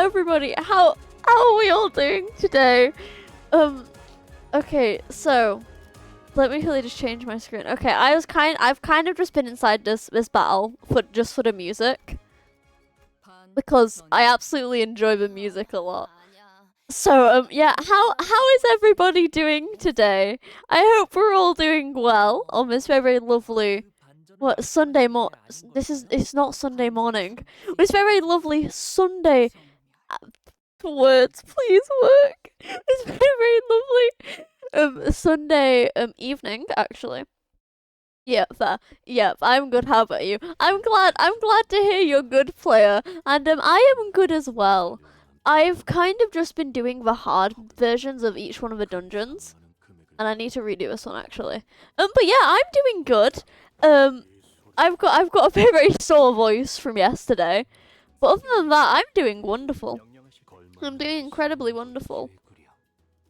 hello everybody. How are we all doing today? Okay, so let me really just change my screen. Okay, I've kind of just been inside this battle for the music because I absolutely enjoy the music a lot. So yeah, how is everybody doing today? I hope we're all doing well on this very lovely Sunday it's not Sunday morning. It's very lovely Sunday. Words, please work. It's very lovely Sunday evening actually. Yeah, fair. Yeah, I'm good. How about you? I'm glad to hear you're good player, and I am good as well. I've kind of just been doing the hard versions of each one of the dungeons, and I need to redo this one actually. But yeah, I'm doing good. I've got a very sore voice from yesterday, but other than that, I'm doing wonderful. I'm doing incredibly wonderful.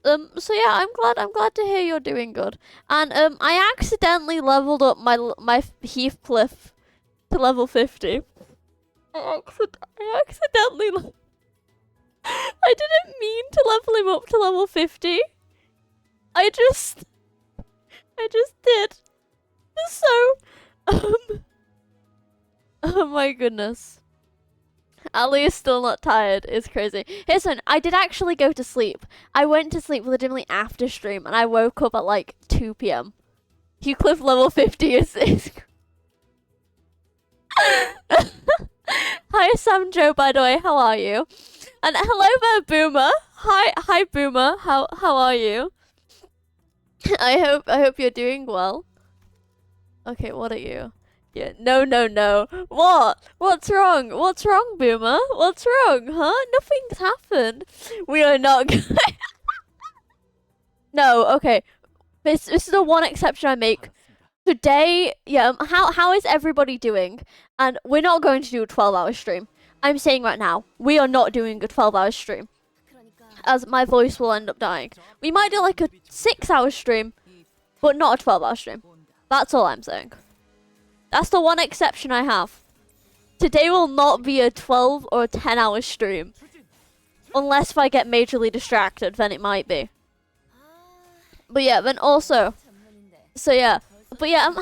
So yeah, I'm glad to hear you're doing good. And I accidentally leveled up my Heathcliff to level 50. I accidentally I didn't mean to level him up to level 50. I just did. So oh my goodness. Ali is still not tired. It's crazy. Here's one. I did actually go to sleep. I went to sleep legitimately after stream, and I woke up at like 2 p.m. Heathcliff level 50 is Hi Sam Joe, by the way. How are you? And hello there, Boomer. Hi Boomer. How are you? I hope you're doing well. Okay, what are you? Yeah, no. What? What's wrong? What's wrong, Boomer? What's wrong, huh? Nothing's happened. We are not good. No, okay. This is the one exception I make. Today, yeah, how is everybody doing? And we're not going to do a 12-hour stream. I'm saying right now, we are not doing a 12-hour stream, as my voice will end up dying. We might do like a 6-hour stream, but not a 12-hour stream. That's all I'm saying. That's the one exception I have. Today will not be a 12 or a 10-hour stream. Unless if I get majorly distracted, then it might be. But yeah, then also. So yeah. But yeah,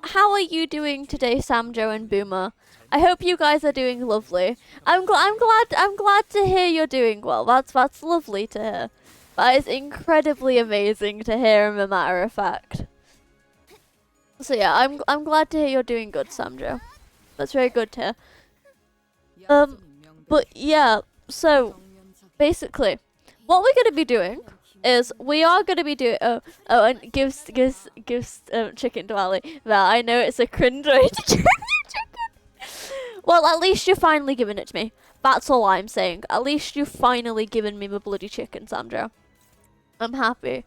how are you doing today, Samjo and Boomer? I hope you guys are doing lovely. I'm glad to hear you're doing well. That's lovely to hear. That is incredibly amazing to hear, as a matter of fact. So yeah, I'm glad to hear you're doing good, Samjo. That's very good to hear. But yeah, so basically, what we're gonna be doing is we are gonna be doing and gives chicken to Ali. Well, I know it's a cringe way to chicken. Well, at least you're finally giving it to me. That's all I'm saying. At least you've finally given me the bloody chicken, Samjo. I'm happy.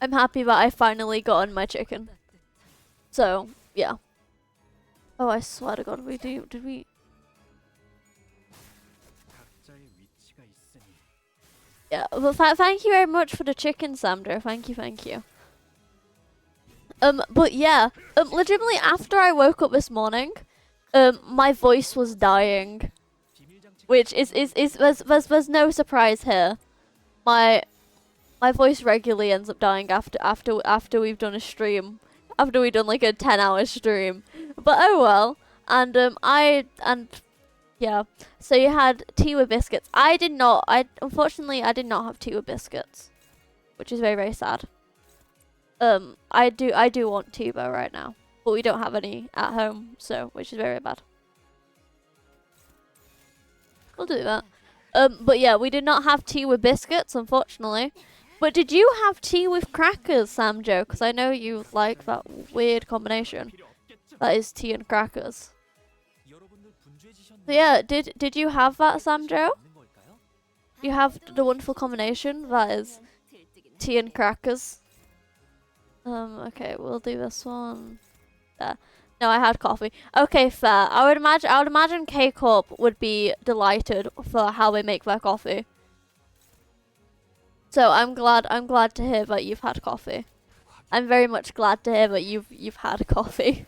I'm happy that I finally gotten my chicken. So, yeah. Oh, I swear to God, did we? Yeah, well, thank you very much for the chicken, Samjo. Thank you. But yeah, legitimately after I woke up this morning, my voice was dying. Which there's no surprise here. My voice regularly ends up dying after we've done a stream. After we've done like a 10-hour stream. But oh well. And yeah. So you had tea with biscuits. Unfortunately I did not have tea with biscuits. Which is very, very sad. I do want tea though right now. But we don't have any at home, so which is very bad. We'll do that. But yeah, we did not have tea with biscuits, unfortunately. But did you have tea with crackers, Samjo? Because I know you like that weird combination. That is tea and crackers. So yeah, did you have that, Samjo? You have the wonderful combination that is tea and crackers. Okay, we'll do this one. There. No, I had coffee. Okay, fair. I would imagine T-CORP would be delighted for how they make their coffee. So I'm glad to hear that you've had coffee. I'm very much glad to hear that you've had coffee.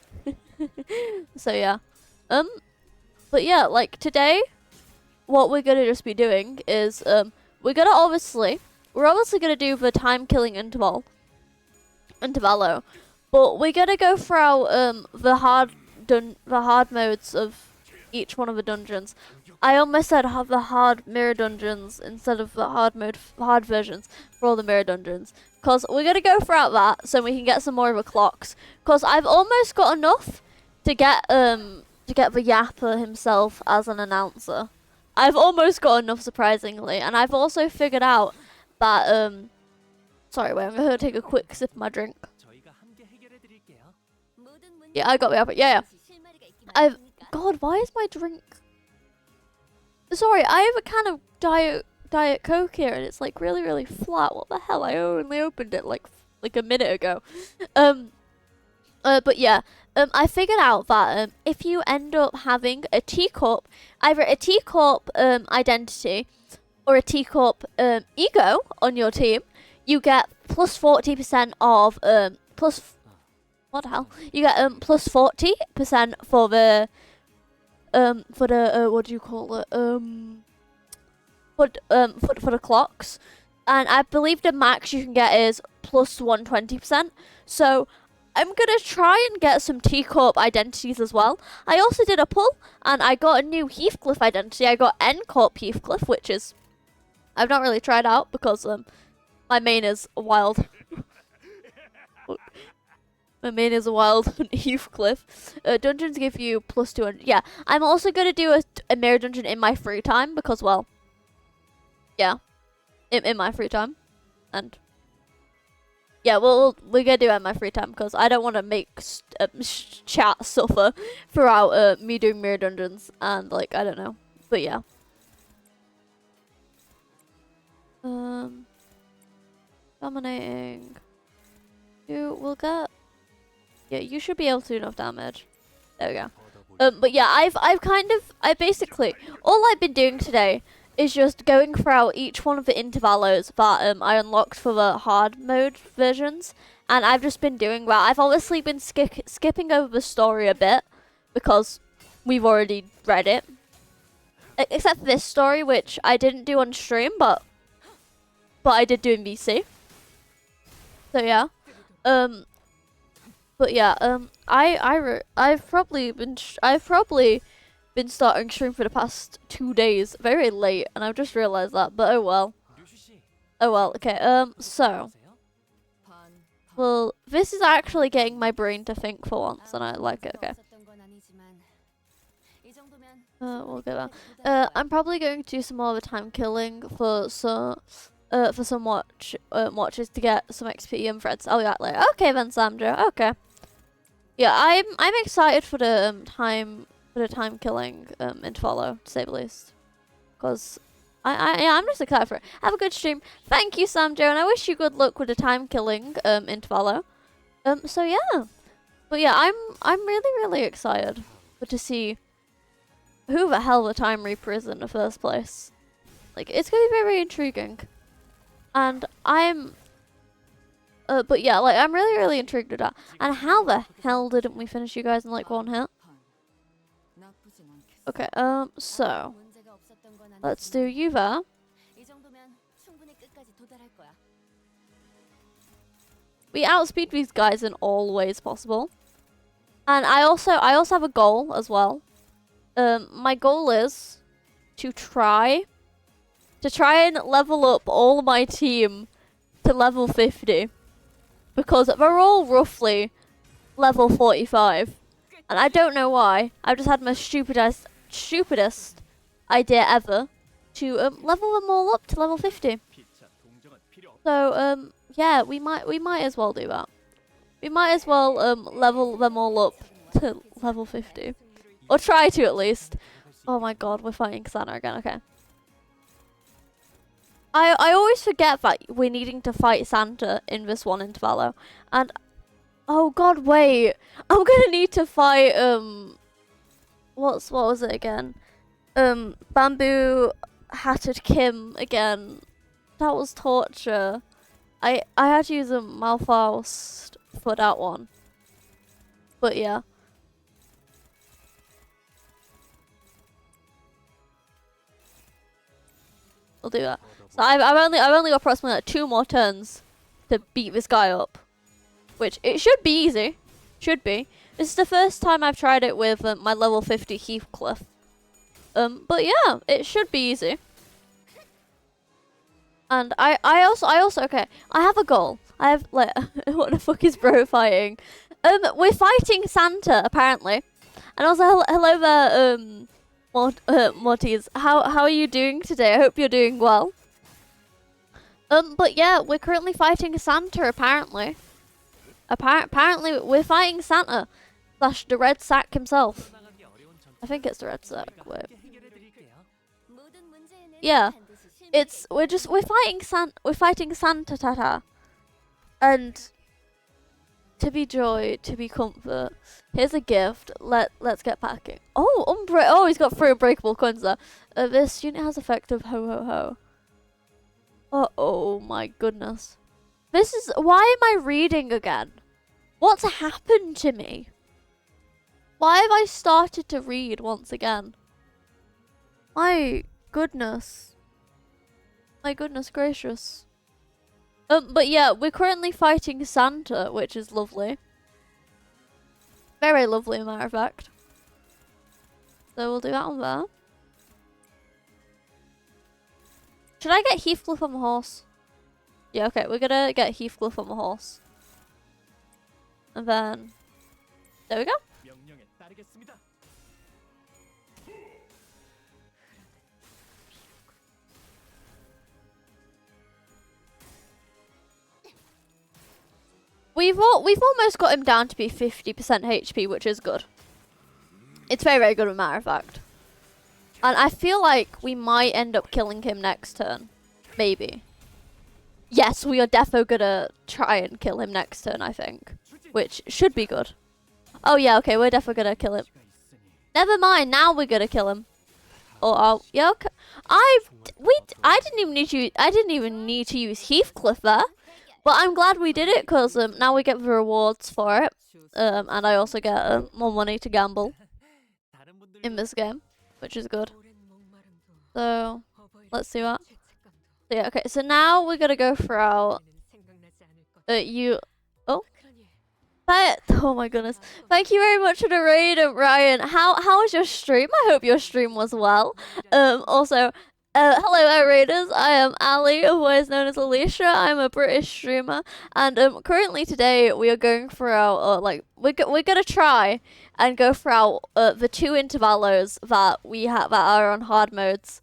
So yeah. But yeah, like today what we're gonna just be doing is we're obviously gonna do the time killing intervallo, but we're gonna go through the hard modes of each one of the dungeons. I almost said have the hard mirror dungeons instead of the hard versions for all the mirror dungeons, because we're gonna go throughout that so we can get some more of the clocks. Because I've almost got enough to get the Yapper himself as an announcer. I've almost got enough, surprisingly, and I've also figured out that sorry, wait, I'm gonna take a quick sip of my drink. Yeah, I got the Yapper. Yeah. God, why is my drink? Sorry, I have a can of Diet Coke here, and it's like really flat. What the hell? I only opened it like a minute ago. But yeah, I figured out that if you end up having a T-CORP, either a T-CORP identity or a T-CORP ego on your team, you get plus 40% of what the hell? You get plus 40% for the what do you call it? For the clocks, and I believe the max you can get is plus 120%. So I'm gonna try and get some T-CORP identities as well. I also did a pull, and I got a new Heathcliff identity. I got N-CORP Heathcliff, which is I've not really tried out because my main is wild. My main is a wild Heathcliff. Dungeons give you plus 200. Yeah, I'm also gonna do a mirror dungeon in my free time because, well, yeah, in my free time, and yeah, we're gonna do it in my free time because I don't want to make chat suffer throughout me doing mirror dungeons, and like I don't know, but yeah. Dominating. We'll get. Yeah, you should be able to do enough damage. There we go. But yeah, I basically all I've been doing today is just going through each one of the intervallos that I unlocked for the hard mode versions, and I've just been doing that. I've obviously been skipping over the story a bit because we've already read it, except for this story, which I didn't do on stream, but I did do in VC. So yeah, but yeah, I've probably been starting stream for the past 2 days, very late, and I've just realized that. But oh well. Okay. So, well, this is actually getting my brain to think for once, and I like it. Okay. We'll go down. I'm probably going to do some more of the time killing for some watches to get some XP and threads. I'll get later. Okay then, Sandra. Okay. Yeah, I'm excited for the time killing intervallo, to say the least, because I'm just excited for it. Have a good stream. Thank you, Sam Joe, and I wish you good luck with the time killing intervallo. So yeah, but yeah, I'm really excited to see who the hell the Time Reaper is in the first place. Like, it's gonna be very intriguing, and but yeah, like I'm really intrigued with that. And how the hell didn't we finish you guys in like one hit? Okay, so let's do you there. We outspeed these guys in all ways possible. And I also have a goal as well. My goal is to try and level up all my team to level 50. Because they're all roughly level 45. And I don't know why. I've just had my stupidest idea ever to level them all up to level 50. So yeah, we might as well do that. We might as well level them all up to level 50. Or try to at least. Oh my god, we're fighting Santa again, okay. I always forget that we're needing to fight Santa in this one intervallo. And oh god, wait. I'm gonna need to fight what was it again? Bamboo Hatted Kim again. That was torture. I had to use a Malfaust for that one. But yeah. we'll do that. So I've only got approximately like 2 more turns to beat this guy up, which it should be easy. Should be. This is the first time I've tried it with my level 50 Heathcliff. But yeah, it should be easy. And I also okay. I have a goal. I have like what the fuck is bro fighting? We're fighting Santa apparently, and also hello there, Morties. How are you doing today? I hope you're doing well. But yeah, we're currently fighting Santa apparently. Apparently we're fighting Santa slash the Red Sack himself. I think it's the Red Sack. Wait. Yeah, we're fighting Santa Tata, and to be joy, to be comfort. Here's a gift. Let's get packing. Oh, he's got 3 unbreakable coins there. This unit has effect of ho ho ho. Oh my goodness. This is why am I reading again? What's happened to me? Why have I started to read once again? My goodness. My goodness gracious. But yeah, we're currently fighting Santa, which is lovely. Very lovely, matter of fact. So we'll do that on there. Should I get Heathcliff on the horse? Yeah, okay, we're gonna get Heathcliff on the horse. And then... there we go. We've almost got him down to be 50% HP, which is good. It's very, very good, as a matter of fact. And I feel like we might end up killing him next turn. Maybe. Yes, we are defo gonna try and kill him next turn, I think. Which should be good. Oh yeah, okay, we're defo gonna kill him. Never mind, now we're gonna kill him. Or yeah, okay. I didn't even need to use Heathcliff there. But I'm glad we did it because now we get the rewards for it. And I also get more money to gamble in this game, which is good. So, let's see what. So, yeah, okay, so now we're going to go for our... oh my goodness. Thank you very much for the raid, Ryan. How was your stream? I hope your stream was well. Also... hello Raiders, I am Ali, otherwise known as Alicia. I'm a British streamer, and currently today we are going for our, we're gonna try and go for our, the 2 intervalos that we have that are on hard modes,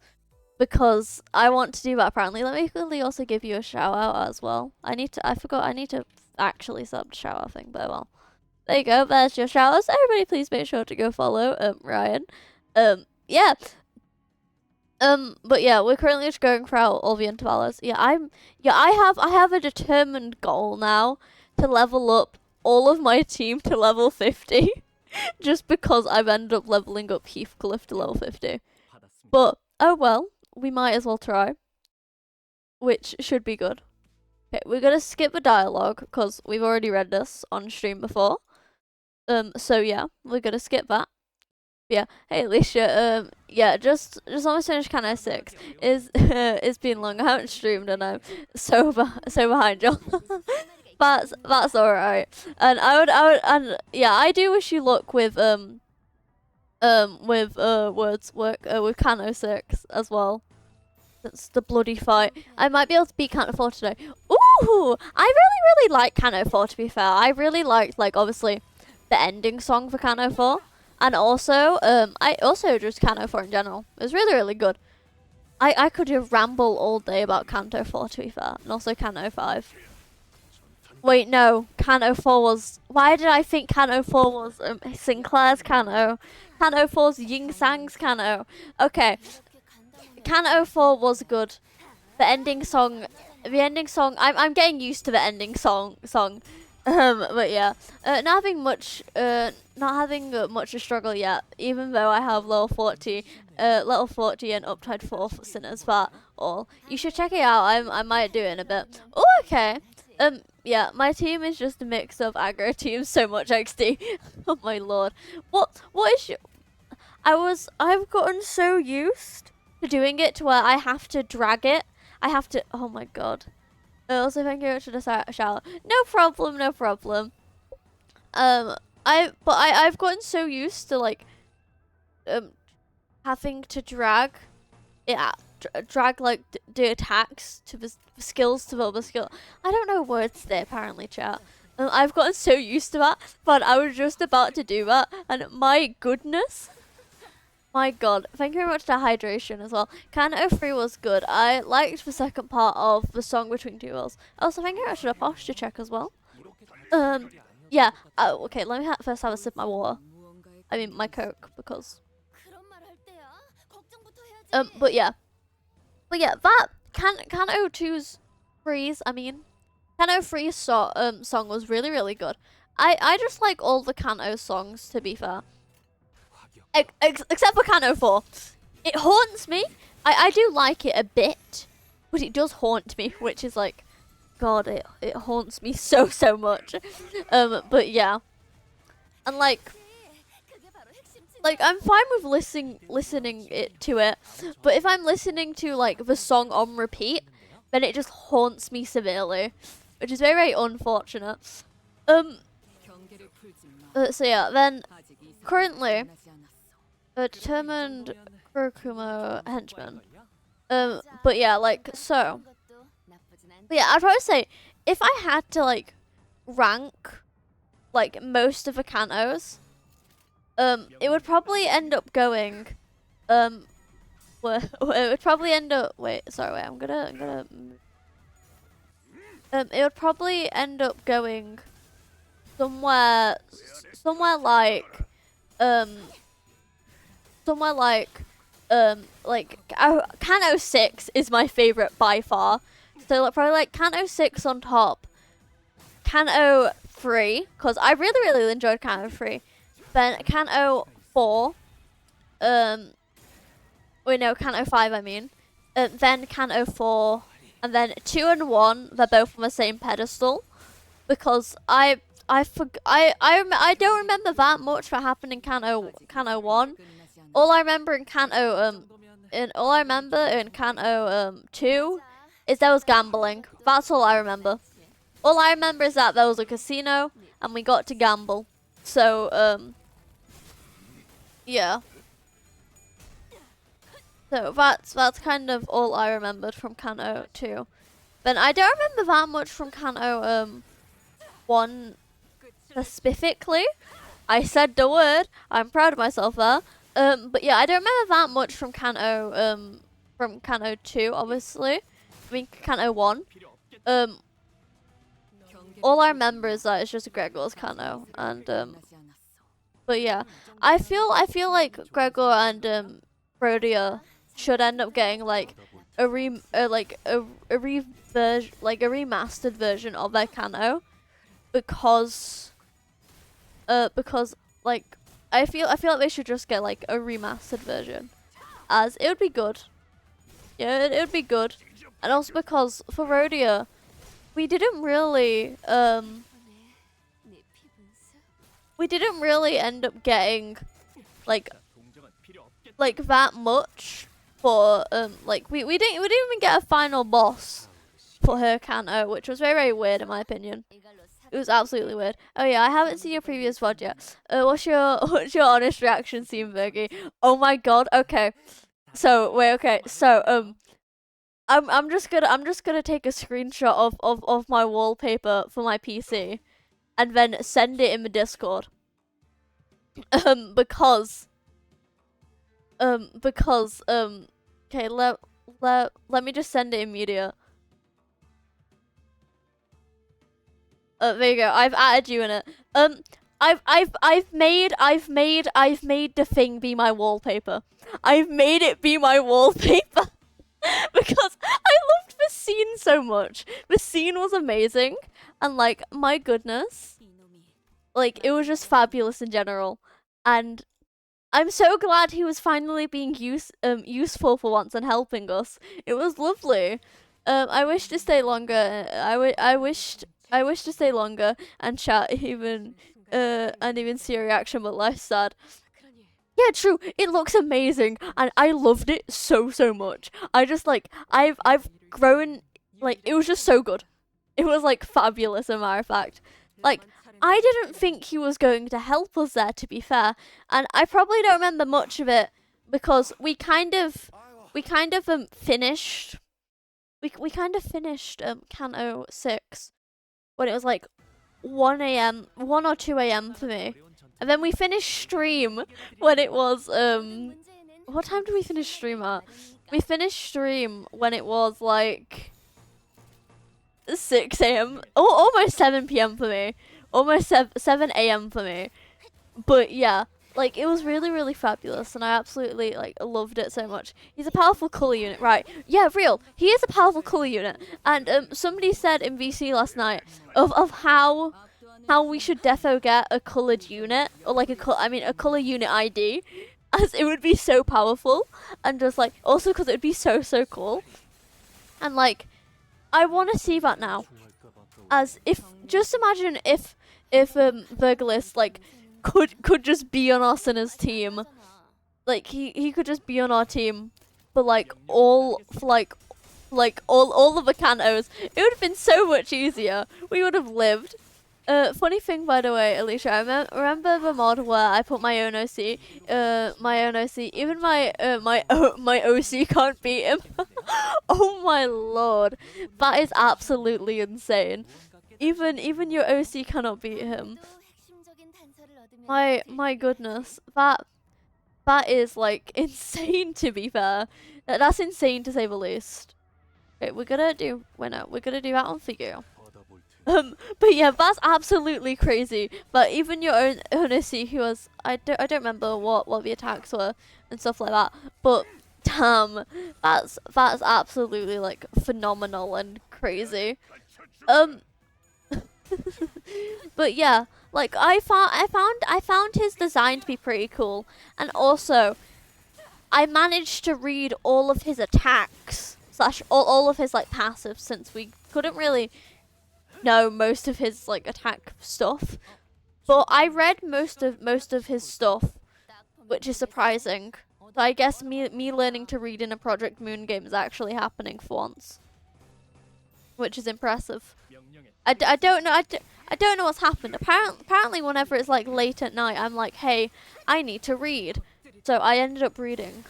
because I want to do that apparently. Let me quickly also give you a shout out as well. I need to actually sub the shout out thing, but well. There you go, there's your shout outs. Everybody please make sure to go follow, Ryan. Yeah. But yeah, we're currently just going for all the intervalos. Yeah, I have a determined goal now to level up all of my team to level 50. Just because I've ended up leveling up Heathcliff to level 50. But, oh well, we might as well try. Which should be good. Okay, we're gonna skip the dialogue, because we've already read this on stream before. So yeah, we're gonna skip that. Yeah, hey Alicia, yeah, just almost finished Cano 6. It's been long, I haven't streamed and I'm so behind y'all. that's alright. And yeah, I do wish you luck with words work with Cano 6 as well. That's the bloody fight. I might be able to beat Cano 4 today. Ooh, I really like Cano 4 to be fair. I really liked obviously the ending song for Cano 4. And also, I also just Canto 4 in general. It was really good. I could just ramble all day about Canto 4 to be fair. And also Canto 5. Wait, no. Canto 4 was... why did I think Canto 4 was Sinclair's Canto? Canto 4's Ying Sang's Canto. Okay. Canto 4 was good. The ending song... I'm getting used to the ending song. But yeah, not having much to struggle yet, even though I have level 40 and Uptide 4 for Sinners Fat all. You should check it out. I might do it in a bit. Oh, okay. Yeah, my team is just a mix of aggro teams, so much XD. Oh my lord. What is your... I've gotten so used to doing it to where I have to drag it. I have to. Oh my god. Also, thank you very much for the shout. No problem. No problem. I've gotten so used to like having to drag it out, drag like the attacks to the skills to build the skill. I don't know words there apparently, chat. I've gotten so used to that, but I was just about to do that, and my goodness, my god! Thank you very much for hydration as well. Canto 3 was good. I liked the second part of the song Between Two Worlds. Also, thank you very much for the posture check as well. Yeah. Oh, okay. Let me first have a sip of my water. I mean, my Coke, because. But yeah. That Canto 2's freeze. I mean, Canto 3's song was really, really good. I just like all the Canto songs, to be fair. Except for Canto 4. It haunts me. I do like it a bit, but it does haunt me, which is like, God, it haunts me so much. But yeah, and like I'm fine with listening to it, but if I'm listening to like the song on repeat, then it just haunts me severely, which is very, very unfortunate. So yeah, then currently a determined Kurokumo henchman. But yeah, like so. But yeah, I'd probably say if I had to like rank like most of the Kantos, it would probably end up going, it would probably end up. Wait, sorry, wait. I'm gonna. It would probably end up going somewhere like, Kanto 6 is my favorite by far. So like, probably like Kanto 6 on top, Kanto 3, because I really, really enjoyed Kanto 3. Then Kanto 4, wait no, Kanto 5 I mean. Then Kanto 4, and then 2 and 1, they're both on the same pedestal. Because I don't remember that much that happened in Kanto 1. All I remember in Kanto 2 is there was gambling. That's all I remember. All I remember is that there was a casino and we got to gamble. So yeah. So that's kind of all I remembered from Kanto 2. Then I don't remember that much from Kanto 1 specifically. I said the word. I'm proud of myself there. But yeah, I don't remember that much from Kanto 2, obviously. I mean Kanto 1. All I remember is that it's just Gregor's Kanto, and but yeah, I feel like Gregor and Rhodia should end up getting like a remastered version of their Kanto, because like I feel like they should just get like a remastered version, as it would be good. Yeah, it would be good, and also because for Rhodia, we didn't really end up getting like that much for like we didn't even get a final boss for her Kanto, which was very, very weird in my opinion. It was absolutely weird. Oh yeah, I haven't seen your previous VOD yet. What's your honest reaction, Team Bergie? Oh my god. Okay. So wait. Okay. So I'm just gonna take a screenshot of my wallpaper for my PC, and then send it in the Discord. Because okay, let me just send it immediate. There you go. I've added you in it. I've made the thing be my wallpaper. I've made it be my wallpaper. Because I loved the scene so much. The scene was amazing, and like, my goodness, like, it was just fabulous in general. And I'm so glad he was finally being useful for once and helping us. It was lovely. I wish to stay longer. I wish to stay longer and chat even and even see a reaction, but life's sad. Yeah, true. It looks amazing, and I loved it so much. I just like I've grown like it was just so good. It was like fabulous, as a matter of fact. Like I didn't think he was going to help us there, to be fair, and I probably don't remember much of it because we kind of finished we kind of finished Canto 6 when it was like 1 a.m., 1 or 2 a.m. for me. And then we finished stream when it was what time did we finish stream at? We finished stream when it was like 6 a.m. Oh, almost 7 p.m. for me. Almost 7 a.m. for me. But yeah, like it was really fabulous, and I absolutely like loved it so much. He's a powerful color unit, right? Yeah, real. He is a powerful color unit, and somebody said in VC last night of how we should defo get a colored unit, or like a color unit ID, as it would be so powerful, and just like also because it would be so cool, and like I want to see that now. As if just imagine if Vergalis like could just be on our Sinners team, like he could just be on our team for like all of the Cantos. It would have been so much easier. We would have lived. Funny thing, by the way, Alicia, I remember the mod where I put my own OC. Even my OC can't beat him. Oh my lord, that is absolutely insane. Even your OC cannot beat him. My goodness, that is like insane. To be fair, that's insane to say the least. Okay, we're gonna do that one for you. But yeah, that's absolutely crazy. But even your own OC, who was I don't remember what the attacks were and stuff like that. But damn, that's absolutely like phenomenal and crazy. But yeah, like I found his design to be pretty cool, and also I managed to read all of his attacks / all of his like passives, since we couldn't really know most of his like attack stuff, but I read most of his stuff, which is surprising. So I guess me learning to read in a Project Moon game is actually happening for once, which is impressive. I don't know. I don't know what's happened. Apparently, whenever it's like late at night, I'm like, hey, I need to read. So I ended up reading.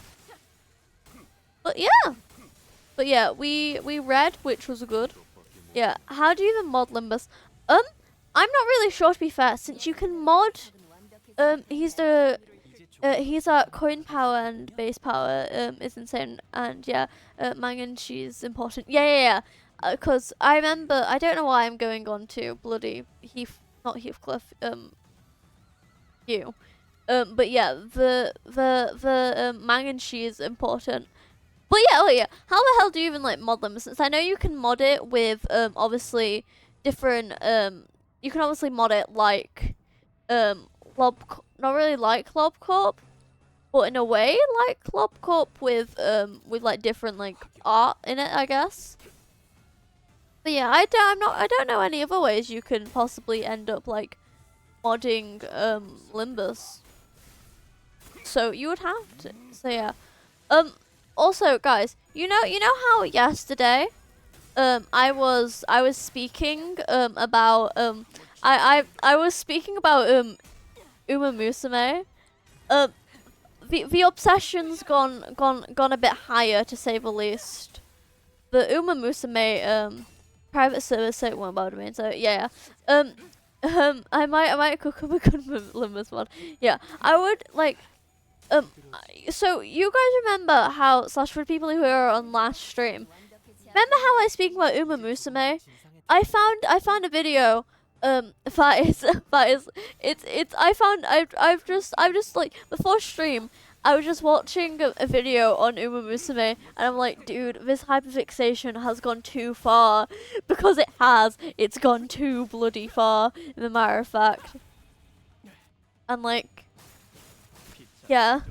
But yeah, we read, which was good. Yeah, how do you even mod Limbus? I'm not really sure, to be fair, since you can mod. He's at coin power and base power is insane, and yeah, Mangan, she's important. Yeah. Because I remember, I don't know why I'm going on to bloody not Heathcliff, you. But yeah, the Mang and She is important. But yeah, how the hell do you even like mod them? Since I know you can mod it with obviously different you can obviously mod it like not really like LobCorp, but in a way like LobCorp with like different like art in it, I guess. But yeah, I don't know any other ways you can possibly end up like modding Limbus. So you would have to. So yeah. Also, guys, you know how yesterday I was speaking about I was speaking about Uma Musume. The obsession's gone a bit higher, to say the least. The Uma Musume private service site won't bother me. So yeah. I might cook up a good Limbus one. Yeah, I would like. So you guys remember how / for people who are on last stream, remember how I was speaking about Uma Musume? I found a video I've just like before stream I was just watching a video on Uma Musume, and I'm like, dude, this hyperfixation has gone too far, because it has. It's gone too bloody far, in a matter of fact. And like, yeah,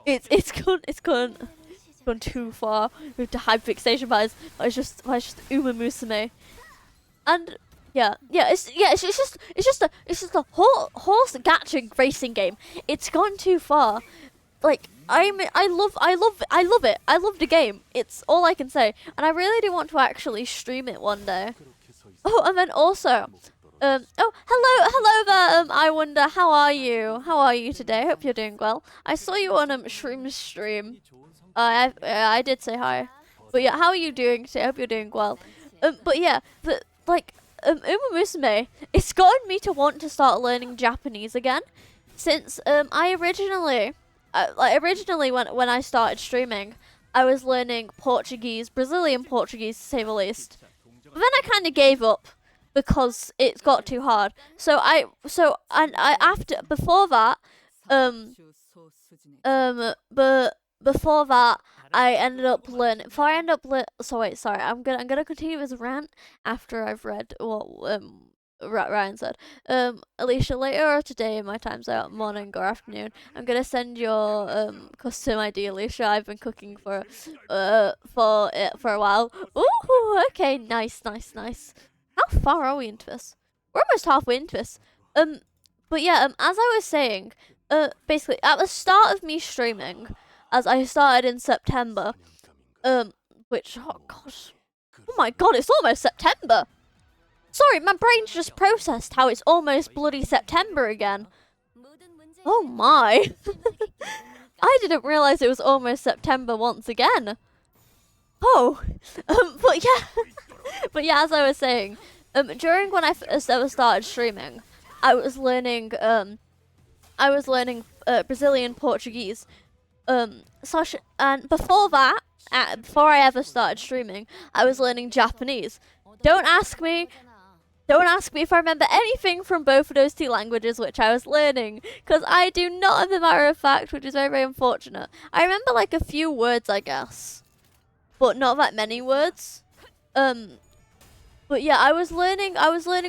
it's gone too far with the hyperfixation, but it's just Uma Musume, and it's just a horse gacha racing game. It's gone too far. like I love it. I love the game. It's all I can say, and I really do want to actually stream it one day. Oh, and then also, oh, hello there. I wonder, how are you? How are you today? Hope you're doing well. I saw you on Shroom's stream. I did say hi, but yeah, how are you doing today? Hope you're doing well. But yeah, Uma Musume, it's gotten me to want to start learning Japanese again, since I originally, when I started streaming, I was learning Portuguese, Brazilian Portuguese to say the least. But then I kind of gave up because it got too hard. After before that, but before that, I ended up learning. Before I end up sorry, I'm gonna continue this rant after I've read what Ryan said. Alicia, later today in my times out, morning or afternoon, I'm gonna send your custom ID, Alicia. I've been cooking for a while. Ooh, okay, nice. How far are we into this? We're almost halfway into this. But yeah, as I was saying, basically at the start of me streaming, as I started in September, which, oh my god, it's almost September. Sorry, my brain's just processed how it's almost bloody September again. Oh my. I didn't realize it was almost September once again. Oh, but yeah, as I was saying, during when I started streaming, I was learning Brazilian Portuguese. And before that, before I ever started streaming, I was learning Japanese. Don't ask me if I remember anything from both of those two languages which I was learning, because I do not, as a matter of fact, which is very, very unfortunate. I remember like a few words, I guess, but not that many words. But yeah, I was learning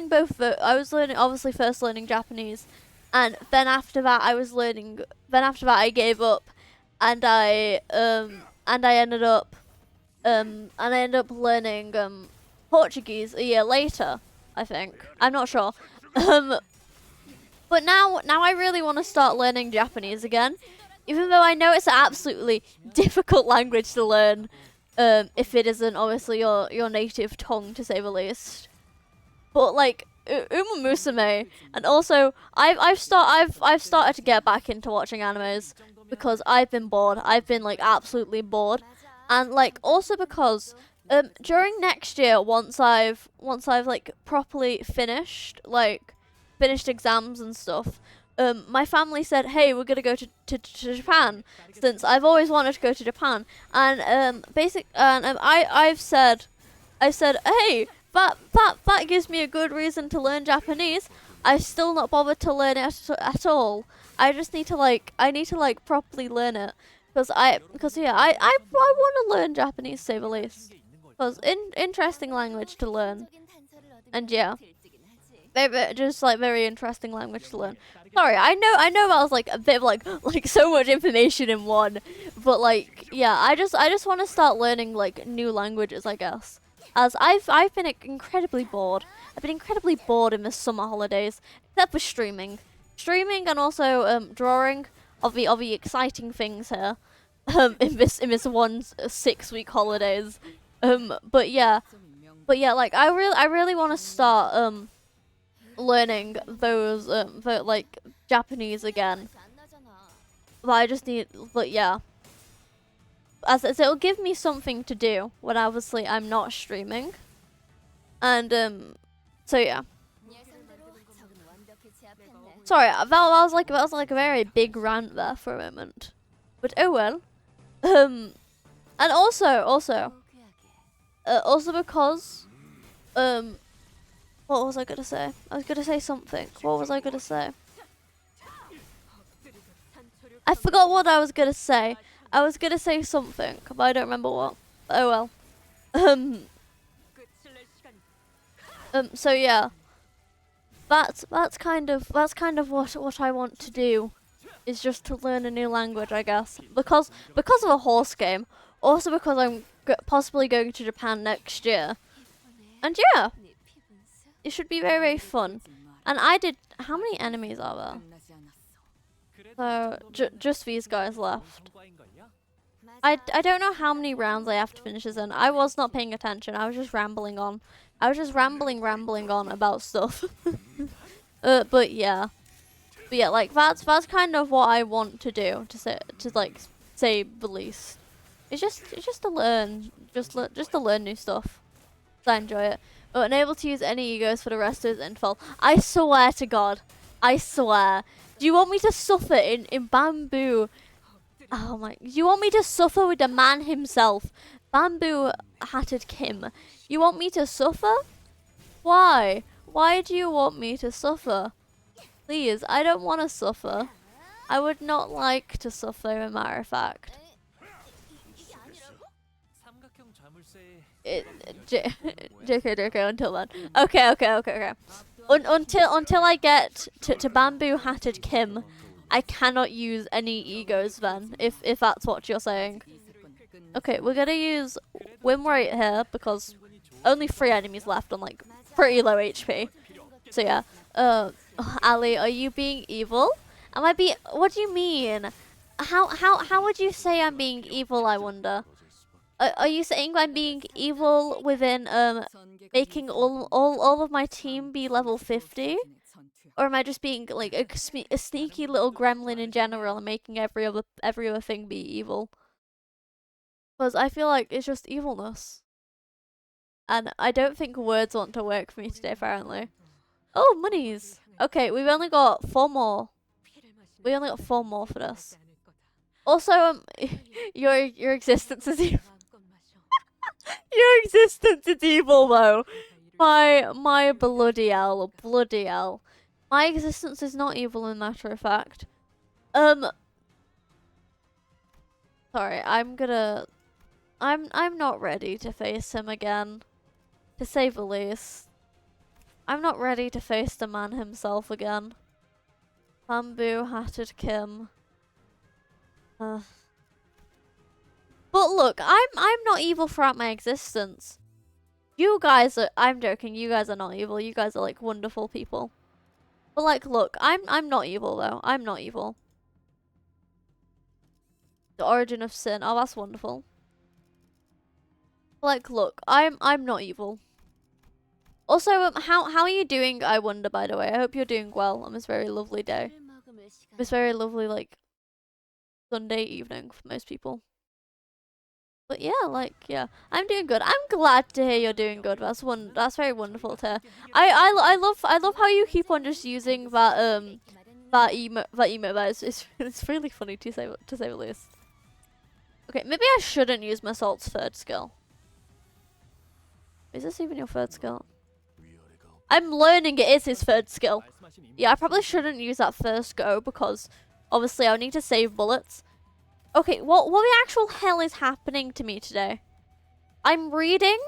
both. Obviously first learning Japanese, and then after that I gave up, and I ended up learning Portuguese a year later, I think. I'm not sure. But now I really want to start learning Japanese again, even though I know it's an absolutely difficult language to learn, if it isn't obviously your native tongue, to say the least. But like Uma Musume, and also I've started to get back into watching animes because I've been bored. I've been like absolutely bored, and like also because during next year, once I've like properly finished exams and stuff, my family said, hey, we're gonna go to Japan, since I've always wanted to go to Japan, and I've said, hey, that gives me a good reason to learn Japanese. I've still not bothered to learn it at all. I just need to properly learn it, because I want to learn Japanese, to say the least. Because interesting language to learn, and yeah, very interesting language to learn. Sorry, I know that was like a bit of like so much information in one, but like yeah, I just want to start learning like new languages, I guess. As I've been incredibly bored. I've been incredibly bored in the summer holidays, except for streaming, and also drawing of the exciting things here, in this 6-week holidays. But yeah, like I really want to start learning those like Japanese again. But I just need, but yeah, as it'll give me something to do when obviously I'm not streaming, and so yeah. Sorry, that was like a very big rant there for a moment, but oh well. And also because what was I gonna say? I was gonna say something. What was I gonna say? I forgot what I was gonna say. I was gonna say something, but I don't remember what. Oh well. So yeah, that's kind of what I want to do, is just to learn a new language, I guess, because of a horse game. Also because I'm possibly going to Japan next year, and yeah, it should be very, very fun. And I did. How many enemies are there? So, just these guys left. I don't know how many rounds I have to finish this in. I was not paying attention. I was just rambling on. I was just rambling on about stuff. But yeah. But yeah, like that's kind of what I want to do, say the least. It's just to learn, just to learn new stuff. I enjoy it. But unable to use any egos for the rest of his info. I swear to God, I swear. Do you want me to suffer in bamboo? Oh my! Do you want me to suffer with the man himself, Bamboo Hatted Kim? You want me to suffer? Why? Why do you want me to suffer? Please, I don't want to suffer. I would not like to suffer, as a matter of fact. JK, until then. Okay. Until I get to Bamboo Hatted Kim, I cannot use any egos then, if that's what you're saying. Okay, we're gonna use Wim right here, because only 3 enemies left on, like, pretty low HP. So yeah. Ali, are you being evil? Am I what do you mean? How would you say I'm being evil, I wonder? Are you saying I'm being evil within making all of my team be level 50? Or am I just being like a sneaky little gremlin in general and making every other thing be evil? Because I feel like it's just evilness. And I don't think words want to work for me today, apparently. Oh, monies! Okay, we've only got 4 more. We only got 4 more for this. Also, your existence is evil. Your existence is evil, though. My bloody hell, bloody hell. My existence is not evil, in matter of fact. Sorry, I'm not ready to face him again, to say the least. I'm not ready to face the man himself again. Bamboo Hatted Kim. But look, I'm not evil throughout my existence. You guys are, I'm joking, you guys are not evil. You guys are like wonderful people. But like, look, I'm not evil though. I'm not evil. The origin of sin. Oh, that's wonderful. But like, look, I'm not evil. Also, how are you doing? I wonder. By the way, I hope you're doing well on this very lovely day. This very lovely like Sunday evening for most people. But yeah, like yeah, I'm doing good. I'm glad to hear you're doing good. That's very wonderful to hear. I love how you keep on just using that emote. It's really funny to say the least. Okay, maybe I shouldn't use my salt's 3rd skill. Is this even your 3rd skill? I'm learning it is his 3rd skill. Yeah, I probably shouldn't use that first go because obviously I'll need to save bullets. Okay, what the actual hell is happening to me today? I'm reading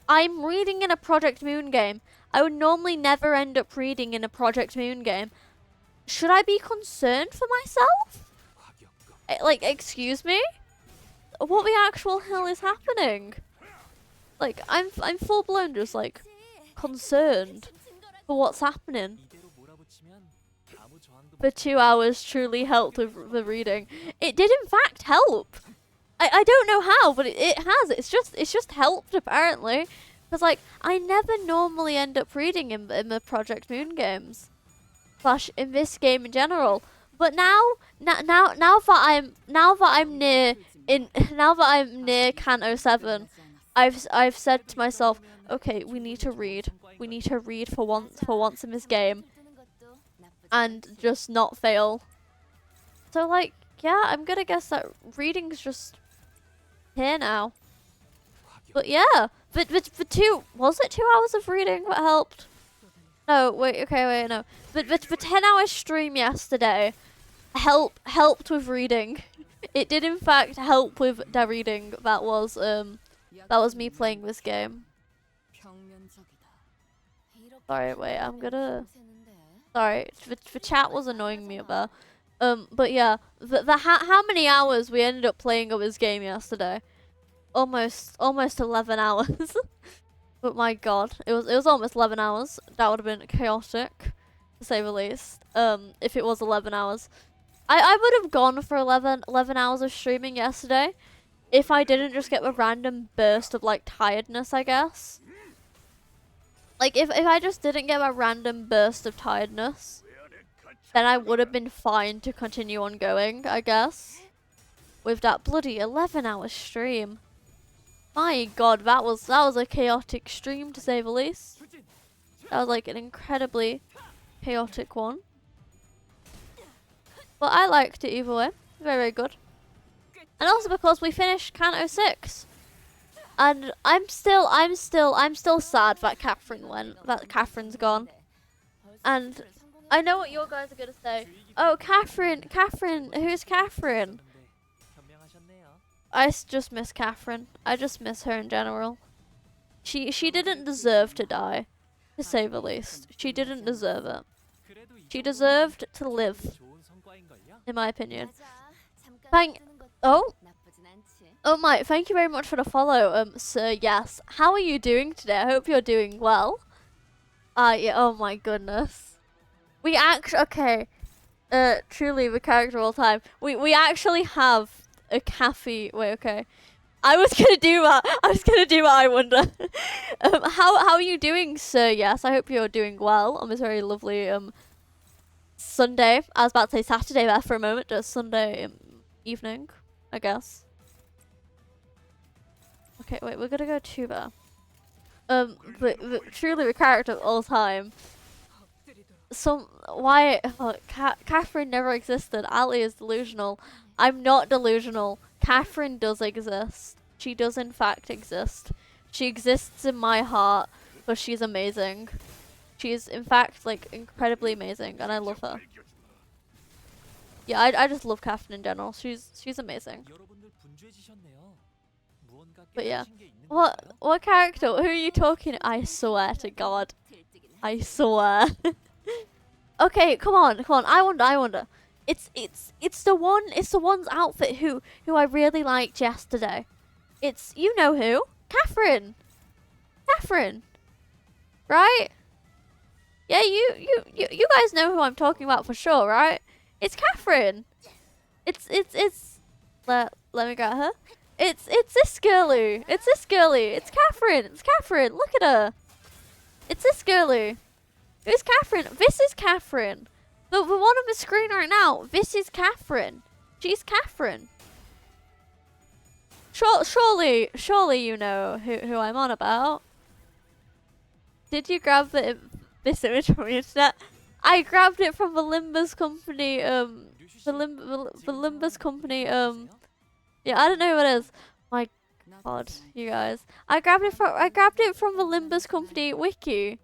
in a Project Moon game. I would normally never end up reading in a Project Moon game. Should I be concerned for myself? Like, excuse me? What the actual hell is happening? Like, I'm full blown just like concerned for what's happening. For 2 hours truly helped with the reading. It did in fact help. I don't know how, but it has. It's just helped apparently. Because like I never normally end up reading in the Project Moon games. Slash in this game in general. But now that I'm near Kanto 7, I've said to myself, okay, we need to read. We need to read for once in this game. And just not fail. So like, yeah, I'm gonna guess that reading's just here now. But yeah, but was it 2 hours of reading that helped? No, wait, no. But the 10-hour stream yesterday helped with reading. It did in fact help with the reading. That was me playing this game. Sorry, wait, I'm gonna. Sorry, the chat was annoying me about. But yeah, how many hours we ended up playing of this game yesterday? Almost 11 hours. But my god, it was almost 11 hours. That would have been chaotic, to say the least. If it was 11 hours. I would have gone for 11 hours of streaming yesterday if I didn't just get a random burst of like tiredness, I guess. Like if I just didn't get a random burst of tiredness, then I would have been fine to continue on going, I guess. With that bloody 11-hour stream. My god, that was a chaotic stream to say the least. That was like an incredibly chaotic one. But I liked it either way. Very, very good. And also because we finished Kanto 6. And I'm still sad that Catherine's gone. And I know what you guys are gonna say. Oh, Catherine, who's Catherine? I just miss Catherine. I just miss her in general. She didn't deserve to die, to say the least. She didn't deserve it. She deserved to live, in my opinion. Oh my, thank you very much for the follow, sir. Yes. How are you doing today? I hope you're doing well. Yeah, oh my goodness. We actually, okay. Truly the character of all time. We actually have a cafe. Wait, okay. I was gonna do that. I wonder. How are you doing, sir? Yes, I hope you're doing well on this very lovely Sunday. I was about to say Saturday there for a moment, just Sunday evening, I guess. Okay, wait, we're gonna go to there. Truly the character of all time. Catherine never existed. Ali is delusional. I'm not delusional. Catherine does exist. She does in fact exist. She exists in my heart, but she's amazing. She's in fact like incredibly amazing, and I love her. Yeah, I just love Catherine in general. She's amazing. But yeah, what character? Who are you talking? I swear to God, I swear. Okay, come on. I wonder. It's the one's outfit who I really liked yesterday. It's, you know who? Catherine, right? Yeah, you guys know who I'm talking about for sure, right? It's Catherine. It's let me get her. It's this girlie. It's Catherine. Look at her. It's this girlie. Who's Catherine? This is Catherine. The one on the screen right now. This is Catherine. She's Catherine. Surely you know who I'm on about. Did you grab this image from the internet? I grabbed it from the Limbus Company. The Limbus Company. Yeah, I don't know what it is. My God, you guys. I grabbed it from the Limbus Company wiki.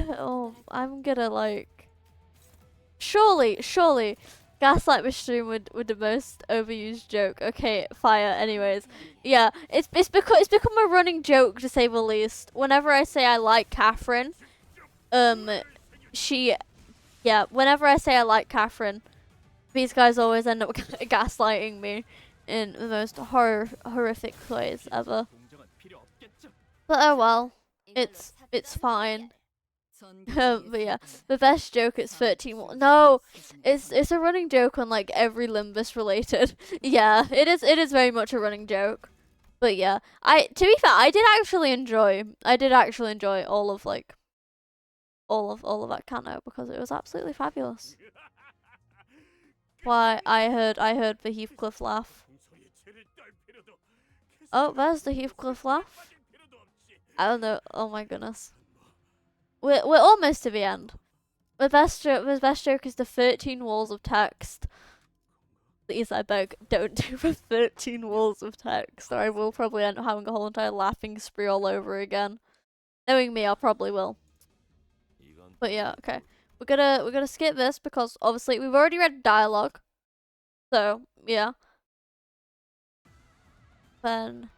Oh, I'm gonna like. Surely, gaslight the stream with the most overused joke. Okay, fire. Anyways, yeah, it's become a running joke to say the least. Whenever I say I like Catherine, whenever I say I like Catherine, these guys always end up gaslighting me in the most horrific ways ever. But oh well, it's fine. But yeah, the best joke is 13. No, it's a running joke on like every Limbus related. Yeah, it is very much a running joke. But yeah, to be fair, I did actually enjoy all of that Kanto because it was absolutely fabulous. Why, I heard the Heathcliff laugh. Oh, there's the Heathcliff laugh. I don't know. Oh my goodness. We're almost to the end. The best joke is the 13 walls of text. Please, I beg, don't do the 13 walls of text, or I will probably end up having a whole entire laughing spree all over again. Knowing me, I probably will. But yeah, okay. We're gonna skip this because obviously we've already read dialogue. So yeah. Then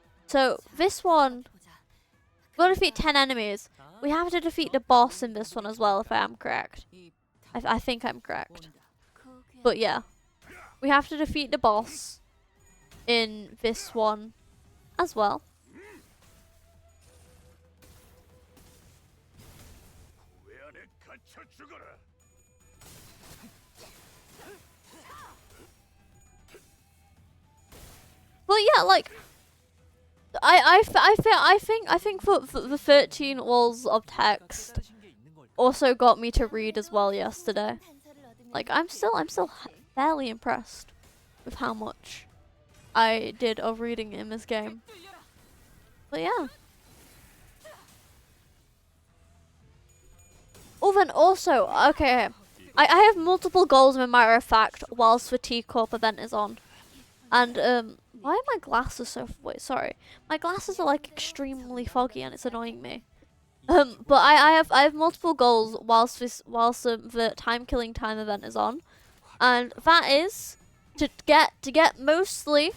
this one, we're gonna defeat 10 enemies. We have to defeat the boss in this one as well, if I am correct. I think I'm correct. But yeah, we have to defeat the boss in this one as well. Well, yeah, like I think for the 13 walls of text also got me to read as well yesterday. Like I'm still fairly impressed with how much I did of reading in this game. But yeah. Oh, then also, okay, I have multiple goals, as a matter of fact, whilst the T-CORP event is on. And, why are my glasses so... Wait, sorry. My glasses are, like, extremely foggy and it's annoying me. But I have multiple goals whilst the time-killing time event is on. And that is to get mostly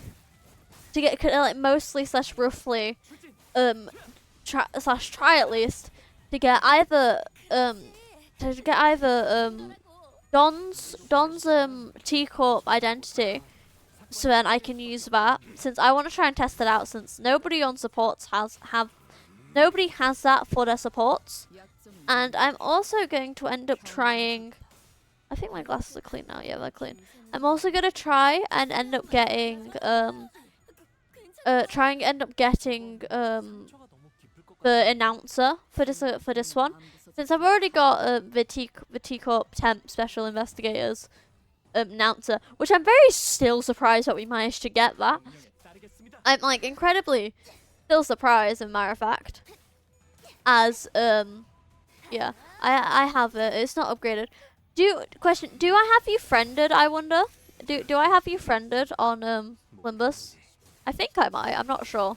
slash roughly, try at least to get either, Don's T-CORP identity, so then I can use that, since I want to try and test it out, since nobody on supports nobody has that for their supports. And I'm also going to end up trying, I think my glasses are clean now, yeah, they're clean. I'm also going to try and end up getting, the announcer for this one, since I've already got the T-CORP temp special investigators announcer, which I'm very still surprised that we managed to get that. I'm like incredibly still surprised, as a matter of fact, as yeah, I have it. It's not upgraded. Do I have you friended? I wonder. Do I have you friended on Limbus? I think I might. I'm not sure.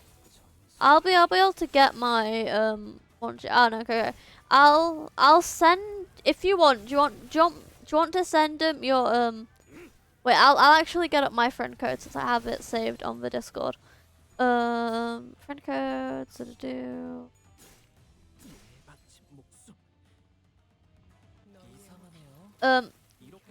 I'll be able to get my one. Oh no, okay. I'll send if you want. Do you want to send your Wait, I'll actually get up my friend code since I have it saved on the Discord. Friend code. Do.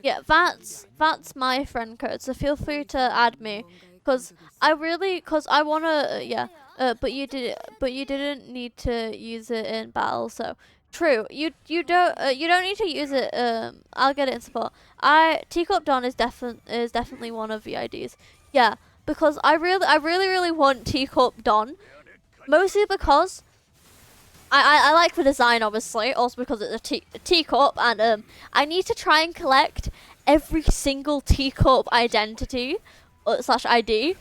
Yeah, that's my friend code. So feel free to add me, cause I wanna yeah. But you didn't need to use it in battle. So true. You don't need to use it. I'll get it in support. T-CORP Don is definitely one of the IDs. Yeah, because I really want T-CORP Don, mostly because I like the design, obviously, also because it's a T-CORP, and I need to try and collect every single T-CORP identity slash ID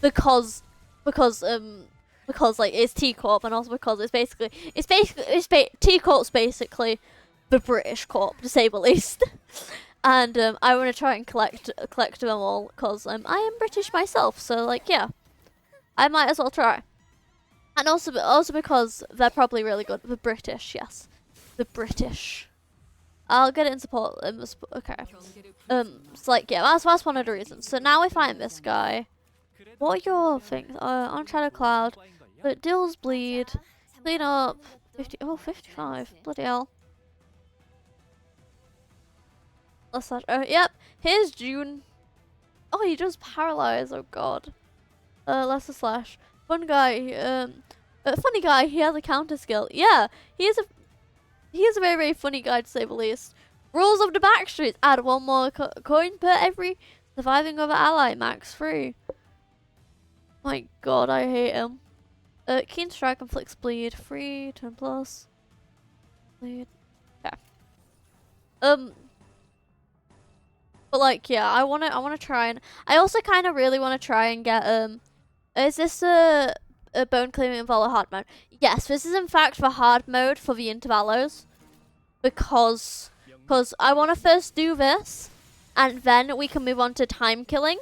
because like it's T-CORP, and also because T-CORP's basically the British Corp, to say the least. And I want to try and collect them all because I am British myself, so like yeah, I might as well try. And also because they're probably really good. The British, yes, the British. I'll get it in support. Okay. It's like yeah, that's one of the reasons. So now we find this guy. What are your things? On Shadow Cloud, but Dills bleed, clean up, 55. Bloody hell. Let's slash. Oh yep. Here's June. Oh, he does paralyze. Oh god. Let's slash. Fun guy. Funny guy. He has a counter skill. Yeah, he is a very, very funny guy, to say the least. Rules of the Backstreets. Add one more coin per every surviving other ally. Max 3. My god, I hate him. Keen Strike inflicts bleed. 3, 10 plus. Bleed. Yeah. But like, yeah, I wanna try and I also kind of really want to try and get is this a bone clearing involve a hard mode? Yes, this is in fact the hard mode for the intervalos, because I want to first do this, and then we can move on to time killing,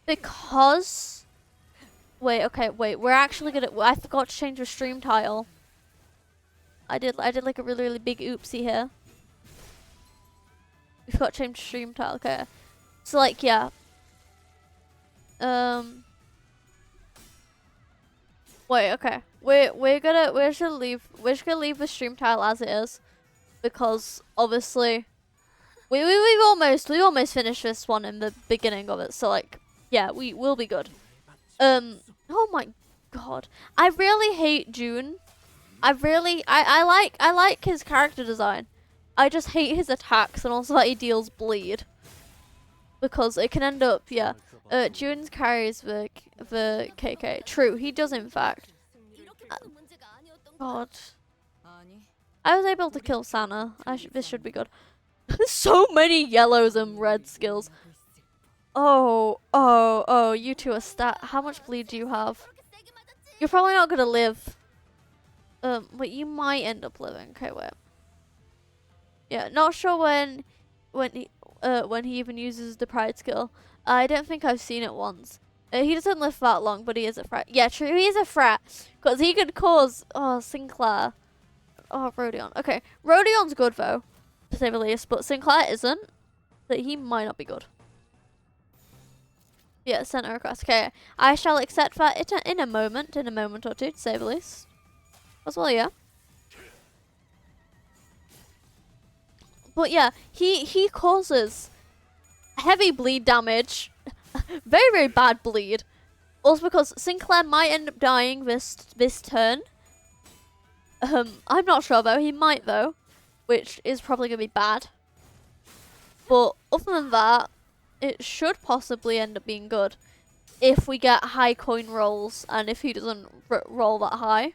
because wait, we're actually gonna. I forgot to change the stream title. I did like a really big oopsie here. We forgot to change the stream title. Okay, so like yeah. Wait, okay. We're just gonna leave the stream title as it is, because obviously we almost finished this one in the beginning of it, so like yeah, we will be good. Oh my god, I really hate June. I like his character design. I just hate his attacks and also that he deals bleed, because it can end up yeah. Junes carries the KK. True, he does in fact. God. I was able to kill Sana. This should be good. There's so many yellows and red skills. Oh, you two are how much bleed do you have? You're probably not gonna live. But you might end up living. Okay, wait. Yeah, not sure when he even uses the pride skill. I don't think I've seen it once. He doesn't live that long, but he is a threat. Yeah, true, he is a threat. Because he could cause... Oh, Sinclair. Oh, Rodion. Okay, Rodion's good, though, to say the least. But Sinclair isn't. So he might not be good. Yeah, send a request. Okay, I shall accept that in a moment or two, to say the least. As well, yeah. But yeah, he causes heavy bleed damage. Very, very bad bleed. Also because Sinclair might end up dying this turn. I'm not sure though. He might though, which is probably gonna be bad. But other than that, it should possibly end up being good if we get high coin rolls and if he doesn't roll that high.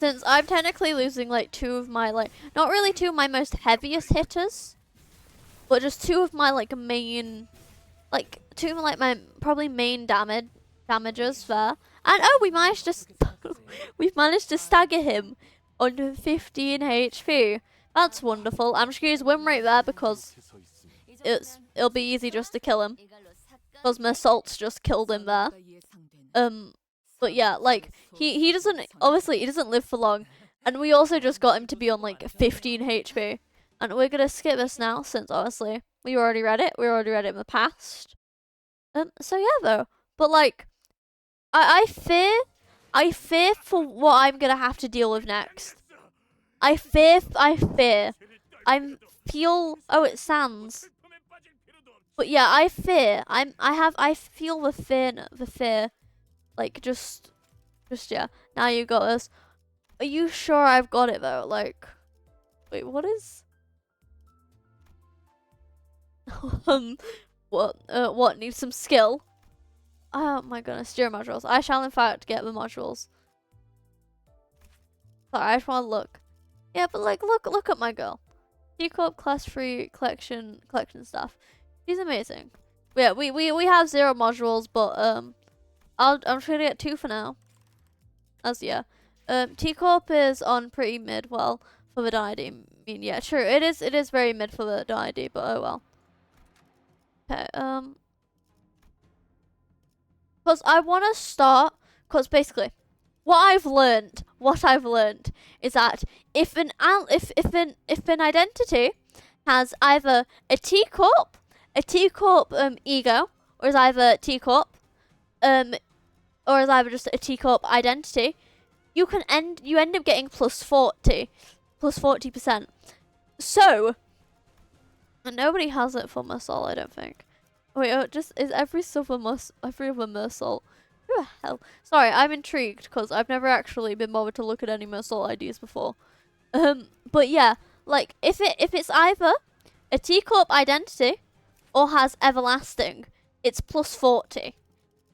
Since I'm technically losing like two of my not really two of my most heaviest hitters, but just two of my main, two of my probably main damagers there. And oh, we managed to we've managed to stagger him under 15 HP. That's wonderful. I'm just gonna use win rate there because it'll be easy just to kill him. Because my assaults just killed him there. But yeah, he doesn't, obviously he doesn't live for long, and we also just got him to be on 15 HP, and we're gonna skip this now since obviously we already read it in the past. So yeah though, but I fear for what I'm gonna have to deal with next. I fear, oh, it sounds. But yeah, I feel the fear. Just yeah. Now you got this. Are you sure I've got it though? Wait, what is? What needs some skill? Oh my goodness, steer modules. I shall in fact get the modules. Sorry, I just want to look. Yeah, but look at my girl. T-CORP class 3 collection stuff. She's amazing. Yeah, we have 0 modules, but I'm trying to get 2 for now. Yeah. T-CORP is on pretty mid, well, for the ID. I mean, yeah, true. It is very mid for the ID, but oh well. Okay, because I want to start, because basically, what I've learned is that if an identity has either a T-CORP ego, or is either T-CORP, or is either just a T-CORP identity, you end up getting plus 40%. So, nobody has it for Muscle, I don't think. Wait, is every other Muscle? Who the hell? Sorry, I'm intrigued because I've never actually been bothered to look at any Muscle IDs before. But yeah, if it's either a T-CORP identity or has Everlasting, it's plus 40.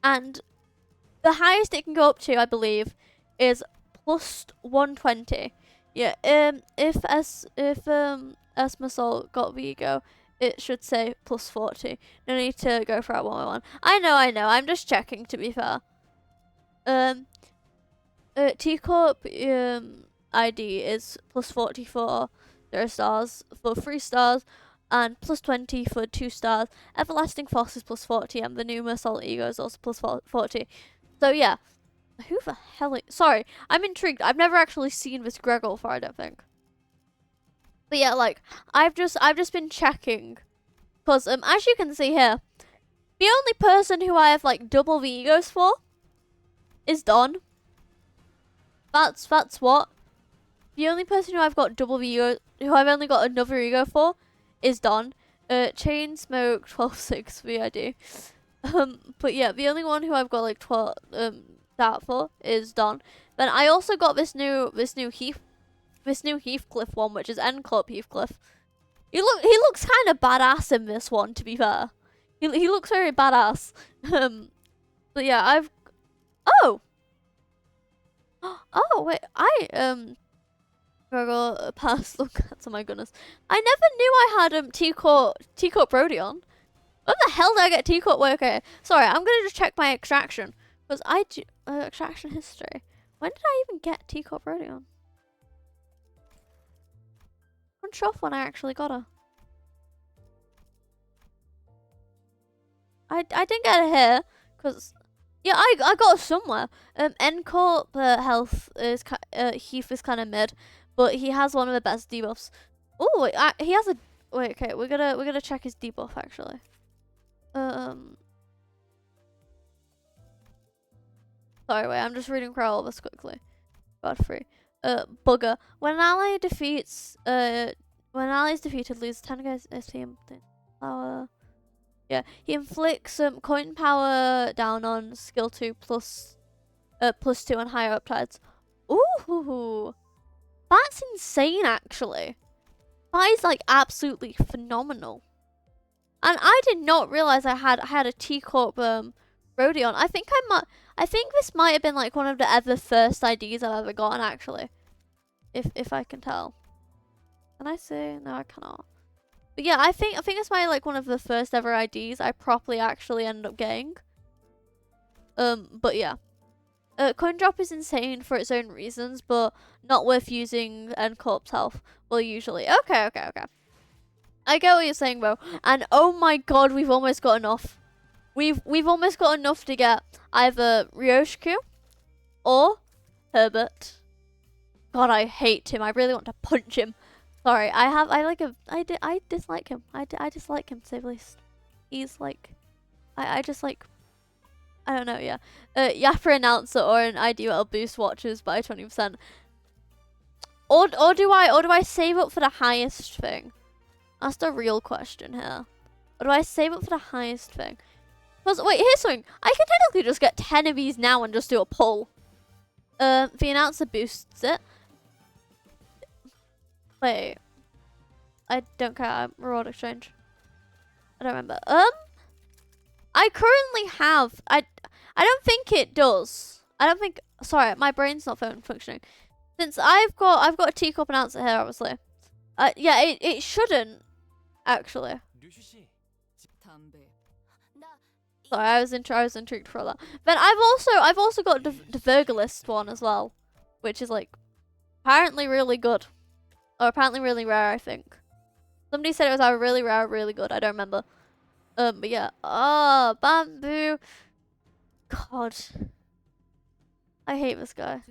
And the highest it can go up to, I believe, is plus 120. Yeah, if Muscle got Vigo, it should say plus 40. No need to go for it one by one. I know. I'm just checking, to be fair. T-CORP ID is plus 40 for 0 stars, for 3 stars, and plus 20 for 2 stars. Everlasting Foss is plus 40, and the new Muscle Ego is also plus 40. So yeah. Who the hell sorry, I'm intrigued. I've never actually seen this Gregor before, I don't think. But yeah, I've just been checking, because as you can see here, the only person who I have double the egos for is Don. That's what. The only person who I've got double the ego, who I've only got another ego for, is Don. Chain Smoke 12-6 VID. But yeah, the only one who I've got 12 that for is Don. Then I also got this new Heathcliff one, which is N Club Heathcliff. He looks kind of badass in this one, to be fair. He looks very badass. But yeah, oh wait, Google pass. Look, oh my goodness, I never knew I had T-CORP Rodion. When the hell did I get T-CORP? Wait, okay, sorry, I'm gonna just check my extraction because I do extraction history. When did I even get T-CORP Rodion? I'm unsure when I actually got her. I didn't get it here because yeah, I got it somewhere. N-Corp health is Heath is kind of mid, but he has one of the best debuffs. Oh, he has a wait. Okay, we're gonna check his debuff actually. Sorry, wait. I'm just reading through all of this quickly. Godfrey. Bugger. When an ally defeats when allies defeated, lose 10 guys SPM power. Yeah, he inflicts coin power down on skill 2 plus 2 on higher uptides. Ooh, that's insane actually. That is like absolutely phenomenal. And I did not realize I had a T-CORP Rodion. I think this might have been like one of the ever first IDs I've ever gotten actually. If I can tell. Can I say? No, I cannot. But yeah, I think it's my like one of the first ever IDs I properly actually ended up getting. But yeah. Coin drop is insane for its own reasons, but not worth using N-Corp's health. Well, usually. Okay. I get what you're saying, bro. And oh my god, we've almost got enough. We've almost got enough to get either Ryoshku or Herbert. God, I hate him. I really want to punch him. Sorry, I dislike him. I dislike him, to say the least. He's like, I just like, I don't know, yeah. Yapper announcer or an ID that'll boost watches by 20%. Or do I save up for the highest thing? That's the real question here. Or do I save up for the highest thing? Because, wait, here's something. I can technically just get 10 of these now and just do a pull. The announcer boosts it. Wait. I don't care. Reward exchange. I don't remember. I currently have... I don't think it does. I don't think... Sorry, my brain's not functioning. Since I've got a T-CORP announcer here, obviously. Yeah, it shouldn't, actually. Sorry, I was intrigued for that. But I've also got the Vergalist one as well, which is like apparently really good, or apparently really rare. I think somebody said it was either really rare or really good. I don't remember. But yeah. Oh, bamboo. God, I hate this guy.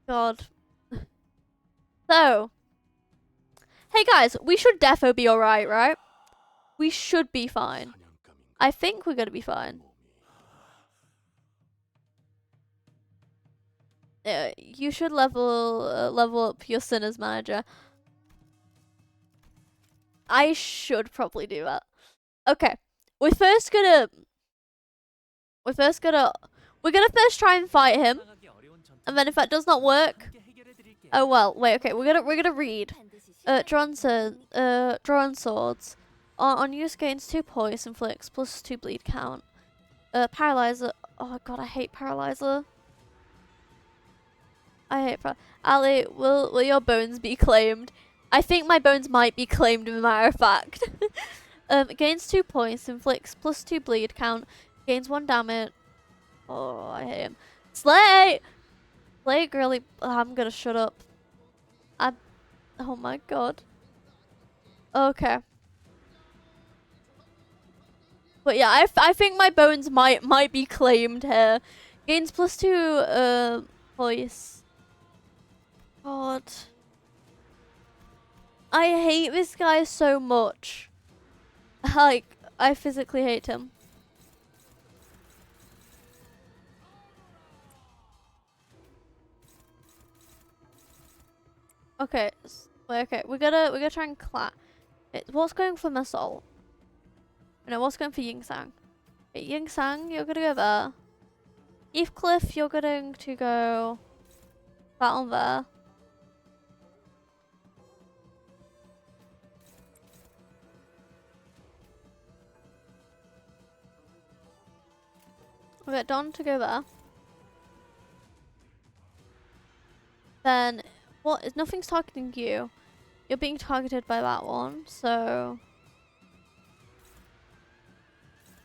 God. So, hey guys, we should defo be alright, right? We should be fine. I think we're gonna be fine. You should level up your Sinners manager. I should probably do that. Okay, we're gonna first try and fight him, and then if that does not work, oh well. Wait, okay, we're gonna read. Drawn swords. On use gains 2 poise, inflicts plus 2 bleed count. Paralyzer. Oh god, I hate paralyzer. I hate Ali, will your bones be claimed? I think my bones might be claimed, as a matter of fact. Gains 2 points, inflicts plus 2 bleed count, gains 1 damage. Oh, I hate him. Slay! Slay really. Oh, I'm gonna shut up. Oh my god. Okay. But yeah, I think my bones might be claimed here. Gains plus 2 voice. God. I hate this guy so much. Like, I physically hate him. Okay, wait, okay, we're gonna try and clap. What's going for Masol? No, what's going for Yingsang? Okay, Yingsang, you're gonna go there. Heathcliff, you're going to go that on there. We'll get Don to go there. Then, what? Nothing's targeting you. You're being targeted by that one, so...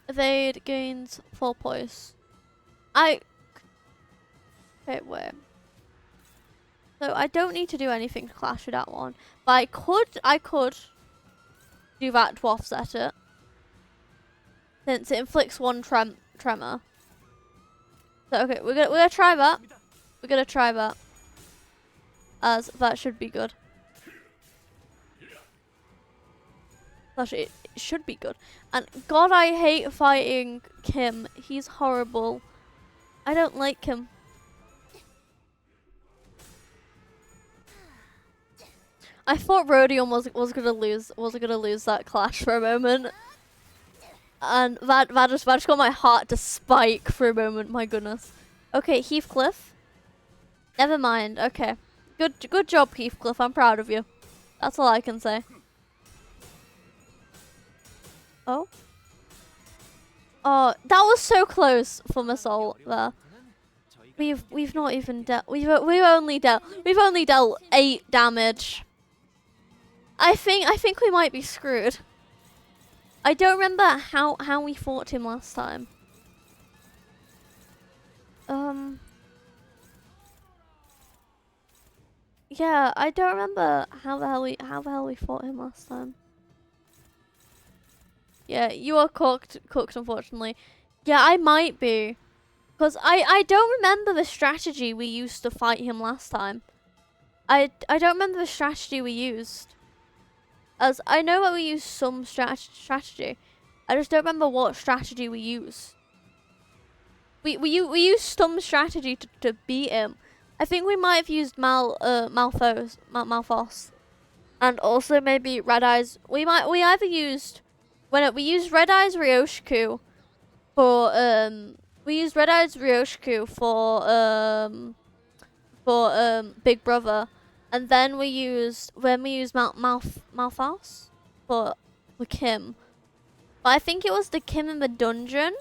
Evade gains 4 points. Okay, wait. So I don't need to do anything to clash with that one. But I could do that to offset it. Since it inflicts 1 tremor. So okay, we're gonna try that. We're gonna try that. As that should be good. Actually, it should be good. And God, I hate fighting Kim. He's horrible. I don't like him. I thought Rodion was gonna lose that clash for a moment. And that just got my heart to spike for a moment, my goodness. Okay, Heathcliff. Never mind, okay. Good job, Heathcliff, I'm proud of you. That's all I can say. Oh. Oh, that was so close from assault there. We've not even dealt we've only dealt 8 damage. I think we might be screwed. I don't remember how we fought him last time. Yeah, I don't remember how the hell we fought him last time. Yeah, you are cooked unfortunately. Yeah, I might be. Because I don't remember the strategy we used to fight him last time. I don't remember the strategy we used. As I know that we used some strategy. I just don't remember what strategy we used. We used some strategy to beat him. I think we might have used Malphos, and also maybe Red Eyes. We either used we used Red Eyes Ryoshiku for Big Brother, and then we used Malphos for Kim. But I think it was the Kim in the dungeon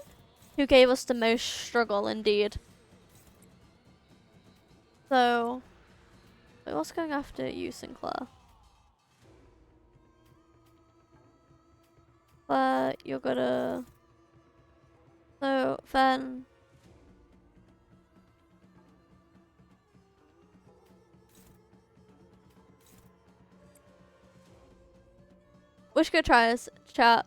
who gave us the most struggle indeed. So, wait, what's going after you, Sinclair? But you're gonna... So, then... We should go try this, chat.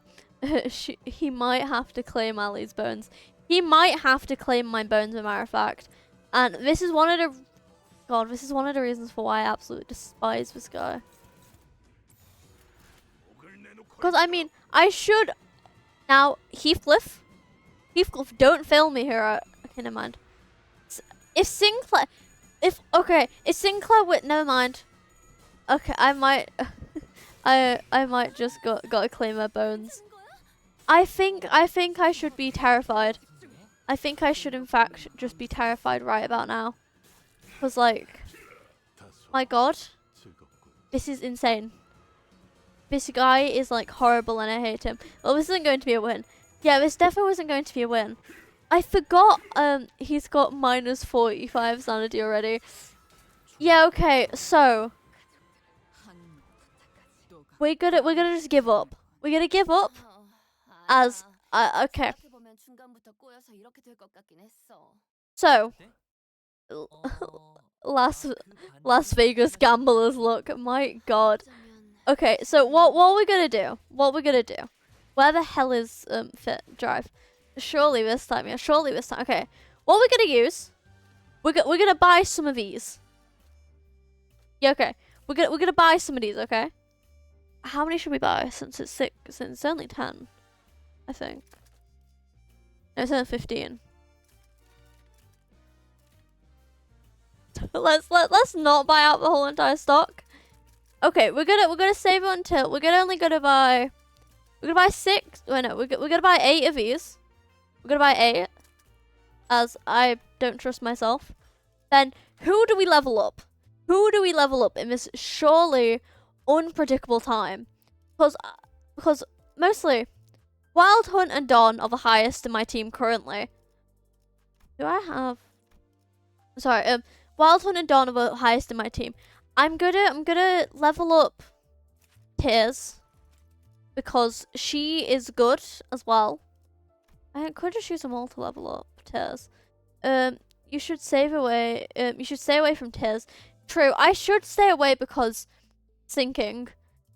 He might have to claim Ali's bones. He might have to claim my bones, as a matter of fact. And this is one of the... God, this is one of the reasons for why I absolutely despise this guy. Because, I mean, I should... Now, Heathcliff, don't fail me here. Okay, never mind. If Sinclair... If Sinclair would... Never mind. Okay, I might... I might just gotta claim her bones. I think I should be terrified. I think I should, in fact, just be terrified right about now. Because, like, my God, this is insane. This guy is, like, horrible and I hate him. Well, this isn't going to be a win. Yeah, this definitely wasn't going to be a win. I forgot, he's got minus 45 sanity already. Yeah, okay, so. We're gonna just give up. We're gonna give up as, okay. So. Las Vegas gamblers look, my God. Okay, so what we're gonna do? Where the hell is Fit Drive? Surely this time, yeah. Surely this time. Okay, what we're gonna use? We're gonna buy some of these. Yeah, okay. We're gonna buy some of these. Okay. How many should we buy? Since it's 6, since it's only 10, I think. No, it's only 15. Let's not buy out the whole entire stock. Okay, we're gonna save it until we're gonna buy 6. Wait, no, we're gonna buy 8 of these. We're gonna buy 8, as I don't trust myself. Then who do we level up? Who do we level up in this surely unpredictable time? Because mostly Wild Hunt and Dawn are the highest in my team currently. Do I have? Sorry. Wild Hunt and Dawn are the highest in my team. I'm gonna level up Tears because she is good as well. I could just use them all to level up Tears. You should save away. You should stay away from Tears. True. I should stay away because sinking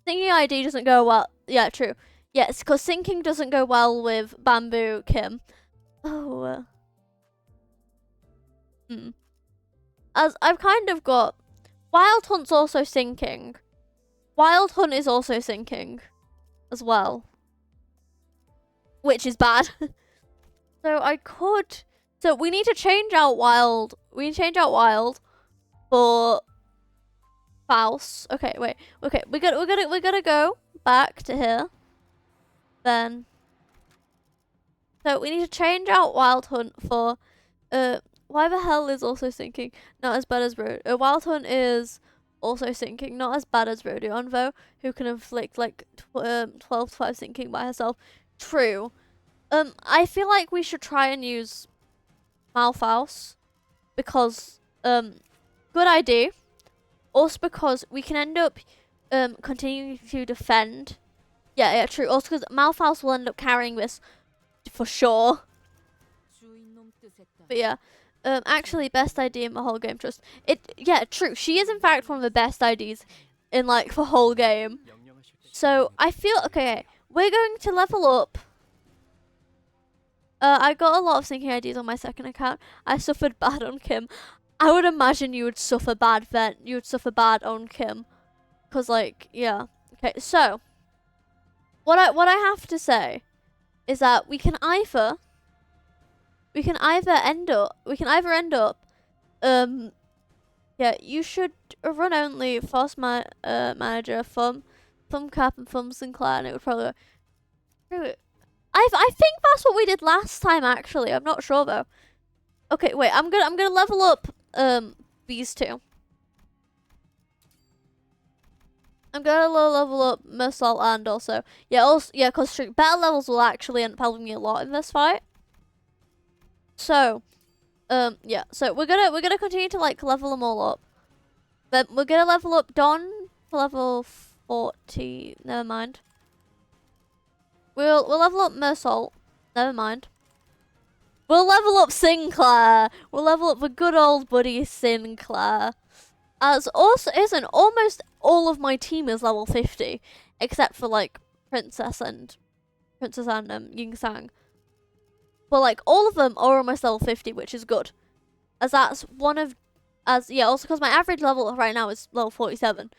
ID doesn't go well. Yeah, true. Yes, because sinking doesn't go well with Bamboo Kim. Oh. As I've kind of got Wild Hunt's also sinking. Wild Hunt is also sinking as well, which is bad. So I could. So we need to change out Wild. We need to change out Wild for Faust. Okay, wait. Okay, we're gonna go back to here. Then. So we need to change out Wild Hunt for why the hell is also sinking? Not as bad as Wild Hunt is also sinking, not as bad as Rodion though, who can inflict like 12 to 5 sinking by herself. True. I feel like we should try and use Malfaus because good idea. Also because we can end up continuing to defend. Yeah, true. Also because Malfaus will end up carrying this for sure. But yeah. Actually, best ID in the whole game. Trust it. Yeah, true. She is in fact one of the best IDs in like the whole game. So I feel okay. We're going to level up. I got a lot of sinking IDs on my second account. I suffered bad on Kim. I would imagine you would suffer bad then. You would suffer bad on Kim, cause like yeah. Okay, so what I have to say is that we can either end up yeah, you should run only fast manager thumb cap and thumb Sinclair, and it would probably I think that's what we did last time actually. I'm not sure though. Okay, wait, I'm gonna level up these two. I'm gonna level up Mersault and also cause better levels will actually end up helping me a lot in this fight. So, yeah. So we're gonna continue to like level them all up. But we're gonna level up Don to level 40. Never mind. We'll level up Mersault. Never mind. We'll level up Sinclair. We'll level up the good old buddy Sinclair. As also isn't almost all of my team is level 50, except for like Princess and Ying Sang. But like all of them are almost level 50, which is good. As that's one of also because my average level right now is level 47.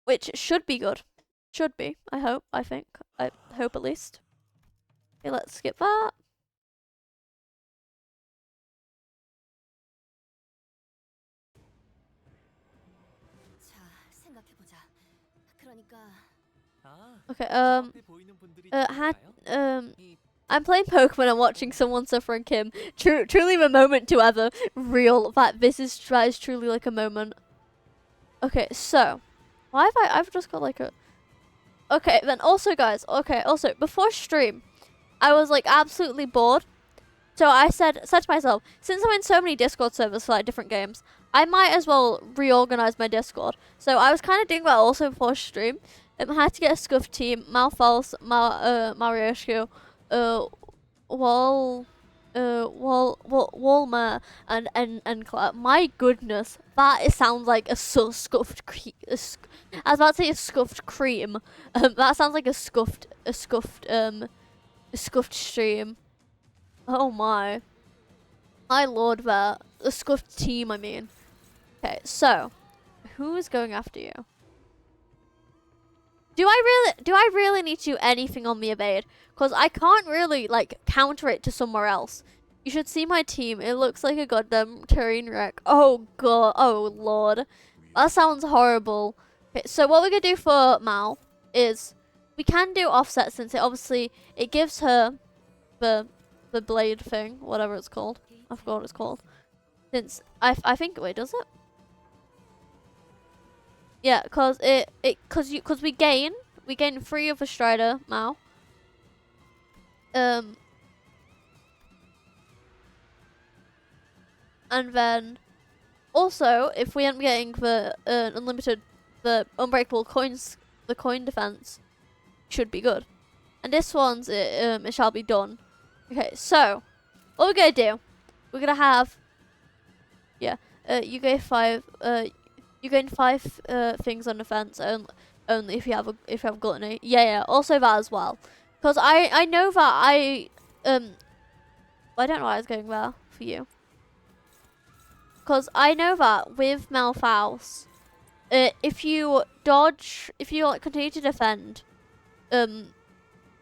Which should be good. Should be, I hope, I think. I hope at least. Okay, let's skip that. Okay, I'm playing Pokemon and watching someone suffering Kim. Truly the moment to ever. Real. That is truly like a moment. Okay, so. Why have I've just got like a... Okay, then also guys, also, before stream, I was like absolutely bored. So I said to myself, since I'm in so many Discord servers for like different games, I might as well reorganize my Discord. So I was kind of doing that also before stream. I had to get a scuffed team, Malfals, Marioshku, Walmer, and Clark. My goodness, that sounds like a scuffed I was about to say a scuffed cream. That sounds like a scuffed stream. Oh my lord, that a scuffed team. I mean, okay. So, who is going after you? Do I really need to do anything on the evade? Because I can't really like counter it to somewhere else. You should see my team. It looks like a goddamn terrain wreck. Oh god. Oh lord. That sounds horrible. Okay, so what we're gonna do for Mal is we can do offset since it gives her the blade thing, whatever it's called. I forgot what it's called. Since I think wait, does it? Yeah, cause we gain 3 of a Strider now. And then also, if we end up getting the unlimited, the unbreakable coins, the coin defense should be good. And this one's it shall be done. Okay, so what we're gonna do? We're gonna have you gain 5 things on defense only if you have gluttony. Yeah, also that as well. Because I know that I don't know why I was going there for you. Because I know that with Malphite, if you dodge, if you like continue to defend, I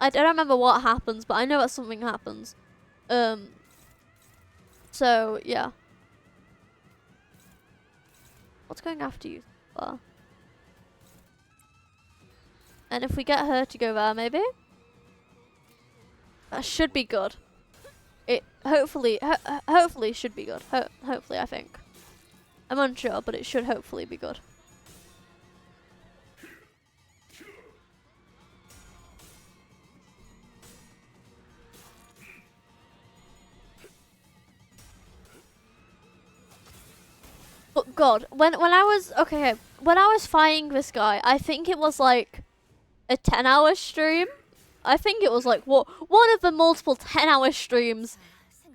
don't remember what happens, but I know that something happens. So yeah. What's going after you? And if we get her to go there, maybe that should be good. It hopefully should be good. Hopefully, I think. I'm unsure, but it should hopefully be good. But God, when I was when I was fighting this guy, I think it was like a 10-hour stream. I think it was like one of the multiple 10-hour streams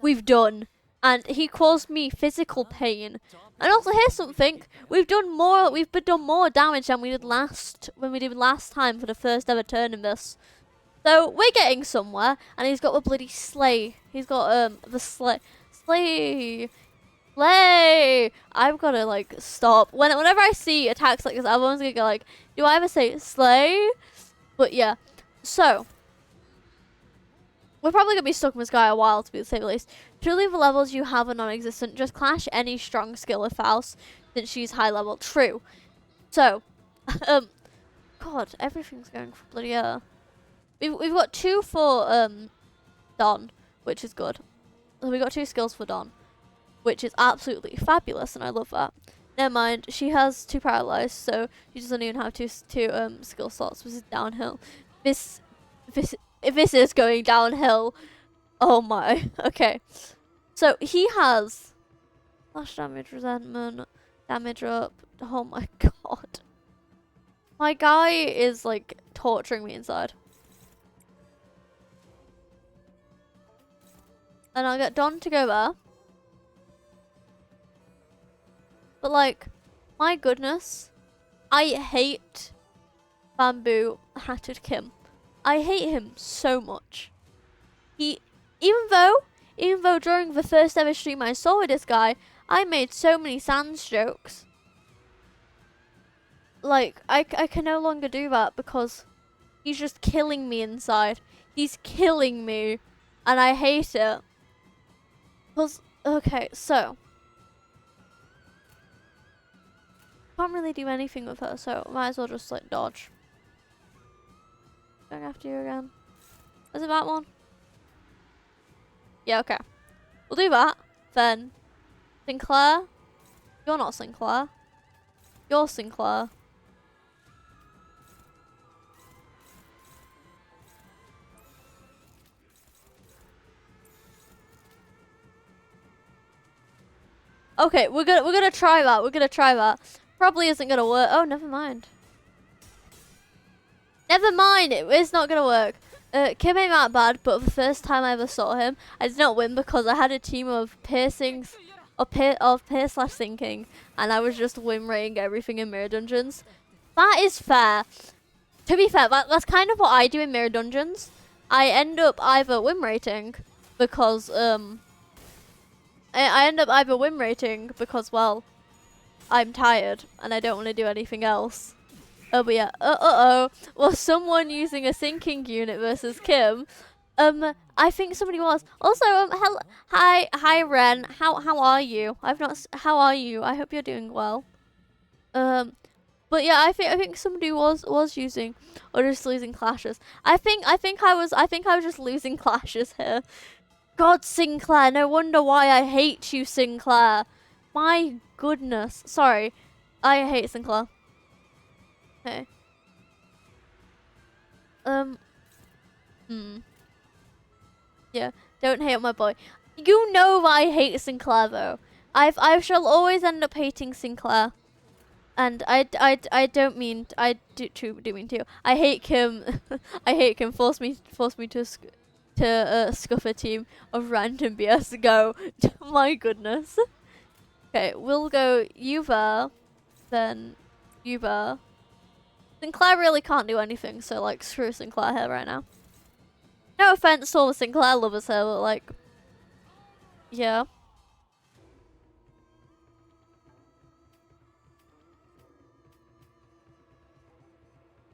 we've done, and he caused me physical pain. And also, here's something: we've done more damage than we did last time for the first ever turn in this. So we're getting somewhere, and he's got the bloody slay. He's got the slay. I've got to like stop. Whenever I see attacks like this, I'm always gonna go like, do I ever say slay? But yeah, so we're probably gonna be stuck with this guy a while, to be the say the least. Truly, the levels you have are non-existent. Just clash any strong skill with Faust, since she's high level. True. So, God, everything's going for bloody air. We've got 2 for Dawn, which is good. So we got 2 skills for Dawn, which is absolutely fabulous, and I love that. Never mind, she has 2 paralyzed, so she doesn't even have two skill slots. This is downhill. This is going downhill. Oh my. Okay. So he has slash damage, resentment, damage up. Oh my God. My guy is like torturing me inside. And I'll get Don to go there. But like, my goodness, I hate Bamboo Hatted Kim. I hate him so much. Even though during the first ever stream I saw with this guy, I made so many sans jokes. Like, I can no longer do that because he's just killing me inside. He's killing me, and I hate it. Okay, so can't really do anything with her, so might as well just like dodge. Going after you again. Is it that one? Yeah, okay. We'll do that. Then Sinclair. You're not Sinclair. You're Sinclair. Okay, we're gonna try that. We're gonna try that. Probably isn't gonna work. Oh, never mind. Never mind. It is not gonna work. Kim ain't that bad, but the first time I ever saw him, I did not win because I had a team of piercings, of pierce slash sinking, and I was just win rating everything in mirror dungeons. That is fair. To be fair, that's kind of what I do in mirror dungeons. I end up either win rating because I end up either win rating because, well, I'm tired and I don't want to do anything else. Oh, but yeah. Was someone using a sinking unit versus Kim? I think somebody was. Also, hi, Ren. How are you? How are you? I hope you're doing well. But yeah, I think somebody was using or just losing clashes. I think I was just losing clashes here. God, Sinclair, no wonder why I hate you, Sinclair. My goodness. Sorry. I hate Sinclair. Okay. Yeah, don't hate my boy. You know I hate Sinclair, though. I shall always end up hating Sinclair. And I don't mean, I do mean to. I hate him. I hate him. Force me to scuff a team of random BS. Go. My goodness. Okay, we'll go Uber, then Uber. Sinclair really can't do anything, so like screw Sinclair here right now. No offense to all the Sinclair lovers here, but like, yeah.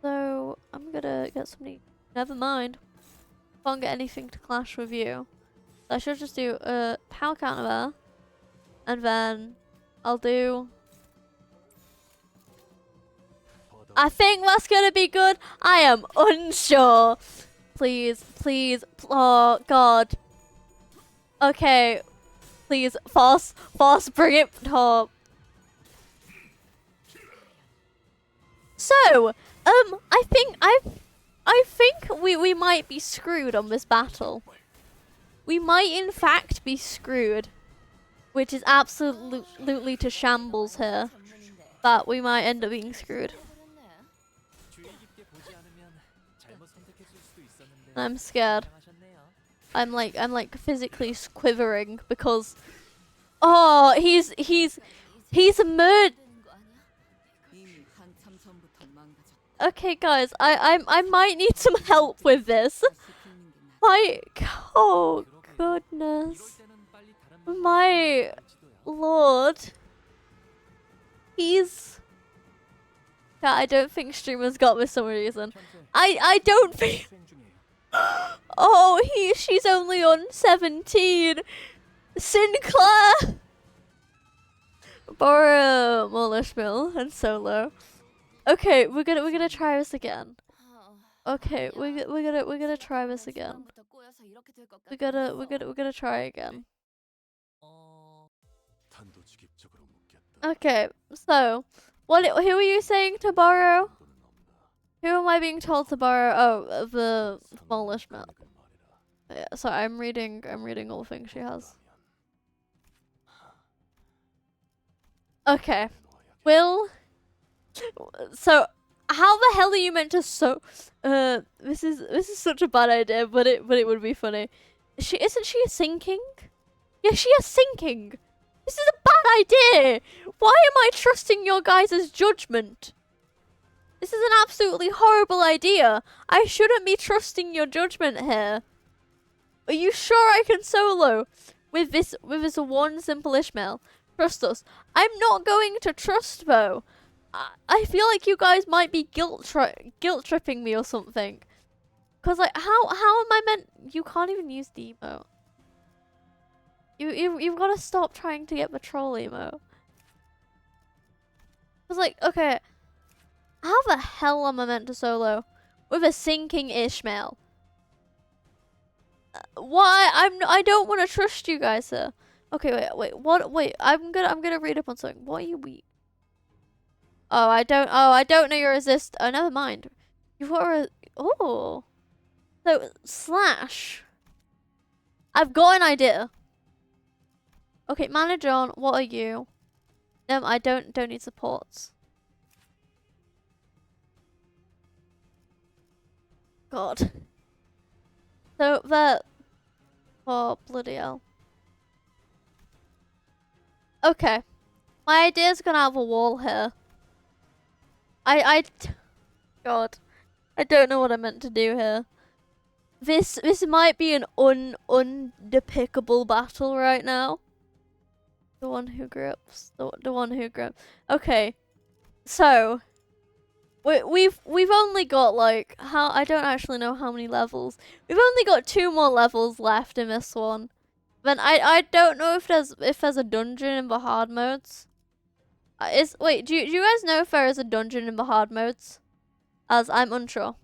So I'm gonna get something. Never mind. Can't get anything to clash with you. So I should just do a power counter there, and then I'll do. I think that's gonna be good. I am unsure. Please, please. Oh God. Okay. Please, fast, bring it top. So, I think we might be screwed on this battle. We might in fact be screwed, which is absolutely to shambles here. But we might end up being screwed. I'm scared. I'm like physically quivering because, oh, he's a Okay, guys, I might need some help with this. Oh goodness, my lord, he's. Yeah, I don't think streamers got this for some reason. I don't think. Oh, she's only on 17. Sinclair. Borrow Molishmill and Solo. Okay, we're gonna try this again. Okay, we're gonna try this again. We're gonna try again. Okay, so who are you saying to borrow? Who am I being told to borrow? Oh, the smallish map. Yeah, sorry, I'm reading all the things she has. Okay. So how the hell are you meant to this is such a bad idea, but it would be funny. Isn't she sinking? Yeah, she is sinking. This is a bad idea. Why am I trusting your guys' judgment? This is an absolutely horrible idea. I shouldn't be trusting your judgment here. Are you sure I can solo with this one simple Ishmael? Trust us. I'm not going to trust though. I feel like you guys might be guilt tripping me or something. Cause like how am I meant? You can't even use the emote. You've got to stop trying to get the troll emote. Cause like okay. How the hell am I meant to solo with a sinking Ishmael? Why? I don't want to trust you guys, sir. Okay, wait. What? Wait. I'm gonna read up on something. What are you weak? Oh, I don't know your resist. Oh, never mind. You've got a. Oh. So slash. I've got an idea. Okay, manager on. What are you? I don't need supports. God. So that. Oh, bloody hell. Okay. My idea's gonna have a wall here. God. I don't know what I meant to do here. This might be an undepickable battle right now. The one who grips. The one who grips. Okay. So. We've only got like I don't actually know how many levels. We've only got 2 more levels left in this one. Then I don't know if there's a dungeon in the hard modes. Wait, do you guys know if there is a dungeon in the hard modes? As I'm unsure.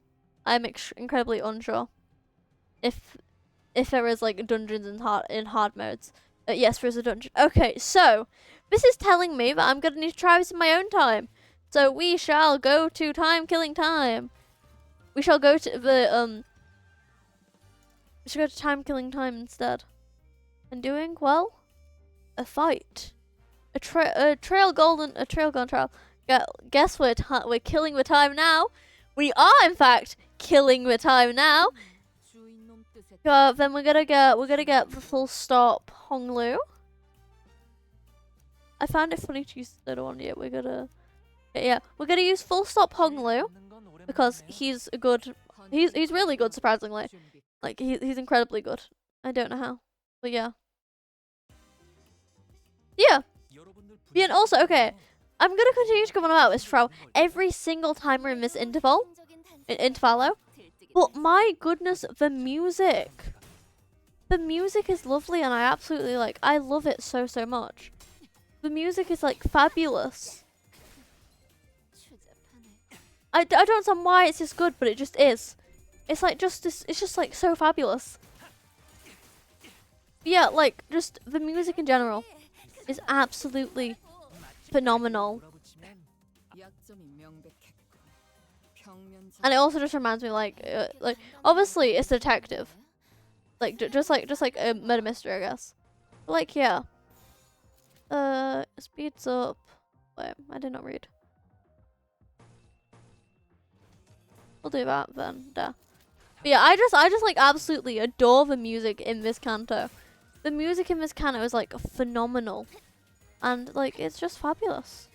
I'm incredibly unsure. If there is like dungeons in hard modes. Yes, there's a dungeon. Okay, so this is telling me that I'm gonna need to try this in my own time. So we shall go to time-killing time. We shall go to the we should go to time-killing time instead. And doing well, a fight. a trail golden trial. Guess we're killing the time now. We are in fact killing the time now. Then we're gonna get the full stop Honglu. I found it funny to use the other one. Yeah, we're gonna use full stop Honglu because he's a good. He's really good, surprisingly. Like he's incredibly good. I don't know how, but yeah. Yeah. Yeah, and also, okay, I'm gonna continue to come on about this throughout every single timer in this intervallo. But my goodness, the music is lovely, and I love it so much. The music is like fabulous. I don't understand why it's just good, but it just is. It's like it's just like so fabulous. Yeah, like just the music in general is absolutely phenomenal. And it also just reminds me like obviously it's a detective. Like just like a murder mystery, I guess. But, like yeah. Speeds up. Wait, I did not read. We'll do that then. But yeah, I just like absolutely adore the music in this canto. The music in this canto is like phenomenal. And like it's just fabulous.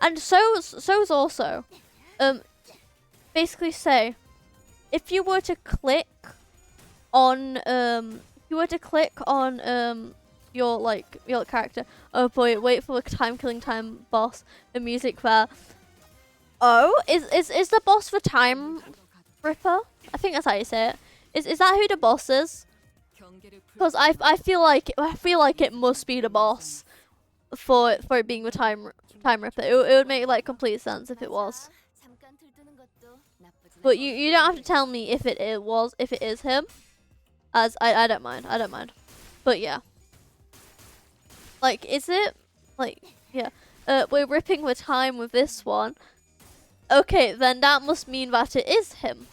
And so's also basically say if you were to click on your character, oh boy, wait for the time boss, the music there. Oh, is the boss the Time Ripper? I think that's how you say it. Is that who the boss is? Because I feel like it must be the boss for it being the Time Ripper. It would make like complete sense if it was. But you don't have to tell me if it is him. As I don't mind. But yeah. Like, is it? Like, yeah. We're ripping the time with this one. Okay, then that must mean that it is him.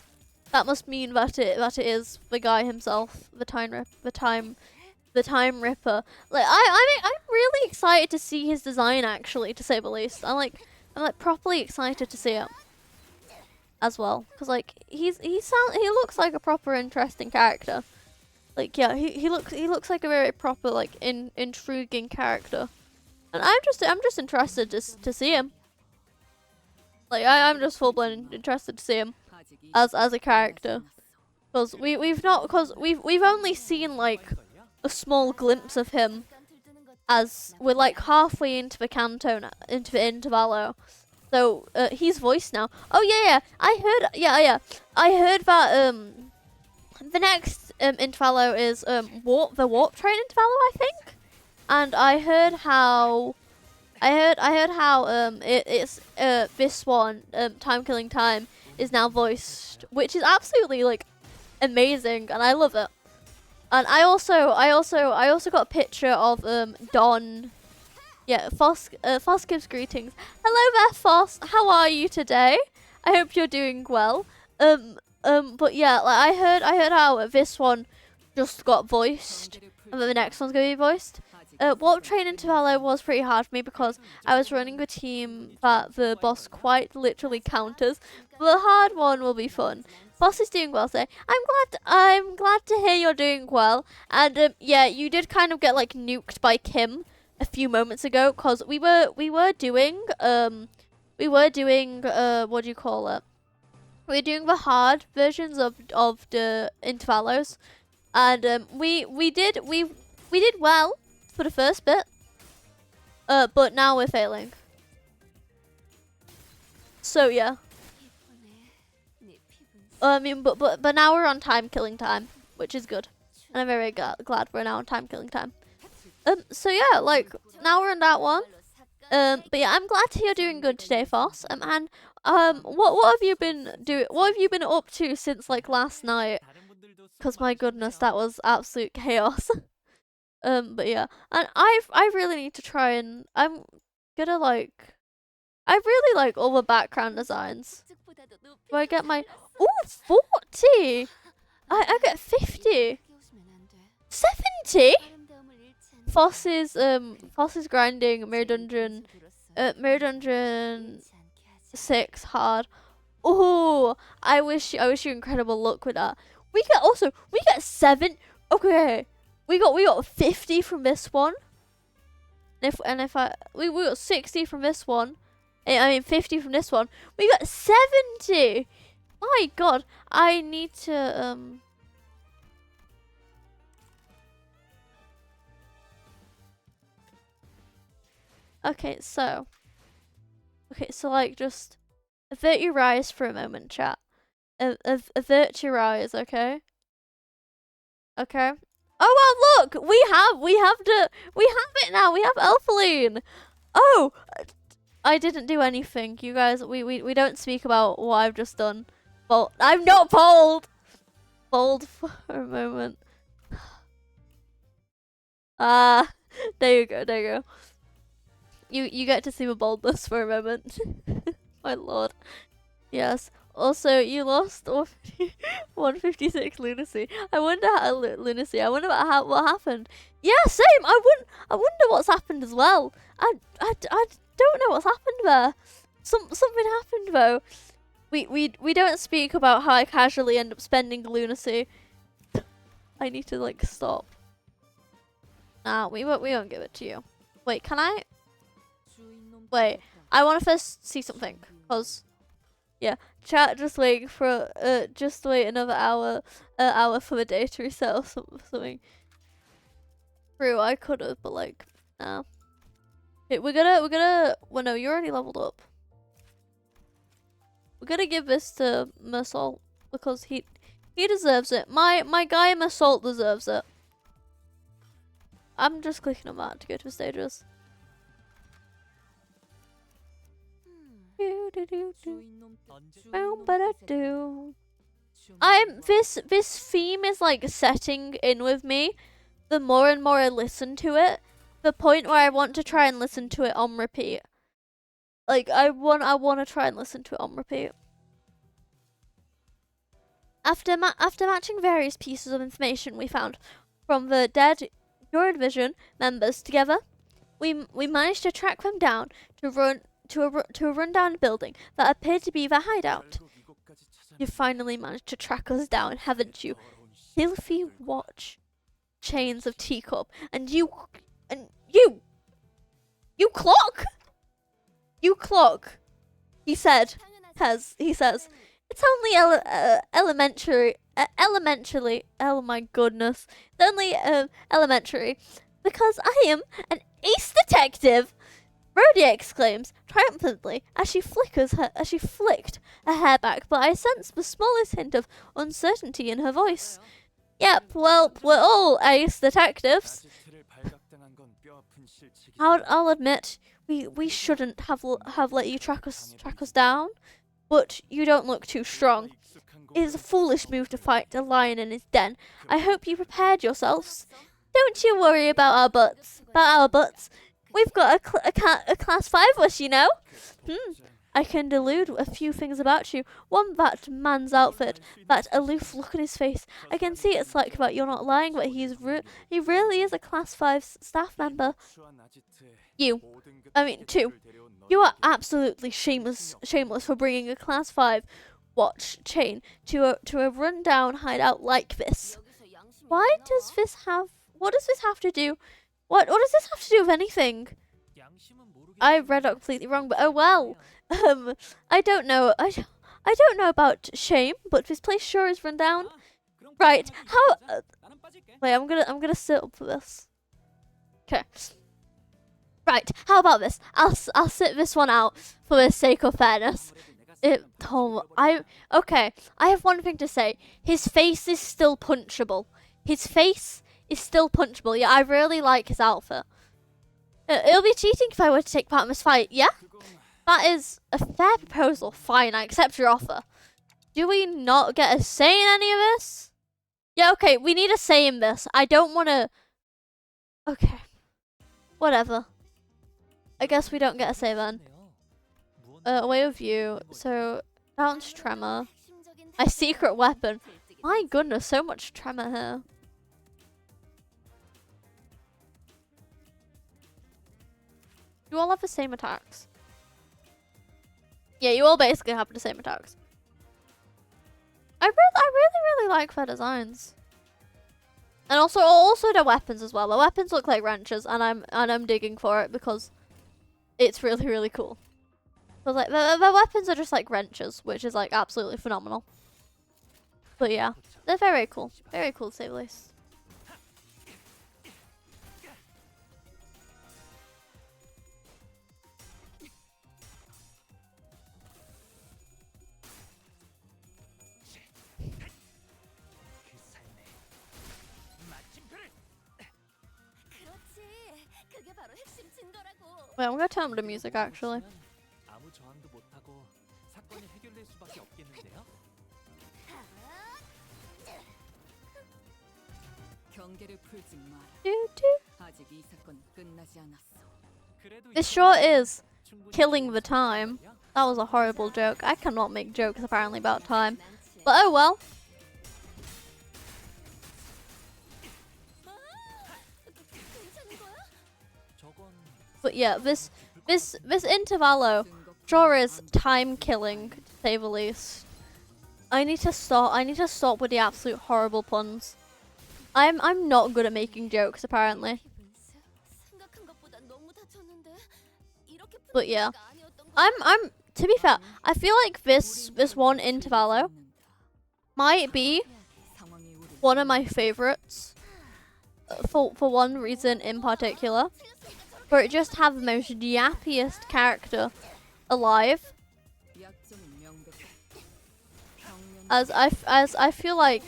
That must mean that it is the guy himself, the Time Ripper. Like I'm really excited to see his design, actually, to say the least. I'm like properly excited to see it as well, because like he looks like a proper interesting character. Like yeah, he looks like a very proper like intriguing character, and I'm just interested to see him. Like I'm just full blown interested to see him as a character, because we've only seen like a small glimpse of him, as we're like halfway into the canto into the intervallo. So he's voiced now. Oh yeah, I heard that the next intervallo is the warp train intervallo, I think, and I heard how it's this one, Time Killing Time, is now voiced, which is absolutely like amazing, and I love it. And I also got a picture of Don. Yeah, Foss gives greetings. Hello there, Foss. How are you today? I hope you're doing well. But yeah, like I heard how this one just got voiced, and then the next one's gonna be voiced. Warp Train Intervallo was pretty hard for me because I was running a team that the boss quite literally counters. The hard one will be fun. Boss is doing well today. I'm glad to hear you're doing well. And yeah, you did kind of get like nuked by Kim a few moments ago, because we were doing what do you call it? We were doing the hard versions of the intervallos, and we did well for the first bit, but now we're failing. So yeah. I mean, but now we're on Time Killing Time, which is good, and I'm very glad we're now on Time Killing Time. So yeah, like now we're on that one. But yeah, I'm glad to hear you're doing good today, Foss. And what have you been doing? What have you been up to since like last night? Because my goodness, that was absolute chaos. But yeah, and I really need to try, and I'm gonna like, I really like all the background designs. Do I get my 40? I get 50. 70? Foss is grinding Mirror Dungeon 6 hard. Oh, I wish you incredible luck with that. We get 7. Okay, we got 50 from this one. And if we got 60 from this one. I mean 50 from this one. We got 70. My God, I need to Okay, so like just avert your eyes for a moment, chat. Avert your eyes, okay? Okay. Oh well, look, we have it now. We have Elfaline. Oh, I didn't do anything, you guys. We don't speak about what I've just done. Well, I'm not bold. Bold for a moment. Ah, there you go. There you go. You get to see my boldness for a moment. My lord. Yes. Also, you lost 156 lunacy. I wonder how lunacy. I wonder what happened. Yeah, same. I wonder what's happened as well. I don't know what's happened there. Something happened though. We don't speak about how I casually end up spending lunacy. I need to like stop. Nah, we won't give it to you. Wait, can I? Wait, I want to first see something, cause yeah, chat just wait for just wait another hour for the day to reset or something. True, I could have, but like, nah. Okay, we're gonna. Well, no, you're already leveled up. We're gonna give this to Mersault because he deserves it. My guy Mersault deserves it. I'm just clicking on that to go to the stages. This theme is like setting in with me. The more and more I listen to it, the point where I want to try and listen to it on repeat. Like I want to try and listen to it on repeat. After matching various pieces of information we found from the dead Eurovision members together, we managed to track them down to a rundown building that appeared to be their hideout. You finally managed to track us down, haven't you? Filthy watch chains of T-CORP, and you clock. He says, it's only elementary. Oh my goodness, it's only elementary, because I am an ace detective. Rhodia exclaims triumphantly as she flicked her hair back, but I sensed the smallest hint of uncertainty in her voice. Yep, well, we're all ace detectives. I'll admit, we shouldn't have let you track us down, but you don't look too strong. It is a foolish move to fight a lion in his den. I hope you prepared yourselves. Don't you worry about our butts. We've got a class 5 us, you know. I can delude a few things about you. One, that man's outfit, that aloof look on his face. I can see it's like that you're not lying, but he really is a class 5 staff member. 2. You are absolutely shameless for bringing a class 5 watch chain to a rundown hideout like this. What does this have to do? What does this have to do with anything? I read it completely wrong, but oh well. I don't know. I don't know about shame, but this place sure is run down. Right? How? Wait, I'm gonna sit up for this. Okay. Right. How about this? I'll sit this one out for the sake of fairness. Okay. I have one thing to say. His face is still punchable. His face is still punchable. Yeah, I really like his outfit. It'll be cheating if I were to take part in this fight. Yeah? That is a fair proposal. Fine, I accept your offer. Do we not get a say in any of this? Yeah, okay, we need a say in this. I don't want to... Okay. Whatever. I guess we don't get a say then. Away with you. So, down to tremor. My secret weapon. My goodness, so much tremor here. You all have the same attacks. Yeah, you all basically have the same attacks. I really like their designs. And also their weapons as well. Their weapons look like wrenches, and I'm digging for it because it's really cool. Because like their weapons are just like wrenches, which is like absolutely phenomenal. But yeah, they're very cool to say the least. Wait, I'm gonna turn up the music actually. This sure is killing the time. That was a horrible joke. I cannot make jokes apparently about time. But oh well. But yeah, this intervallo sure is time killing, to say the least. I need to stop with the absolute horrible puns. I'm not good at making jokes apparently. But yeah. I'm to be fair, I feel like this one intervallo might be one of my favorites for one reason in particular. For it just have the most yappiest character alive. As I feel like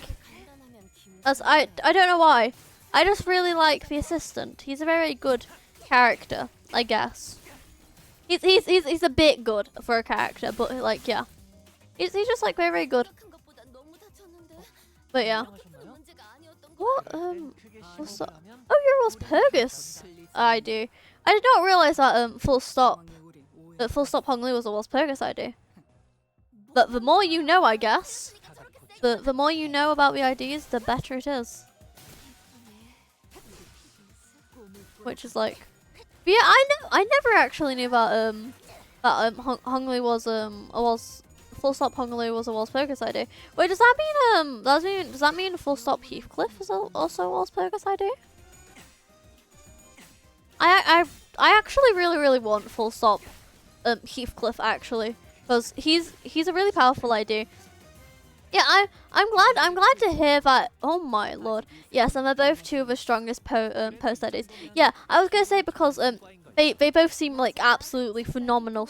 I don't know why. I just really like the assistant. He's a very good character, I guess. He's a bit good for a character, but like yeah. He's just like very good. But yeah. What what's that? Oh, you're Walpurgis. I do. I did not realize that full stop Hongli was a Walpurgis ID. But the more you know, I guess. The more you know about the IDs, the better it is. Which is like, yeah, I never actually knew that Hongli was full stop Hongli was a Walpurgis ID. Wait, does that mean does that mean full stop Heathcliff is also a Walpurgis ID? I actually really want full stop Heathcliff actually, because he's a really powerful ID. Yeah, I'm glad to hear that. Oh my lord, yes, and they're both two of the strongest post IDs. Yeah, I was gonna say because they both seem like absolutely phenomenally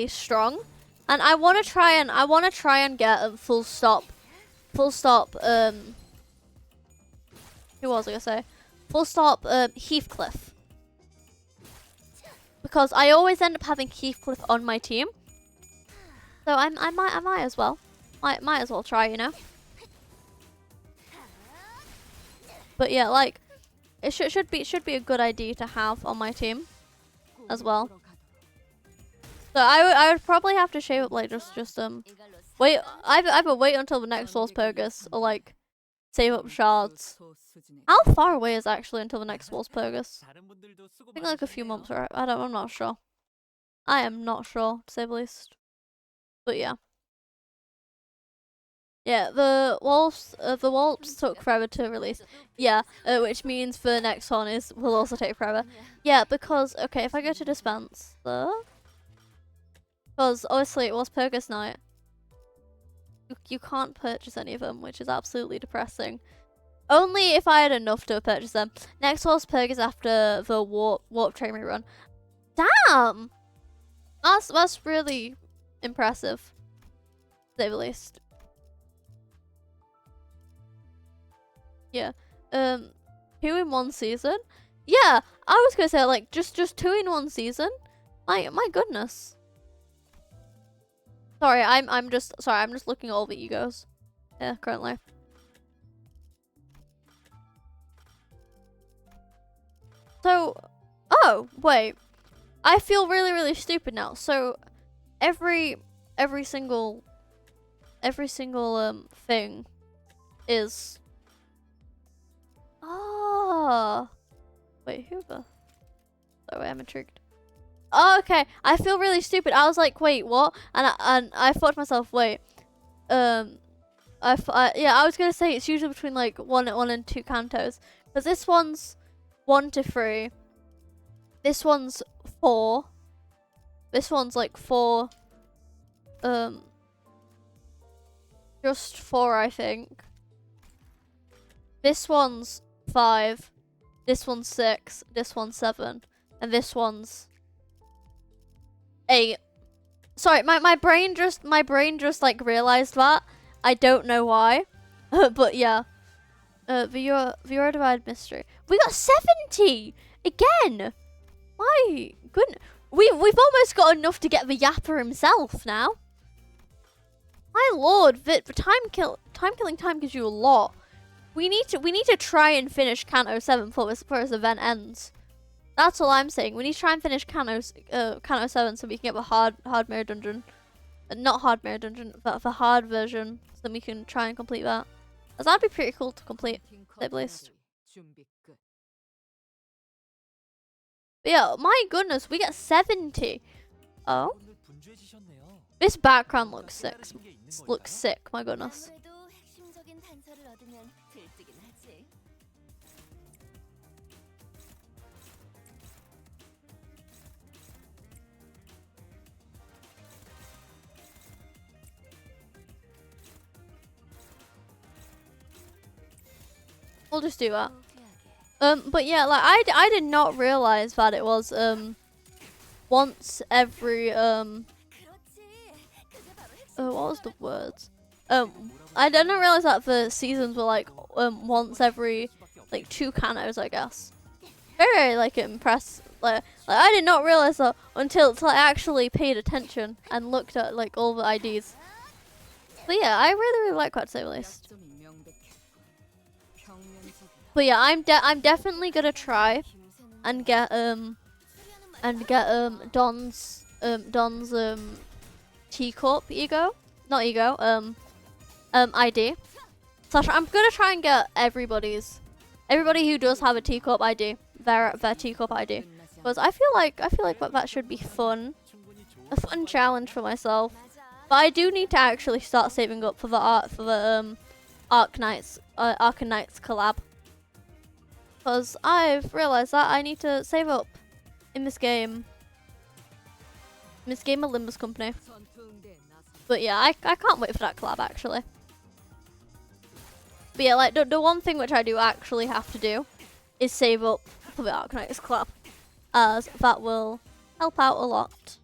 strong, and I want to try and get a full stop who was I gonna say? Full stop Heathcliff. Because I always end up having Heathcliff on my team. So I might as well. Might as well try, you know? But yeah, like it should be a good idea to have on my team as well. So I would probably have to shave up like just wait either wait until the next Walpurgis or like save up shards. How far away is actually until the next Walpurgis? I think like a few months, right? I'm not sure. I am not sure, to say the least. But yeah. Yeah, the Walps took forever to release. Yeah, which means the next one will also take forever. Yeah, because okay, if I go to dispense, because obviously it was Walpurgis Night. You can't purchase any of them, which is absolutely depressing. Only if I had enough to purchase them. Next Walpurgis after the warp train rerun. Damn, that's really impressive, to say the least. Yeah. 2 in 1 season. Yeah, I was gonna say like just 2 in 1 season. My goodness. Sorry, I'm just looking at all the egos. Yeah, currently. So, oh wait, I feel really stupid now. So, every single thing is. Ah. Wait, who the? Oh, wait, I'm intrigued. Oh, okay. I feel really stupid. I was like, wait, what? And I thought to myself, wait, yeah, I was gonna say it's usually between like one and two cantos, because this one's 1 to 3. This one's 4. This one's like 4. Just 4, I think. This one's 5. This one's 6. This one's 7, and this one's 8. Sorry, my brain just like realized that. I don't know why, but yeah. Viewer divided mystery. We got 70 again. My goodness, we've almost got enough to get the Yapper himself now. My lord, the time killing gives you a lot. We need to try and finish Canto 7 before this event ends. That's all I'm saying. We need to try and finish Canto 7 so we can get the hard mode dungeon. Not hard mode dungeon, but the hard version, so then we can try and complete that. As that'd be pretty cool to complete, at least. But yeah, my goodness, we get 70. Oh, this background looks sick. Looks sick. My goodness. We'll just do that. But yeah, like I did not realize that it was once every what was the words? I didn't realize that the seasons were like once every like 2 cantos, I guess. Very like impressed. Like I did not realize that until I actually paid attention and looked at like all the IDs. But yeah, I really like that, to say the least. But yeah, I'm definitely gonna try and get Don's T-CORP ID. So I'm gonna try and get everybody who does have a T-CORP ID, their T-CORP ID, because I feel like that should be fun, a fun challenge for myself. But I do need to actually start saving up for the Arknights collab. Because I've realised that I need to save up in this game. In this game of Limbus Company. But yeah, I can't wait for that collab, actually. But yeah, like, the one thing which I do actually have to do is save up for the Arknights collab. As that will help out a lot,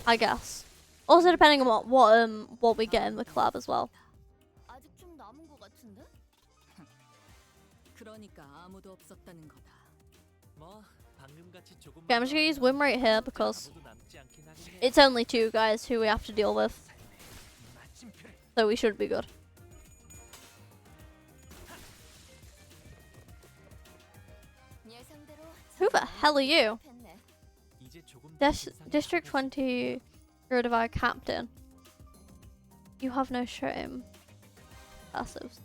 I guess. Also depending on what we get in the collab as well. Okay, I'm just gonna use win rate here because it's only 2 guys who we have to deal with, so we should be good. Who the hell are you? District 20 Divide Captain. You have no shame. Passives.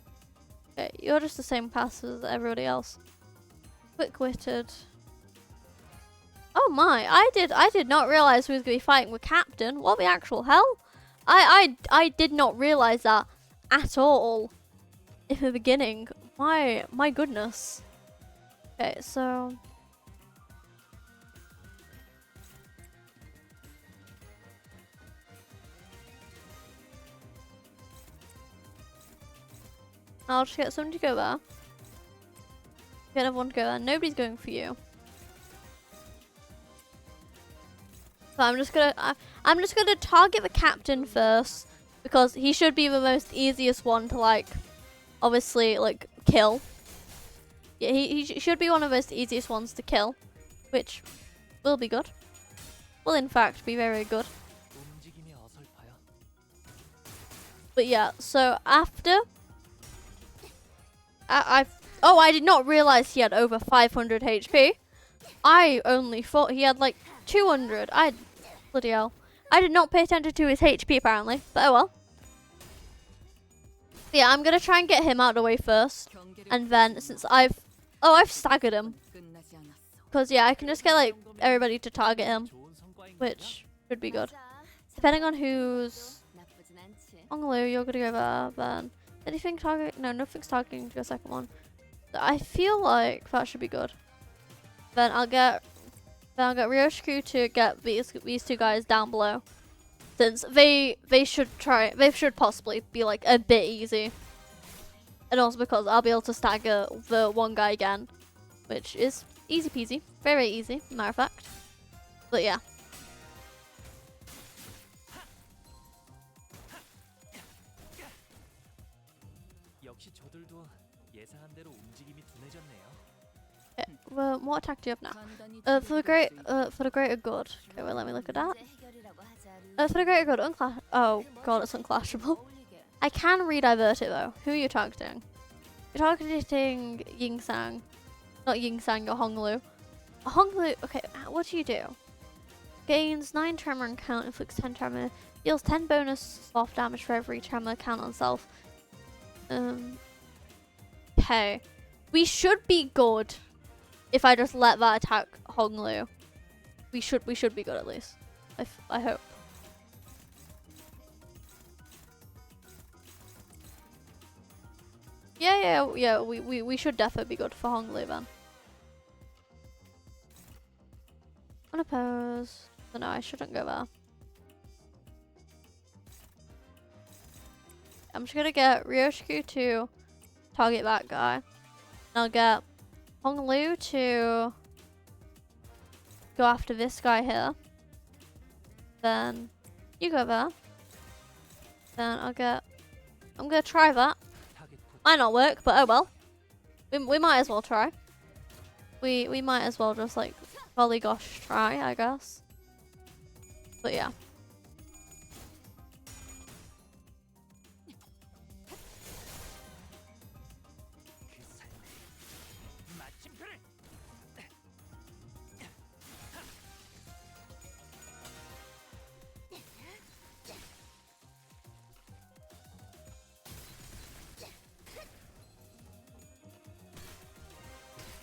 Okay, you're just the same passive as everybody else. Quick-witted. Oh my, I did not realize we was gonna be fighting with Captain. What the actual hell? I did not realize that at all in the beginning. My goodness. Okay, so I'll just get someone to go there. Get everyone to go there. Nobody's going for you. So I'm just gonna target the Captain first because he should be the most easiest one to like, obviously like kill. Yeah, he should be one of the most easiest ones to kill, which will be good. Will in fact be very good. But yeah, so after I did not realize he had over 500 HP. I only thought he had like 200. Bloody hell. I did not pay attention to his HP apparently, but oh well. But yeah, I'm gonna try and get him out of the way first, and then since I've staggered him. Because, yeah, I can just get, like, everybody to target him, which should be good. Depending on who's... Onglu, you're gonna go there, then... Anything target? No, nothing's targeting your second one. I feel like that should be good. Then I'll get Ryoshiku to get these two guys down below. Since they should possibly be like a bit easy. And also because I'll be able to stagger the one guy again. Which is easy peasy. Very easy, matter of fact. But yeah. Okay, well, what attack do you have now? For the greater good. Okay, well, let me look at that. For the greater good, oh god, it's unclashable. I can redivert it though. Who are you targeting? You're targeting Yingsang. Not Yingsang, you're Honglu. Honglu, okay, what do you do? Gains 9 tremor and count, inflicts 10 tremor, deals 10 bonus soft damage for every tremor, count on self. Okay. We should be good if I just let that attack Honglu. We should be good at least. I hope. Yeah, we should definitely be good for Honglu then. Unopposed. So no, I shouldn't go there. I'm just gonna get Ryoshiku to target that guy. And I'll get Honglu to go after this guy here. Then you go there. Then I'm gonna try that. Might not work, but oh well. We might as well try. We might as well just like golly gosh try, I guess. But yeah.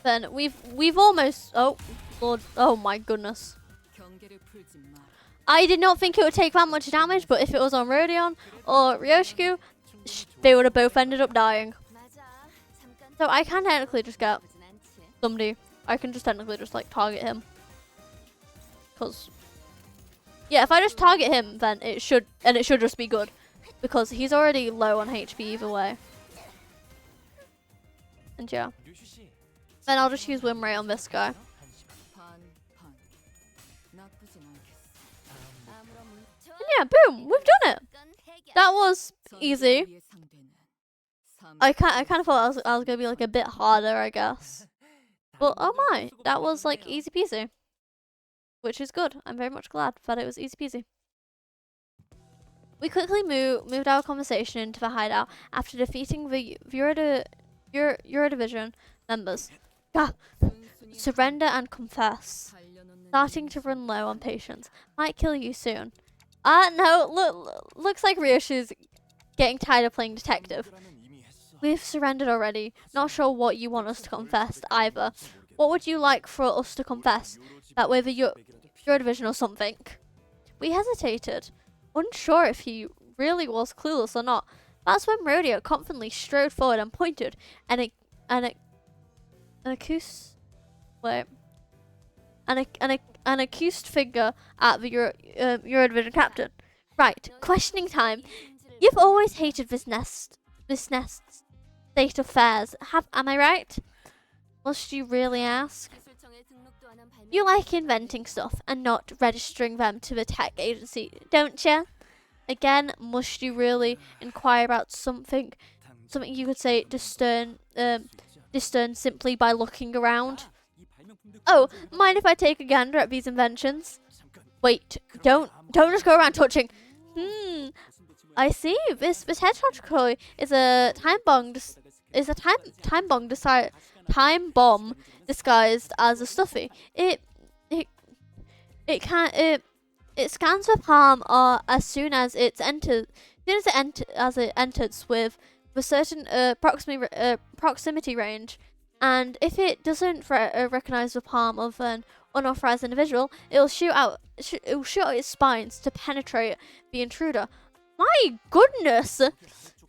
Then we've almost, oh lord, oh my goodness. I did not think it would take that much damage, but if it was on Rodion or Ryoshiku, they would have both ended up dying. So I can technically just get somebody. I can just technically just like target him. Cause yeah, if I just target him, then it should just be good, because he's already low on HP either way. And yeah. Then I'll just use Wimray on this guy. And yeah, boom, we've done it. That was easy. I kind of thought I was gonna be like a bit harder, I guess. But oh my, that was like easy peasy, which is good. I'm very much glad that it was easy peasy. We quickly moved our conversation into the hideout after defeating the Eurodivision members. Surrender and confess. Starting to run low on patience. Might kill you soon. No, looks like Ryoshi's getting tired of playing detective. We've surrendered already. Not sure what you want us to confess either. What would you like for us to confess? That we're the Eurodivision or something? We hesitated, unsure if he really was clueless or not. That's when Rodeo confidently strode forward and pointed an accused figure at the Eurodivision captain. Right, questioning time. You've always hated this nest's state of affairs. Am I right? Must you really ask? You like inventing stuff and not registering them to the tech agency, don't you? Again, must you really inquire about something you could say discern simply by looking around? Oh, mind if I take a gander at these inventions? Wait, don't just go around touching. I see. This hedgehog toy is a time bomb disguised as a stuffy. It scans for harm as soon as it enters with a certain proximity range. And if it doesn't recognize the palm of an unauthorized individual, it'll shoot out its spines to penetrate the intruder. My goodness!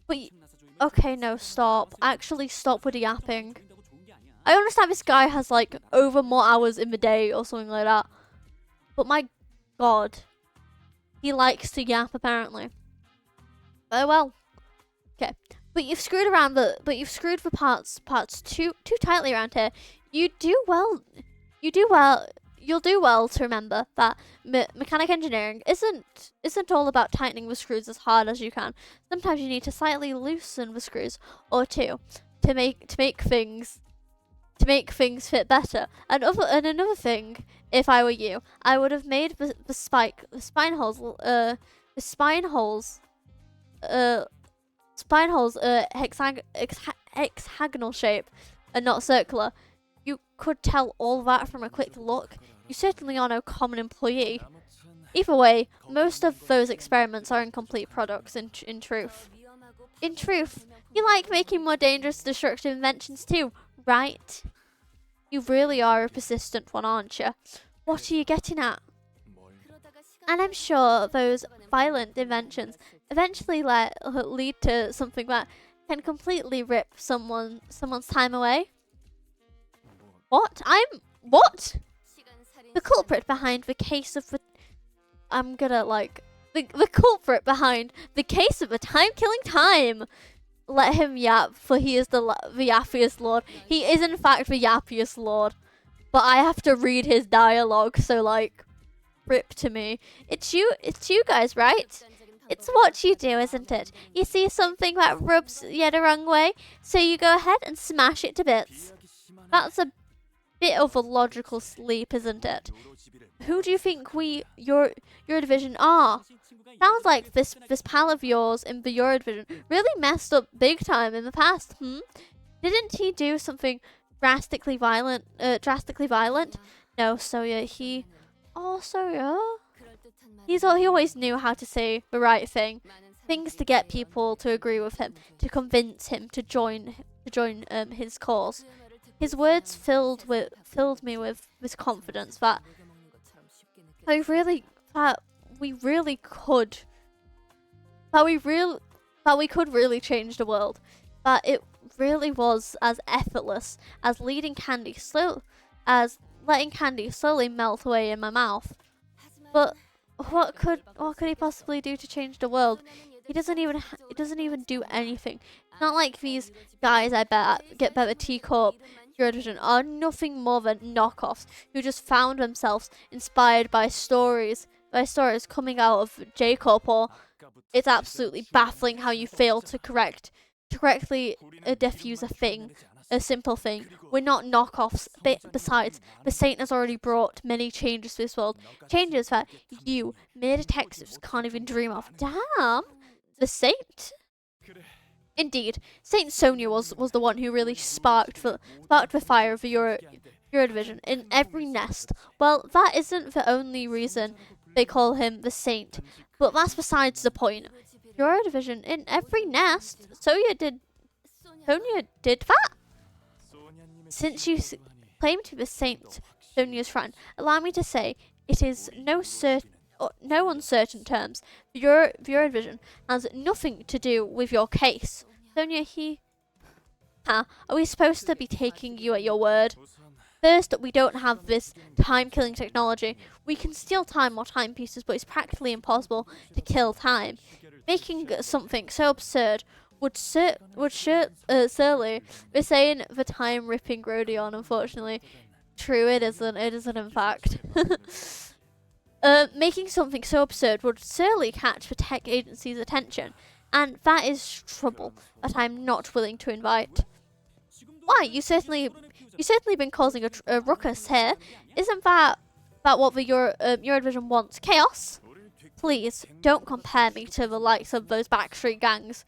But okay, no, stop. Actually, stop with the yapping. I understand this guy has like over more hours in the day or something like that, but my god, he likes to yap apparently. Oh well. Okay, but you've screwed the parts too tightly around here. You'll do well to remember that mechanic engineering isn't all about tightening the screws as hard as you can. Sometimes you need to slightly loosen the screws or two to make things fit better. And another thing, if I were you, I would have made the spine holes hexagonal shape and not circular. You could tell all that from a quick look. You certainly are no common employee. Either way, most of those experiments are incomplete products in truth. In truth, you like making more dangerous, destructive inventions too, right? You really are a persistent one, aren't you? What are you getting at? And I'm sure those violent inventions eventually lead to something that can completely rip someone's time away. What? What? The culprit behind the case of the... I'm gonna like... The culprit behind the case of the time-killing time. Let him yap, for he is the yappiest lord. He is in fact the yappiest lord. But I have to read his dialogue, so like... Rip to me. It's you guys, right? It's what you do, isn't it? You see something that rubs you the wrong way, so you go ahead and smash it to bits. That's a bit of a logical leap, isn't it? Who do you think your division are? Sounds like this pal of yours in the Euro division really messed up big time in the past, Didn't he do something drastically violent? No, Soya, he... Oh, Soya? He always knew how to say the right things to get people to agree with him, to convince him to join his cause. His words filled me with this confidence that we could really change the world. That it really was as effortless as letting candy slowly melt away in my mouth. But what could he possibly do to change the world? He doesn't even do anything. It's not like these guys I get better T-CORP Division are nothing more than knockoffs who just found themselves inspired by stories coming out of J-CORP. Or it's absolutely baffling how you fail to correctly defuse a simple thing. We're not knockoffs. Besides, the Saint has already brought many changes to this world. Changes that you, mere detectives, can't even dream of. Damn! The Saint? Indeed, Saint Sonia was the one who really sparked the fire of the Euro division in every nest. Well, that isn't the only reason they call him the Saint, but that's besides the point. Euro division in every nest? Sonia did that? Since you claim to be the Saint Sonia's friend, allow me to say it is no uncertain terms. Your division has nothing to do with your case. Sonia, are we supposed to be taking you at your word? First, we don't have this time-killing technology. We can steal time or timepieces, but it's practically impossible to kill time. Making something so absurd would certainly be saying the time-ripping Rodion, unfortunately. True, it isn't in fact. Making something so absurd would certainly catch the tech agency's attention, and that is trouble that I'm not willing to invite. Why? You certainly been causing a ruckus here. Isn't that what the Euro division wants? Chaos? Please don't compare me to the likes of those backstreet gangs.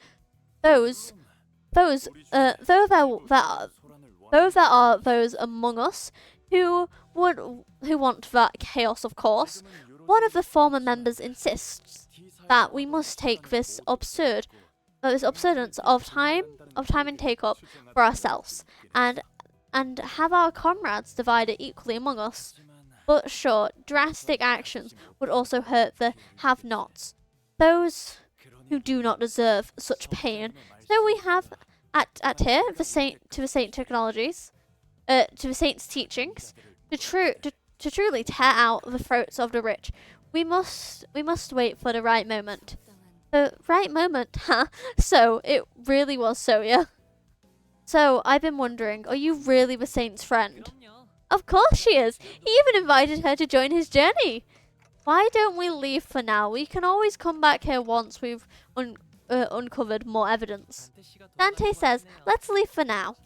Though there are those among us who want that chaos, of course. One of the former members insists that we must take this absurdance of time and take up for ourselves, and and have our comrades divide it equally among us. But sure, drastic actions would also hurt the have-nots, those who do not deserve such pain. So we have at here the saint technologies, to the saint's teachings, to truly tear out the throats of the rich. We must wait for the right moment. The right moment, huh? So it really was Soya. So I've been wondering, are you really the saint's friend? Of course she is. He even invited her to join his journey. Why don't we leave for now? We can always come back here once we've uncovered more evidence. Dante says, let's leave for now.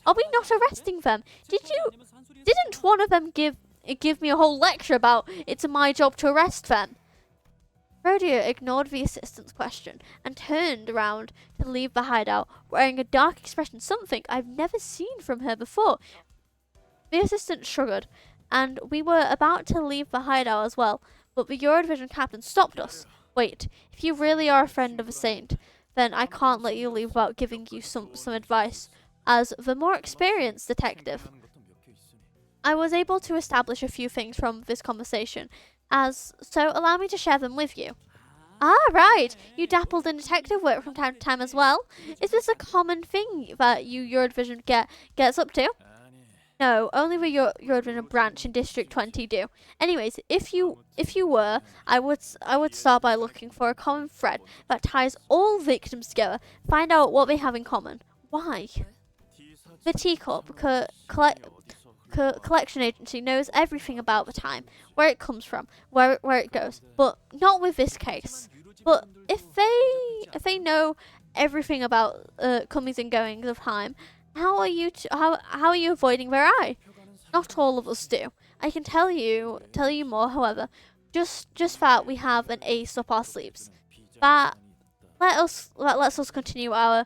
Are we not arresting them? Didn't one of them give me a whole lecture about it's my job to arrest them? Rhodia ignored the assistant's question and turned around to leave the hideout, wearing a dark expression, something I've never seen from her before. The assistant shrugged, and we were about to leave the hideout as well, but the Eurodivision captain stopped us. Wait, if you really are a friend of a saint, then I can't let you leave without giving you some advice. As the more experienced detective, I was able to establish a few things from this conversation, so allow me to share them with you. Ah, right. You dabbled in detective work from time to time as well. Is this a common thing that you Eurodivision gets up to? No, only the Eurodivision branch in District 20 do. Anyways, if you were, I would start by looking for a common thread that ties all victims together. Find out what they have in common. Why? The T-CORP collection agency knows everything about the time, where it comes from, where it goes, but not with this case. But if they know everything about comings and goings of time, how are you avoiding their eye? Not all of us do. I can tell you more, however. Just that we have an ace up our sleeves. That lets us continue our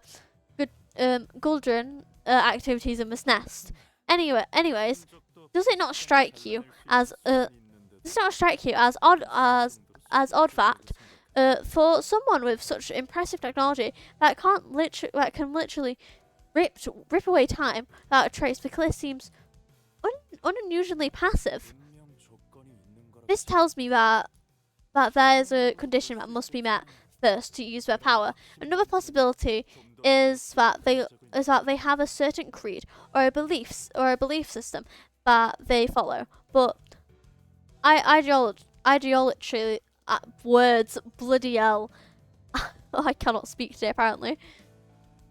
good Guldran activities in this nest. Anyways, does it not strike you as odd that for someone with such impressive technology that can literally rip away time without a trace, the clear seems unusually passive. This tells me that there is a condition that must be met first to use their power. Another possibility is that they have a certain creed or a belief system that they follow. But ideology, words, bloody hell. I cannot speak today apparently.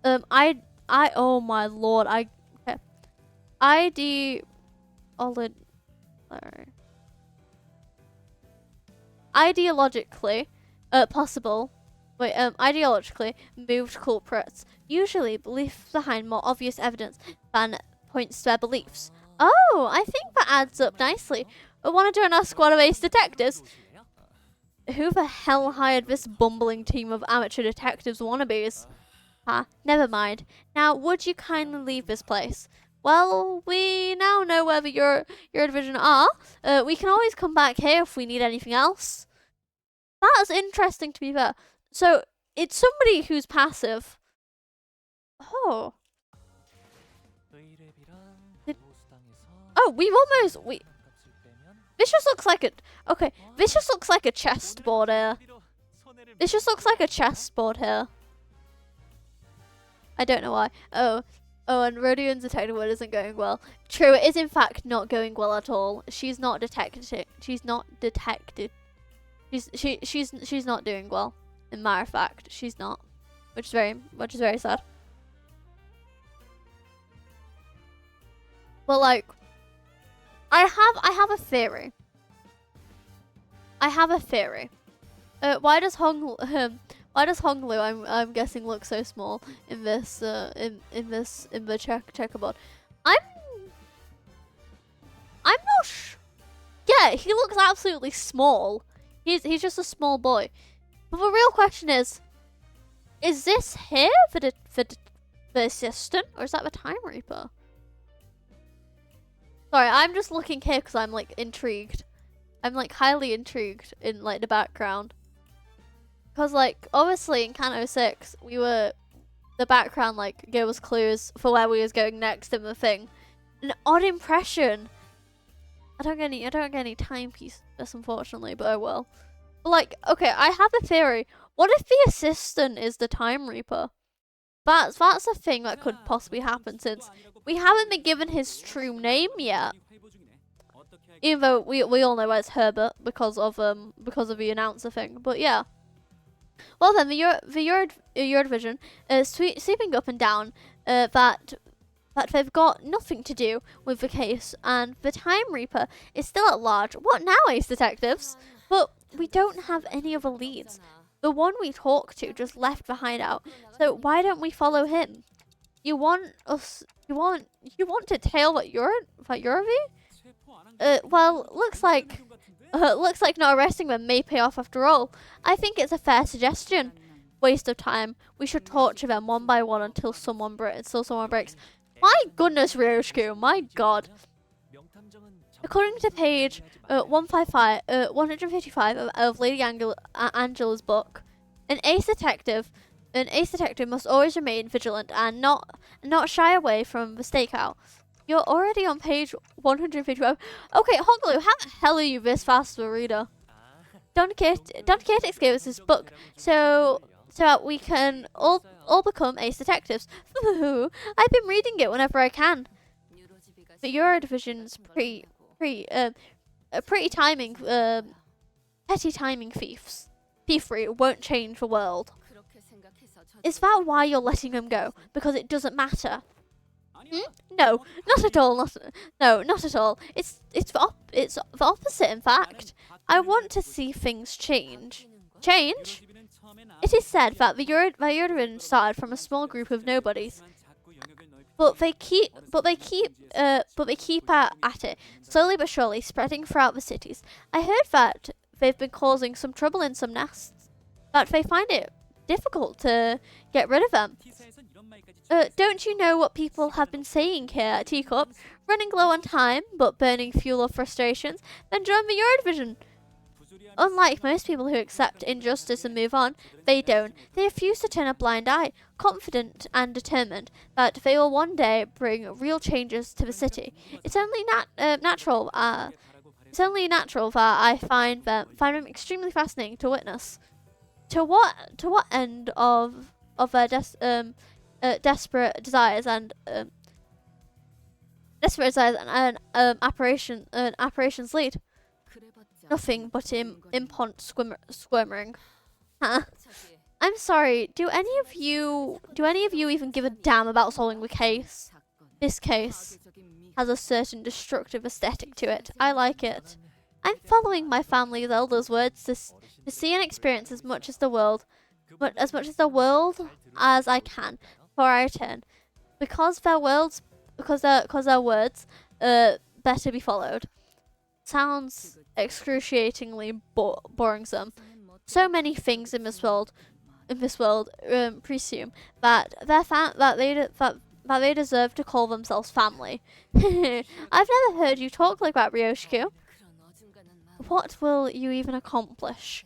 Oh my lord, ideologically moved culprits usually believe behind more obvious evidence than points to their beliefs. Oh, I think that adds up nicely. I want to join our squad of ace detectives. Who the hell hired this bumbling team of amateur detectives wannabes? Never mind. Now, would you kindly leave this place? Well, we now know where your division are. We can always come back here if we need anything else. That's interesting to be fair. So, it's somebody who's passive. Oh. This just looks like this just looks like a chessboard here. This just looks like a chessboard here. I don't know why. Oh, and Rodian's detective work isn't going well. True, it is in fact not going well at all. She's not detected. She's not doing well. In matter of fact, she's not, which is very sad. But like, I have a theory. Why does Hong Lu, I'm guessing, look so small in this in the checkerboard? I'm not yeah, he looks absolutely small. He's just a small boy. But the real question is this here the assistant, or is that the Time Reaper? Sorry, I'm just looking here because I'm like intrigued. I'm like highly intrigued in like the background. Because like obviously in Kanto 6 we were the background like gave us clues for where we was going next in the thing. An odd impression. I don't get any timepiece, unfortunately, but I will. But like, okay, I have a theory. What if the assistant is the Time Reaper? That's a thing that could possibly happen since we haven't been given his true name yet. Even though we all know it's Herbert because of the announcer thing. But yeah. Well then, the Eurovision is sweeping up and down that they've got nothing to do with the case, and the Time Reaper is still at large. What now, Ace Detectives? But we don't have any other leads. The one we talked to just left the hideout, so why don't we follow him? You want to tail that Eurovi? Well, looks like not arresting them may pay off after all. I think it's a fair suggestion. Waste of time. We should torture them one by one until someone breaks. My goodness, Ryoshku, my god. According to page 155 of Lady Angela's book, an ace detective must always remain vigilant and not shy away from the stakeout. You're already on page 155. Okay, Hongaloo, how the hell are you this fast of a reader? Don Quixote gave us this book so that we can all become ace detectives. I've been reading it whenever I can. But Eurodivision's pretty timing, petty timing thievery won't change the world. Is that why you're letting them go? Because it doesn't matter? No, not at all. Not at all. It's the opposite. In fact, I want to see things change. Change? It is said that the Eurovision started from a small group of nobodies, but they keep at it, slowly but surely, spreading throughout the cities. I heard that they've been causing some trouble in some nests, that they find it difficult to get rid of them. Don't you know what people have been saying here at T-CORP? Running low on time, but burning fuel of frustrations, then join the Eurovision. Unlike most people who accept injustice and move on, they don't. They refuse to turn a blind eye, confident and determined that they will one day bring real changes to the city. It's only natural. It's only natural that I find them extremely fascinating to witness. To what end of their desperate desires and operations lead? Nothing but impont squirming. Huh? I'm sorry. Do any of you even give a damn about solving the case? This case has a certain destructive aesthetic to it. I like it. I'm following my family's elders' words to see and experience as much as the world as I can before I return, because their words better be followed. Sounds excruciatingly boresome. So many things in this world presume that they deserve to call themselves family. I've never heard you talk like that, Ryoshku. What will you even accomplish?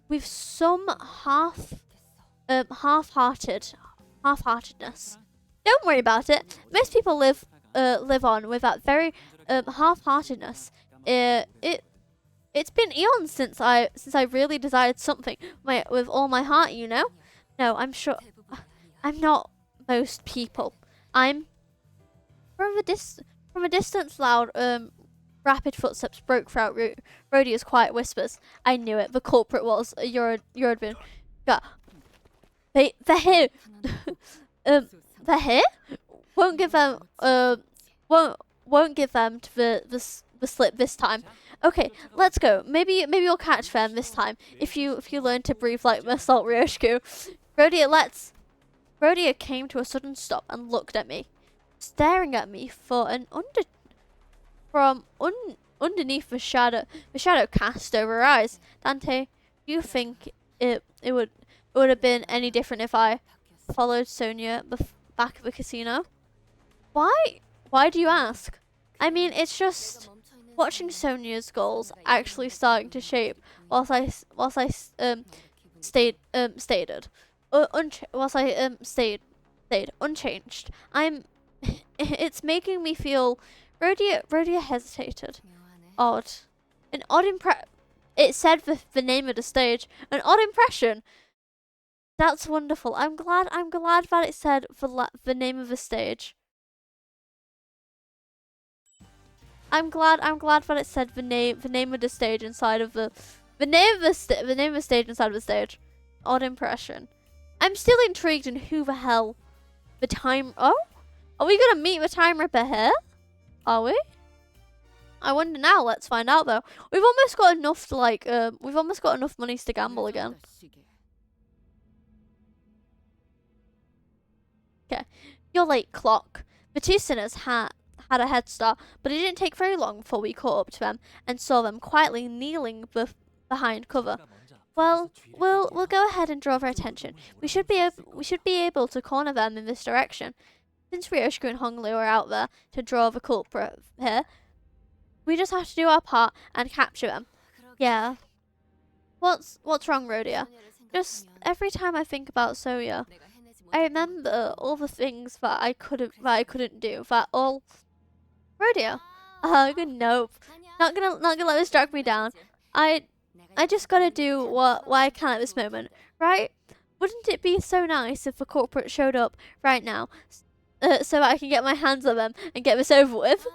With some half-heartedness. Don't worry about it. Most people live on with that very half-heartedness. It's been eons since I really desired something with all my heart, you know. No, I'm sure I'm not most people. I'm from a distance. Loud rapid footsteps broke throughout Rhodia's quiet whispers. I knew it. The culprit was Eurodvin. They're here. They're here. Won't give them the slip this time. Okay, let's go. Maybe you'll catch them this time if you learn to breathe like Assault Ryoshku. Rhodia came to a sudden stop and looked at me, staring at me underneath the shadow cast over her eyes. Dante, do you think it would have been any different if I followed Sonia back of the casino? Why do you ask? I mean, it's just watching Sonia's goals actually starting to shape whilst I stated. stayed unchanged. It's making me feel. Rhodia hesitated. Odd. An odd impression. It said the name of the stage. An odd impression. That's wonderful. I'm glad that it said the name of the stage. I'm glad that it said the name of the stage inside of the name of the stage inside of the stage. Odd impression. I'm still intrigued in who the hell the time. Oh, are we gonna meet the Time Ripper here? Are we? I wonder now. Let's find out though. We've almost got enough to like. We've almost got enough monies to gamble again. Okay, you're late, clock. The two sinners had a head start, but it didn't take very long before we caught up to them and saw them quietly kneeling behind cover. Well, we'll go ahead and draw their attention. We should be able to corner them in this direction. Since Ryoshiko and Honglu are out there to draw the culprit here, we just have to do our part and capture them. Yeah. What's wrong, Rhodia? Just every time I think about Soya, I remember all the things that I couldn't do. That all. Rhodia. Nope. Not gonna let this drag me down. I just gotta do what I can at this moment, right? Wouldn't it be so nice if the corporate showed up right now, so that I can get my hands on them and get this over with?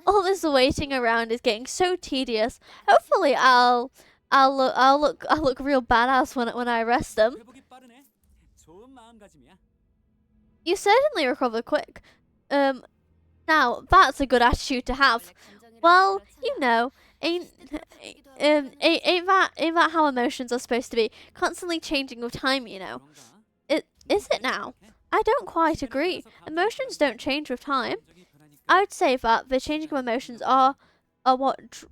All this waiting around is getting so tedious. Hopefully, I'll look real badass when I arrest them. You certainly recover quick. Now that's a good attitude to have. Well, you know, ain't that how emotions are supposed to be? Constantly changing with time, you know. Is it now? I don't quite agree. Emotions don't change with time. I would say that the changing of emotions are what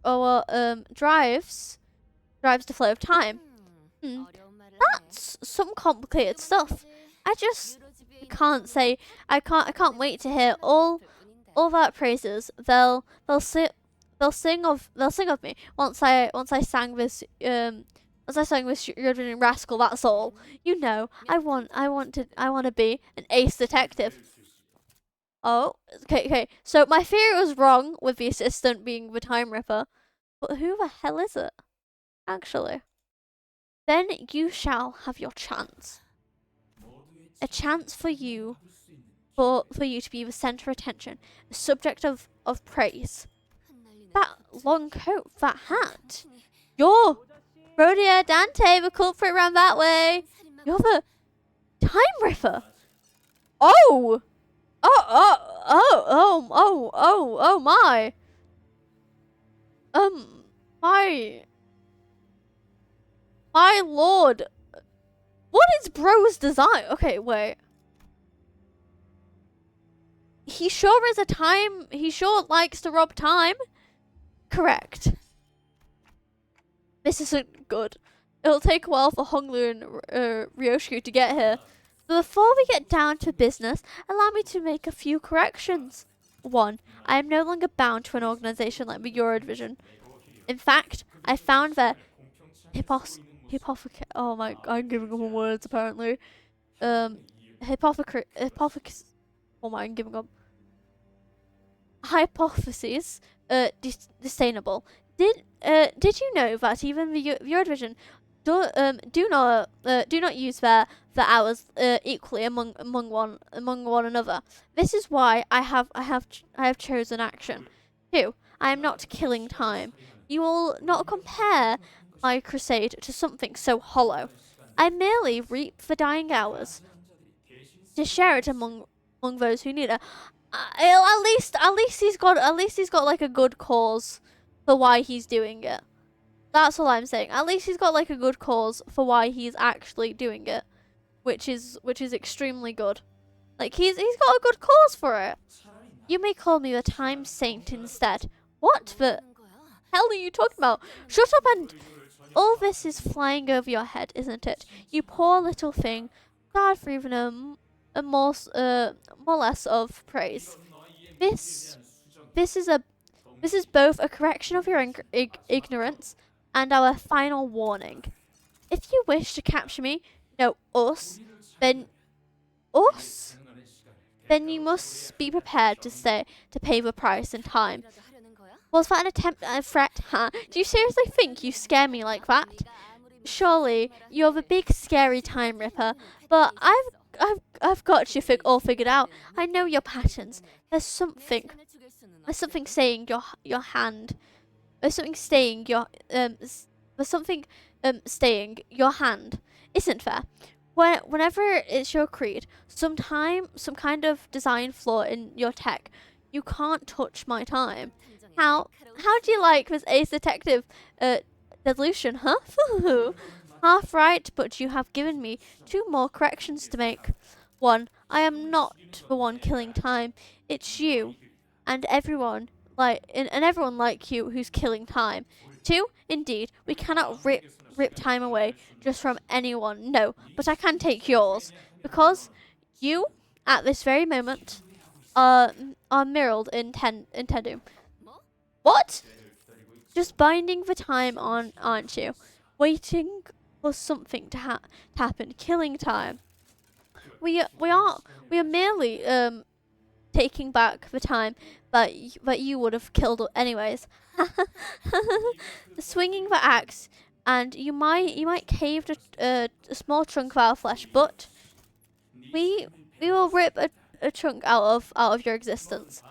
drives the flow of time. That's some complicated stuff. I just can't say. I can't wait to hear all that praises. They'll sing of me once I sang this Yodrin Rascal. That's all. You know, I want to be an ace detective. Oh, okay. So my theory was wrong with the assistant being the Time Ripper, but who the hell is it? Actually, then you shall have your chance. A chance for you, for you to be the center of attention, the subject of praise. That long coat, that hat. You're Rhodia Dante, the culprit round that way. You're the Time Ripper. Oh my. My lord. What is bro's design? Okay, wait. He sure is he sure likes to rob time. Correct. This isn't good. It'll take a while for Honglu and Ryoshiko to get here. But before we get down to business, allow me to make a few corrections. 1. I am no longer bound to an organization like the Eurodivision. In fact, I found that oh my, I'm giving up on words apparently. Oh my, I'm giving up. Hypotheses, sustainable. Did you know that even the Eurodivision do not use their hours equally among one another? This is why I have chosen action. 2. I am not killing time. You will not compare my crusade to something so hollow. I merely reap the dying hours to share it among those who need it. At least he's got like a good cause for why he's doing it. That's all I'm saying. At least he's got like a good cause for why he's actually doing it, which is extremely good. Like he's got a good cause for it. You may call me the Time Saint instead. What the hell are you talking about? Shut up and. All this is flying over your head, isn't it? You poor little thing. God for even a more less of praise. This is both a correction of your ignorance and our final warning. If you wish to capture me, No, us. Then us. Then you must be prepared to pay the price in time. Was that an attempt at a threat? Huh? Do you seriously think you scare me like that? Surely you're the big scary time ripper, but I've got you all figured out. I know your patterns. There's something saying your hand. There's something staying there's something staying your hand. Isn't there? Whenever it's your creed, some kind of design flaw in your tech, you can't touch my time. How do you like this Ace Detective resolution, huh? Half right, but you have given me two more corrections to make. One, I am not the one killing time. It's you and everyone like you who's killing time. Two, indeed, we cannot rip time away just from anyone. No, but I can take yours because you, at this very moment, are mirrored in Tendu. What? Just binding the time on, aren't you? Waiting for something to happen, killing time. We are merely taking back the time that you would have killed anyways. Swinging the axe, and you might cave a small chunk of our flesh, but we will rip a chunk out of your existence.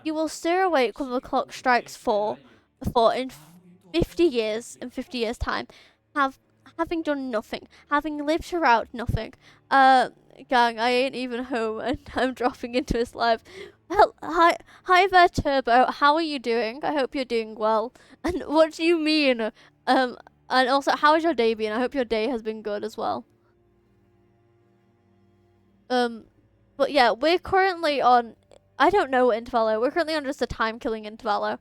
You will stir awake when the clock strikes four in 50 years, in 50 years time, having done nothing, having lived throughout nothing. Gang, I ain't even home and I'm dropping into his live. Well, hi there, Turbo. How are you doing? I hope you're doing well. And what do you mean? And also, how has your day been? I hope your day has been good as well. But yeah, we're currently on. I don't know what intervallo. We're currently on just a time-killing intervallo.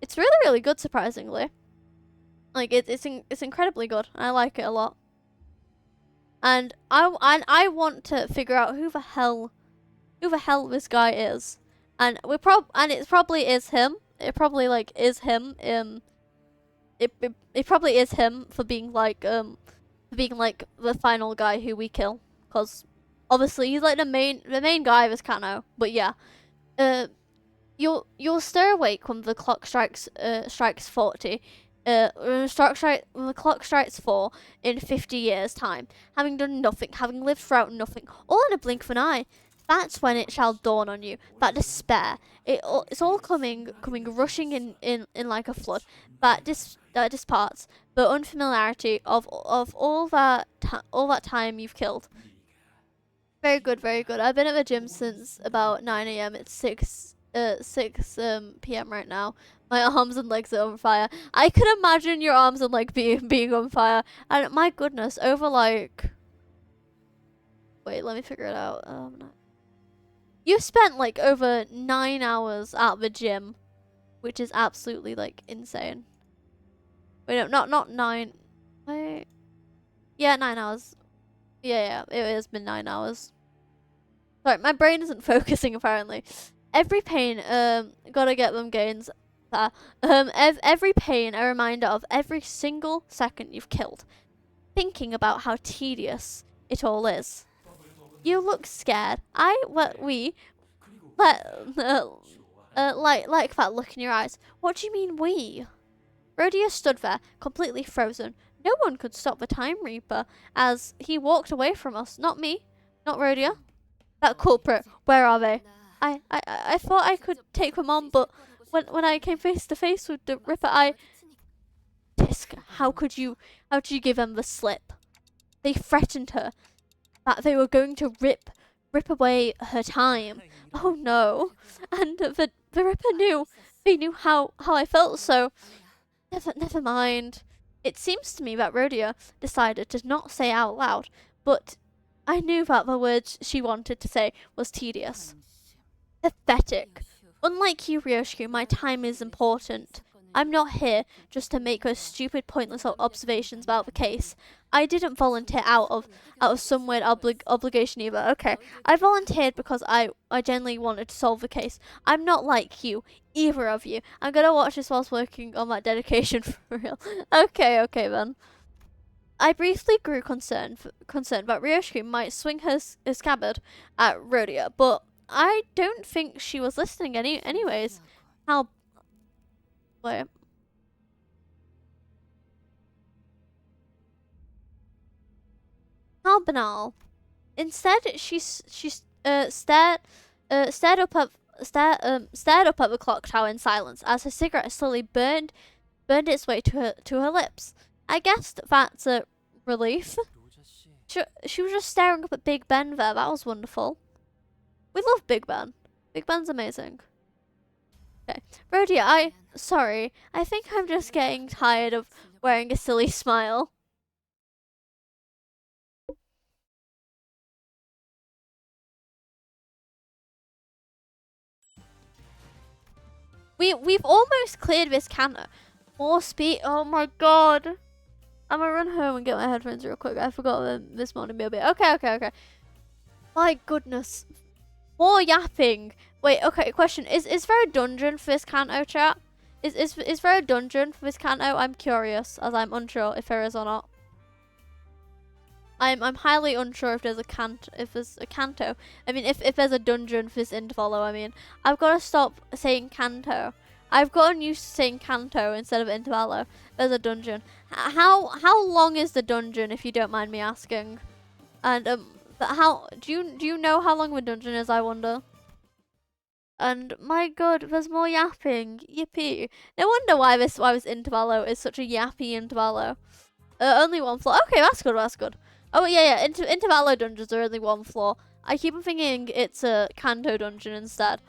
It's really, really good, surprisingly. Like it's incredibly good. I like it a lot. And I want to figure out who the hell this guy is. And it probably is him. It probably like is him. It probably is him for being like the final guy who we kill, cuz obviously he's like the main guy of this cano. But yeah. You'll stir awake when the clock strikes 40. When the clock strikes 4 in 50 years' time, having done nothing, having lived throughout nothing, all in a blink of an eye. That's when it shall dawn on you, that despair. It's all coming rushing in like a flood. That disparts the unfamiliarity of all that time you've killed. Very good, very good. I've been at the gym since about 9 a.m. It's 6 p.m. right now. My arms and legs are on fire. I can imagine your arms and legs being on fire. And my goodness, over like... Wait, let me figure it out. You spent like over 9 hours at the gym, which is absolutely like insane. Wait, no, not 9. Wait. Yeah, 9 hours. Yeah, it has been 9 hours. Sorry, my brain isn't focusing apparently. Every pain, gotta get them gains. Every pain, a reminder of every single second you've killed. Thinking about how tedious it all is. You look scared. Like that look in your eyes. What do you mean we? Rhodia stood there, completely frozen. No one could stop the Time Reaper as he walked away from us. Not me. Not Rhodia. That culprit. Where are they? I thought I could take them on, but when I came face to face with the Ripper, Tisk, how could you give them the slip? They threatened her that they were going to rip away her time. Oh no. And the Ripper knew. They knew how I felt, so never mind. It seems to me that Rhodia decided to not say out loud, but I knew that the words she wanted to say was tedious. Pathetic. Unlike you, Ryoshiku, my time is important. I'm not here just to make those stupid, pointless observations about the case. I didn't volunteer out of some weird obligation either. Okay, I volunteered because I genuinely wanted to solve the case. I'm not like you, either of you. I'm gonna watch this whilst working on that dedication for real. Okay then. I briefly grew concerned that Ryoshiki might swing her scabbard at Rhodia, but I don't think she was listening anyways. How... Wait. How banal. Instead, she stared up at the clock tower in silence as her cigarette slowly burned its way to her lips. I guessed that's a relief. She was just staring up at Big Ben there. That was wonderful. We love Big Ben. Big Ben's amazing. Okay. Rhodia, sorry. I think I'm just getting tired of wearing a silly smile. We've almost cleared this canter. More speed. Oh my god. I'm gonna run home and get my headphones real quick. I forgot them this morning, maybe. Okay. My goodness. More yapping. Wait, okay, question. Is there a dungeon for this canto, chat? Is there a dungeon for this canto? I'm curious, as I'm unsure if there is or not. I'm highly unsure if there's a canto. I mean, if there's a dungeon for this intervalo, I mean. I've got to stop saying canto. I've gotten used to saying canto instead of intervalo. There's a dungeon. How long is the dungeon, if you don't mind me asking? And how do you know how long the dungeon is, I wonder? And my god, there's more yapping. Yippee. No wonder why this intervalo is such a yappy intervalo. Only one floor. Okay, that's good. Oh yeah. Intervalo dungeons are only one floor. I keep on thinking it's a canto dungeon instead.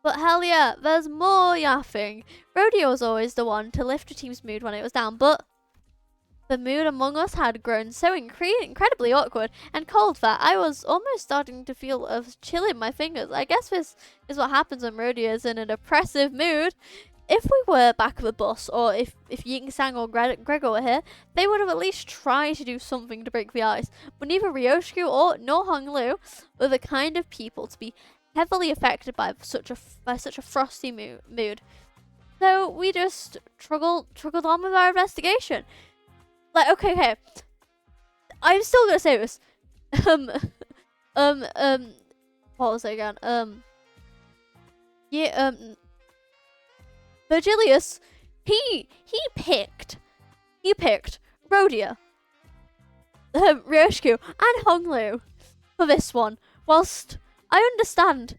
But hell yeah, there's more yapping. Rodeo was always the one to lift a team's mood when it was down, but the mood among us had grown so incredibly awkward and cold that I was almost starting to feel a chill in my fingers. I guess this is what happens when Rodeo is in a depressive mood. If we were back of the bus, or if Ying Sang or Gregor were here, they would have at least tried to do something to break the ice. But neither Ryoshku nor Hong Lu were the kind of people to be heavily affected by such a frosty mood. So we just truggled on with our investigation. Like, okay. I'm still gonna say this. What was it again? Virgilius, he picked Rhodia, Ryoshku, and Honglu for this one. Whilst I understand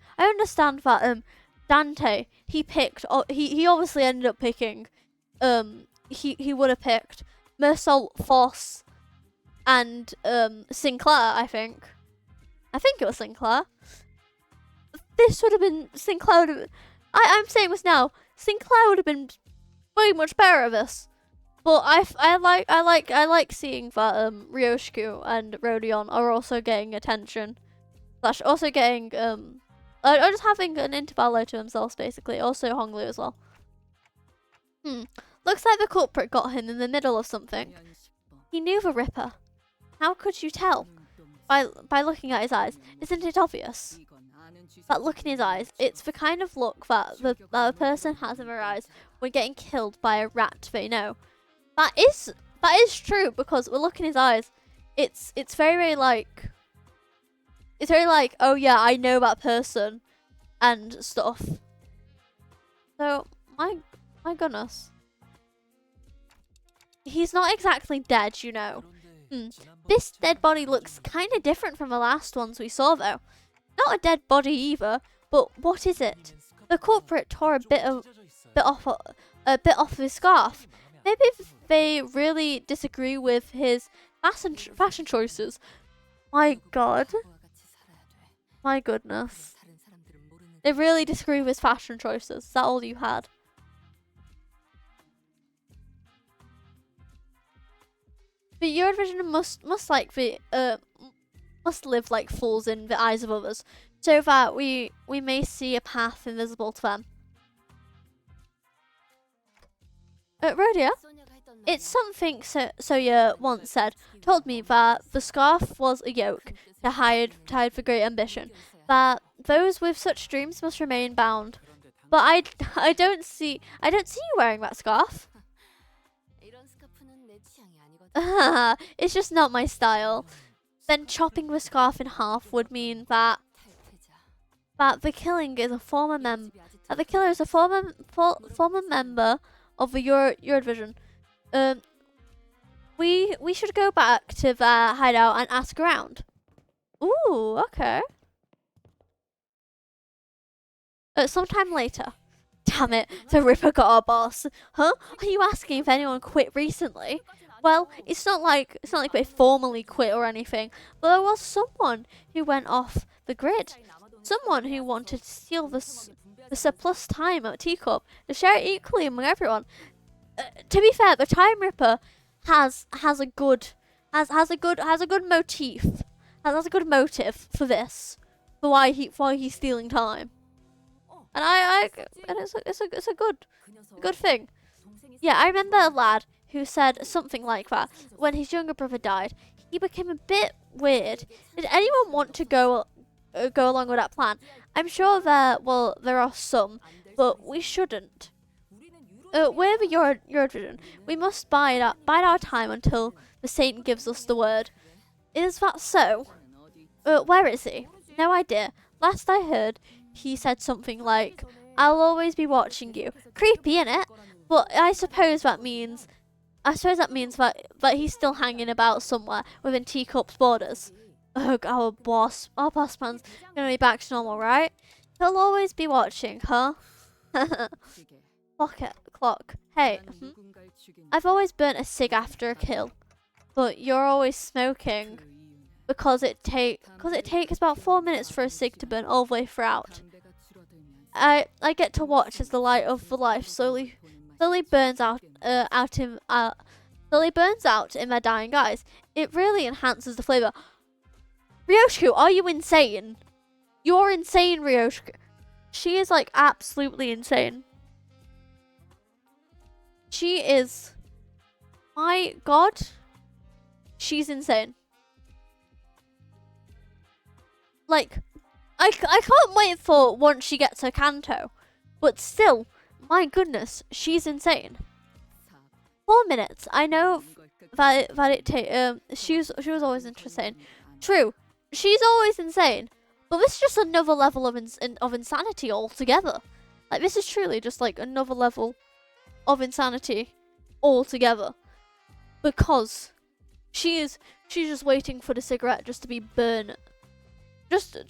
that Dante, he obviously ended up picking he would have picked Mersol, Foss, and Sinclair. I think it was Sinclair. This would have been Sinclair. I'm saying this now. Sinclair would have been way much better at this. But I like seeing that Ryoshku and Rodion are also getting attention. Slash also getting are just having an intervalo to themselves basically. Also Honglu as well. Looks like the culprit got him in the middle of something. He knew the Ripper. How could you tell? By looking at his eyes. Isn't it obvious? That look in his eyes, it's the kind of look that the person has in their eyes when getting killed by a rat they know. That is true, because the look in his eyes, it's very like, oh yeah, I know that person and stuff. So my goodness. He's not exactly dead, you know. This dead body looks kind of different from the last ones we saw though. Not a dead body either, but what is it? The culprit tore a bit off his scarf. Maybe they really disagree with his fashion choices. My god. My goodness. They really disagree with his fashion choices. Is that all you had? But your vision must live like fools in the eyes of others, so that we may see a path invisible to them. Rhodia, it's something Soya once said. Told me that the scarf was a yoke to hide for great ambition. That those with such dreams must remain bound. But I don't see you wearing that scarf. It's just not my style. Then chopping the scarf in half would mean that the killing is a former that the killer is a former member of the Eurovision. We should go back to their hideout and ask around. Ooh, okay. Sometime later. Damn it, the Ripper got our boss. Huh? Are you asking if anyone quit recently? Well, it's not like they formally quit or anything, but there was someone who went off the grid. Someone who wanted to steal the surplus time at T-CORP to share it equally among everyone. To be fair, the Time Ripper has a good motif. Has a good motive for this, for why he's stealing time. And it's a good thing. Yeah, I remember a lad who said something like that when his younger brother died. He became a bit weird. Did anyone want to go along with that plan? I'm sure there are some, but we shouldn't. We're the Eurovision. We must bide our time until the saint gives us the word. Is that so? Where is he? No idea. Last I heard, he said something like, "I'll always be watching you." Creepy, innit? But I suppose that means that he's still hanging about somewhere within T-CORP's borders. Oh, our boss man's gonna be back to normal, right? He'll always be watching, huh? Clock. Hey, I've always burnt a cig after a kill, but you're always smoking because it takes about 4 minutes for a cig to burn all the way throughout. I get to watch as the light of the life slowly burns out in their dying eyes. It really enhances the flavor. Ryoshiko, are you insane? You're insane, Ryoshiko. She is like absolutely insane. She is. My God, she's insane. Like, I can't wait for once she gets her canto, but still, my goodness, she's insane. 4 minutes. I know that it takes. She was always insane. True, she's always insane, but this is just another level of insanity altogether. Like, this is truly just like another level of insanity altogether, because she's just waiting for the cigarette just to be burnt. Just to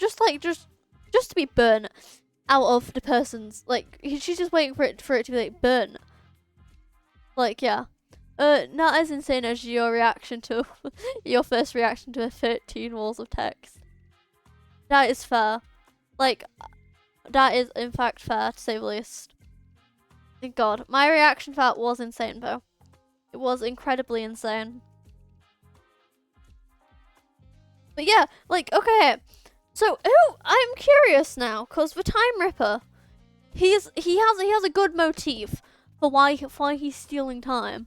be burnt out of the person's, like, she's just waiting for it to be like burnt. Like, yeah. Not as insane as your reaction to your first reaction to 13 walls of text. That is fair. Like, that is in fact fair, to say the least. Thank God. My reaction to that was insane though. It was incredibly insane. But yeah, like, okay. So, I'm curious now, cause the Time Ripper, he has a good motif for why he's stealing time.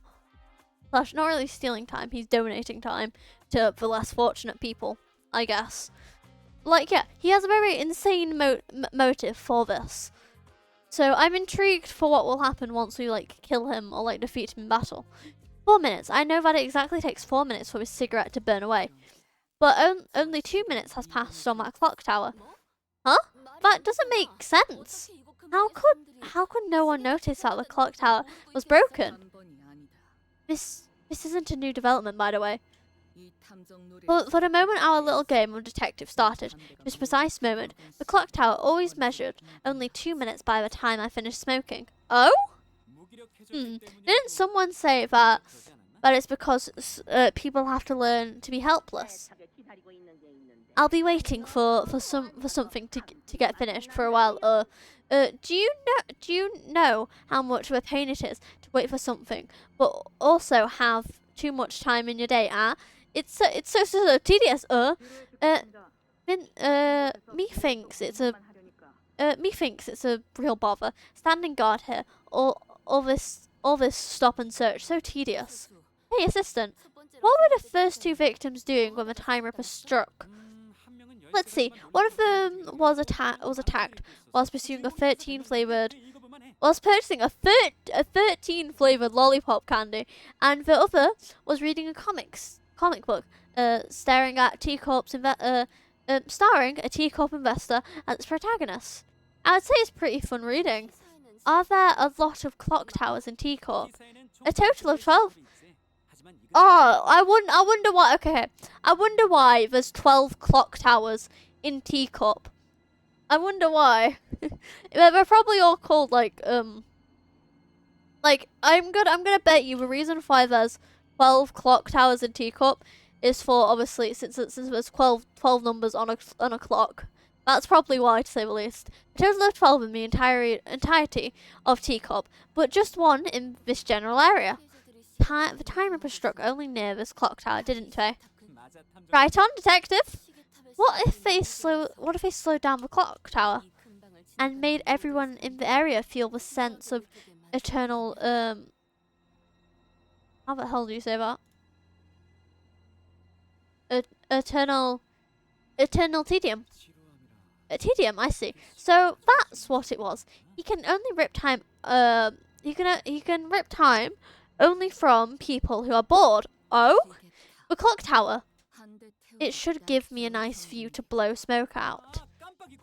Slash, not really stealing time. He's donating time to the less fortunate people, I guess. Like, yeah, he has a very insane motive for this. So I'm intrigued for what will happen once we like kill him or like defeat him in battle. 4 minutes. I know that it exactly takes 4 minutes for his cigarette to burn away. But only 2 minutes has passed on that clock tower. Huh? That doesn't make sense. How could no one notice that the clock tower was broken? This isn't a new development, by the way. For the moment our little game of detective started, this precise moment, the clock tower always measured only 2 minutes by the time I finished smoking. Oh? Didn't someone say that it's because people have to learn to be helpless? I'll be waiting for something to get finished for a while. Do you know how much of a pain it is to wait for something, but also have too much time in your day? It's so tedious. Methinks it's a real bother standing guard here. All this stop and search, so tedious. Hey, assistant, what were the first 2 victims doing when the Time Ripper struck? Let's see. One of them was attacked whilst pursuing a 13 flavored was purchasing a 13 flavored lollipop candy, and the other was reading a comic book, staring at T-CORP's starring a T-CORP investor as its protagonist. I would say it's pretty fun reading. Are there a lot of clock towers in T-CORP? A total of 12. Oh, I wonder why. Okay, I wonder why there's 12 clock towers in T-CORP. I wonder why. They're probably all called like I'm gonna bet you the reason why there's 12 clock towers in T-CORP is for, obviously, since there's 12 numbers on a clock. That's probably why, to say the least. A total of 12 in the entirety of T-CORP, but just one in this general area. The timer was struck only near this clock tower, didn't they? Right on, detective. What if they slowed down the clock tower and made everyone in the area feel the sense of eternal how the hell do you say that? Eternal tedium. Tedium, I see. So that's what it was. He can only rip time. He can rip time only from people who are bored. Oh, the clock tower. It should give me a nice view to blow smoke out.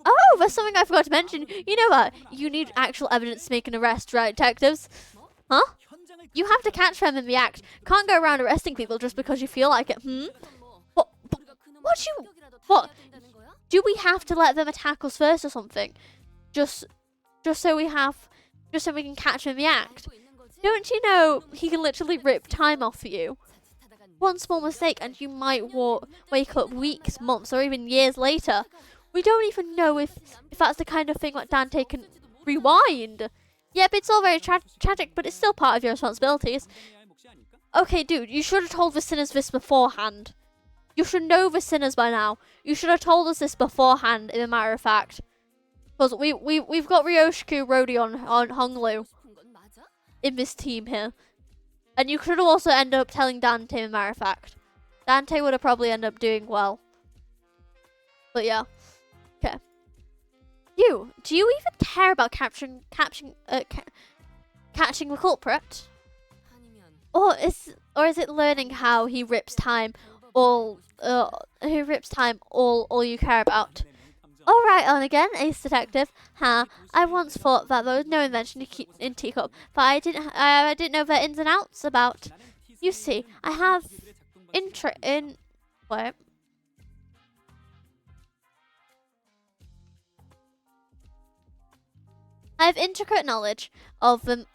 Oh, there's something I forgot to mention. You know what? You need actual evidence to make an arrest, right, detectives? Huh? You have to catch them in the act. Can't go around arresting people just because you feel like it. What? Do we have to let them attack us first or something? Just so we can catch him in the act. Don't you know he can literally rip time off for you? One small mistake and you might wake up weeks, months, or even years later. We don't even know if that's the kind of thing that Dante can rewind. Yep, it's all very tragic, but it's still part of your responsibilities. Okay, dude, you should have told the sinners this beforehand. You should know the sinners by now. You should have told us this beforehand, in a matter of fact. Because we've got Ryoshiku, Rody on Honglu in this team here. And you could have also ended up telling Dante, in a matter of fact. Dante would have probably ended up doing well. But yeah. Okay. Do you even care about catching the culprit? Or is it learning how he rips time all you care about? All right, on again, Ace Detective. I once thought that there was no invention in T-CORP, but I didn't know the ins and outs about. You see, I have intricate knowledge of the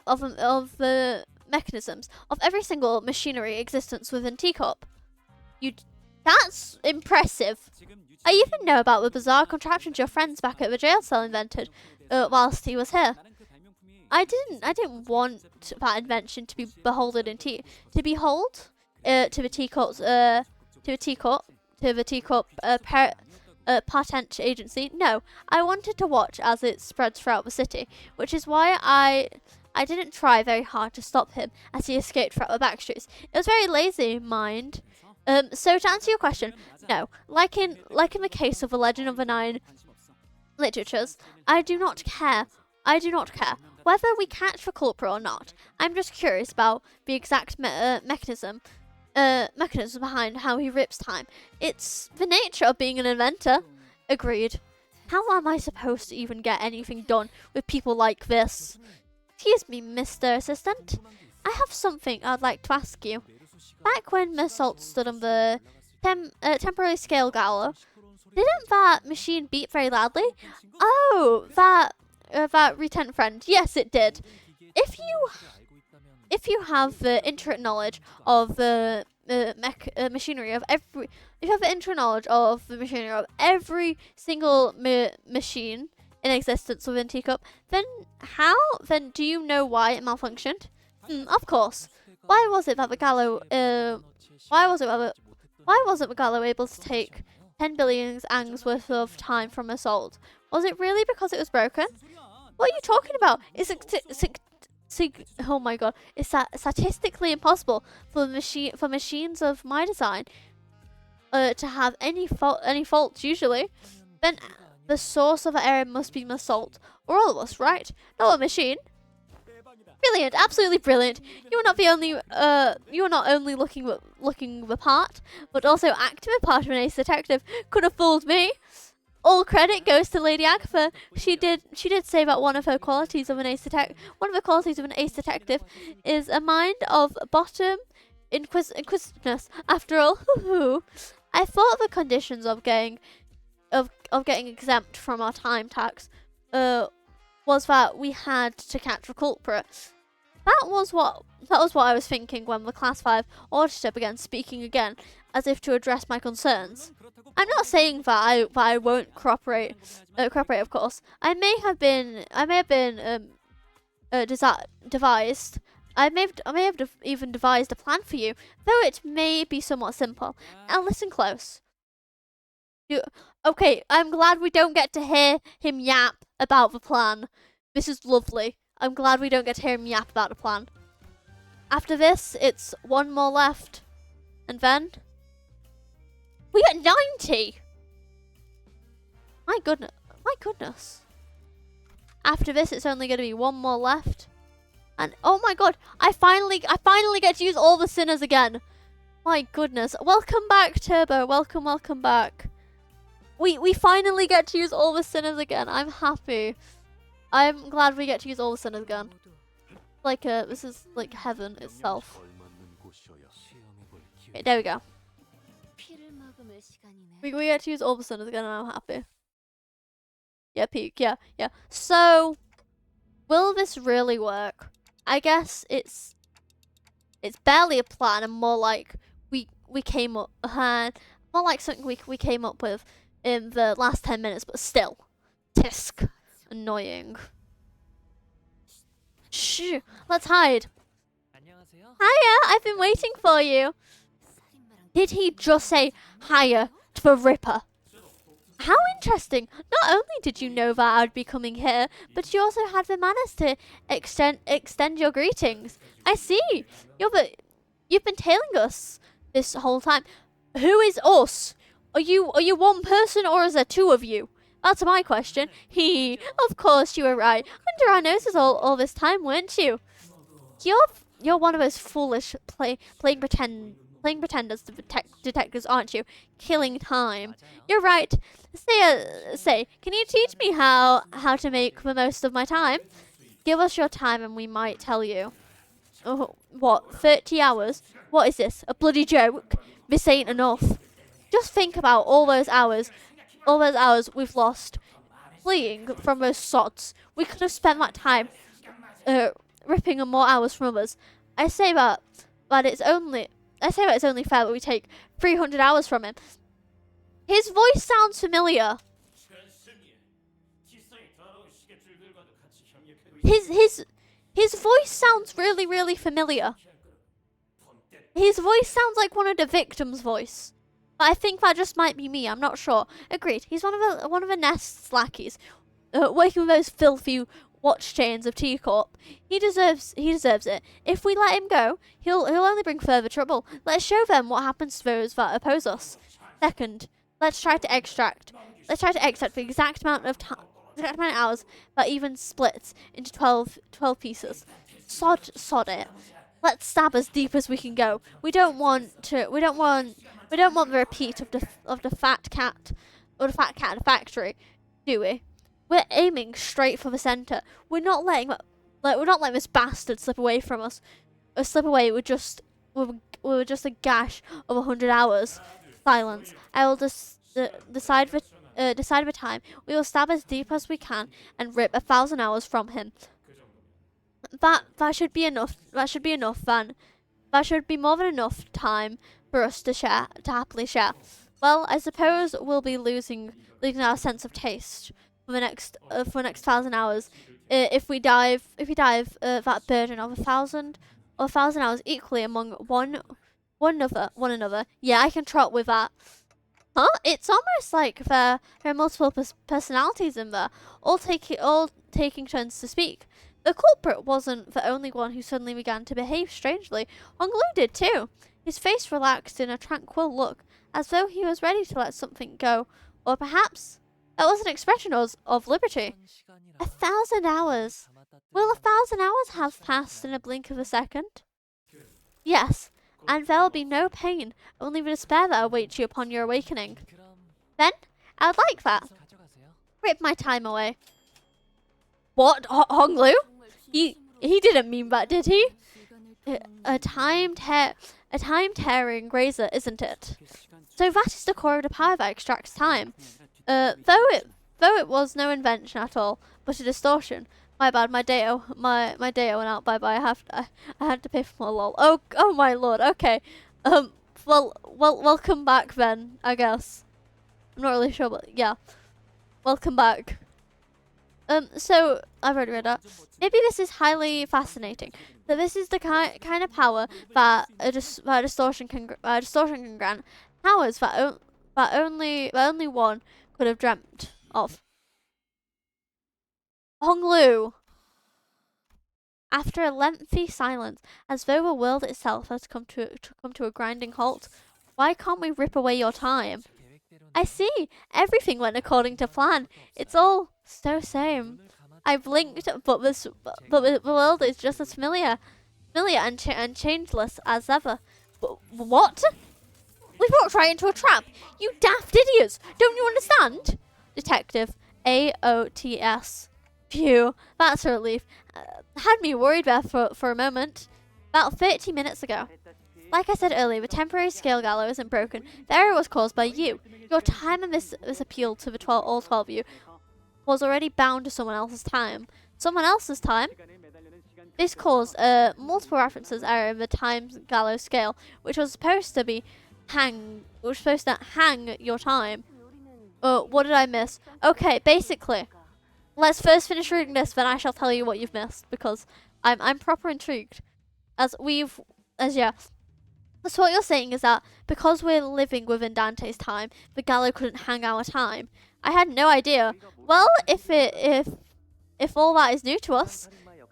mechanisms of every single machinery existence within T-CORP. That's impressive. I even know about the bizarre contraptions your friends back at the jail cell invented whilst he was here. I didn't want that invention to be beholden to the T-CORP patent agency. No, I wanted to watch as it spreads throughout the city, which is why I didn't try very hard to stop him as he escaped throughout the back streets. It was very lazy, mind. So to answer your question, no. Like in the case of the Legend of the Nine literatures, I do not care whether we catch the culprit or not. I'm just curious about the exact mechanism behind how he rips time. It's the nature of being an inventor. Agreed. How am I supposed to even get anything done with people like this? Excuse me, Mr. Assistant. I have something I'd like to ask you. Back when Miss Salt stood on the temporary scale gallows, didn't that machine beep very loudly? Oh, that retent friend. Yes, it did. If you have the intricate knowledge of the machinery of every, if you have the intricate knowledge of the machinery of every single machine in existence within T-CORP, then do you know why it malfunctioned? Of course. Why wasn't the gallo able to take 10 billion angs worth of time from Assault? Was it really because it was broken? What are you talking about? Oh my god! It's statistically impossible for machines of my design to have any faults. Usually, then the source of the error must be Assault or all of us, right? Not a machine. Brilliant, absolutely brilliant. You are not the only you are not only looking the part, but also acting the part of an ace detective. Could have fooled me. All credit goes to Lady Agatha. She did say that one of the qualities of an ace detective is a mind of bottom inquisitiveness. After all, I thought the conditions of getting exempt from our time tax was that we had to catch a culprit. That was what I was thinking when the Class 5 auditor began speaking again, as if to address my concerns. I'm not saying that I won't cooperate. Of course. I may have been devised. I may have even devised a plan for you, though it may be somewhat simple. Now listen close. Okay, I'm glad we don't get to hear him yap about the plan. This is lovely. I'm glad we don't get to hear him yap about the plan. After this, it's one more left. And then we get 90! My goodness. After this, it's only going to be one more left. And oh my god, I finally get to use all the sinners again. My goodness. Welcome back, Turbo. Welcome back. We finally get to use all the sinners again. I'm happy. I'm glad we get to use all the sinners again. Like this is like heaven itself. Okay, there we go. We get to use all the sinners again and I'm happy. Yeah, peak, yeah. So will this really work? I guess it's barely a plan and more like we came up more like something we came up with in the last 10 minutes, but still. Tisk. Annoying. Shh. Let's hide. Hiya, I've been waiting for you. Did he just say hiya to the Ripper? How interesting. Not only did you know that I'd be coming here, but you also had the manners to extend your greetings. I see. You've been tailing us this whole time. Who is us? Are you one person or is there two of you? That's my question. Of course you were right. Under our noses all this time, weren't you? You're one of those foolish playing pretenders detectives, aren't you? Killing time. You're right. Say, can you teach me how to make the most of my time? Give us your time and we might tell you. Oh, what, 30 hours? What is this, a bloody joke? This ain't enough. Just think about all those hours we've lost fleeing from those sods. We could have spent that time ripping more hours from others. I say that it's only fair that we take 300 hours from him. His voice sounds familiar. His voice sounds really, really familiar. His voice sounds like one of the victims' voice. But I think that just might be me. I'm not sure. Agreed. He's one of the Nest's lackeys, working with those filthy watch chains of T-CORP. He deserves it. If we let him go, he'll only bring further trouble. Let's show them what happens to those that oppose us. Second, let's try to extract the exact amount of hours that even splits into 12 pieces. Sod it. Let's stab as deep as we can go. We don't want the repeat of the fat cat in the factory, do we? We're aiming straight for the center. We're not letting this bastard slip away from us. Slip away with just a gash of 100 hours. Silence. I will decide the time. We will stab as deep as we can and rip 1,000 hours from him. That should be enough. That should be enough, Van. That should be more than enough time for us to happily share. Well, I suppose we'll be losing our sense of taste for the next 1,000 hours if we dive that burden of 1,000 hours equally among one another. Yeah, I can trot with that. Huh? It's almost like there are multiple personalities in there, all taking turns to speak. The culprit wasn't the only one who suddenly began to behave strangely. Honglu did too. His face relaxed in a tranquil look, as though he was ready to let something go. Or perhaps that was an expression of liberty. 1,000 hours. Will 1,000 hours have passed in a blink of a second? Yes, and there will be no pain, only the despair that awaits you upon your awakening. Then, I would like that. Rip my time away. What? Honglu? He didn't mean that, did he? A time-tearing razor, isn't it? So that is the core of the power that extracts time. Though it was no invention at all, but a distortion. My bad, my data went out. Bye bye. I had to pay for more lol. Oh my lord. Okay. Well, welcome back then. I guess. I'm not really sure, but yeah. Welcome back. So I've already read that. Maybe this is highly fascinating. That this is the kind of power that a distortion can grant. Powers that only one could have dreamt of. Honglu. After a lengthy silence, as though the world itself has come to a grinding halt, why can't we rip away your time? I see. Everything went according to plan. It's all so same. I blinked, but the world is just as familiar and changeless as ever. What? We walked right into a trap. You daft idiots! Don't you understand? Detective AOTS. Phew, that's a relief. Had me worried there for a moment. About 30 minutes ago. Like I said earlier, the temporary scale gallows isn't broken. The error was caused by you. Your time and this appeal to the all 12 of you was already bound to someone else's time. Someone else's time? This caused multiple references error in the time gallows scale, which was supposed to hang your time. What did I miss? Okay, basically, let's first finish reading this, then I shall tell you what you've missed, because I'm proper intrigued. So what you're saying is that because we're living within Dante's time, the gallows couldn't hang our time. I had no idea. Well, if all that is new to us,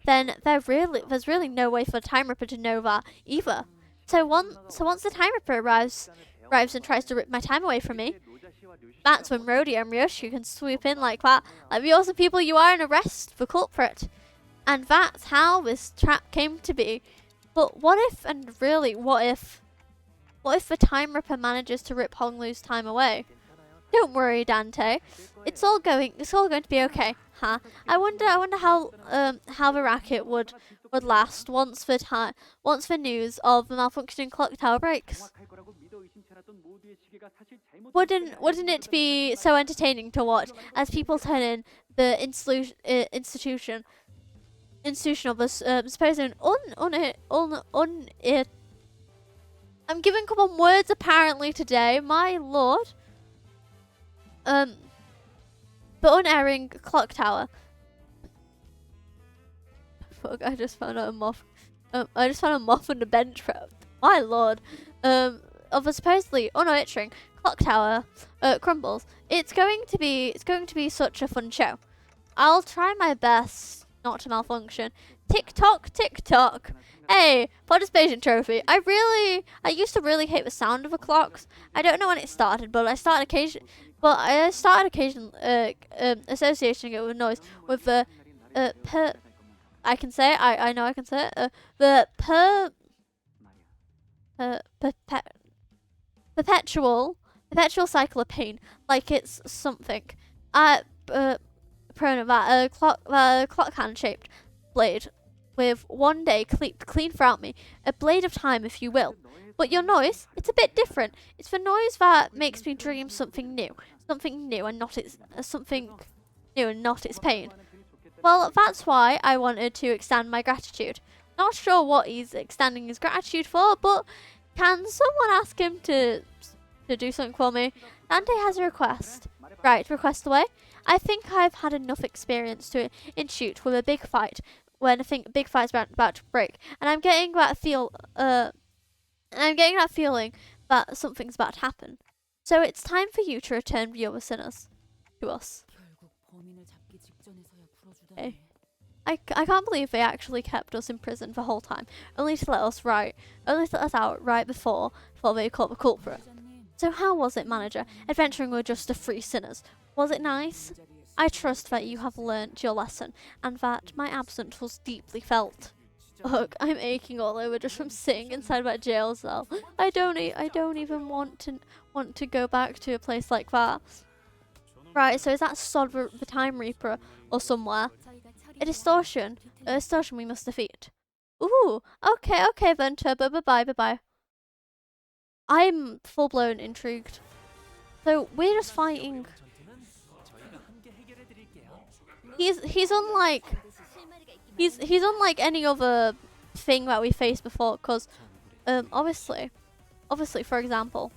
then there's really no way for the Time Ripper to know that either. So once the Time Ripper arrives and tries to rip my time away from me, that's when Rhodia and Ryoshi can swoop in like that, like the awesome people you are, and arrest the culprit. And that's how this trap came to be. But what if the Time Ripper manages to rip Honglu's time away? Don't worry, Dante. It's all going to be okay. Huh? I wonder how the racket would last once the news of the malfunctioning clock tower breaks. Wouldn't it be so entertaining to watch as people turn in the institution of the supposed I'm giving common words apparently today, my lord. The unerring clock tower. Fuck, I just found out a moth. I just found a moth on the bench. My lord. Of a supposedly unerring clock tower crumbles. It's going to be such a fun show. I'll try my best not to malfunction. Tick tock, tick tock. Hey, participation trophy. I used to really hate the sound of the clocks. I don't know when it started, but I started associating it with noise with the I can say it. I know I can say it. The perpetual cycle of pain, like it's something. Prone that clock hand shaped blade with one day clean throughout me, a blade of time, if you will. But your noise, it's a bit different. It's the noise that makes me dream something new and not its pain. Well, that's why I wanted to extend my gratitude. Not sure what he's extending his gratitude for, but can someone ask him to do something for me? Dante has a request. Right, request away. I think I've had enough experience to shoot with a big fight when I think a big fight's about to break, and I'm getting that feeling that something's about to happen. So it's time for you to return the other sinners to us. Okay. I can't believe they actually kept us in prison the whole time, only to let us out right before they caught the culprit. So how was it, manager? Adventuring with just the 3 sinners. Was it nice? I trust that you have learnt your lesson, and that my absence was deeply felt. Look, I'm aching all over just from sitting inside that jail cell. I don't even want to go back to a place like that. Right, so is that Sod the Time Reaper or somewhere? A distortion we must defeat. Ooh, okay then, Turbo, bye-bye. I'm full-blown intrigued. So, we're just fighting. He's unlike any other thing that we faced before, because obviously, for example,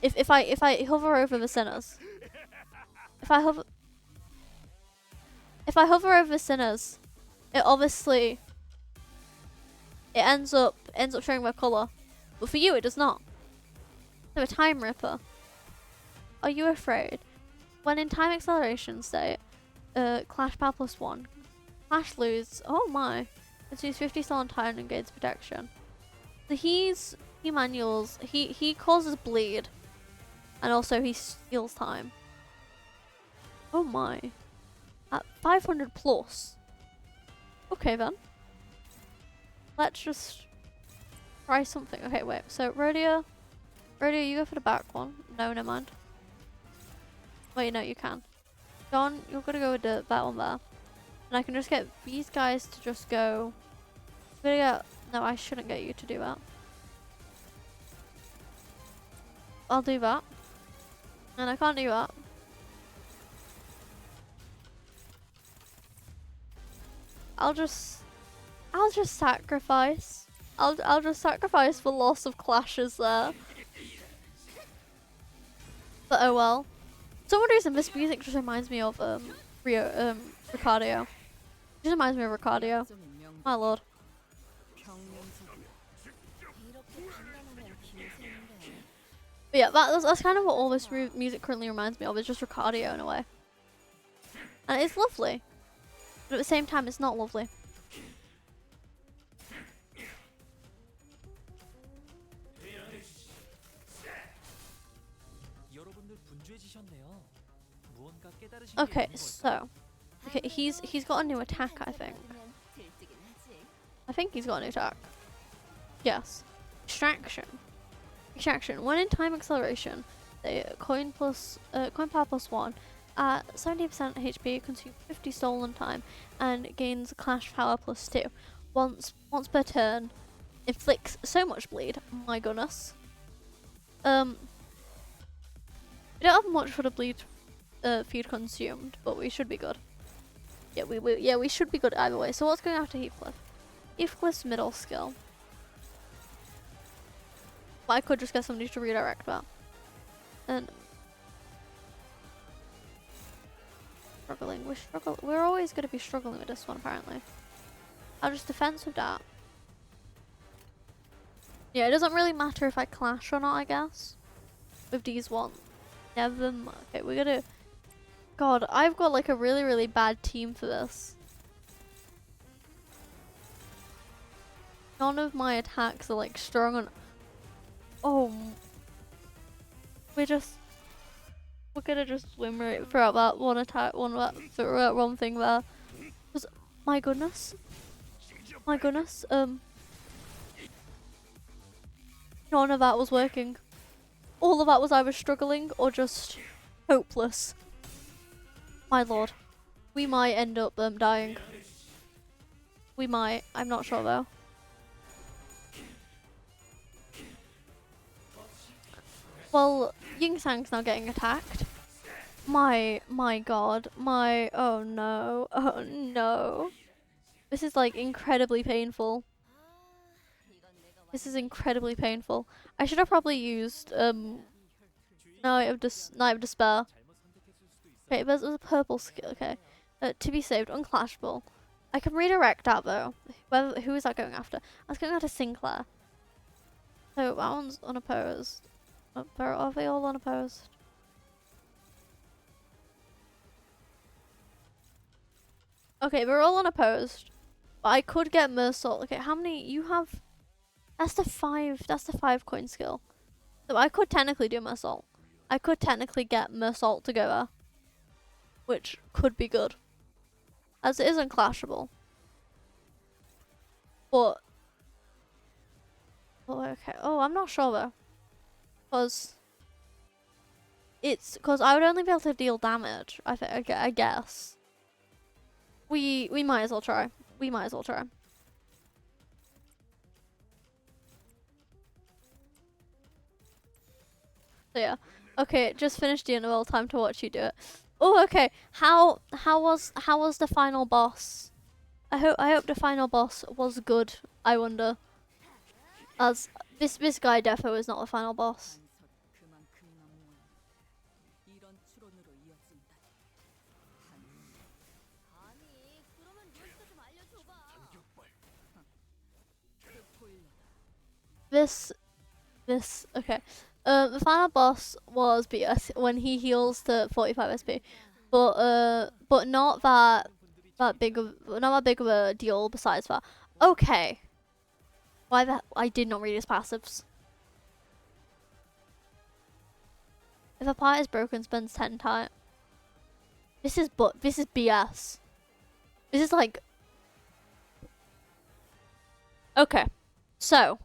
if I hover over the sinners, if I hover over the sinners, it obviously ends up showing their colour, but for you it does not. So a Time Ripper. Are you afraid? When in time acceleration state, Clash Power +1. Clash lose. Oh my. Consumes 50 stolen time and gains protection. So he manuals. He causes bleed, and also he steals time. Oh my. At 500 plus. Okay then. Let's just try something. Okay, wait. So Rodeo, you go for the back one. No, never mind. Wait, no, you can. John, you're gonna go with that one there. And I can just get these guys to just go. No, I shouldn't get you to do that. I'll do that. And I can't do that. I'll just sacrifice. I'll just sacrifice the loss of clashes there. But oh well. For some reason this music just reminds me of Ricardio. It just reminds me of Ricardio. My lord. But yeah, that's kind of what all this music currently reminds me of. It's just Ricardio in a way. And it's lovely. But at the same time, it's not lovely. Okay, so he's got a new attack, I think. He's got a new attack. Yes. Extraction. When in time acceleration, the coin power +1 at 70% HP, consumes 50 stolen time, and gains clash power +2. Once per turn, inflicts so much bleed. My goodness. We don't have much for the bleed feed consumed, but we should be good. Yeah, we should be good either way. So what's going after Heathcliff? Heathcliff's middle skill. But I could just get somebody to redirect that. And struggling. We're always going to be struggling with this one, apparently. I'll just defense with that. Yeah, it doesn't really matter if I clash or not, I guess. With these ones. Never mind. Okay, we're gonna. God, I've got like a really, really bad team for this. None of my attacks are like strong on. Oh. We're gonna just swim right throughout that one attack, one thing there. My goodness. None of that was working. All of that was either struggling or just hopeless. My lord. We might end up dying. We might. I'm not sure though. Well, Ying Sang's now getting attacked. My god. Oh no. This is like incredibly painful. This is incredibly painful. I should have probably used Night of Despair. Okay, there's a purple skill. Okay, to be saved, unclashable. I can redirect that though. Who is that going after? I was going after Sinclair. So that one's unopposed. Are they all unopposed? Okay, they're all unopposed. But I could get Mersault. Okay, how many you have? That's the 5 coin skill. So I could technically do Mersault. I could technically get Mersault to go there. which could be good, as it isn't clashable. But oh, okay. Oh, I'm not sure though, because I would only be able to deal damage. I guess. We might as well try. We might as well try. So yeah. Okay, just finished the interval. Time to watch you do it. Oh, okay. How was the final boss? I hope the final boss was good. I wonder. As this guy defo is not the final boss. This okay. The final boss was BS when he heals to 45 SP, but not that big of a deal. Besides that, okay. Why that? I did not read his passives. If a part is broken, spends 10 times. This is BS. This is like okay. So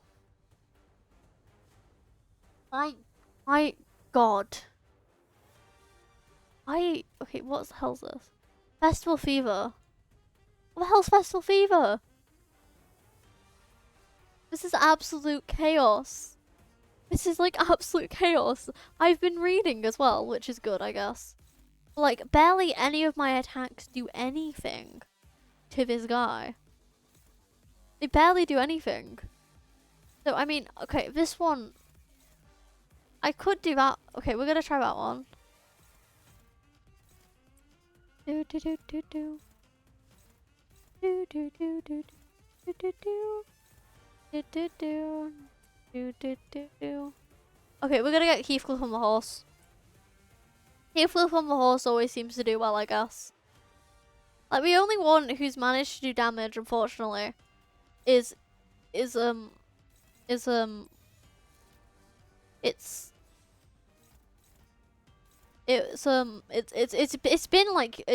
my god. Okay, what the hell's this? Festival Fever. What the hell's Festival Fever? This is absolute chaos. This is like absolute chaos. I've been reading as well, which is good, I guess. Like, barely any of my attacks do anything to this guy. They barely do anything. So, I mean, okay, this one, I could do that. Okay, we're gonna try that one. Do do do do do. Do do do do do do do. Do do do. Do do do do. Okay, we're gonna get Heathcliff on the horse. Heathcliff on the horse always seems to do well, I guess. Like, the only one who's managed to do damage, unfortunately, is it's it's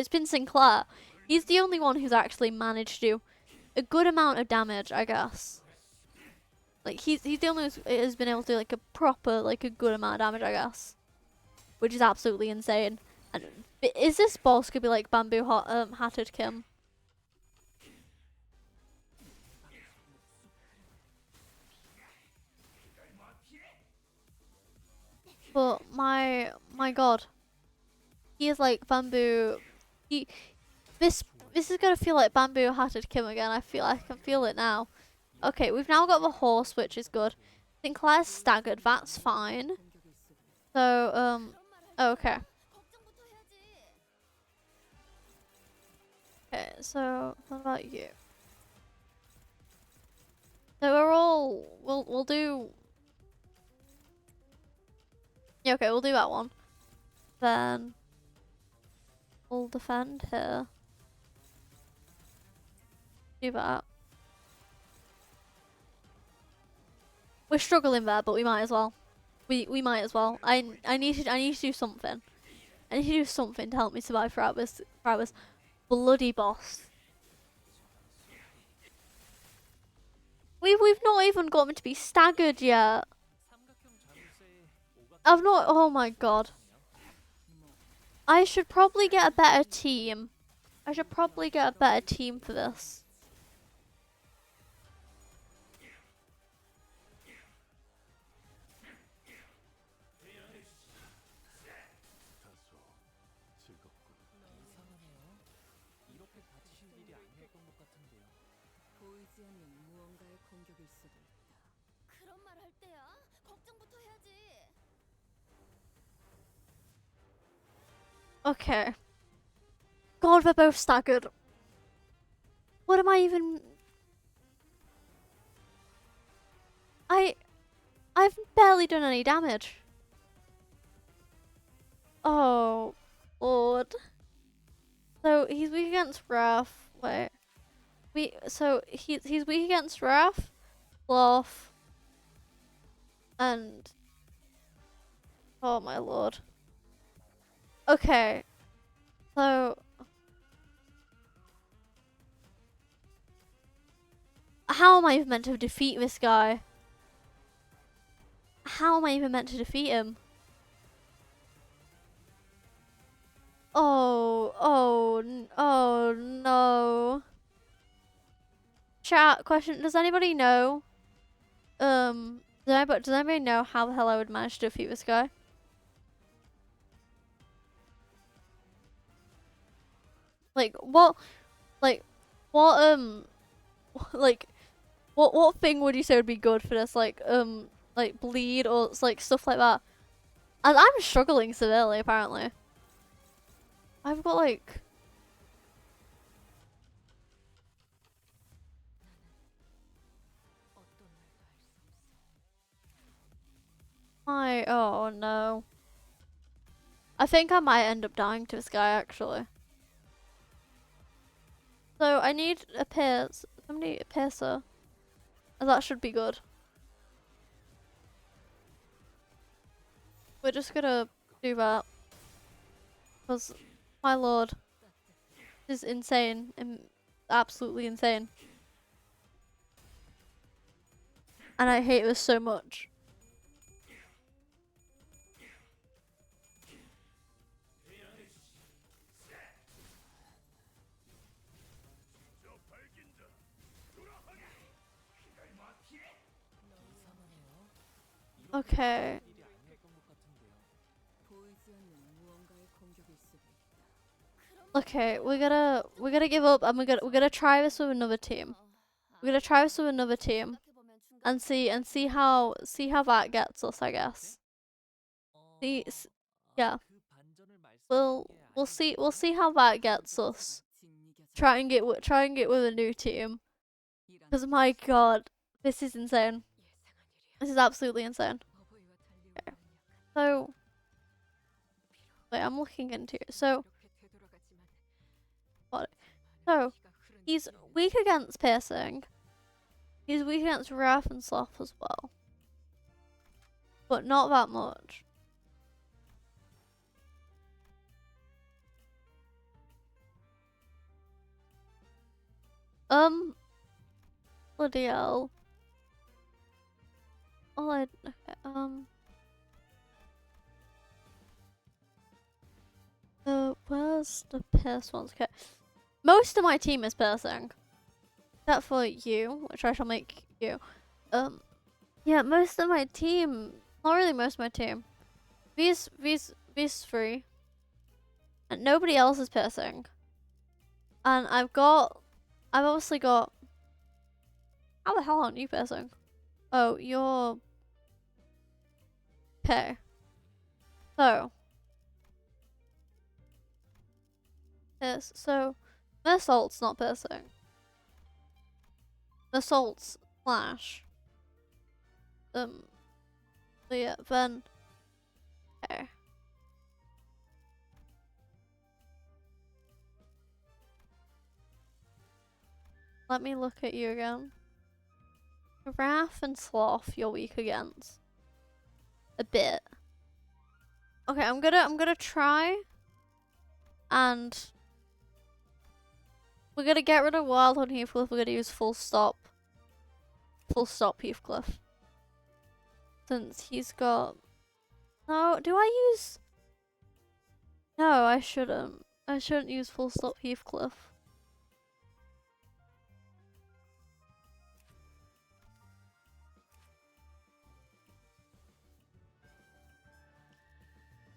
been Sinclair. He's the only one who's actually managed to do a good amount of damage, I guess. Like, he's the only one who has been able to do like a proper, like a good amount of damage, I guess. Which is absolutely insane. And is this boss gonna be like Bamboo Hatted Kim? But my god, he is like Bamboo. This is gonna feel like Bamboo Hatted Kim again. I can feel it now. Okay, we've now got the horse, which is good. Sinclair's staggered. That's fine. So okay. Okay, so what about you? So we'll do. Yeah, okay, we'll do that one. Then we'll defend here. Do that. We're struggling there, but we might as well. We might as well. I need to do something. I need to do something to help me survive throughout this bloody boss. We've not even got him to be staggered yet. I've not. Oh my god. I should probably get a better team. I should probably get a better team for this. Okay. God, they're both staggered. What am I even... I've barely done any damage. Oh, Lord. So he's weak against Wrath. Wait. So he's weak against Wrath, Sloth, and... Oh my lord. Okay. So how am I even meant to defeat this guy? How am I even meant to defeat him? Oh no. Chat question, does anybody know? Does anybody know how the hell I would manage to defeat this guy? Like what like what like what thing would you say would be good for this? Like bleed or like stuff like that. And I'm struggling severely apparently. I've got like oh no. I think I might end up dying to this guy actually. So I need a piercer. And that should be good. We're just gonna do that. Because, my lord, this is insane. Absolutely insane. And I hate this so much. Okay. Okay, we're gonna give up and we're gonna try this with another team. We're gonna try this with another team and see how that gets us, I guess. Yeah. We'll see how that gets us. Try and get with a new team. Because my god, this is insane. This is absolutely insane. Okay. So wait, I'm looking into it. So what? So he's weak against piercing. He's weak against wrath and sloth as well. But not that much. Bloody hell. Okay, where's the pierce ones? Okay. Most of my team is piercing. Except for you, which I shall make you. Yeah, most of my team, not really most of my team. These three. And nobody else is piercing. And I've obviously got, how the hell aren't you piercing? Oh, you're, okay. So. Yes, so, Assault's not piercing. Assault's flash. So yeah, then, okay. Let me look at you again. Wrath and Sloth you're weak against. A bit. Okay, I'm gonna try and we're gonna get rid of Wild on Heathcliff, we're gonna use full stop Heathcliff. Since he's got, no, do I use, no, I shouldn't use full stop Heathcliff.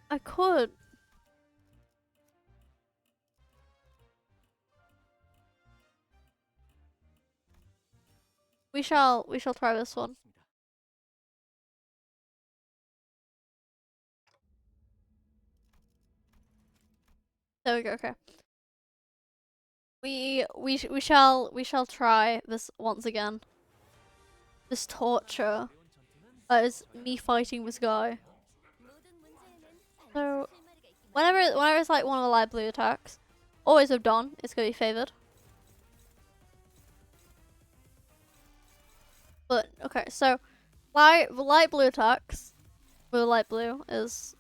I could. We shall try this one. There we go, okay. We shall try this once again. This torture. That is me fighting this guy. So whenever it's like one of the light blue attacks, always with Dawn, it's gonna be favored. But okay, so the light blue attacks with light blue is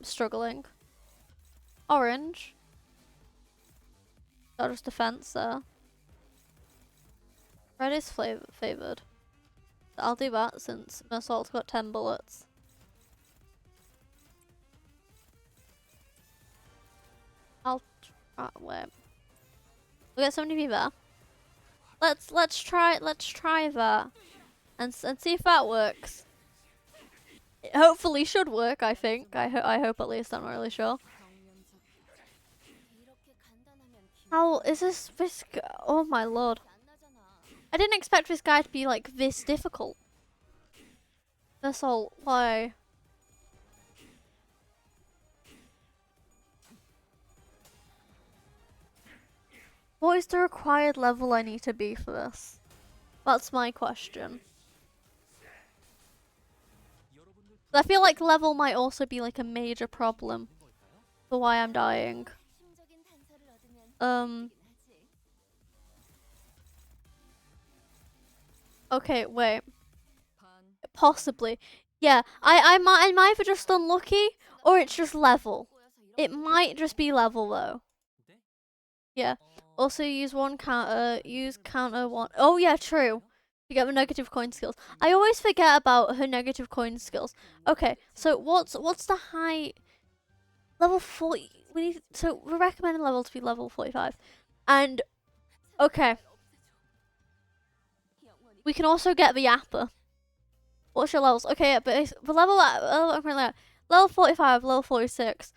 struggling. Orange. Got just defense there. Red is favoured. I'll do that since my assault's got 10 bullets. I'll try, wait. We got somebody there. Let's try that and see if that works. It hopefully should work. I think. I hope at least. I'm not really sure. How is this? Oh my lord! I didn't expect this guy to be like this difficult. That's all. Why? What is the required level I need to be for this? That's my question. I feel like level might also be like a major problem for why I'm dying. Okay, wait. Possibly. Yeah, I'm either just unlucky or it's just level. It might just be level though. Yeah. Also use one counter, use counter one. Oh yeah, true. You get the negative coin skills. I always forget about her negative coin skills. Okay, so what's the high level 40? So we're recommending level to be level 45. And okay. We can also get the Yapper. What's your levels? Okay, yeah, but the level I'm currently at, level 45, level 46.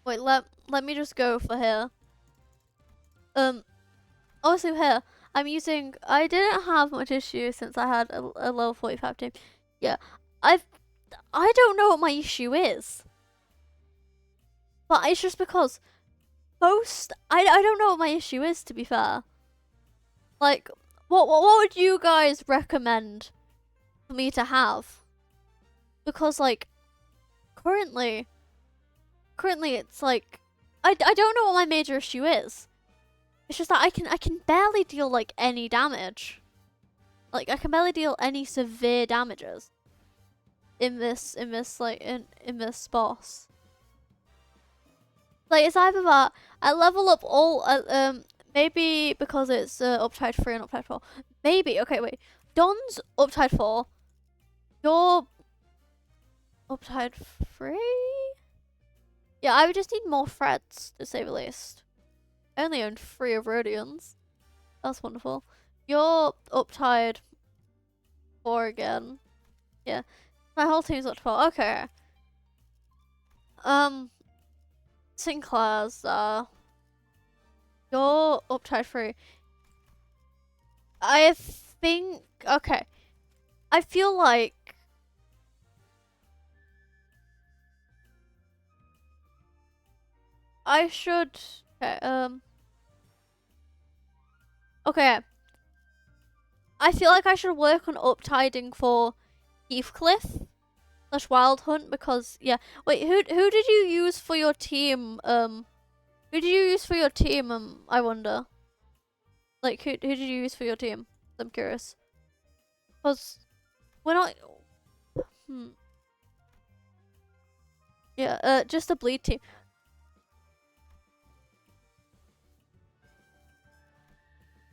Wait, let me just go for here. Also here, I didn't have much issue since I had a level 45 team. Yeah, I don't know what my issue is. But it's just because I don't know what my issue is, to be fair. Like, what would you guys recommend for me to have? Because like, currently it's like, I don't know what my major issue is. It's just that I can barely deal like any damage. Like I can barely deal any severe damages in this boss. Like it's either that I level up all maybe because it's Uptide 3 and Uptide 4. Maybe okay wait. Don's Uptide 4. You're Uptide 3? Yeah, I would just need more threads to say the least. I only own 3 of Rhodions. That's wonderful. You're Uptide 4 again. Yeah. My whole team's up to 4. Okay. Sinclair's you're Uptide 3. I think okay. I feel like I should okay, okay. I feel like I should work on uptiding for Heathcliff / Wild Hunt because yeah. Wait, who did you use for your team? Who did you use for your team? I wonder. Like who did you use for your team? I'm curious. Cause we're not. Yeah. Just a bleed team.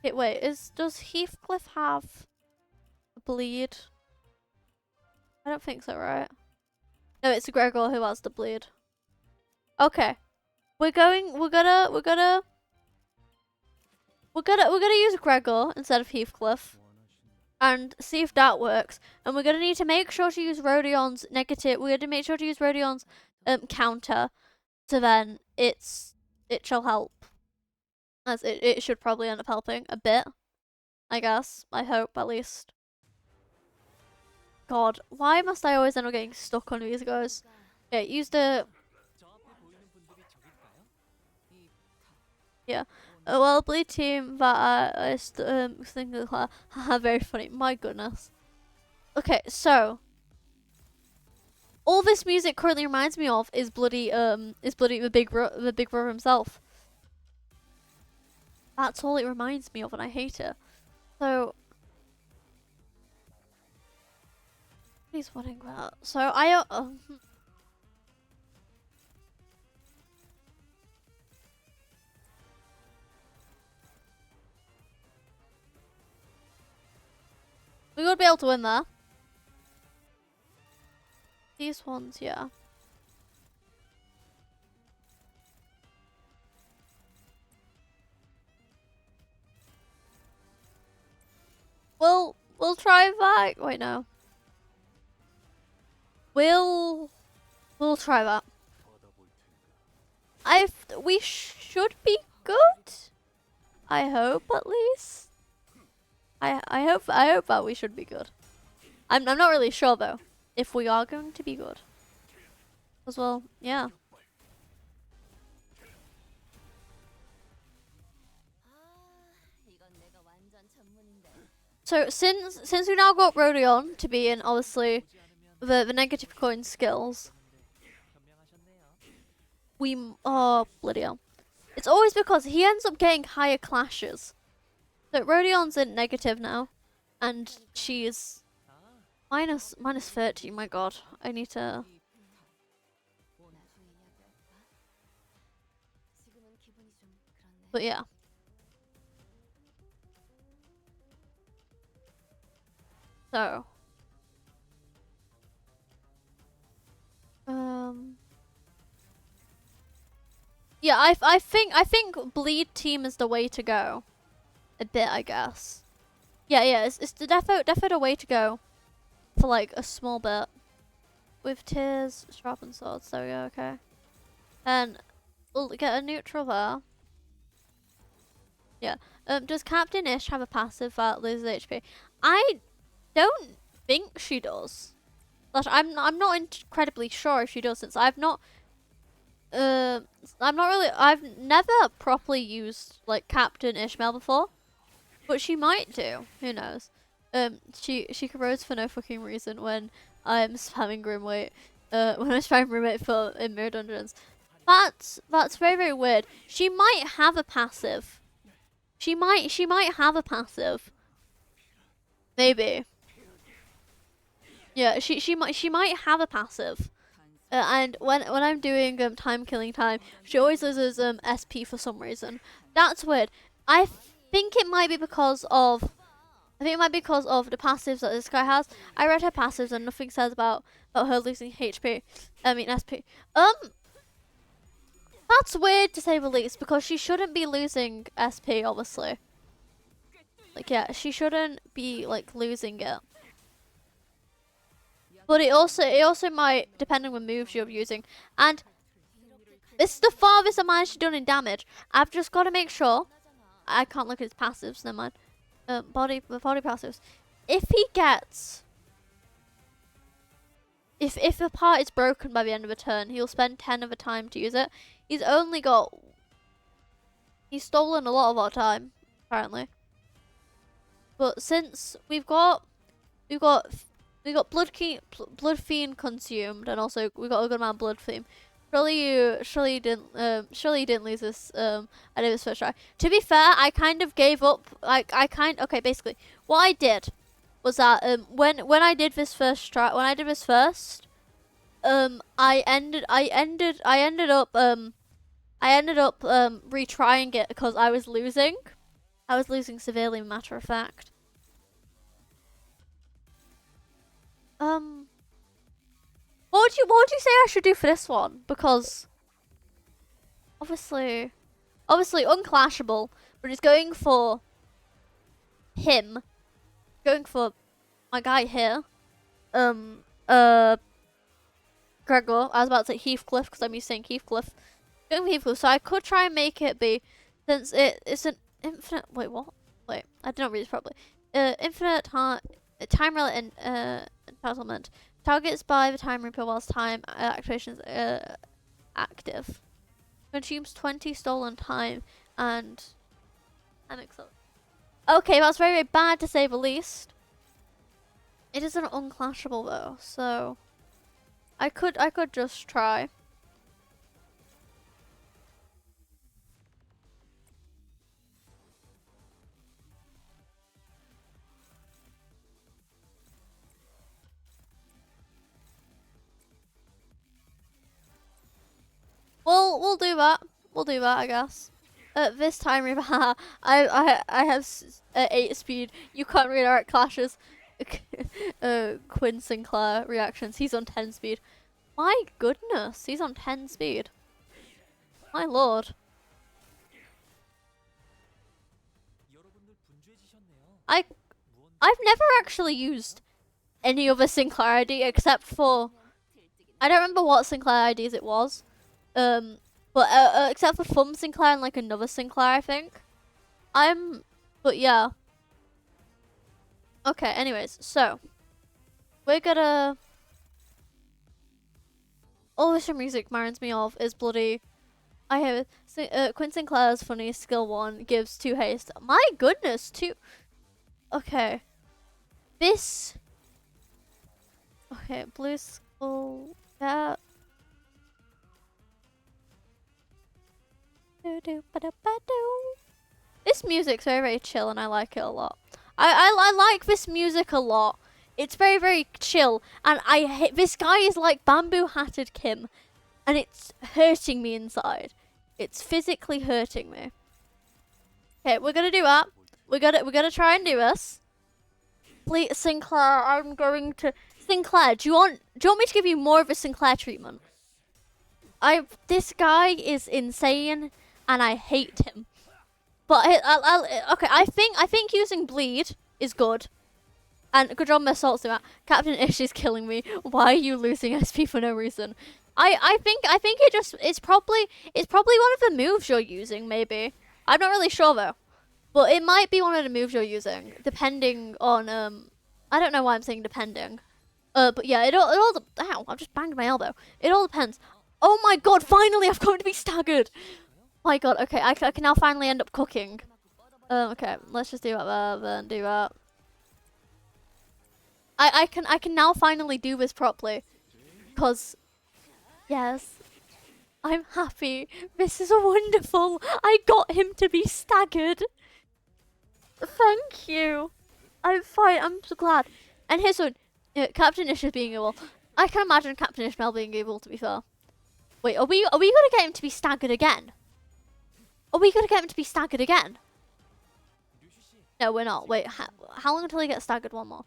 Okay, wait. Does Heathcliff have a bleed? I don't think so, right? No, it's Gregor who has the bleed. Okay. We're gonna use Gregor instead of Heathcliff and see if that works. And we're gonna need to make sure to use Rhodion's negative. We're gonna make sure to use Rhodion's counter, so then it shall help. As it should probably end up helping a bit, I guess. I hope at least. God, why must I always end up getting stuck on these guys? Yeah, use the. Yeah. Well, bleed team that is single class. Haha, very funny. My goodness. Okay, so all this music currently reminds me of is bloody the big brother himself. That's all it reminds me of, and I hate it. So he's wanting that. So would be able to win there. These ones, yeah. We'll try that. Wait, no. We'll try that. We should be good. I hope at least. I hope that we should be good. I'm not really sure though if we are going to be good. As well, yeah. So since we now got Rodion to be in obviously the negative coin skills, oh bloody hell. It's always because he ends up getting higher clashes. So Rodion's in negative now, and she's minus 30. My God, I need to. But yeah. So. Yeah, I think bleed team is the way to go. A bit, I guess. Yeah, it's the defo the way to go. For like a small bit. With tears, sharpened swords, there we go, okay. And we'll get a neutral there. Yeah. Does Captain Ish have a passive that loses HP? I don't think she does. But I'm not incredibly sure if she does, since I've never properly used like Captain Ishmael before, but she might do. Who knows? She corrodes for no fucking reason when I'm spamming Grimweight. When I'm spamming Grimweight for in Mirror Dungeons. That's very, very weird. She might have a passive. She might have a passive. Maybe. Yeah, she might have a passive. And when I'm doing time killing time, she always loses SP for some reason. That's weird. I think it might be because of the passives that this guy has. I read her passives and nothing says about her losing HP. I mean SP. That's weird to say the least, because she shouldn't be losing SP, obviously. Like, yeah, she shouldn't be like losing it. But it also might, depending on moves you're using. And this is the farthest I managed to do in damage. I've just got to make sure. I can't look at his passives, never mind. The body passives. If he gets... If the part is broken by the end of a turn, he'll spend 10 of a time to use it. He's stolen a lot of our time, apparently. But since we've got Blood Fiend consumed, and also we got a good amount of Blood Theme. Surely you didn't lose this. I did this first try. To be fair, I kind of gave up. Okay, basically, what I did was that when I did this first try, I ended up retrying it because I was losing. I was losing severely, matter of fact. What would you say I should do for this one? Because obviously unclashable, but it's going for him. Going for my guy here. Gregor. I was about to say Heathcliff because I'm used to saying Heathcliff. Going for Heathcliff, so I could try and make it be, since it's an infinite. Wait, what? Wait, I did not read this properly. Infinite time relate entitlement. Targets by the time reaper whilst time activation is active. Consumes 20 stolen time and excellent. Okay, that's very, very bad to say the least. It isn't unclashable though, so I could just try. We'll do that. We'll do that, I guess. This time, I have 8 speed. You can't redirect clashes. Quinn Sinclair reactions. He's on 10 speed. My goodness, he's on 10 speed. My lord. I've never actually used any other Sinclair ID except for, I don't remember what Sinclair IDs it was. But except for Thumb Sinclair and like another Sinclair, I think. But yeah. Okay, anyways, so we're gonna. All this music reminds me of is bloody. I have Quinn Sinclair's funny skill 1 gives 2 haste. My goodness, 2. Okay, this. Okay, blue skull. Yeah. This music's very, very chill, and I like it a lot. I like this music a lot. It's very, very chill, and I hate this guy is like Bamboo Hatted Kim, and it's hurting me inside. It's physically hurting me. Okay, we're gonna do that. We're gonna try and do this. Please, Sinclair, I'm going to Sinclair. Do you want me to give you more of a Sinclair treatment? This guy is insane, and I hate him. But okay, I think using bleed is good. And good job, my assault's doing that. Captain Ish is killing me. Why are you losing SP for no reason? I think it's probably one of the moves you're using, maybe. I'm not really sure though. But it might be one of the moves you're using, depending on I don't know why I'm saying depending. But yeah, it all ow, I just banged my elbow. It all depends. Oh my god, finally I've got to be staggered. My god, okay, I can now finally end up cooking. Okay, let's just do that then do that. I can now finally do this properly. Cause yes, I'm happy. This is wonderful. I got him to be staggered. Thank you. I'm fine. I'm so glad. And here's one. Captain Ish is being able. I can imagine Captain Ishmael being able, to be fair. Wait, are we gonna get him to be staggered again? Are we gonna get him to be staggered again? No, we're not. Wait, how long until he gets staggered? One more.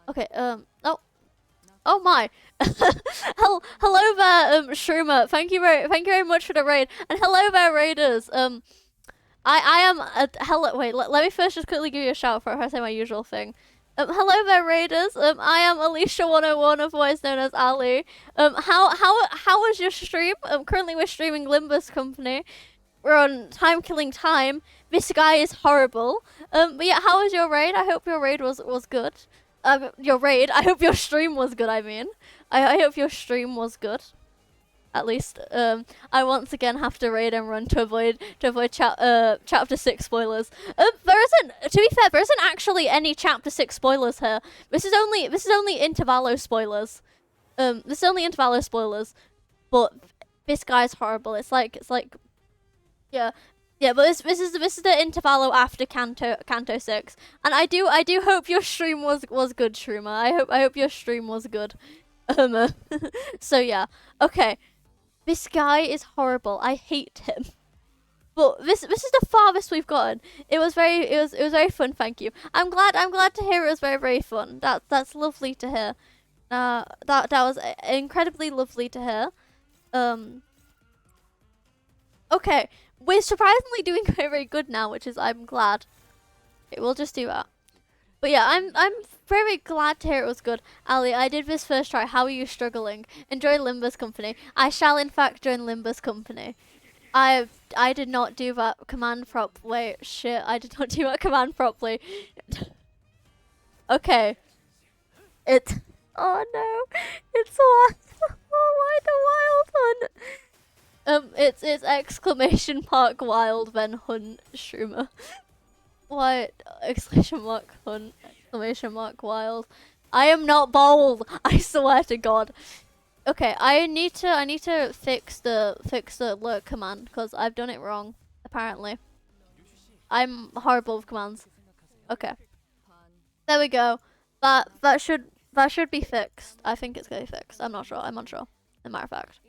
Okay. Oh my. Hello there, Shroomer. Thank you very much for the raid. And hello there, raiders. I am hello. Wait, let me first just quickly give you a shout out before I say my usual thing. Hello there, raiders. I am Alicia101, otherwise known as Ali. How was your stream? Currently we're streaming Limbus Company. We're on Time Killing Time. This guy is horrible. But yeah, how was your raid? I hope your raid was good. Your raid. I hope your stream was good. I mean, I hope your stream was good. At least, I once again have to raid and run to avoid chapter 6 spoilers. There isn't. To be fair, there isn't actually any chapter 6 spoilers here. This is only intervallo spoilers. This is only intervallo spoilers. But this guy's horrible. It's like yeah. Yeah, but this is the intervallo after Canto 6, and I do hope your stream was good, Shroomer. I hope your stream was good. So yeah, okay. This guy is horrible. I hate him. But this is the farthest we've gotten. It was very fun. Thank you. I'm glad to hear it was very fun. That's lovely to hear. That was incredibly lovely to hear. Okay. We're surprisingly doing very good now, which is I'm glad. Okay, we'll just do that. But yeah, I'm very glad to hear it was good. Ali, I did this first try. How are you struggling? Enjoy Limbus Company. I shall in fact join Limbus Company. I did not do that command prop. Wait, shit, I did not do that command properly. Okay. Oh no. It's what? Oh, why the wild hunt? It's exclamation mark wild then hunt Shroomer. What? Exclamation mark hunt, exclamation mark wild. I am not bold. I swear to God. Okay, I need to fix the lurk command because I've done it wrong. Apparently, I'm horrible with commands. Okay, there we go. That should be fixed. I think it's gonna be fixed. I'm not sure. I'm unsure. As a matter of fact.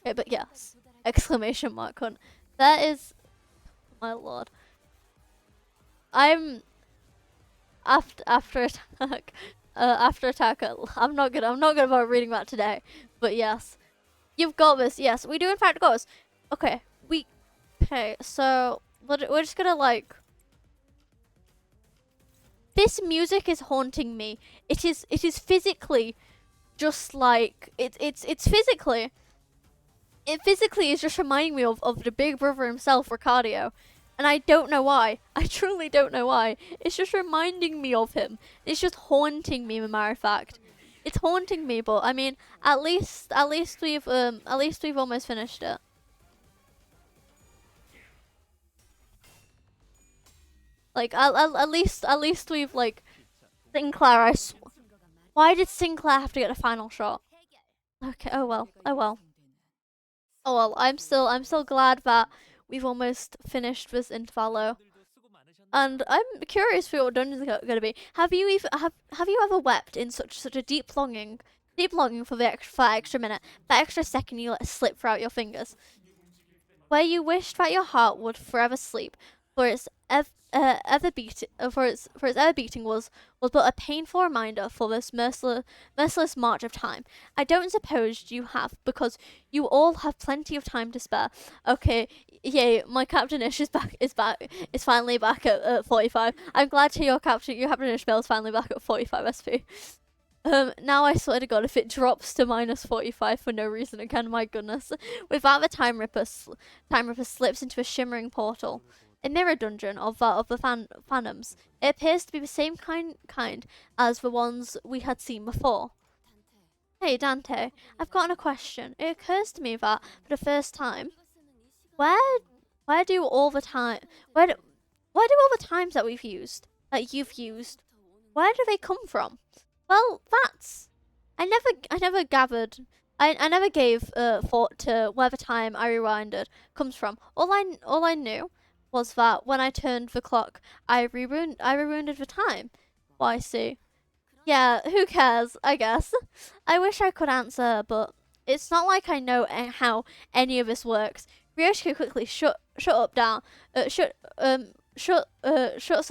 Okay, but yes, exclamation mark hunt. That is, my lord. after attack. After attack. I'm not good about reading that today. But yes, you've got this. Yes, we do in fact got this. Okay, okay. So we're just gonna like. This music is haunting me. It is physically just like it's physically. It physically is just reminding me of the big brother himself, Ricardio. And I don't know why. I truly don't know why. It's just reminding me of him. It's just haunting me, as a matter of fact. It's haunting me, but I mean, at least we've almost finished it. Like at least we've like Sinclair. Why did Sinclair have to get a final shot? Okay. Oh well. Oh well. Oh well. I'm still glad that we've almost finished this intervallo. And I'm curious for what dungeons are going to be. Have you ever wept in such a deep longing for for that extra minute, that extra second you let slip throughout your fingers, where you wished that your heart would forever sleep, for its ever beat for its ever beating was but a painful reminder for this merciless march of time. I don't suppose you have, because you all have plenty of time to spare. Okay, yay! My captainish is finally back at 45. I'm glad to hear your captainish bill is finally back at 45 SP. Now I swear to God, if it drops to minus 45 for no reason again, my goodness. With that, the Time Ripper slips into a shimmering portal. A mirror dungeon of the Phantoms. It appears to be the same kind as the ones we had seen before. Hey Dante, I've gotten a question. It occurs to me that, for the first time, where where do all the time where do all the times that you've used, where do they come from? Well, I never gathered. I never gave thought to where the time I rewinded comes from. All I knew was that when I turned the clock, I rewinded the time. Why, see? Yeah, who cares? I guess. I wish I could answer, but it's not like I know how any of this works. Ryoshiko quickly shuts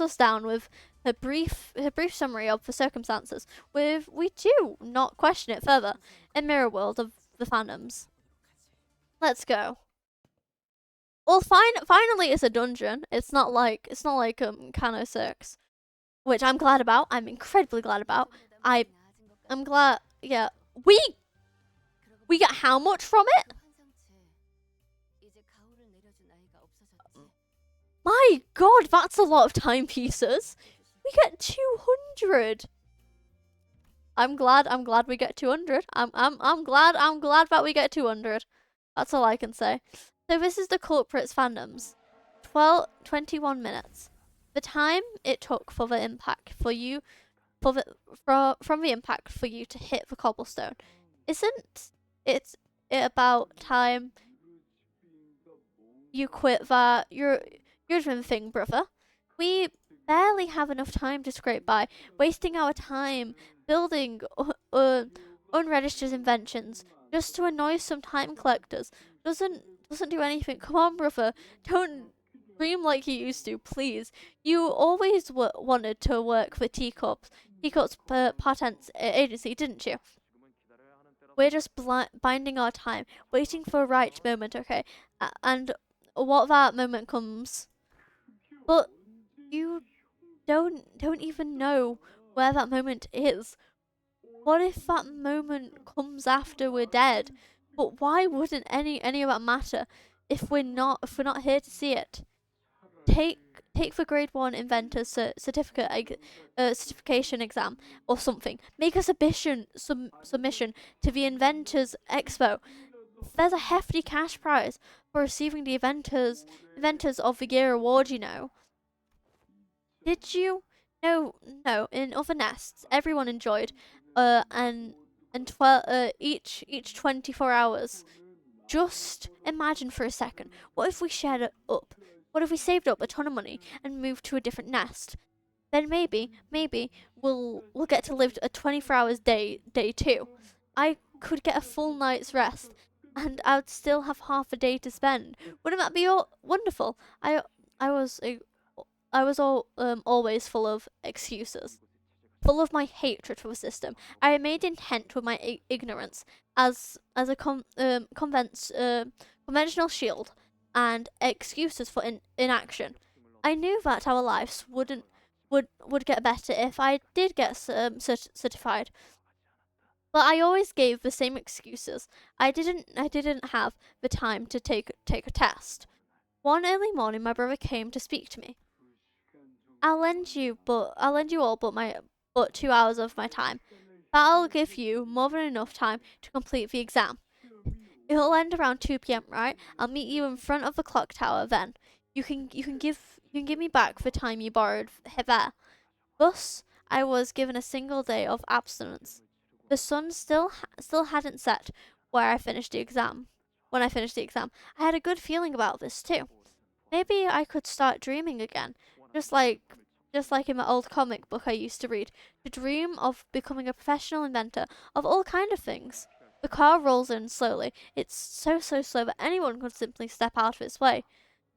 us down with her brief summary of the circumstances. We do not question it further. A mirror world of the Phantoms. Let's go. Well, finally, it's a dungeon. It's not like Kano 6, which I'm glad about. I'm incredibly glad about. I'm glad. Yeah, we get how much from it? My God, that's a lot of timepieces. We get 200. I'm glad we get 200. I'm glad that we get 200. That's all I can say. So this is the culprit's Phantoms. 21 minutes. The time it took for the impact for you from the impact for you to hit the cobblestone. Isn't it about time you quit that you're doing thing, brother? We barely have enough time to scrape by, wasting our time building unregistered inventions just to annoy some time collectors. Doesn't do anything. Come on, brother. Don't dream like you used to, please. You always wanted to work for T-CORP's patent agency, didn't you? We're just binding our time, waiting for a right moment, okay? And what that moment comes. But you don't even know where that moment is. What if that moment comes after we're dead? But why wouldn't any of that matter if we're not here to see it? Take the grade 1 inventor's certification exam or something. Make a submission to the inventors expo. There's a hefty cash prize for receiving the inventors of the year award, you know. Did you? No, no. In other nests, everyone enjoyed, each 24 hours. Just imagine for a second. What if we shared it up? What if we saved up a ton of money and moved to a different nest? Then maybe we'll get to live a 24 hours day too. I could get a full night's rest, and I'd still have half a day to spend. Wouldn't that be wonderful? I was always full of excuses, full of my hatred for the system. I remained intent with my ignorance as a conventional shield and excuses for inaction. I knew that our lives would get better if I did get certified, but I always gave the same excuses. I didn't have the time to take a test. One early morning, my brother came to speak to me. I'll lend you all but 2 hours of my time. That'll give you more than enough time to complete the exam. It'll end around 2 p.m., right? I'll meet you in front of the clock tower then. You can give me back the time you borrowed there. Thus, I was given a single day of abstinence. The sun still hadn't set where I finished the exam. When I finished the exam, I had a good feeling about this too. Maybe I could start dreaming again, just like in my old comic book I used to read, to dream of becoming a professional inventor of all kind of things. The car rolls in slowly. It's so slow that anyone could simply step out of its way.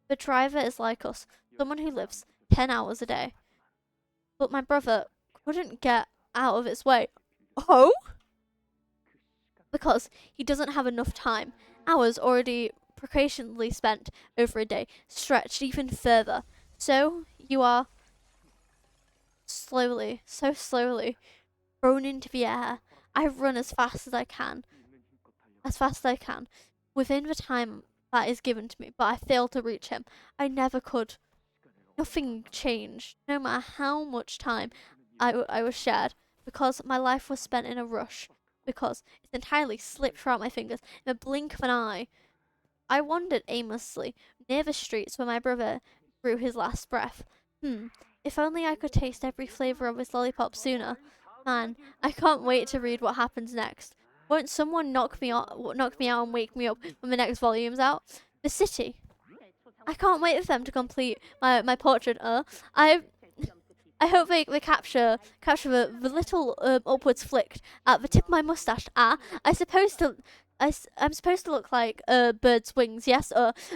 The driver is like us, someone who lives 10 hours a day. But my brother couldn't get out of its way. Oh? Because he doesn't have enough time. Hours already precociously spent over a day, stretched even further. So you are so slowly, thrown into the air. I run as fast as I can, within the time that is given to me, but I fail to reach him. I never could. Nothing changed, no matter how much time I was shared, because my life was spent in a rush, because it entirely slipped from my fingers in a blink of an eye. I wandered aimlessly near the streets where my brother drew his last breath. If only I could taste every flavour of his lollipop sooner. Man, I can't wait to read what happens next. Won't someone knock me out and wake me up when the next volume's out? The city. I can't wait for them to complete my portrait. I hope they capture the little upwards flicked at the tip of my mustache. I'm supposed to look like a bird's wings. Yes.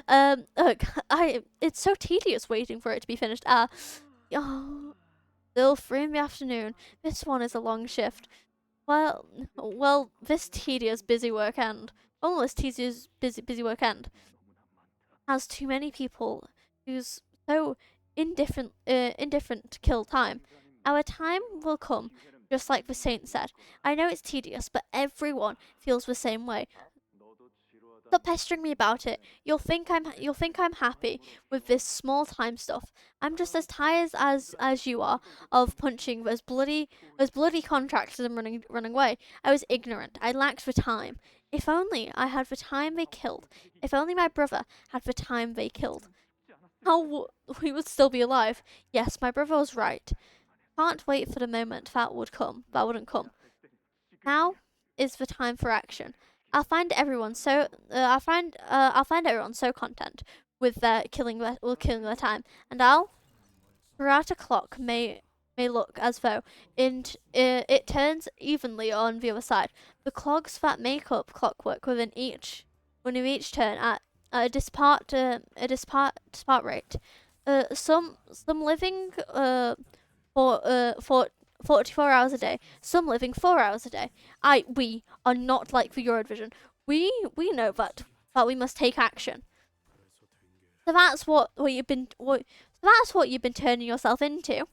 It's so tedious waiting for it to be finished. Oh, still 3 in the afternoon. This one is a long shift. Well, this tedious busy work end. Oh, this tedious busy work end has too many people who's so indifferent to kill time. Our time will come, just like the saint said. I know it's tedious, but everyone feels the same way. Stop pestering me about it. You'll think I'm happy with this small time stuff. I'm just as tired as you are of punching those bloody contractors and running away. I was ignorant. I lacked the time. If only I had the time they killed. If only my brother had the time they killed. How we would still be alive. Yes, my brother was right. Can't wait for the moment that wouldn't come. Now is the time for action. I'll find everyone so content with their killing their time, and throughout a clock may look as though it turns evenly on the other side. The clogs that make up clockwork within each turn at a dispart rate. Some living for 44 hours a day, some living 4 hours a day. We are not like the Eurovision. We know that we must take action. So that's what you've been turning yourself into.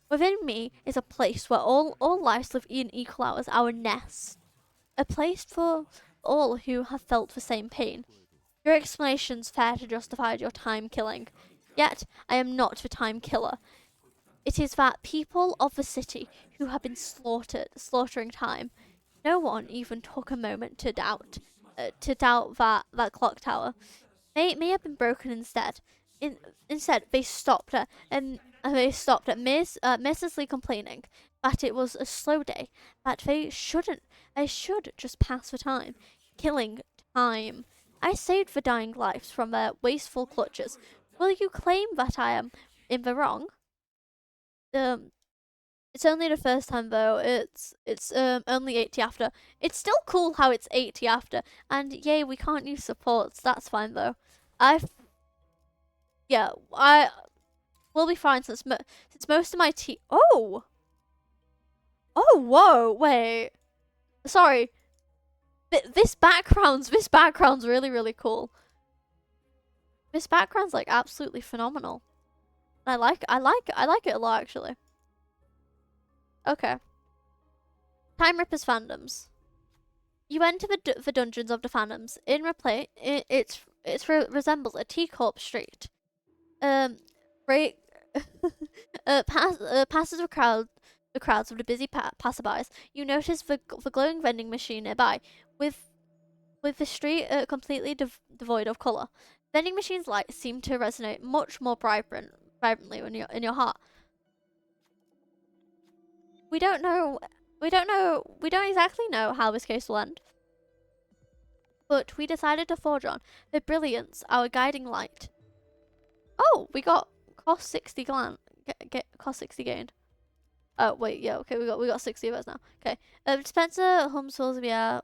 Within me is a place where all lives live in equal hours, our nest. A place for all who have felt the same pain. Your explanation's fair to justify your time killing. Yet I am not the time killer. It is that people of the city who have been slaughtering time. No one even took a moment to doubt that clock tower. May have been broken instead. Instead, they stopped at mercilessly complaining that it was a slow day, that they should just pass the time, killing time. I saved the dying lives from their wasteful clutches. Will you claim that I am in the wrong? It's only the first time though. It's only 80 after. It's still cool how it's 80 after. And yay, we can't use supports. That's fine though. I We'll be fine since most of my tea. Oh. Oh, whoa, wait. Sorry. This background's really, really cool. This background's like absolutely phenomenal. I like it a lot actually. Okay. Time Rippers fandoms. You enter the dungeons of the fandoms. In replay, resembles a T-CORP street. Break passes the crowds of the busy passerbys. You notice the glowing vending machine nearby, with the street completely devoid of color. Vending machine's lights seem to resonate much more vibrantly in your heart. We don't exactly know how this case will end, but we decided to forge on the brilliance, our guiding light. Oh, we got cost 60 cost 60 gained. Oh wait, yeah, okay, we got 60 of us now. Okay, Spencer Humsels, yeah.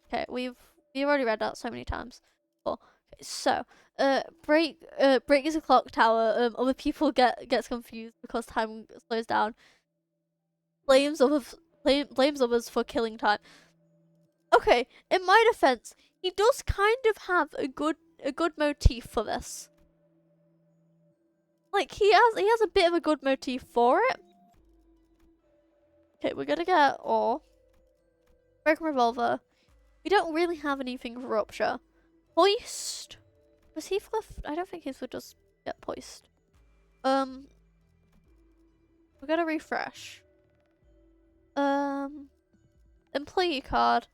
Okay, we've already read that so many times. Cool. Okay, so break is a clock tower. Other people gets confused because time slows down. Blames others for killing time. Okay, in my defense, he does kind of have a good motif for this. Like he has a bit of a good motif for it. Okay, we're gonna get ore. Broken revolver. We don't really have anything for rupture. Hoist. Was Heathcliff? I don't think Heathcliff just get poised. We're gonna refresh. Employee card.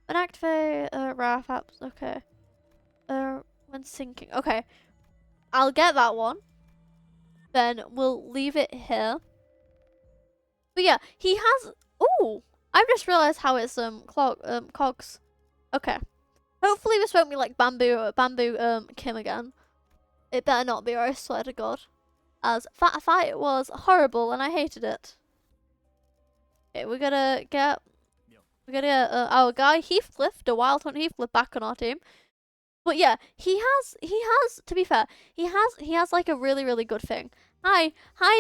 An activate RAF apps. Okay. When syncing. Okay. I'll get that one. Then we'll leave it here. But yeah, he has. Oh, I've just realized how it's cogs. Okay. Hopefully this won't be like bamboo Kim again. It better not be, or I swear to God. As that fight was horrible and I hated it. Okay, we're gonna get our guy Heathcliff, the Wild Hunt Heathcliff, back on our team. But yeah, he has. To be fair, he has like a really, really good thing. Hi,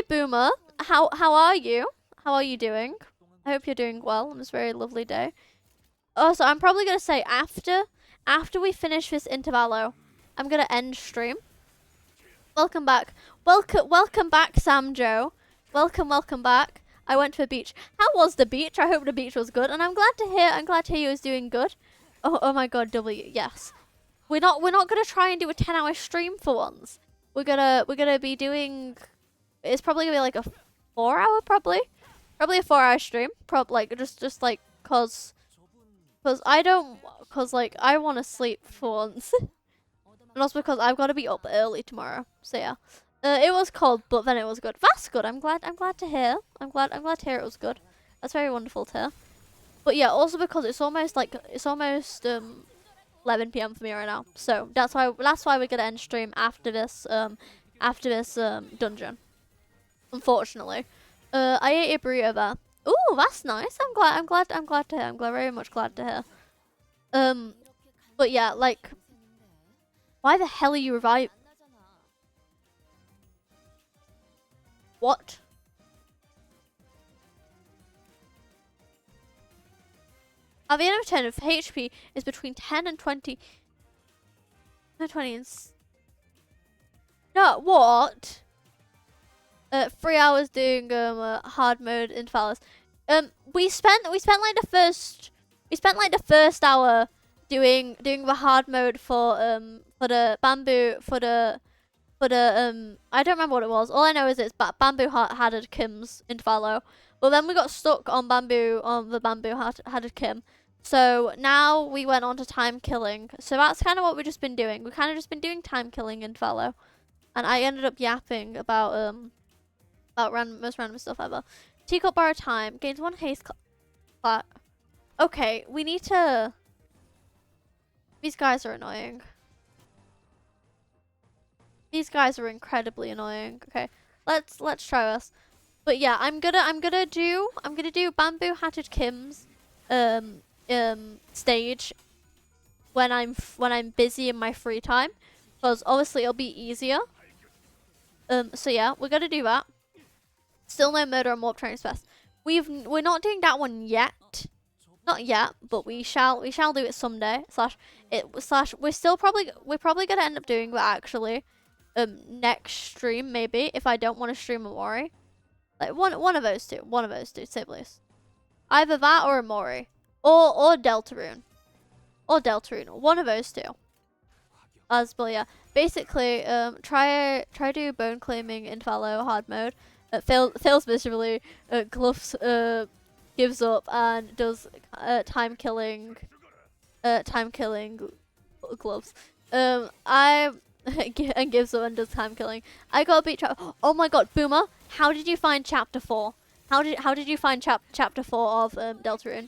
Boomer. How are you? How are you doing? I hope you're doing well on this very lovely day. Also, I'm probably gonna say after we finish this intervallo, I'm gonna end stream. Welcome back. Welcome back, Sam Joe. Welcome back. I went to a beach. How was the beach? I hope the beach was good, and I'm glad to hear you was doing good. Oh my God, W. Yes. We're not gonna try and do a 10-hour stream for once. We're gonna be doing. It's probably gonna be like a 4-hour, probably a 4-hour stream. Just like cause like I want to sleep for once, and also because I've got to be up early tomorrow. So yeah, it was cold, but then it was good. That's good. I'm glad to hear. I'm glad to hear it was good. That's very wonderful to hear. But yeah, also because it's almost 11 p.m. for me right now. So that's why we're gonna end stream after this dungeon. Unfortunately, I ate a burrito there. Ooh, that's nice. I'm glad to hear. I'm very much glad to hear. But yeah, like, why the hell are you reviving? What? At the end of a turn, if HP is between 10 and 20. 20 and. No, what? 3 hours doing hard mode intervals. We spent like the first hour doing the hard mode for the bamboo I don't remember what it was. All I know is it's bamboo hatted Kim's intervallo. But then we got stuck on the bamboo hatted Kim. So now we went on to time killing. So that's kind of what we've just been doing. We've kind of just been doing time killing intervallo, and I ended up yapping about most random stuff ever. T-CORP borrow time gains 1 haste. Okay, we need to. These guys are annoying. These guys are incredibly annoying. Okay, let's try this. But yeah, I'm gonna do bamboo hatted Kim's stage when I'm busy in my free time, because obviously it'll be easier. So yeah, we're gonna do that. Still no murder and warp training special. We're not doing that one yet. Not yet, but we shall do it someday. We're probably gonna end up doing that actually. Next stream maybe, if I don't want to stream a Mori. Like one of those two. One of those two, say please. Either that or a Mori. Or Deltarune. Or Deltarune. One of those two. But yeah. Basically, try do bone claiming in fallow hard mode. Fails miserably. Gloves gives up and does time killing gloves. And gives up and does time killing. I got beat Oh my god, Boomer, how did you find chapter 4? How did you find chapter 4 of Deltarune?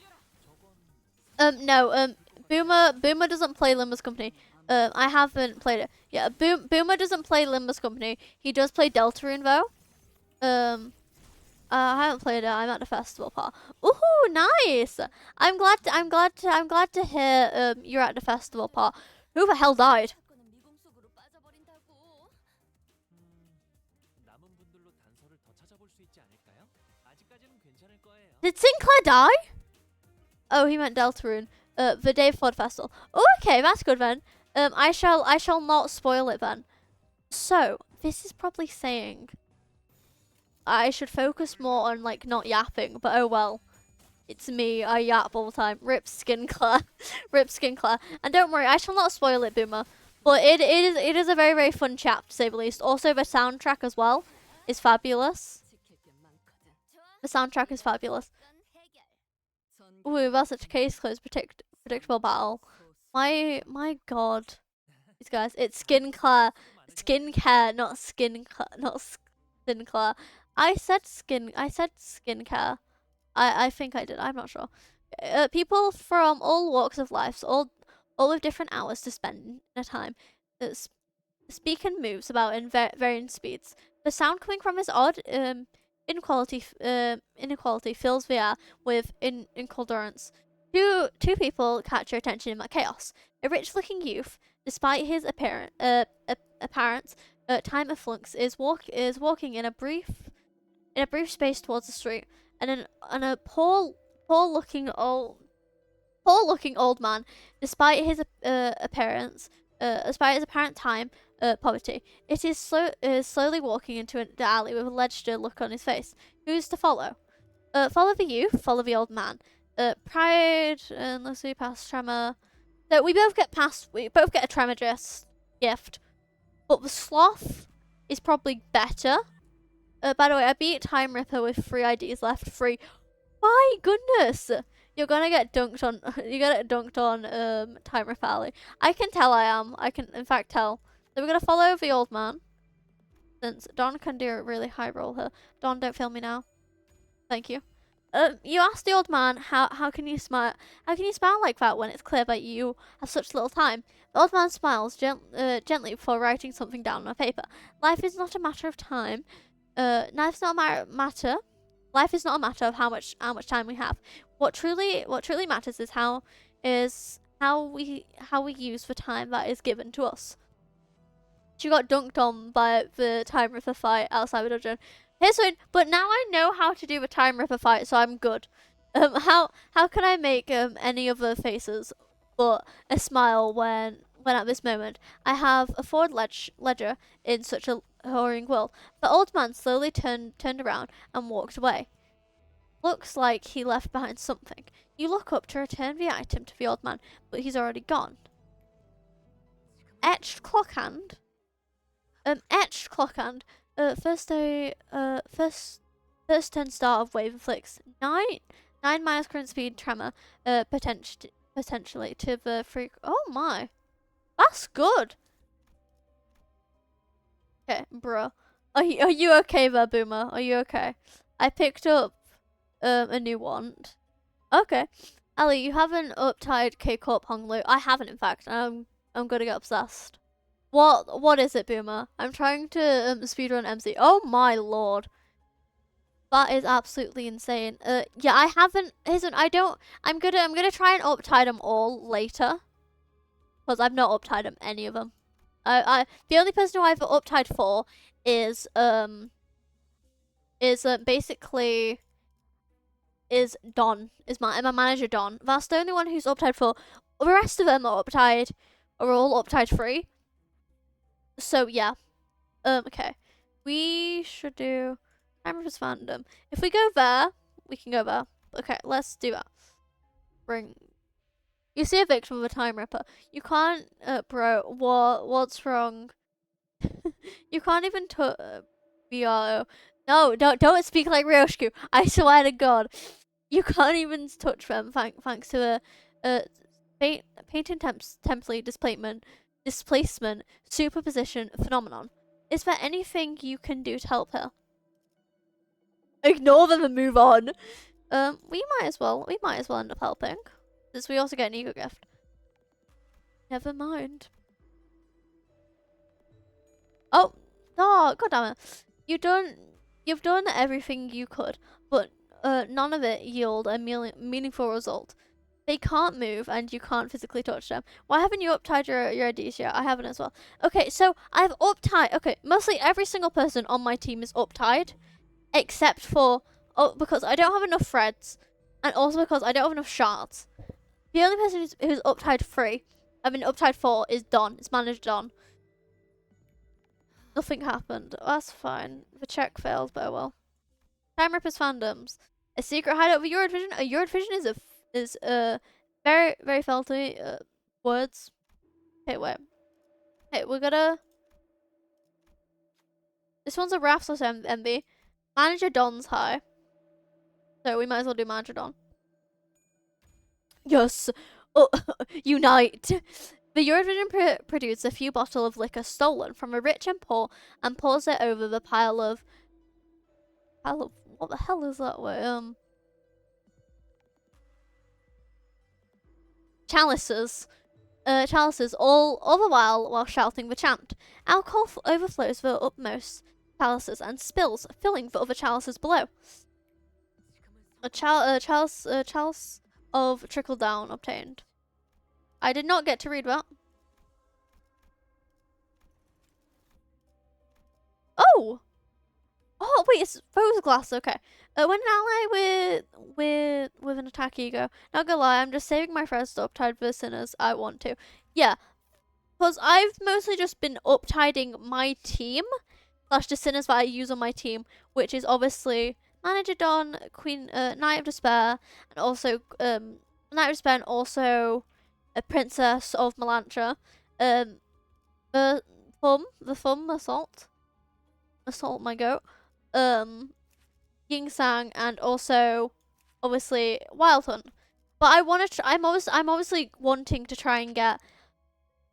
No, Boomer doesn't play Limbus Company. I haven't played it. Yeah, Boomer doesn't play Limbus Company. He does play Deltarune though. I haven't played it. I'm at the festival part. Ooh, nice! I'm glad to hear you're at the festival part. Who the hell died? Did Sinclair die? Oh, he meant Deltarune. The day before the festival. Oh, okay, that's good then. I shall not spoil it then. So, this is probably saying I should focus more on like not yapping, but oh well. It's me, I yap all the time. Rip Skinclair. Rip Skinclair. And don't worry, I shall not spoil it, Boomer. But it is a very, very fun chap, to say the least. Also, the soundtrack as well is fabulous. The soundtrack is fabulous. Ooh, that's such a case close, predictable battle. My god. These guys, it's Skinclair. Skincare, not Skinclair. I said skincare. I think I did. I'm not sure. People from all walks of life, all with different hours to spend in a time, speak and moves about in varying speeds. The sound coming from this odd inequality fills the air with incoherence. Two people catch your attention in that chaos. A rich-looking youth, despite his apparent time of flux, is walking in a brief space towards the street, and a poor looking old man, despite his appearance, despite his apparent time poverty, is slowly walking into the alley with a ledged look on his face. Who's to follow? Follow the youth, follow the old man. Pride, unless we pass tremor. So we both get a tremor gift, but the sloth is probably better. By the way, I beat Time Ripper with 3 IDs left. 3. My goodness! You're gonna get dunked on. Time Ripper Alley. I can tell I am. I can, in fact, tell. So we're gonna follow the old man. Since Don can do a really high roll here. Don, don't film me now. Thank you. You asked the old man, how can you smile? How can you smile like that when it's clear that you have such little time? The old man smiles gently before writing something down on paper. Life is not a matter of time. Life is not a matter of how much time we have. What truly matters is how we use the time that is given to us. She got dunked on by the Time Ripper fight outside the dungeon. Here's one, but now I know how to do the Time Ripper fight, so I'm good. How can I make any other faces but a smile when at this moment I have a forward ledger in such a hurrying world? The old man slowly turned around and walked away. Looks like he left behind something. You look up to return the item to the old man, but he's already gone. Etched clock hand. First turn start of wave and flicks. 9 minus current speed tremor. Potentially to the freak. Oh my, that's good. Okay, bro. Are you okay there, Boomer? Are you okay? I picked up a new wand. Okay, Ali, you haven't uptied T-CORP Honglu. I haven't, in fact. I'm gonna get obsessed. What is it, Boomer? I'm trying to speedrun MC. Oh my lord. That is absolutely insane. Yeah, I haven't. I'm gonna try and uptide them all later, because I've not uptied them any of them. The only person who I've uptied for is basically is Don, is my manager Don. That's the only one who's uptied for. The rest of them are all uptied free. So yeah. Okay. We should do Time Ripper's fandom. If we go there, we can go there. Okay, let's do that. Bring. You see a victim of a Time Ripper. You can't, bro. What's wrong? You can't even BRO. No, don't speak like Ryoshku. I swear to God, you can't even touch them. Thanks to a painting template displacement superposition phenomenon. Is there anything you can do to help her? Ignore them and move on. We might as well end up helping, since we also get an ego gift. Never mind. Oh, God damn it! You've done everything you could, but none of it yield a meaningful result. They can't move, and you can't physically touch them. Why haven't you uptied your IDs yet? I haven't as well. Okay, so I've uptied. Okay, mostly every single person on my team is uptied, except for because I don't have enough threads, and also because I don't have enough shards. The only person who's uptied 3, I mean uptied 4, is Don. It's manager Don. Nothing happened. That's fine. The check failed, but oh well. Time Ripper's fandoms. A secret hideout of Euro Division. A Euro Division is very very felty words. Okay, wait. Okay, we're gonna. This one's a Raphos MB. Manager Don's high, so we might as well do Manager Don. Yes. Oh, unite. The Eurovision produced a few bottles of liquor stolen from a rich and poor and pours it over the pile of what the hell is that word? Chalices. Chalices all the while shouting the chant. Alcohol overflows the upmost chalices and spills, filling the other chalices below. A chalice of trickle down obtained. I did not get to read that. Oh! Oh, wait, it's rose glass, okay. When an ally with an attack ego, not gonna lie, I'm just saving my friends to uptide for the sinners I want to. Yeah, because I've mostly just been uptiding my team, slash the sinners that I use on my team, which is obviously Manager Don, Queen, Knight of Despair, and also, Knight of Despair, and also a Princess of Melantra, the Thumb, Assault my goat, Ying Sang, and also obviously Wild Hunt. But I want to. I'm obviously wanting to try and get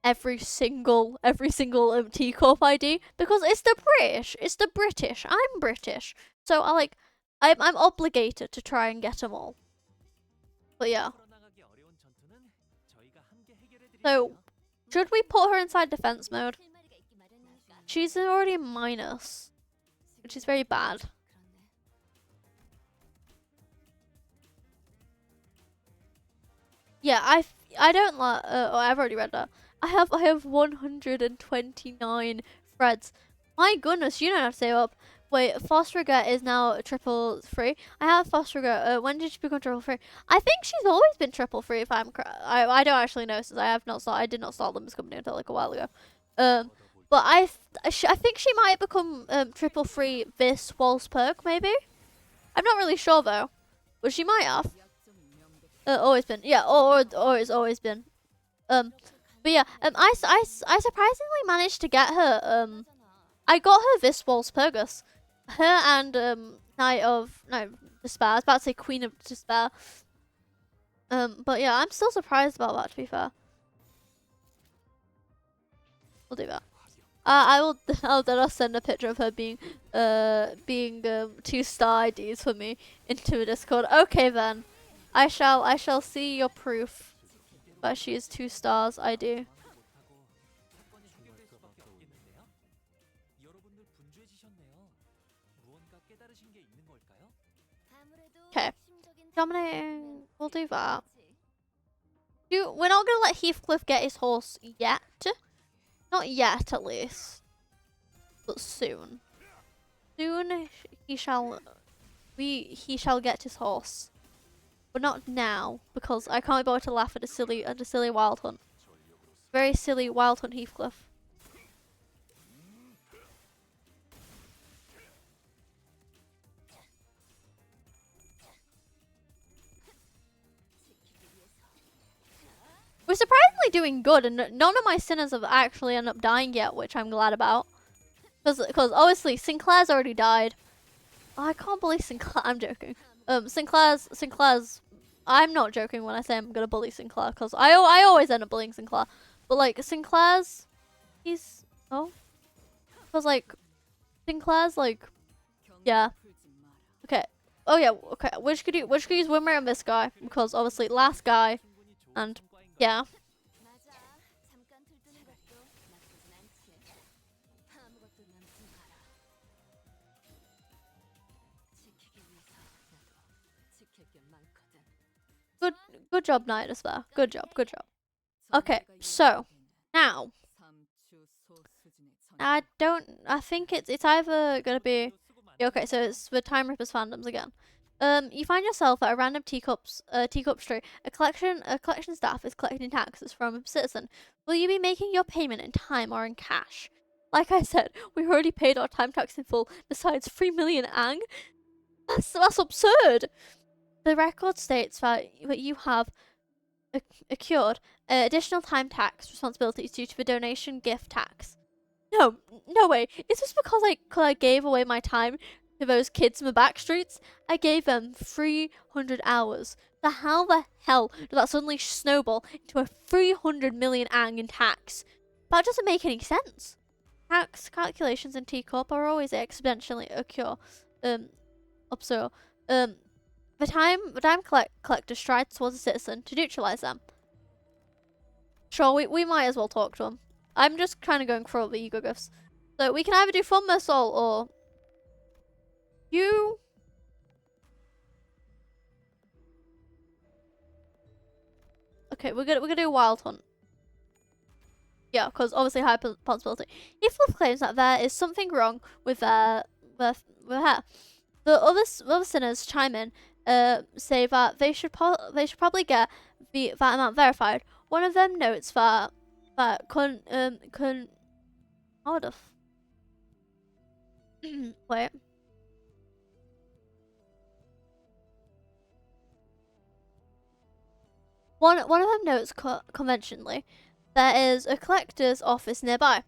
every single T-CORP ID because it's the British. It's the British. I'm British, so I'm obligated to try and get them all. But yeah. So should we put her inside defense mode? She's already a minus, which is very bad. Yeah, I don't like. Oh, I've already read that. I have 129 threads. My goodness, you don't have to save up. Wait, Fostriger is now triple free. I have Fostriger. When did she become triple free? I think she's always been triple free. If I don't actually know since I did not start Limbus Company until like a while ago. But I think she might become triple free this Waltz perk maybe. I'm not really sure though, but she might have. Always been, yeah, or it's always been. But yeah, I surprisingly managed to get her. I got her this Waltz Pergus. Her and Knight of Despair. I was about to say Queen of Despair. But yeah, I'm still surprised about that. To be fair, we'll do that. I'll send a picture of her being 2-star IDs for me into a Discord. Okay then. I shall see your proof that she is 2 stars. I do. Okay, dominating. We'll do that. We're not gonna let Heathcliff get his horse yet. Not yet, at least. But soon. Soon he shall get his horse. But not now, because I can't be bothered to laugh at a silly wild hunt. Very silly wild hunt Heathcliff. We're surprisingly doing good, and none of my sinners have actually ended up dying yet, which I'm glad about. Because obviously Sinclair's already died. Oh, I can't believe Sinclair. I'm joking. Sinclair's. I'm not joking when I say I'm gonna bully Sinclair, because I always end up bullying Sinclair. But like Sinclair's, because like Sinclair's like, yeah. Okay. Oh yeah. Okay. Which could use Wimmer and this guy, because obviously last guy, and yeah. Good job, Knight as well. Good job. Okay, so now I think it's either gonna be okay. So it's the Time Rippers fandoms again. You find yourself at a random T-CORP street. A collection staff is collecting taxes from a citizen. Will you be making your payment in time or in cash? Like I said, we already paid our time tax in full. Besides 3 million ang. That's absurd. The record states that you have accrued additional time tax responsibilities due to the donation gift tax. No way. Is this because I gave away my time to those kids in the back streets? I gave them 300 hours. So how the hell did that suddenly snowball into a 300 million ang in tax? That doesn't make any sense. Tax calculations in T-CORP are always exponentially absurd. The time collector strides towards a citizen to neutralize them. Sure, we might as well talk to him. I'm just kind of going through all the ego gifts. So we can either do Fun Soul or you. Okay, we're gonna do Wild Hunt. Yeah, because obviously high possibility. Heathcliff claims that there is something wrong with her. The other sinners chime in. Say that they should probably get that amount verified. One of them notes that wait. One of them notes conventionally, there is a collector's office nearby.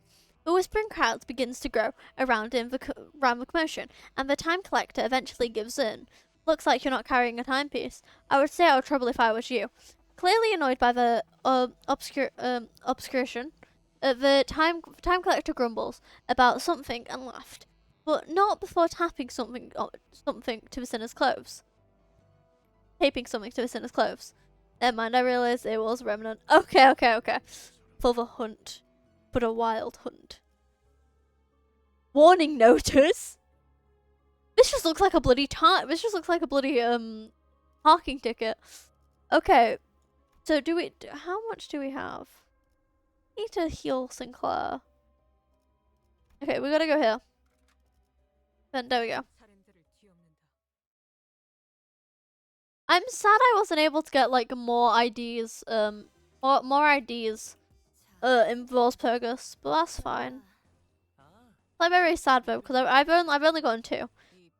The whispering crowd begins to grow around the commotion, and the time collector eventually gives in. Looks like you're not carrying a timepiece. I would stay out of trouble if I was you. Clearly annoyed by the obscuration, the time collector grumbles about something and laughed, but not before tapping something to the sinner's clothes. Taping something to the sinner's clothes. Never mind, I realised it was Remnant. Okay. For the hunt, but a wild hunt. Warning notice. This just looks like a bloody parking ticket. Okay, so how much do we have? Need to heal Sinclair. Okay, we gotta go here. Then there we go. I'm sad I wasn't able to get like more IDs, more IDs, in Volspergus, but that's fine. I'm very sad though because I've only gotten 2.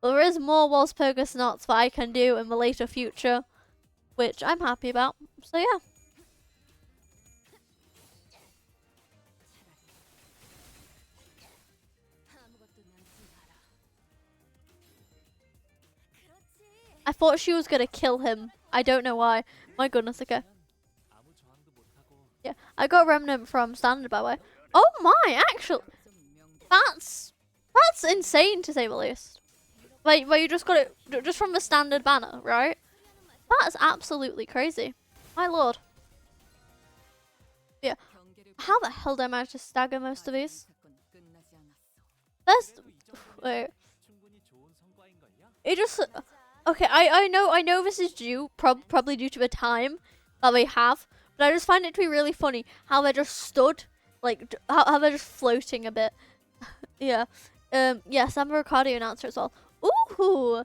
But there is more Volspergus knots that I can do in the later future, which I'm happy about. So yeah. I thought she was gonna kill him. I don't know why. My goodness, okay. Yeah, I got Remnant from Standard, by the way. Oh my, actually, that's insane to say the least. Like, you just got it just from the Standard banner, right? That's absolutely crazy. My lord. Yeah. How the hell did I manage to stagger most of these? Wait. It just... Okay, I know this is probably due to the time that we have, but I just find it to be really funny how they're just stood Like, how they're just floating a bit. Yeah. Yes, I'm a cardio announcer as well. Ooh,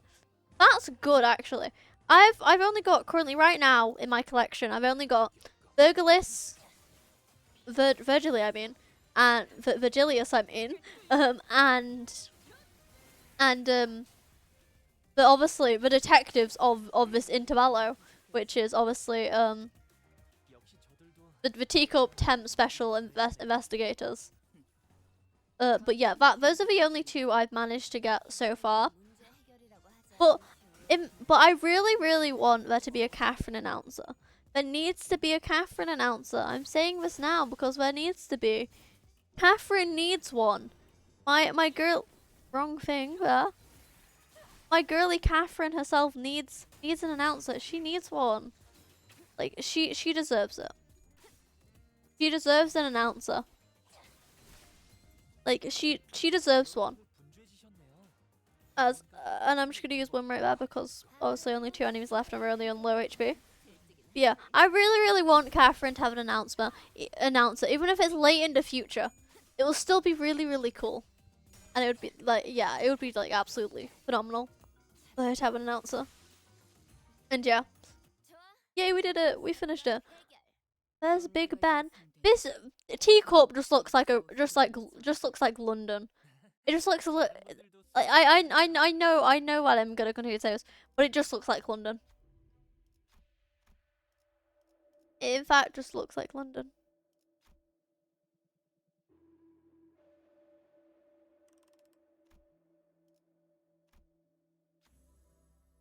that's good actually. I've only got currently right now in my collection. I've only got Virgilis, Virgilia, I mean, and Virgilius, I mean, and the obviously the detectives of this intervallo, which is obviously the T-CORP temp special investigators. But yeah, those are the only two I've managed to get so far. But I really want there to be a Catherine announcer. There needs to be a Catherine announcer. I'm saying this now because there needs to be. Catherine needs one. My girl, wrong thing there. My girly Catherine herself needs an announcer. She needs one. Like she deserves it. She deserves an announcer. Like she deserves one. And I'm just gonna use one right there because obviously only 2 enemies left and we're only on low HP. But yeah, I really want Catherine to have an announcer, even if it's late in the future. It will still be really cool, and it would be like, yeah, it would be like absolutely phenomenal for her to have an announcer. And yeah, we did it. We finished it. There's Big Ben. This T-CORP just looks like London. It just looks a little. I know what I'm gonna continue to say this, but it just looks like London. It in fact just looks like London.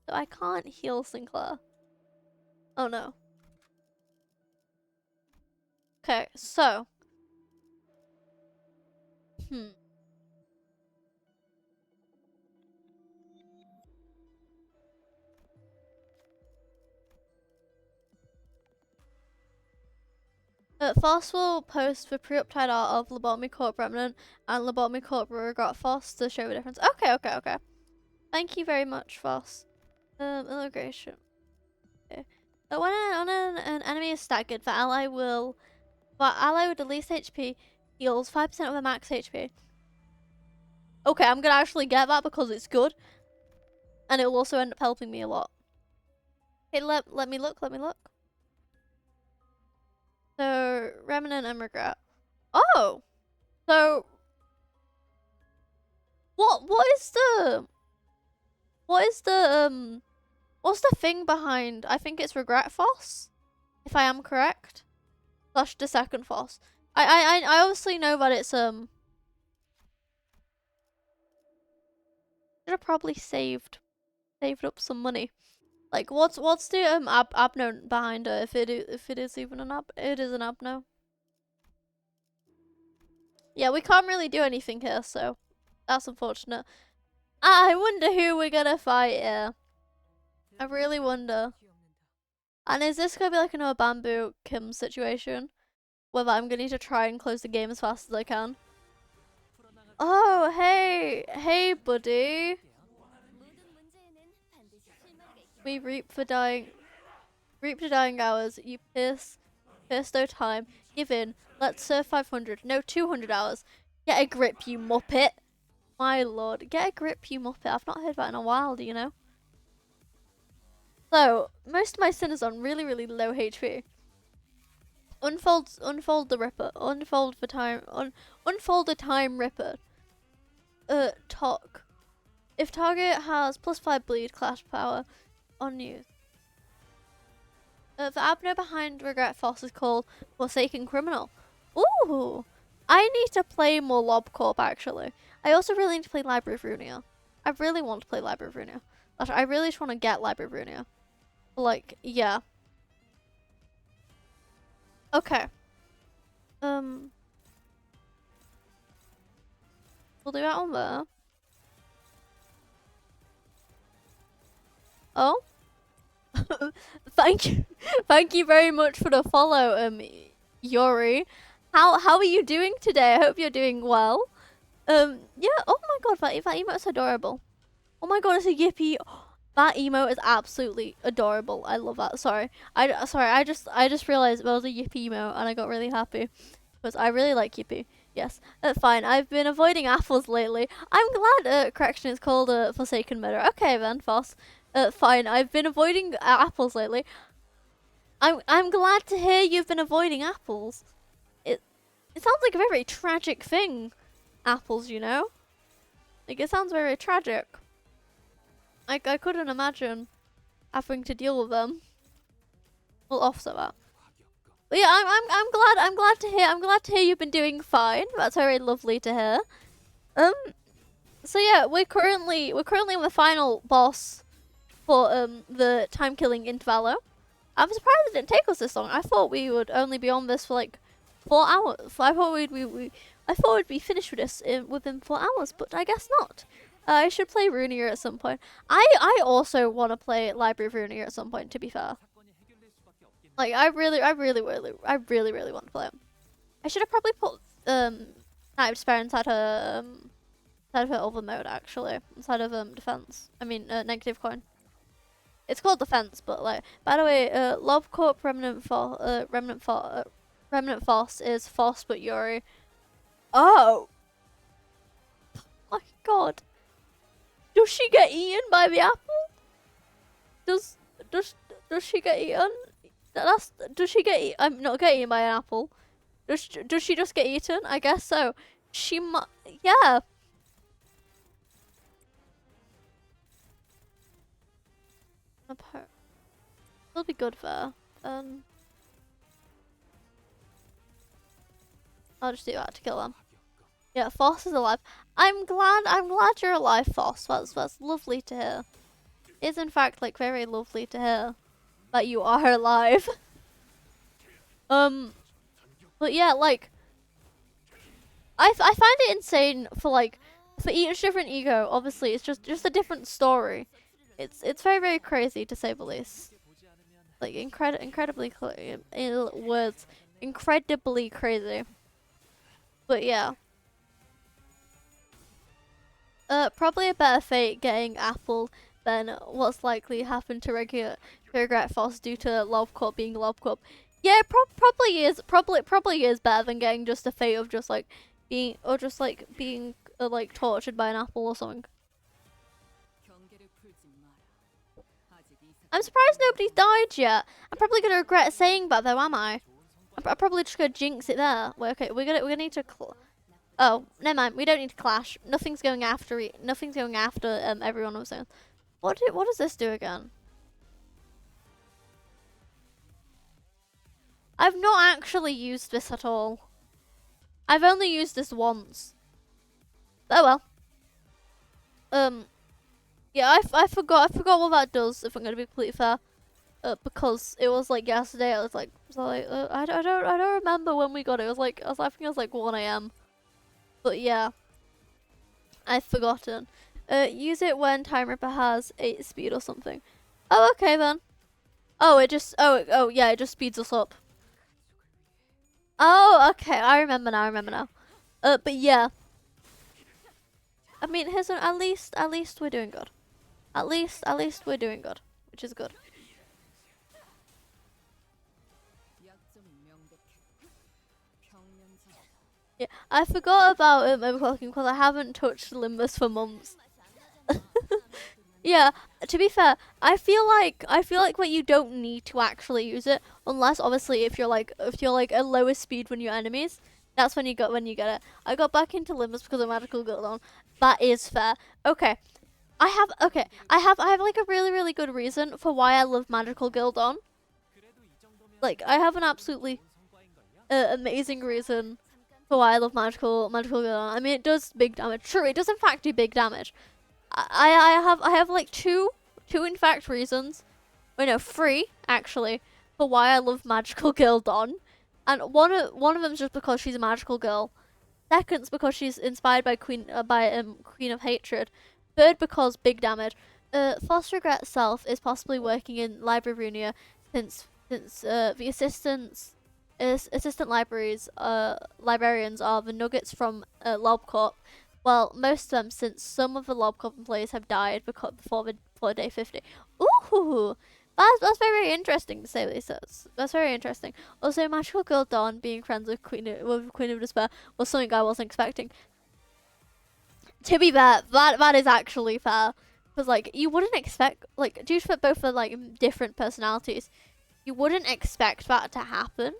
So I can't heal Sinclair. Oh no. Okay, so. Foss will post the pre-uptide art of Lobotomy Corp Remnant and Lobotomy Corp Regret Foss to show the difference. Okay. Thank you very much, Foss. Illustration. Okay. But when an enemy is staggered, the ally with the least HP heals 5% of the max HP. Okay, I'm gonna actually get that because it's good. And it will also end up helping me a lot. Okay, let me look. So, Remnant and Regret. Oh! So, what's the thing behind, I think it's Regret Foss, if I am correct, slash the second Foss. I obviously know that it's, should have probably saved up some money. Like, what's the, abno behind her, if it is even an it is an abno. Yeah, we can't really do anything here, so that's unfortunate. I wonder who we're gonna fight here. I really wonder. And is this gonna be like another Bamboo Kim situation? Whether I'm gonna need to try and close the game as fast as I can. Oh, hey, buddy. We reap the dying hours. You pierce no time. Give in. Let's serve 500. No, 200 hours. Get a grip, you muppet. My lord, get a grip, you muppet. I've not heard that in a while, do you know? So, most of my sin is on really low HP. Unfold the Ripper. Unfold the time Ripper. Talk. If target has +5 bleed clash power on you. The abno behind Regret Foss is called Forsaken Criminal. Ooh! I need to play more Lob Corp actually. I also really need to play Library of Runia. I really want to play Library of Runia. I really just want to get Library of Runia. Like, yeah. Okay. We'll do that on there. Oh? Thank you very much for the follow, Yuri. How are you doing today? I hope you're doing well. Yeah, oh my god, that emote's adorable. Oh my god, it's a Yippee. That emote is absolutely adorable. I love that. Sorry. I just realized there was a Yippee emote and I got really happy. Because I really like Yippee. Yes, fine. I've been avoiding apples lately. I'm glad, correction, it's called Forsaken Meadow. Okay then, Foss. Fine. I've been avoiding apples lately. I'm glad to hear you've been avoiding apples. It sounds like a very tragic thing. Apples, you know? Like, it sounds very tragic. I couldn't imagine having to deal with them. We'll offset that. But yeah, I'm glad to hear you've been doing fine. That's very lovely to hear. So yeah, we're currently on the final boss for the time killing intervallo. I'm surprised it didn't take us this long. I thought we would only be on this for like 4 hours. I thought we'd be finished with this within 4 hours, but I guess not. I should play Runier at some point. I also want to play Library of Runier at some point, to be fair. Like, I really want to play it. I should have probably put Night of Despair inside her other mode, actually, inside of defense. I mean, negative coin. It's called defense, but like, by the way, LobCorp Remnant Foss is Foss but Yuri. Oh my god! Does she get eaten by the apple? Does she get eaten? Does she get? I'm not getting eaten by an apple. Does she just get eaten? I guess so. She yeah. It'll be good for her. I'll just do that to kill them. Yeah, Foss is alive. I'm glad you're alive, Foss. That's lovely to hear. It's in fact like very lovely to hear that you are alive. But yeah, like I find it insane for each different ego. Obviously, it's just a different story. It's very crazy to say the least. Like incredibly words, incredibly crazy. But yeah. Probably a better fate getting Apple than what's likely happened to regret Foss due to LobCorp being LobCorp. Yeah, probably is better than getting just a fate of just like being like tortured by an apple or something. I'm surprised nobody's died yet. I'm probably gonna regret saying that though, am I? I'm probably just gonna jinx it there. Well, okay, we're gonna need to. Oh, never mind. We don't need to clash. Nothing's going after everyone of us. What does this do again? I've not actually used this at all. I've only used this once. Oh well. Yeah, I forgot what that does, if I'm gonna be completely fair. Because it was like yesterday. I don't remember when we got it. I think it was like 1 AM. But yeah, I've forgotten. Use it when Time Ripper has 8 speed or something. Oh, okay then. Oh, it just yeah, it just speeds us up. Oh, okay, I remember now. But yeah. I mean, at least we're doing good. At least we're doing good, which is good. Yeah, I forgot about overclocking because I haven't touched Limbus for months. Yeah, to be fair, I feel like what you don't need to actually use it, unless obviously if you're like a lower speed when you're enemies. That's when you get it. I got back into Limbus because of Magical Gildon. That is fair. Okay. I have like a really good reason for why I love Magical Gildon. Like, I have an absolutely amazing reason for why I love Magical Gildon. I mean, it does big damage. True, it does in fact do big damage. I have like two in fact reasons. Wait, no, 3 actually for why I love Magical Gildon. And one of them is just because she's a magical girl. Second's because she's inspired by Queen of Hatred. Third, because big damage. Foss Regret's self is possibly working in Library of Runia since the assistant librarians are the nuggets from LobCorp. Well, most of them, since some of the LobCorp employees have died before day 50. Ooh, That's very interesting to say what he says. That's very interesting. Also, Magical Girl Dawn being friends with Queen of Despair was something I wasn't expecting. To be fair, that is actually fair. Because, like, you wouldn't expect, like, due to both the, like, different personalities, you wouldn't expect that to happen.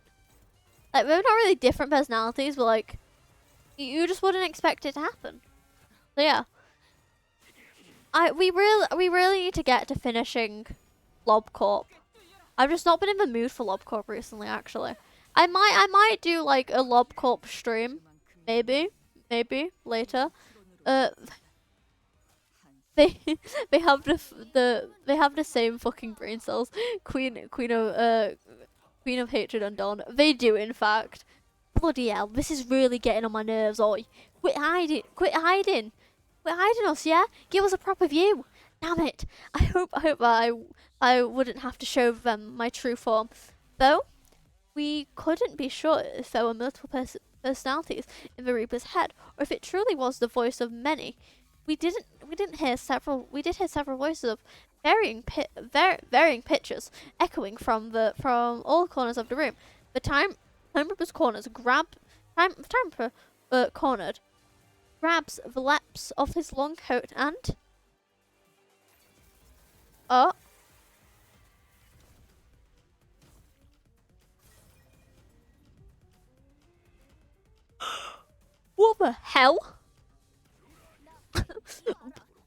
Like, they're not really different personalities, but, like, you just wouldn't expect it to happen. So, yeah. We really need to get to finishing LobCorp. I've just not been in the mood for LobCorp recently, actually. I might do, like, a LobCorp stream. Maybe later. They they have the same fucking brain cells. Queen of Hatred and Dawn. They do, in fact. Bloody hell! This is really getting on my nerves. Oi, quit hiding! Quit hiding! Quit hiding us! Yeah, give us a proper view. Damn it! I hope that I wouldn't have to show them my true form. Though we couldn't be sure if there were multiple personalities in the Reaper's head, or if it truly was the voice of many. We did hear several voices of varying pitches echoing from all corners of the room. The time Reaper's cornered grabs the laps of his long coat and oh. What the hell?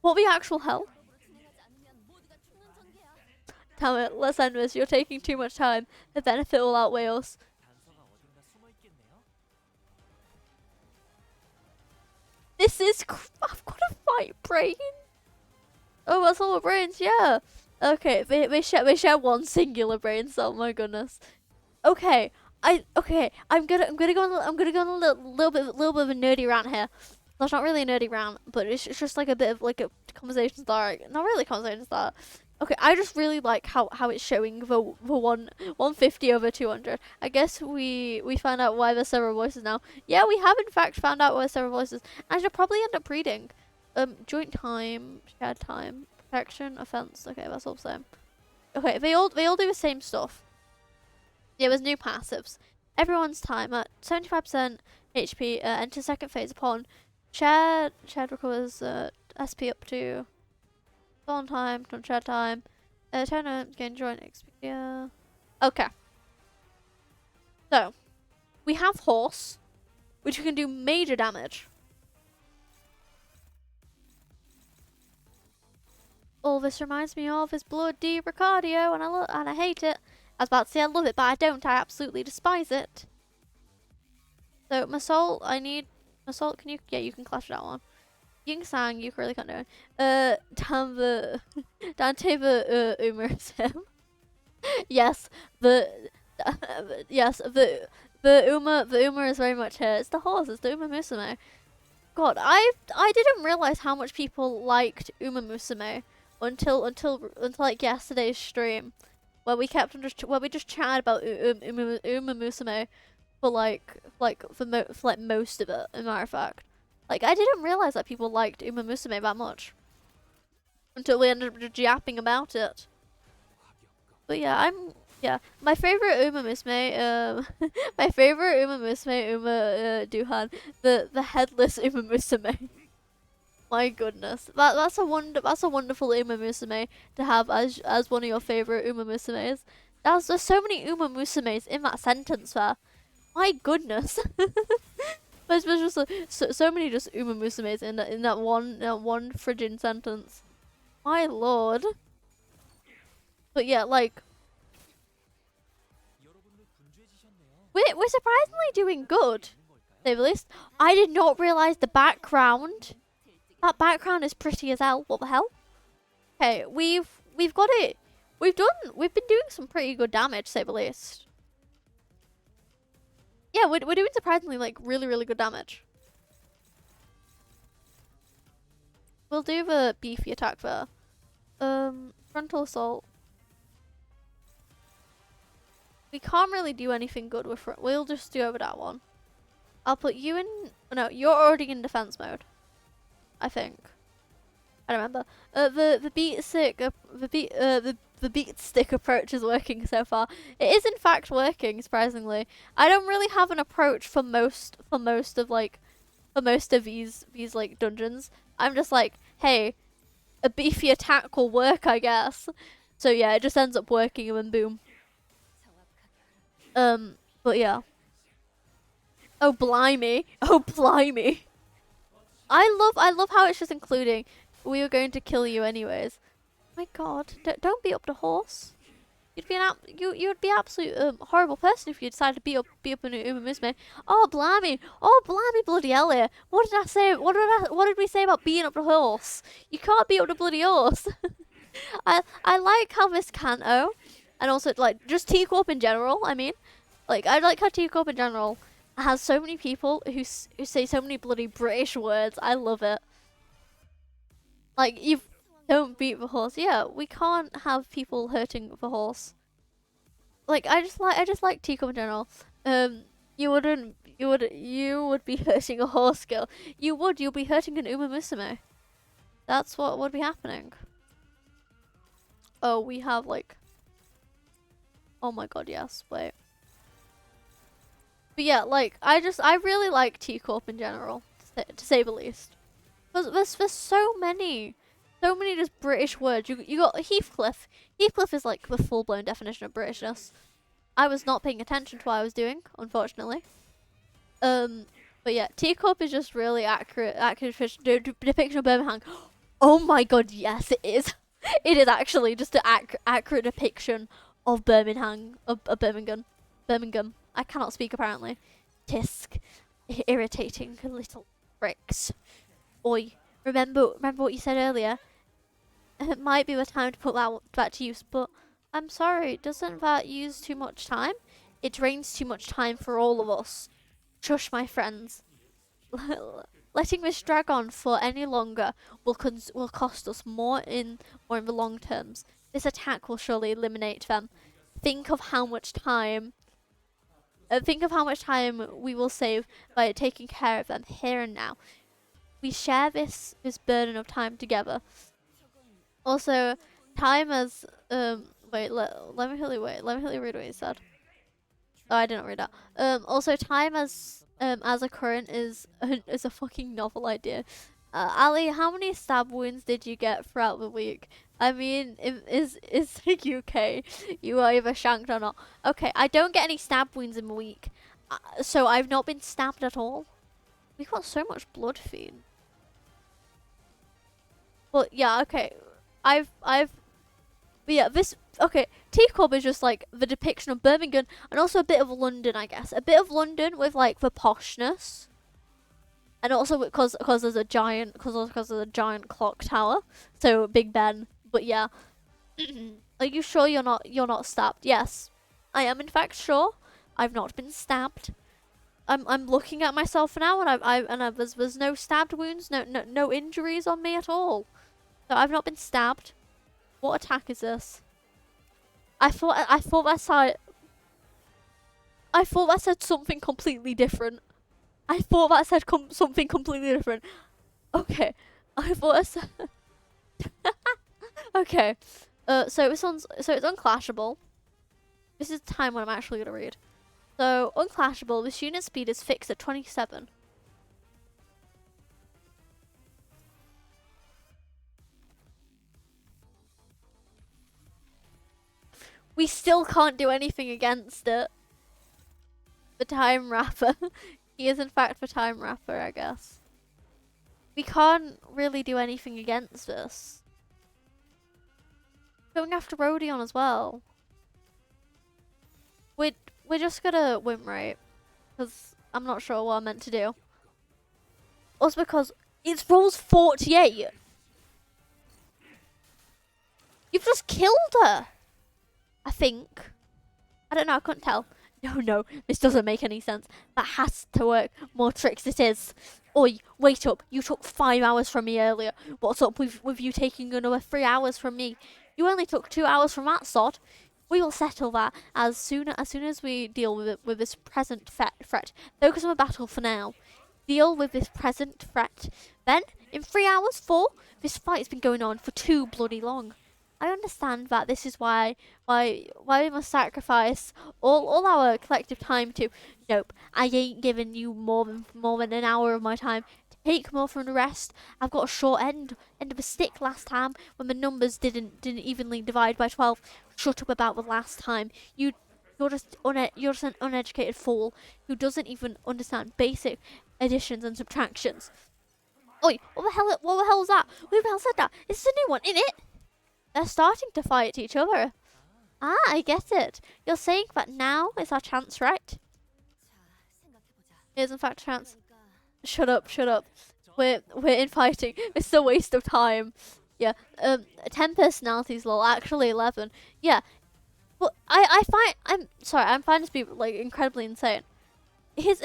What the actual hell? Damn it, let's end this. You're taking too much time. The benefit will outweigh us. This is I've got a fight brain. Oh, that's all the brains, yeah. Okay, they share one singular brain cell, my goodness. Okay. I'm gonna go on a little bit of a nerdy rant here. That's not really a nerdy rant, but it's just like a bit of like a conversation starter. Not really a conversation starter. Okay, I just really like how it's showing the 150 over 200. I guess we found out why there's several voices now. Yeah, we have in fact found out why there's several voices. I should probably end up reading. Joint time, shared time, protection, offense. Okay, that's all the same. Okay, they all do the same stuff. Yeah, there's new passives. Everyone's time at 75% HP. Enter second phase upon shared recovers SP up to on time, not shared time. Turn gain joint Expedia. Okay. So we have horse, which can do major damage. All this reminds me of is Blood D Ricardio, and I hate it. I was about to say I love it, but I don't. I absolutely despise it. So Masol, can you? Yeah, you can clash that one. Ying Sang, you really can't do it. Dante the Uma is him. Yes, the Uma is very much here. It's the horse. It's the Uma Musume. God, I didn't realize how much people liked Uma Musume until like yesterday's stream, where we just chatted about Uma Musume for most of it. As a matter of fact, like I didn't realize that people liked Uma Musume that much until we ended up just yapping about it. But yeah, my favorite Uma Musume, Uma Duhan, the headless Uma Musume. My goodness, that's a wonderful Uma Musume to have as one of your favorite Uma Musumes. There's so many Uma Musumes in that sentence there. My goodness. There's just so many just Uma Musumes in that one friggin' sentence. My lord. But yeah, like we're surprisingly doing good. To say the least. I did not realize the background. That background is pretty as hell. What the hell? Okay, we've got it. We've been doing some pretty good damage, to say the least. Yeah, we're doing surprisingly like really good damage. We'll do the beefy attack there. Frontal assault. We can't really do anything good with it. We'll just do over that one. I'll put you in. No, you're already in defense mode. I think I don't remember. The beat stick, the beat stick approach is working so far. It is in fact working, surprisingly. I don't really have an approach for most of these like dungeons. I'm just like, hey, a beefy attack will work, I guess. So yeah, it just ends up working and then boom. But yeah. Oh blimey! Oh blimey! I love how it's just including. We were going to kill you anyways. My God, don't beat up the horse. You'd be you'd be absolute horrible person if you decided to beat up an Uma Musume. Oh blimey, bloody hell here. What did I say? What did we say about beating up the horse? You can't beat up the bloody horse. I like how this Kanto, and also like just T-CORP in general. I mean, like I like how T-CORP in general has so many people who say so many bloody British words. I love it. Like you don't beat the horse. Yeah, we can't have people hurting the horse. Like I just like T-CORP in general. You would be hurting a horse, girl. You'll be hurting an Uma Musume. That's what would be happening. Oh, we have like. Oh my God, yes. Wait. But yeah, like I really like T-CORP in general, to say the least. There's so many just British words. You got Heathcliff. Heathcliff is like the full blown definition of Britishness. I was not paying attention to what I was doing, unfortunately. But yeah, T-CORP is just really accurate depiction of Birmingham. Oh my God, yes, it is. It is actually just an accurate depiction of Birmingham, of Birmingham. I cannot speak apparently. Tisk, irritating little bricks. Oi, remember what you said earlier? It might be the time to put that to use, but I'm sorry, doesn't that use too much time? It drains too much time for all of us. Shush, my friends. Letting this drag on for any longer will cost us more in the long terms. This attack will surely eliminate them. Think of how much time we will save by taking care of them here and now. We share this burden of time together. Also, time as wait, let me quickly read what he said. Oh, I didn't read that. Also, time as a current is a fucking novel idea. Ali, how many stab wounds did you get throughout the week? I mean, is the UK, you are either shanked or not. Okay, I don't get any stab wounds in the week, so I've not been stabbed at all. We've got so much blood feed. But yeah, okay, but yeah, okay, T-CORP is just like the depiction of Birmingham and also a bit of London, I guess. A bit of London with like the poshness. And also because there's a giant clock tower, so Big Ben. But yeah, are you sure you're not stabbed? Yes, I am in fact sure. I've not been stabbed. I'm looking at myself now, and there's no stabbed wounds, no injuries on me at all. So I've not been stabbed. What attack is this? I thought that said something completely different. I thought that said something completely different. Okay, I thought it said. Okay, so it's unclashable. This is the time when I'm actually gonna read. So unclashable. This unit speed is fixed at 27. We still can't do anything against it. The time wrapper. He is in fact the time wrapper, I guess. We can't really do anything against this. Going after Rodion as well. We're just gonna win, right? Because I'm not sure what I'm meant to do. Also because it's rolls 48. You've just killed her. I think. I don't know, I couldn't tell. No, this doesn't make any sense. That has to work. More tricks it is. Oi, wait up. You took 5 hours from me earlier. What's up with you taking another 3 hours from me? You only took 2 hours from that sod. We will settle that as soon as we deal with this present threat. Focus on the battle for now. Deal with this present threat. Then In 3 hours? 4? This fight's been going on for too bloody long. I understand that this is why we must sacrifice all our collective time to. Nope, I ain't giving you more than an hour of my time. Take more from the rest. I've got a short end of a stick last time when the numbers didn't evenly divide by 12. Shut up about the last time. You're just an uneducated fool who doesn't even understand basic additions and subtractions. Oi, what the hell is that? Who the hell said that? It's a new one, isn't it? They're starting to fight each other. Ah, I get it. You're saying that now is our chance, right? It is in fact a chance. Shut up. We're infighting. It's a waste of time. Yeah. 10 personalities, lol. Actually 11. Yeah. Well, I'm finding this to be like incredibly insane. His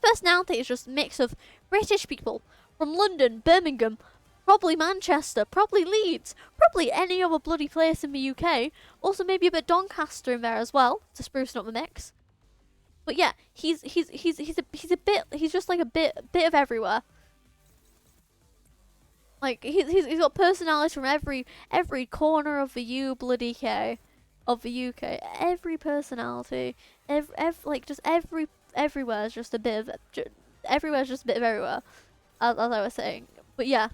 personality is just a mix of British people from London, Birmingham, probably Manchester, probably Leeds, probably any other bloody place in the UK. Also maybe a bit Doncaster in there as well to spruce up the mix. But yeah, he's just like a bit of everywhere. Like he's got personalities from every corner of the UK. Every personality, everywhere is just a bit of everywhere's just a bit of everywhere, as I was saying. But yeah.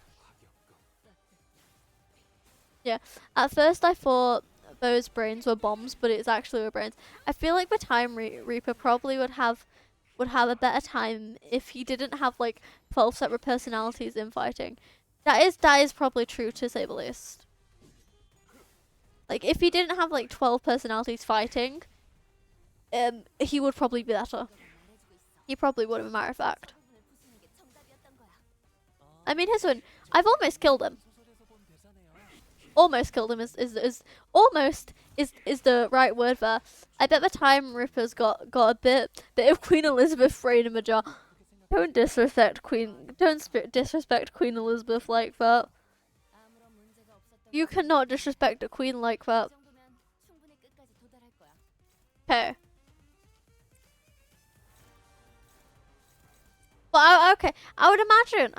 At first I thought those brains were bombs, but it's actually were brains. I feel like the Time Reaper probably would have a better time if he didn't have like 12 separate personalities in fighting. That is probably true, to say the least. Like if he didn't have like 12 personalities fighting, he would probably be better. He probably would, as a matter of fact. I mean, his one, I've almost killed him. Almost killed him is the right word there. I bet the Time Ripper's got a bit of Queen Elizabeth brain in the jar. Don't disrespect Queen Elizabeth like that. You cannot disrespect a queen like that. Okay. But okay, I would imagine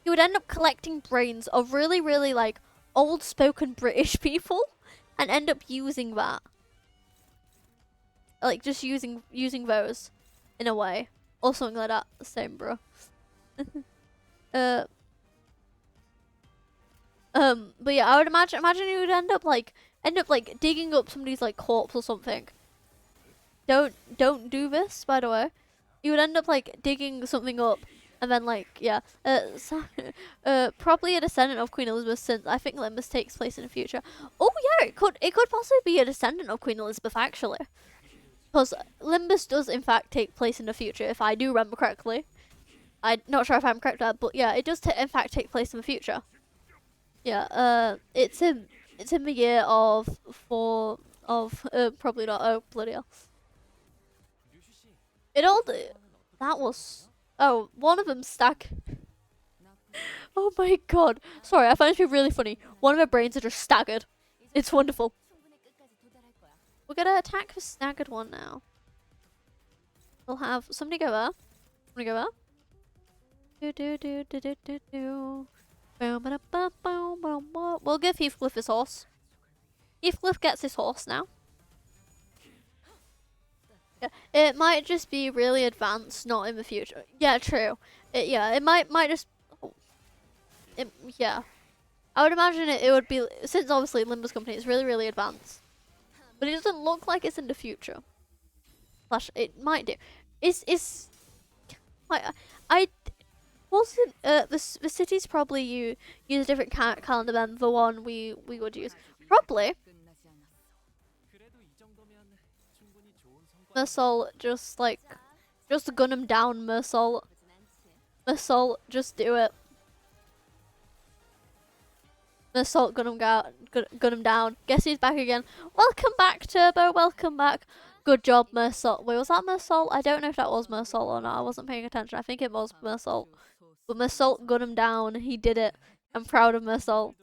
he would end up collecting brains of really like old spoken British people and end up using that. Like just using those in a way. Or something like that. Same, bro. But yeah, I would imagine he would end up like digging up somebody's like corpse or something. Don't do this, by the way. You would end up like digging something up and then like yeah. Probably a descendant of Queen Elizabeth, since I think Limbus takes place in the future. Oh yeah, it could possibly be a descendant of Queen Elizabeth actually. Because Limbus does in fact take place in the future, if I do remember correctly. I'm not sure if I'm correct there, but yeah, it does in fact take place in the future. Yeah, it's in the year of probably not. Oh bloody hell! It all that was one of them stack. Oh my god! Sorry, I find it to be really funny. One of their brains are just staggered. It's wonderful. We're gonna attack the staggered one now. We'll have somebody go there. Somebody go there. Do. We'll give Heathcliff his horse. Heathcliff gets his horse now. Yeah, it might just be really advanced, not in the future. Yeah, true. It might just. Oh, yeah, I would imagine it would be, since obviously Limbus Company is really advanced, but it doesn't look like it's in the future. Slash, it might do. I wasn't the cities probably use a different calendar than the one we would use. Probably. Mersol, just gun him down, Mersol. Mersol, just do it. Mersol, gun him down. Guess he's back again. Welcome back, Turbo. Welcome back. Good job, Mersol. Wait, was that Mersol? I don't know if that was Mersol or not. I wasn't paying attention. I think it was Mersol. But Mersol gun him down. He did it. I'm proud of Mersol.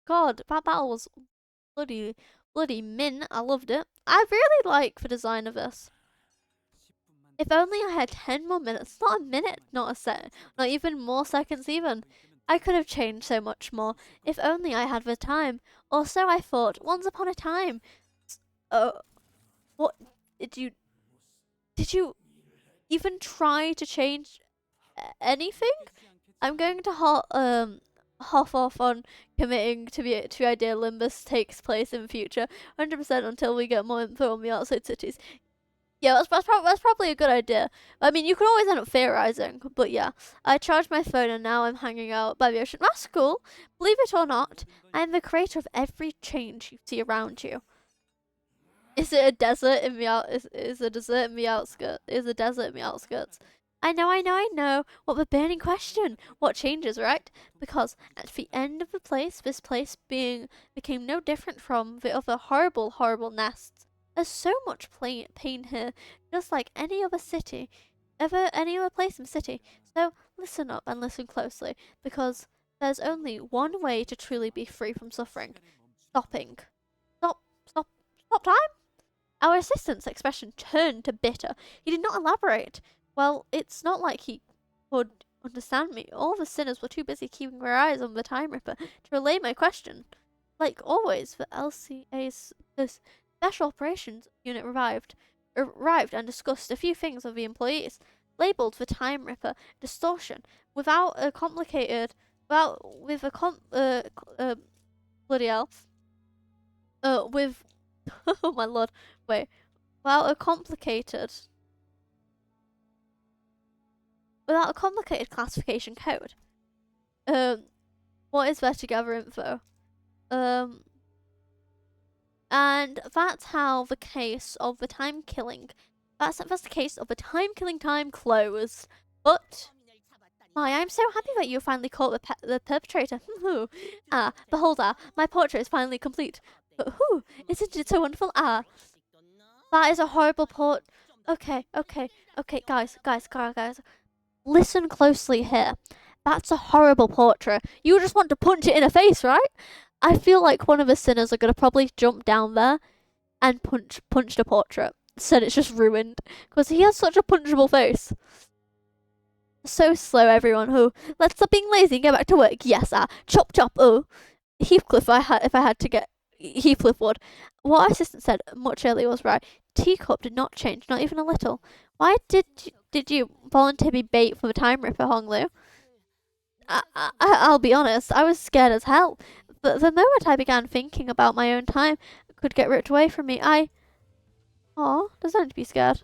God, that battle was bloody mint. I loved it. I really like the design of this. If only I had 10 more minutes, not a minute, not a second, not even more seconds even. I could have changed so much more. If only I had the time. Or so I thought, once upon a time. Uh, what, did you even try to change anything? I'm going to hop off on committing to the idea Limbus takes place in the future, 100% until we get more info on the outside cities. Yeah, that's probably a good idea. I mean, you can always end up theorizing, but yeah. I charged my phone and now I'm hanging out by the ocean. That's cool. Believe it or not, I'm the creator of every change you see around you. Is it a desert in the out? Is a desert in the outskirts? Is a desert in the outskirts? I know. What the burning question? What changes, right? Because at the end of the place, this place became no different from the other horrible, horrible nests. There's so much pain here, just like any other city, any other place in the city. So listen up and listen closely, because there's only one way to truly be free from suffering: stopping. Stop, stop, stop time. Our assistant's expression turned to bitter. He did not elaborate. Well, it's not like he could understand me. All the sinners were too busy keeping their eyes on the Time Ripper to relay my question. Like always, the LCA's Special Operations Unit arrived and discussed a few things with the employees. Labeled the Time Ripper distortion, with a bloody hell, with oh my lord, wait, without a complicated classification code. What is there to gather info? And that's how the case of the time killing. That's the case of the time closed. But I'm so happy that you finally caught the perpetrator. Behold, my portrait is finally complete. Isn't it so wonderful? That is a horrible port. Okay, guys. Listen closely here. That's a horrible portrait. You just want to punch it in the face, right? I feel like one of the sinners are gonna probably jump down there and punch the portrait. So it's just ruined. Because he has such a punchable face. So slow, everyone. Let's stop being lazy and get back to work. Yes, chop. Heathcliff, if I had to get Heathcliff would. What our assistant said much earlier was right. T-CORP did not change, not even a little. Why did you volunteer to be bait for the Time Ripper, Honglu? I'll be honest, I was scared as hell. But the moment I began thinking about my own time could get ripped away from me, there's nothing to be scared.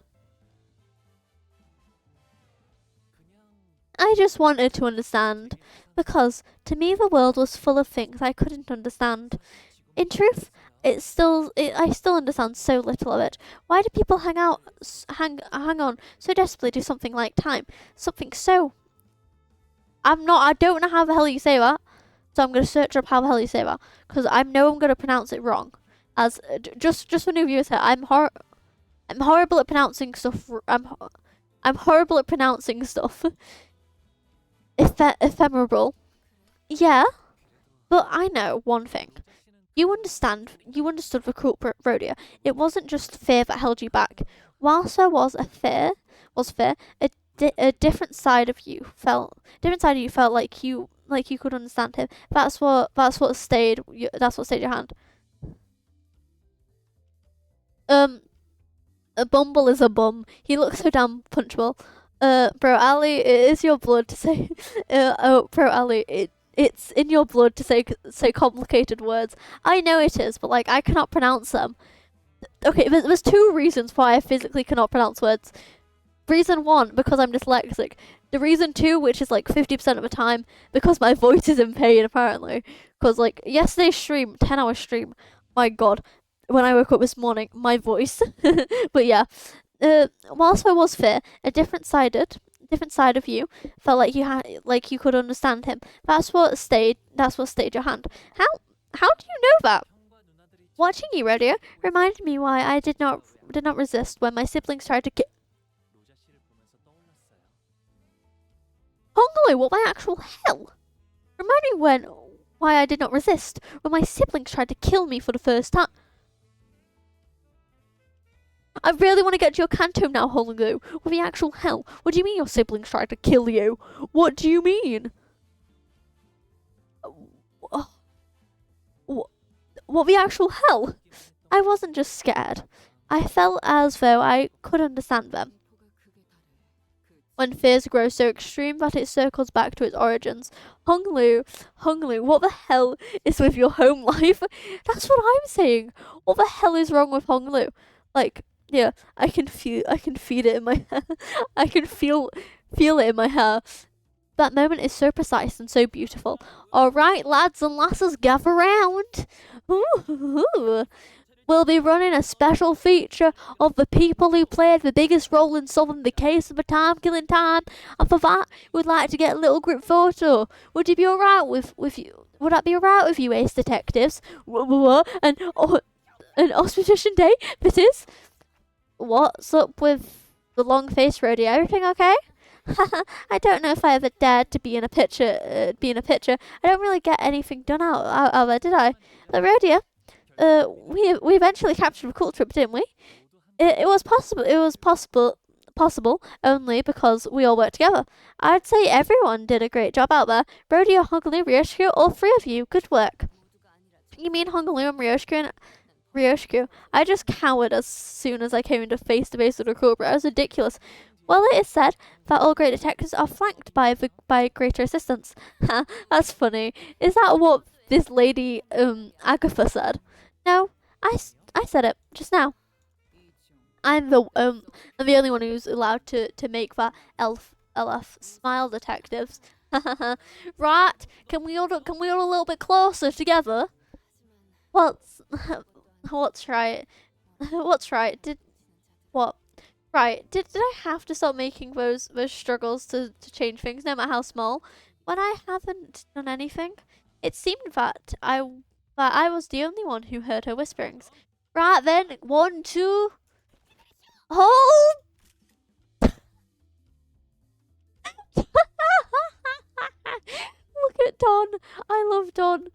I just wanted to understand, because to me the world was full of things I couldn't understand. In truth, I still understand so little of it. Why do people hang on so desperately to something like time? Something so... I don't know how the hell you say that, so I'm going to search up how the hell you say that, because I know I'm going to pronounce it wrong. As, just for new viewers here, I'm horrible at pronouncing stuff. I'm horrible at pronouncing stuff. Ephemeral. Yeah, but I know one thing. You understood the cruel rodeo. It wasn't just fear that held you back. Whilst there was fear, a different side of you felt like you could understand him. That's what stayed your hand. A bumble is a bum. He looks so damn punchable. Bro Ali, it is your blood to say. Bro Ali, it's in your blood to say complicated words. I know it is, but like I cannot pronounce them. Okay, there's two reasons why I physically cannot pronounce words. Reason one, because I'm dyslexic. The reason two, which is like 50% of the time, because my voice is in pain apparently. Because like yesterday's stream, 10-hour stream, my god, when I woke up this morning, my voice. But yeah, whilst there was fear, a different side of you felt like you could understand him. That's what stayed your hand. How do you know that? Watching you, Radio, reminded me why I did not resist when my siblings tried to get. Hongolo, what the actual hell? Remind me why I did not resist when my siblings tried to kill me for the first time. I really want to get to your canto now, Hongu. What the actual hell? What do you mean your siblings tried to kill you? What do you mean? What the actual hell? I wasn't just scared. I felt as though I could understand them. When fears grow so extreme that it circles back to its origins. Honglu, what the hell is with your home life? That's what I'm saying. What the hell is wrong with Honglu? Like, yeah, I can feed it in my hair. I can feel it in my hair. That moment is so precise and so beautiful. All right, lads and lasses, gather round. Ooh. We'll be running a special feature of the people who played the biggest role in solving the case of the time-killing time. And for that, we'd like to get a little group photo. Would you be alright with you? Would that be alright with you, ace detectives? And auspicious day, this is. What's up with the long face rodeo? Everything okay? I don't know if I ever dared to be in a picture. I don't really get anything done out of it, did I? The rodeo. We eventually captured a cool trip, didn't we? It was possible only because we all worked together. I'd say everyone did a great job out there. Rodeo, Hongalu, Ryoshku, all three of you. Good work. You mean Hongalu and Ryoshku? I just cowered as soon as I came into face to face with a cobra. It was ridiculous. Well, it is said that all great detectives are flanked by greater assistants. Ha, that's funny. Is that what this lady, Agatha said? No, I said it just now. I'm the only one who's allowed to make that elf smile, detectives. Right? Can we all a little bit closer together? What's right? What's right? Did I have to stop making those struggles to change things, no matter how small, when I haven't done anything? It seemed that I was the only one who heard her whisperings. Right then, 1, 2, hold! Look at Don. I love Don.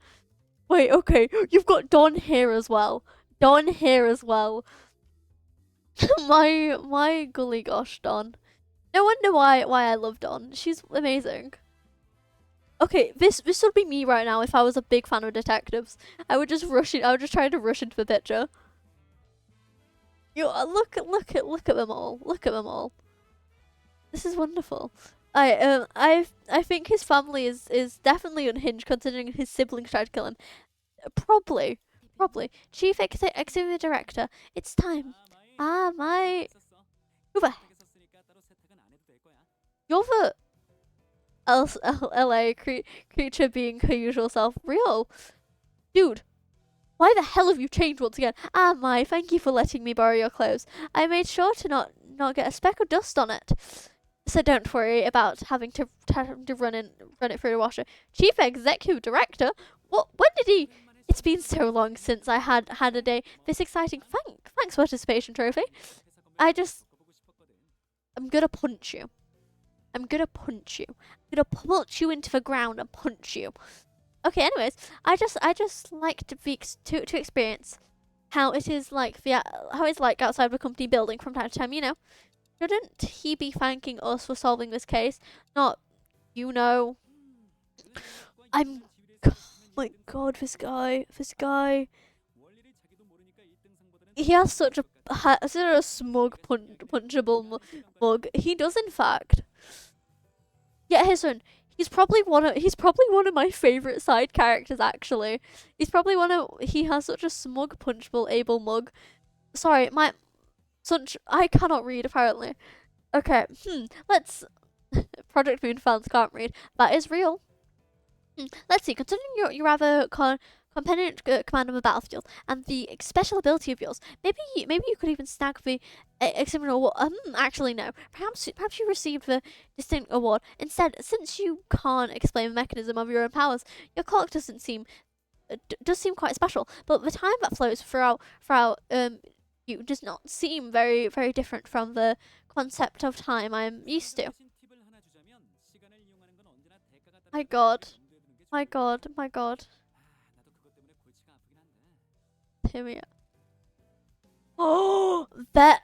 Wait, okay, you've got Don here as well. my golly gosh, Don. No wonder why I love Don. She's amazing. Okay, this would be me right now if I was a big fan of detectives. I would just try to rush into the picture. Look at them all. Look at them all. This is wonderful. I think his family is definitely unhinged considering his siblings tried to kill him. Probably. Chief Executive Director, it's time. You're the LA creature being her usual self. Real. Dude, why the hell have you changed once again? Thank you for letting me borrow your clothes. I made sure to not get a speck of dust on it. So don't worry about having to run it through the washer. Chief Executive Director? What? When did he? It's been so long since I had a day this exciting. Thanks participation trophy. I'm gonna punch you. I'm gonna punch you into the ground and punch you. Okay, anyways, I just like to experience how it's like outside of a company building from time to time, you know. Shouldn't he be thanking us for solving this case? Not, you know. Oh my god, this guy. He has such a smug, punchable mug. He does, in fact. Yeah, his son. He's probably one of my favorite side characters. Actually, he has such a smug, punchable, able mug. Sorry, I cannot read apparently. Okay, let's. Project Moon fans can't read. That is real. Let's see. Considering you're rather competent command of a battlefield and the special ability of yours, maybe you could even snag the examiner award. Actually no. Perhaps you received the distinct award instead. Since you can't explain the mechanism of your own powers, your clock does seem quite special. But the time that flows throughout you does not seem very very different from the concept of time I'm used to. My god. Hear me out. Oh, that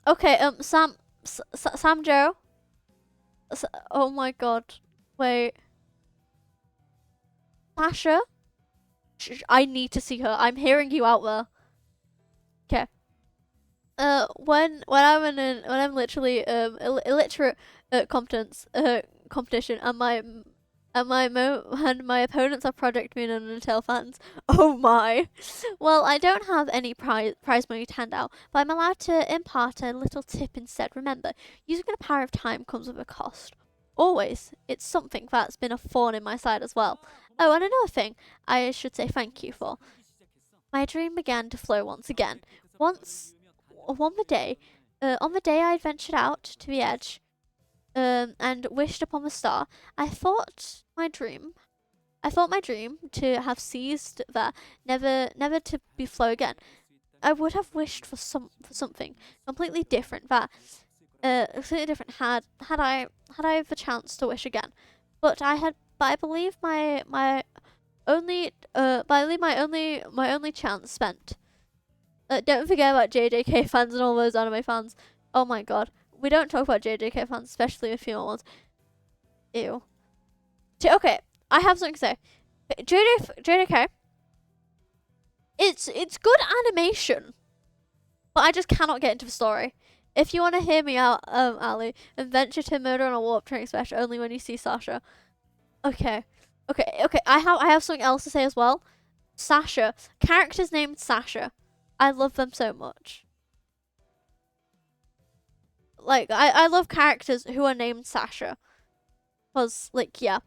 Okay, Sam Joe. Oh my god. Wait. Sasha? I need to see her. I'm hearing you out there. Okay. When I'm literally illiterate competence competition and my opponents are Project Moon and Undertale fans. Oh my. Well, I don't have any prize money to hand out, but I'm allowed to impart a little tip instead. Remember, using a power of time comes with a cost. Always. It's something that's been a thorn in my side as well. Oh, and another thing I should say thank you for. My dream began to flow once again. Once on the day I ventured out to the edge, and wished upon the star, I thought my dream to have ceased there, never to be flow again. I would have wished for something completely different completely different had I the chance to wish again. But I believe my only my only chance spent. Don't forget about JJK fans and all those anime fans. Oh my god. We don't talk about JJK fans, especially the female ones. Ew. Okay, I have something to say. JJK, it's good animation, but I just cannot get into the story. If you want to hear me out, Ali, and venture to murder on a warp train special only when you see Sasha. Okay. I have something else to say as well. Sasha. Characters named Sasha. I love them so much. Like, I love characters who are named Sasha. Because, like, yeah.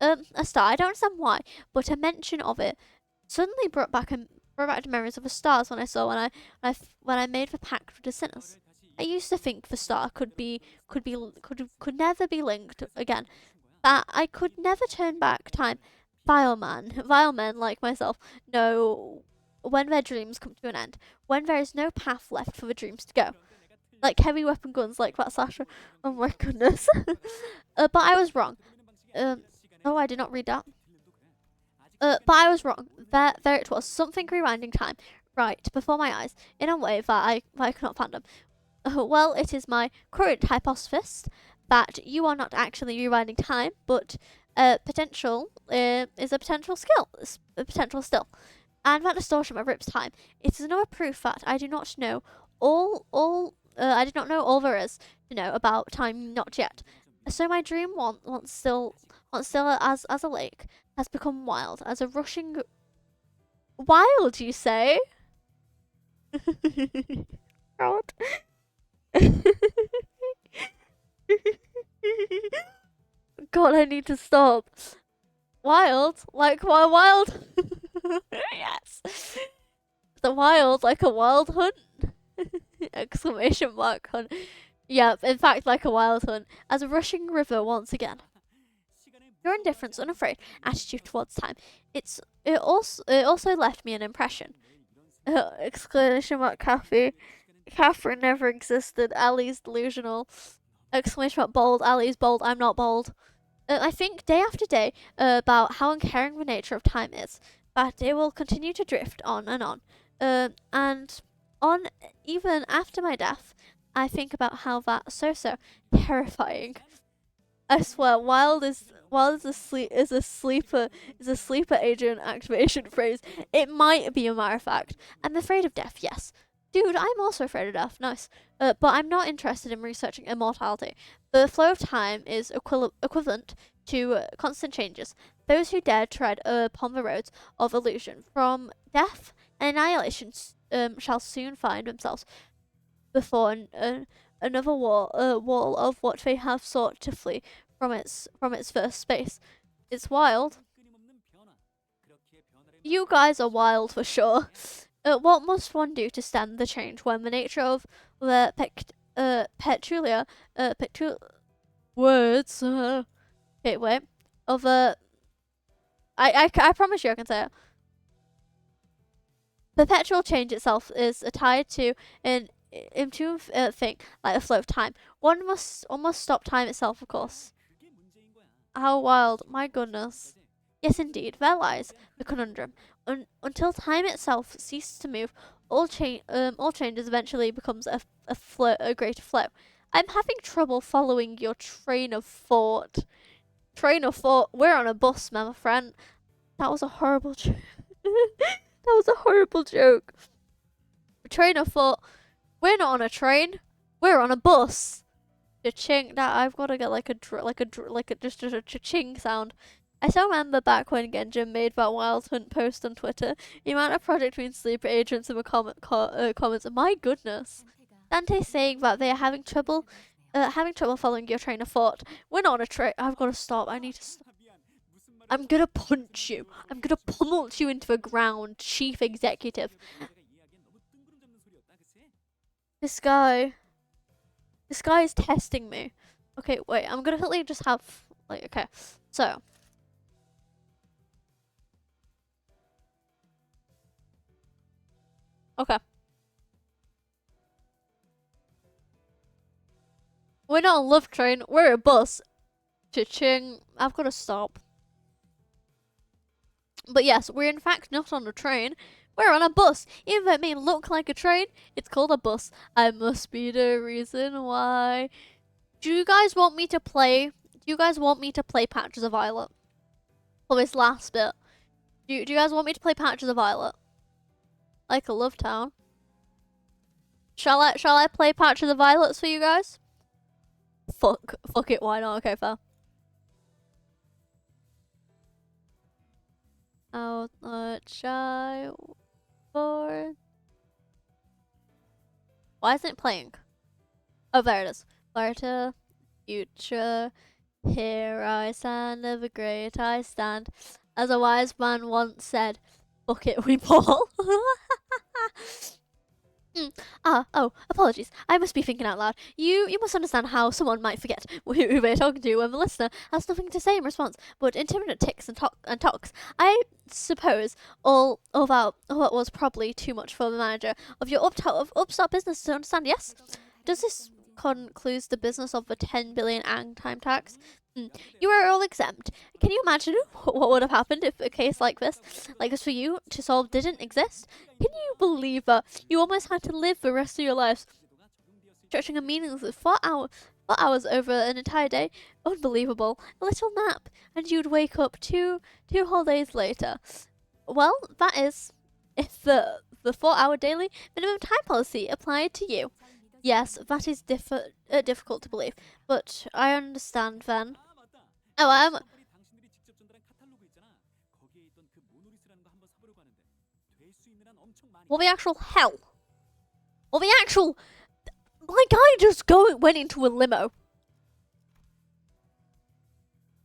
A star. I don't understand why, but a mention of it suddenly brought back to memories of the stars when I made the pact with the sinners. I used to think the star could never be linked again. That I could never turn back time. Vile men like myself know when their dreams come to an end, when there is no path left for the dreams to go. Like heavy weapon guns like that, Sasha. Oh my goodness. But I was wrong. No, I did not read that. But I was wrong. There it was. Something rewinding time right before my eyes in a way that I could not fathom. Well, it is my current hypothesis that you are not actually rewinding time, but potential is a potential skill, a potential still, and that distortion that rips time. It is another proof that I do not know I did not know all there is to know about time, not yet. So my dream once still as a lake has become wild as a rushing. Wild, you say? God. God, I need to stop. Wild, like wild. Yes. The wild, like a wild hunt. Exclamation mark hunt. Yeah, in fact, like a wild hunt. As a rushing river once again. Your indifference, unafraid attitude towards time. It also left me an impression. Exclamation mark Kathy. Catherine never existed. Ali's delusional. Exclamation mark bold. Ali's bold. I'm not bold. I think day after day about how uncaring the nature of time is, but it will continue to drift on and on. And on even after my death, I think about how that's so terrifying. I swear, wild is a sleeper agent activation phrase. It might be a matter of fact. I'm afraid of death, yes. Dude, I'm also afraid of death, nice. But I'm not interested in researching immortality. The flow of time is equivalent to constant changes. Those who dare tread upon the roads of illusion from death and annihilation shall soon find themselves before another wall of what they have sought to flee from its first space. It's wild. You guys are wild for sure. What must one do to stand the change when the nature of the petulia words okay, wait, of I promise you I can say it. Perpetual change itself is tied to an intuitive thing like the flow of time. One must stop time itself, of course. How wild, my goodness. Yes, indeed, there lies the conundrum. Until time itself ceases to move, all changes eventually becomes a greater flow. I'm having trouble following your train of thought. Train of thought. We're on a bus, my friend. That was a horrible joke. That was a horrible joke. Train of thought. We're not on a train. We're on a bus. Cha-ching. That I've got to get like a just a cha-ching sound. I still remember back when Genjin made that Wild Hunt post on Twitter. The amount of Project Twin Sleeper agents in the comments. My goodness. Dante saying that they are having trouble following your train of thought. We're not on a train. I've got to stop. I need to stop. I'm gonna punch you. I'm gonna pummel you into the ground, chief executive. This guy is testing me. Okay, wait. I'm gonna quickly just have like okay. So. Okay. We're not a love train. We're a bus. Cha-ching. I've got to stop. But yes, we're in fact not on a train. We're on a bus. Even though it may look like a train, it's called a bus. I must be the reason why. Do you guys want me to play Patches of Violet? For this last bit. Do you guys want me to play Patches of Violet? Like a love town. Shall I play Patches of Violets for you guys? Fuck it, why not? Okay, fair. Out shy for. Why isn't it playing? Oh, there it is. Barter, future, here I stand, ever great I stand. As a wise man once said, fuck it, we ball. Oh, apologies. I must be thinking out loud. You must understand how someone might forget who they're talking to when the listener has nothing to say in response, but intermittent ticks and talks. I suppose all that was probably too much for the manager of your upstart business to understand, yes? Does this conclude the business of the 10 billion ang time tax? You are all exempt. Can you imagine what would have happened if a case like this for you to solve didn't exist? Can you believe that you almost had to live the rest of your lives stretching a meaningless 4 hours over an entire day? Unbelievable. A little nap, and you'd wake up two whole days later. Well, that is if the 4-hour daily minimum time policy applied to you. Yes, that is difficult to believe, but I understand then. Oh, what the actual hell? What the actual... My guy just went into a limo.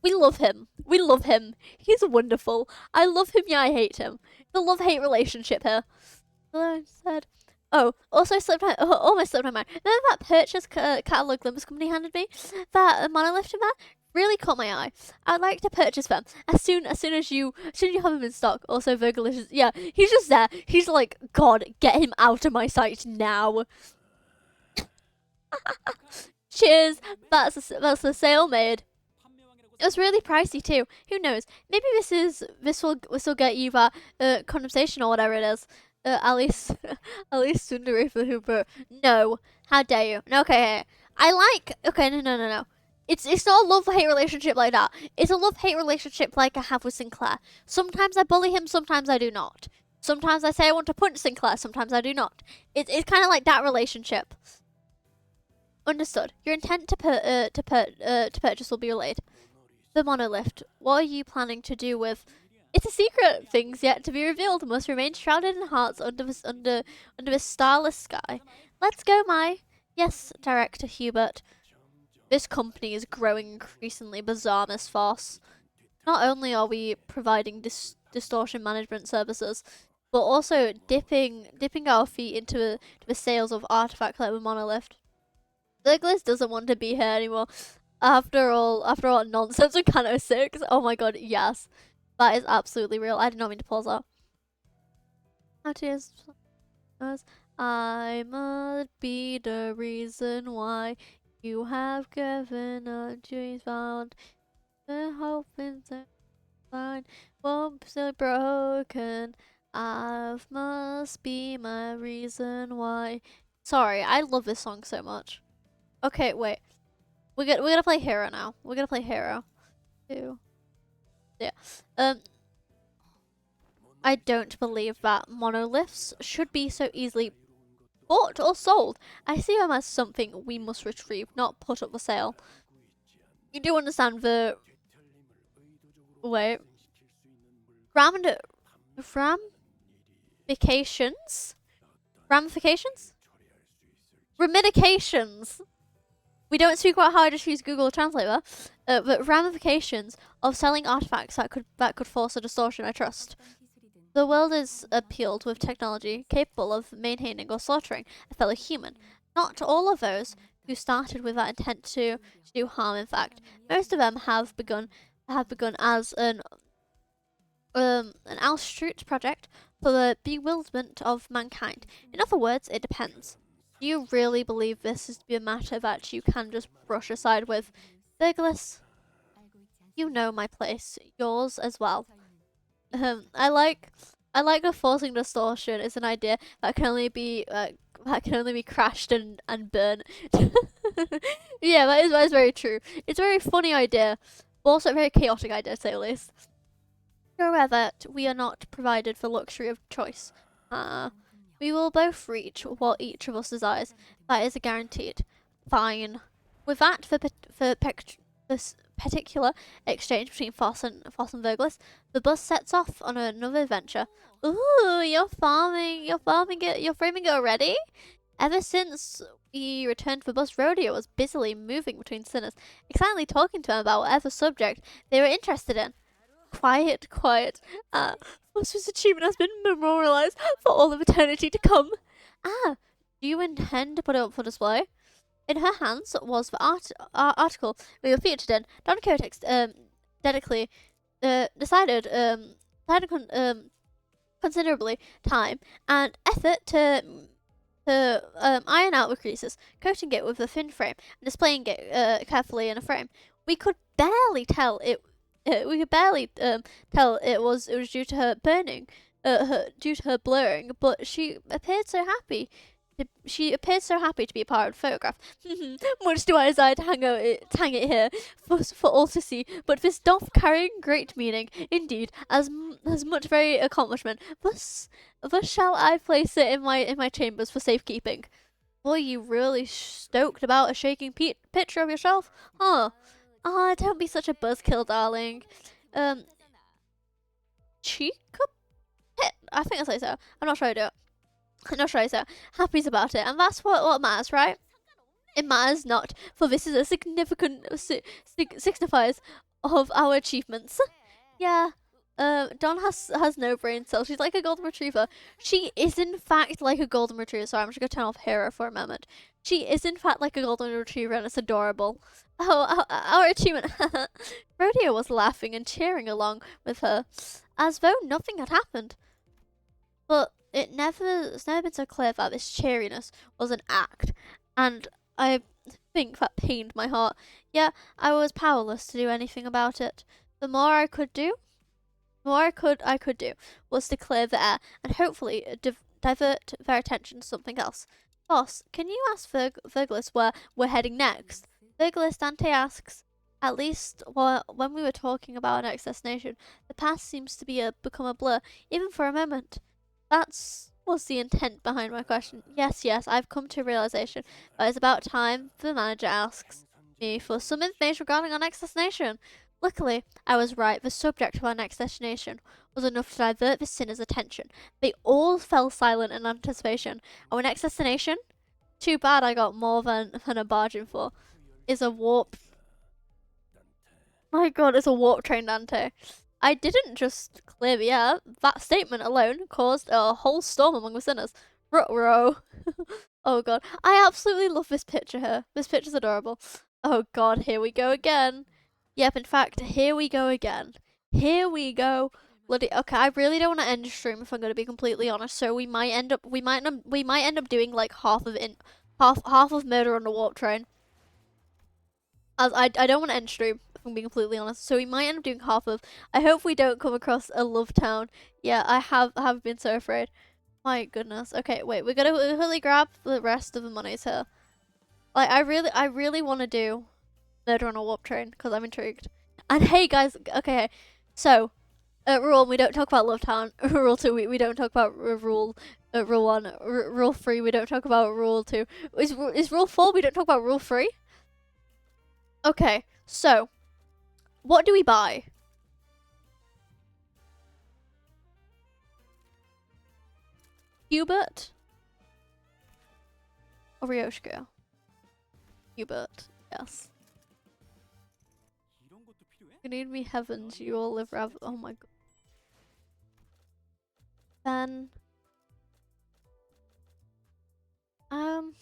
We love him. We love him. He's wonderful. I love him, yeah, I hate him. The love-hate relationship here. I said... Oh, also almost slipped my mind. Remember that purchase catalog Limbus Company handed me? That monolith in that really caught my eye. I'd like to purchase them as soon as you have them in stock. Also, Virgilicious, yeah, he's just there. He's like, God, get him out of my sight now. Cheers. That's the sale made. It was really pricey too. Who knows? Maybe this will get you that condensation or whatever it is. At least Sundari for Hooper. No, how dare you? No, okay. Okay, no. It's not a love-hate relationship like that. It's a love-hate relationship like I have with Sinclair. Sometimes I bully him, sometimes I do not. Sometimes I say I want to punch Sinclair, sometimes I do not. It's kind of like that relationship. Understood. Your intent to purchase will be relayed. The monolith. What are you planning to do with? It's a secret. Things yet to be revealed must remain shrouded in hearts under this starless sky. Let's go, Mai. Yes, Director Hubert. This company is growing increasingly bizarre, Miss Foss. Not only are we providing distortion management services, but also dipping our feet into the sales of artifacts like the monolith. Douglas doesn't want to be here anymore. After all nonsense with Kanto 6. Oh my god, yes. That is absolutely real. I did not mean to pause that. I must be the reason why you have given a dream found the hope in Fine, won't be broken. I must be my reason why. Sorry, I love this song so much. Okay, wait. We're gonna play Hero now. We're gonna play Hero. Ew. Yeah. I don't believe that monoliths should be so easily bought or sold. I see them as something we must retrieve, not put up for sale. You do understand the wait. Ramifications? Ramifications? Ramifications. We don't speak about how I just use Google Translator, but ramifications of selling artifacts that could force a distortion. I trust. The world is appealed with technology capable of maintaining or slaughtering a fellow human. Not all of those who started with that intent to do harm. In fact, most of them have begun as an altruistic project for the bewilderment of mankind. In other words, it depends. Do you really believe this is to be a matter that you can just brush aside with? Douglas, you know my place, yours as well. I like the forcing distortion is an idea that can only be crashed and burnt. Yeah, that is very true. It's a very funny idea, but also a very chaotic idea to say the least. You're that we are not provided the luxury of choice. We will both reach what each of us desires. That is a guaranteed. Fine. With that, this particular exchange between Foss and Verglis, the bus sets off on another adventure. Ooh, you're framing it already? Ever since we returned to the bus, Rodeo was busily moving between sinners, excitedly talking to them about whatever subject they were interested in. Quiet, quiet. This achievement has been memorialized for all of eternity to come. Do you intend to put it up for display? In her hands was the article we were featured in. Don Kotex decided considerably time and effort to iron out the creases, coating it with a thin frame, and displaying it carefully in a frame. We could barely tell it was due to her burning, due to her blurring, but she appeared so happy. She appeared so happy to be a part of the photograph. Much do I desire to hang it here for all to see, but this doth carry great meaning, indeed, as much very accomplishment. Thus shall I place it in my chambers for safekeeping. Boy, you really stoked about a shaking picture of yourself, huh? Don't be such a buzzkill, darling. Chica Pit? I think that's how you say it. I'm not sure I do it. I'm not sure I say it. Happy's about it, and that's what matters, right? It matters not, for this is a significant signifiers of our achievements. Yeah. Dawn has no brain cells. She's like a golden retriever. She is in fact like a golden retriever. Sorry, I'm just gonna turn off Hero for a moment. She is in fact like a golden retriever, and it's adorable. Oh, our achievement. Rodeo was laughing and cheering along with her, as though nothing had happened. But it's never been so clear that this cheeriness was an act, and I think that pained my heart. Yet I was powerless to do anything about it. The more I could do was to clear the air and hopefully divert their attention to something else. Boss, can you ask Verglis where we're heading next? Verglis, Dante asks. At least when we were talking about our next destination, the past seems to become a blur, even for a moment. That's was the intent behind my question. Yes, I've come to a realization that it's about time the manager asks me for some information regarding our next destination. Luckily, I was right. The subject of our next destination was enough to divert the sinner's attention. They all fell silent in anticipation. Our next destination? Too bad I got more than a bargain for. Is a warp. My god, it's a warp train, Dante. I didn't just clear the air. That statement alone caused a whole storm among the sinners. Ruh-roh. Oh god. I absolutely love this picture here. This picture's adorable. Oh god, here we go again. Yep, in fact, here we go again. Here we go. Bloody okay, I really don't want to end the stream if I'm going to be completely honest. So we might end up doing like half of Murder on the Warp Train. As I don't want to end stream I'm being completely honest. So we might end up doing half of. I hope we don't come across a love town. Yeah, I have been so afraid. My goodness. Okay, wait. We're gonna really grab the rest of the monies here. Like, I really want to do Murder on a Warp Train because I'm intrigued. And hey, guys. Okay, so rule 1, we don't talk about Love Town. Rule 2, we don't talk about rule 1. Rule 3, we don't talk about rule 2. Is rule 4, we don't talk about rule 3? Okay, so what do we buy? Hubert or Ryoshiko? Hubert, yes. You need me heavens, you all live forever. Oh my god. Then I'm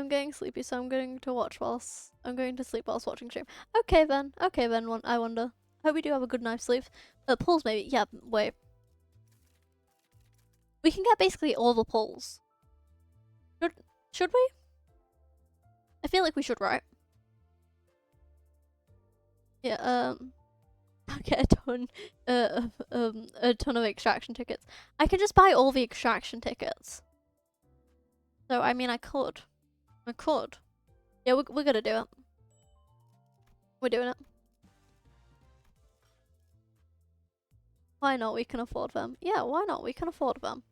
getting sleepy, so I'm going to sleep whilst watching stream. Okay then, I wonder. Hope we do have a good night's sleep. Pulls maybe, yeah, wait. We can get basically all the pulls. Should we? I feel like we should, right? Yeah, I'll get a ton of extraction tickets. I can just buy all the extraction tickets. So, I mean, I could. Yeah, we're gonna do it. We're doing it. Why not? We can afford them. Yeah, why not? We can afford them.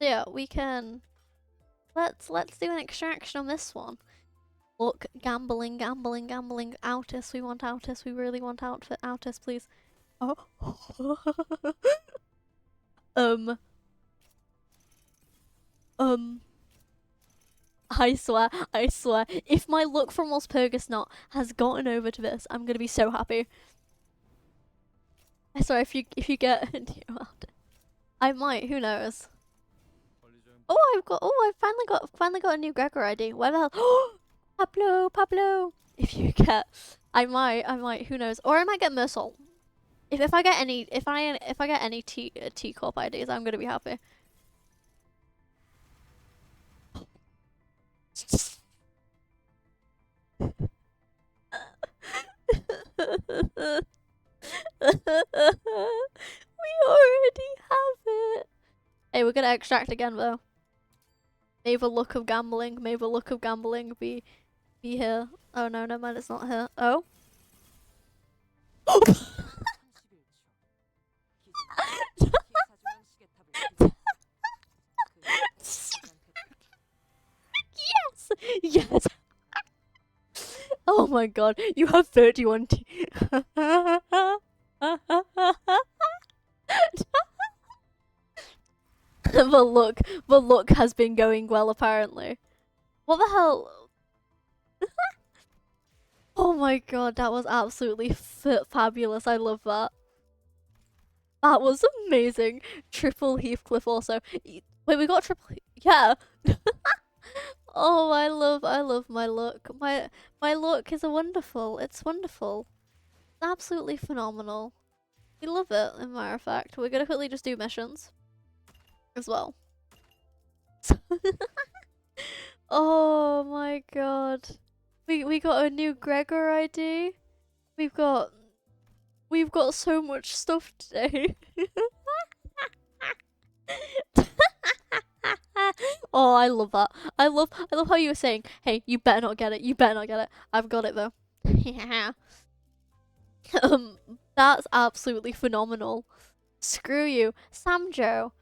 So yeah, we can. Let's do an extraction on this one. Look, gambling. Outis, we want Outis. We really want Outis, please. Oh. I swear, if my luck from Walpurgis Knot has gotten over to this, I'm gonna be so happy. I swear, if you get I might, who knows? I finally got a new Gregor ID. Where the hell? Pablo. If you get, I might, who knows? Or I might get Mersal. If I get any, if I get any T-CORP IDs, I'm gonna be happy. We already have it. Hey, we're gonna extract again though. May the luck of gambling be here. Oh no, never mind, it's not here. Oh. Yes. Oh my god, you have 31 the look has been going well apparently. What the hell? Oh my god, that was absolutely fabulous. I love that. That was amazing. Triple Heathcliff also. Wait, we got triple. Yeah. Oh, I love my look. My look is wonderful. It's wonderful. It's absolutely phenomenal. We love it, in matter of fact. We're gonna quickly just do missions as well. Oh my god. We got a new Gregor ID. We've got so much stuff today. Oh, I love that. I love how you were saying, hey, you better not get it. I've got it though. Yeah. That's absolutely phenomenal. Screw you. Samjo,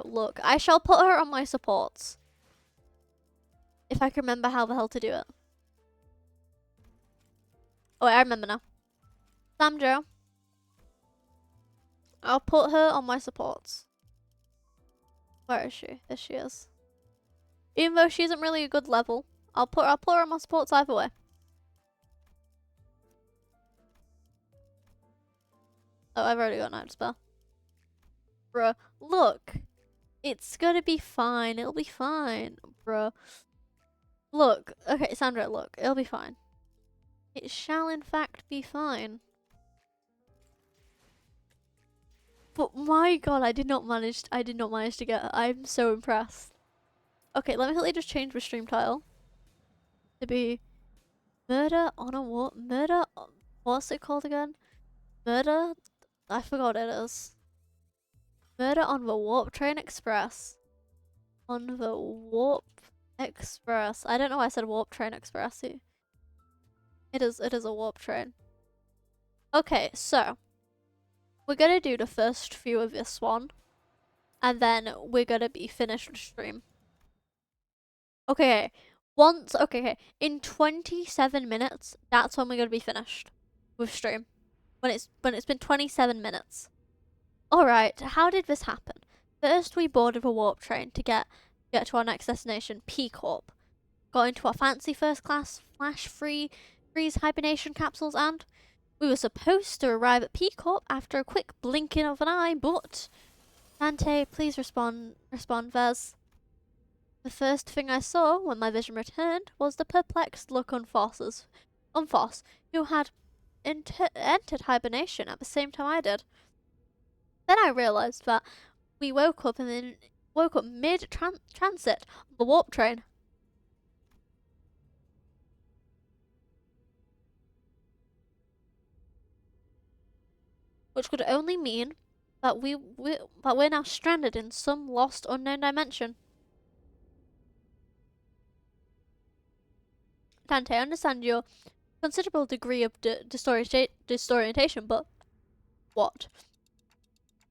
look, I shall put her on my supports. If I can remember how the hell to do it. Oh, wait, I remember now. Samjo. I'll put her on my supports. Where is she? There she is. Even though she isn't really a good level, I'll put her on my supports either way. Oh, I've already got Night Spell. Bruh, look. It's gonna be fine. It'll be fine, bruh. Look. Okay, Sandra, look. It'll be fine. It shall in fact be fine. But my god, I did not manage to get her. I'm so impressed. Okay, let me quickly just change the stream title to be Murder on a warp. Murder. What's it called again? Murder. I forgot it is. Murder on the Warp Train Express. On the Warp Express. I don't know why I said Warp Train Express. It is a warp train. Okay, so we're gonna do the first few of this one, and then we're gonna be finished with stream. Okay, okay, in 27 minutes, that's when we're gonna be finished with stream. When it's been 27 minutes. Alright, how did this happen? First we boarded a warp train to get to our next destination, T-CORP. Got into our fancy first class freeze hibernation capsules, and we were supposed to arrive at T-CORP after a quick blinking of an eye, but Dante, please respond, Vez. The first thing I saw when my vision returned was the perplexed look on Foss, who had entered hibernation at the same time I did. Then I realised that we woke up mid-transit on the warp train. Which could only mean that we're now stranded in some lost, unknown dimension. Dante, I understand your considerable degree of disorientation, but what?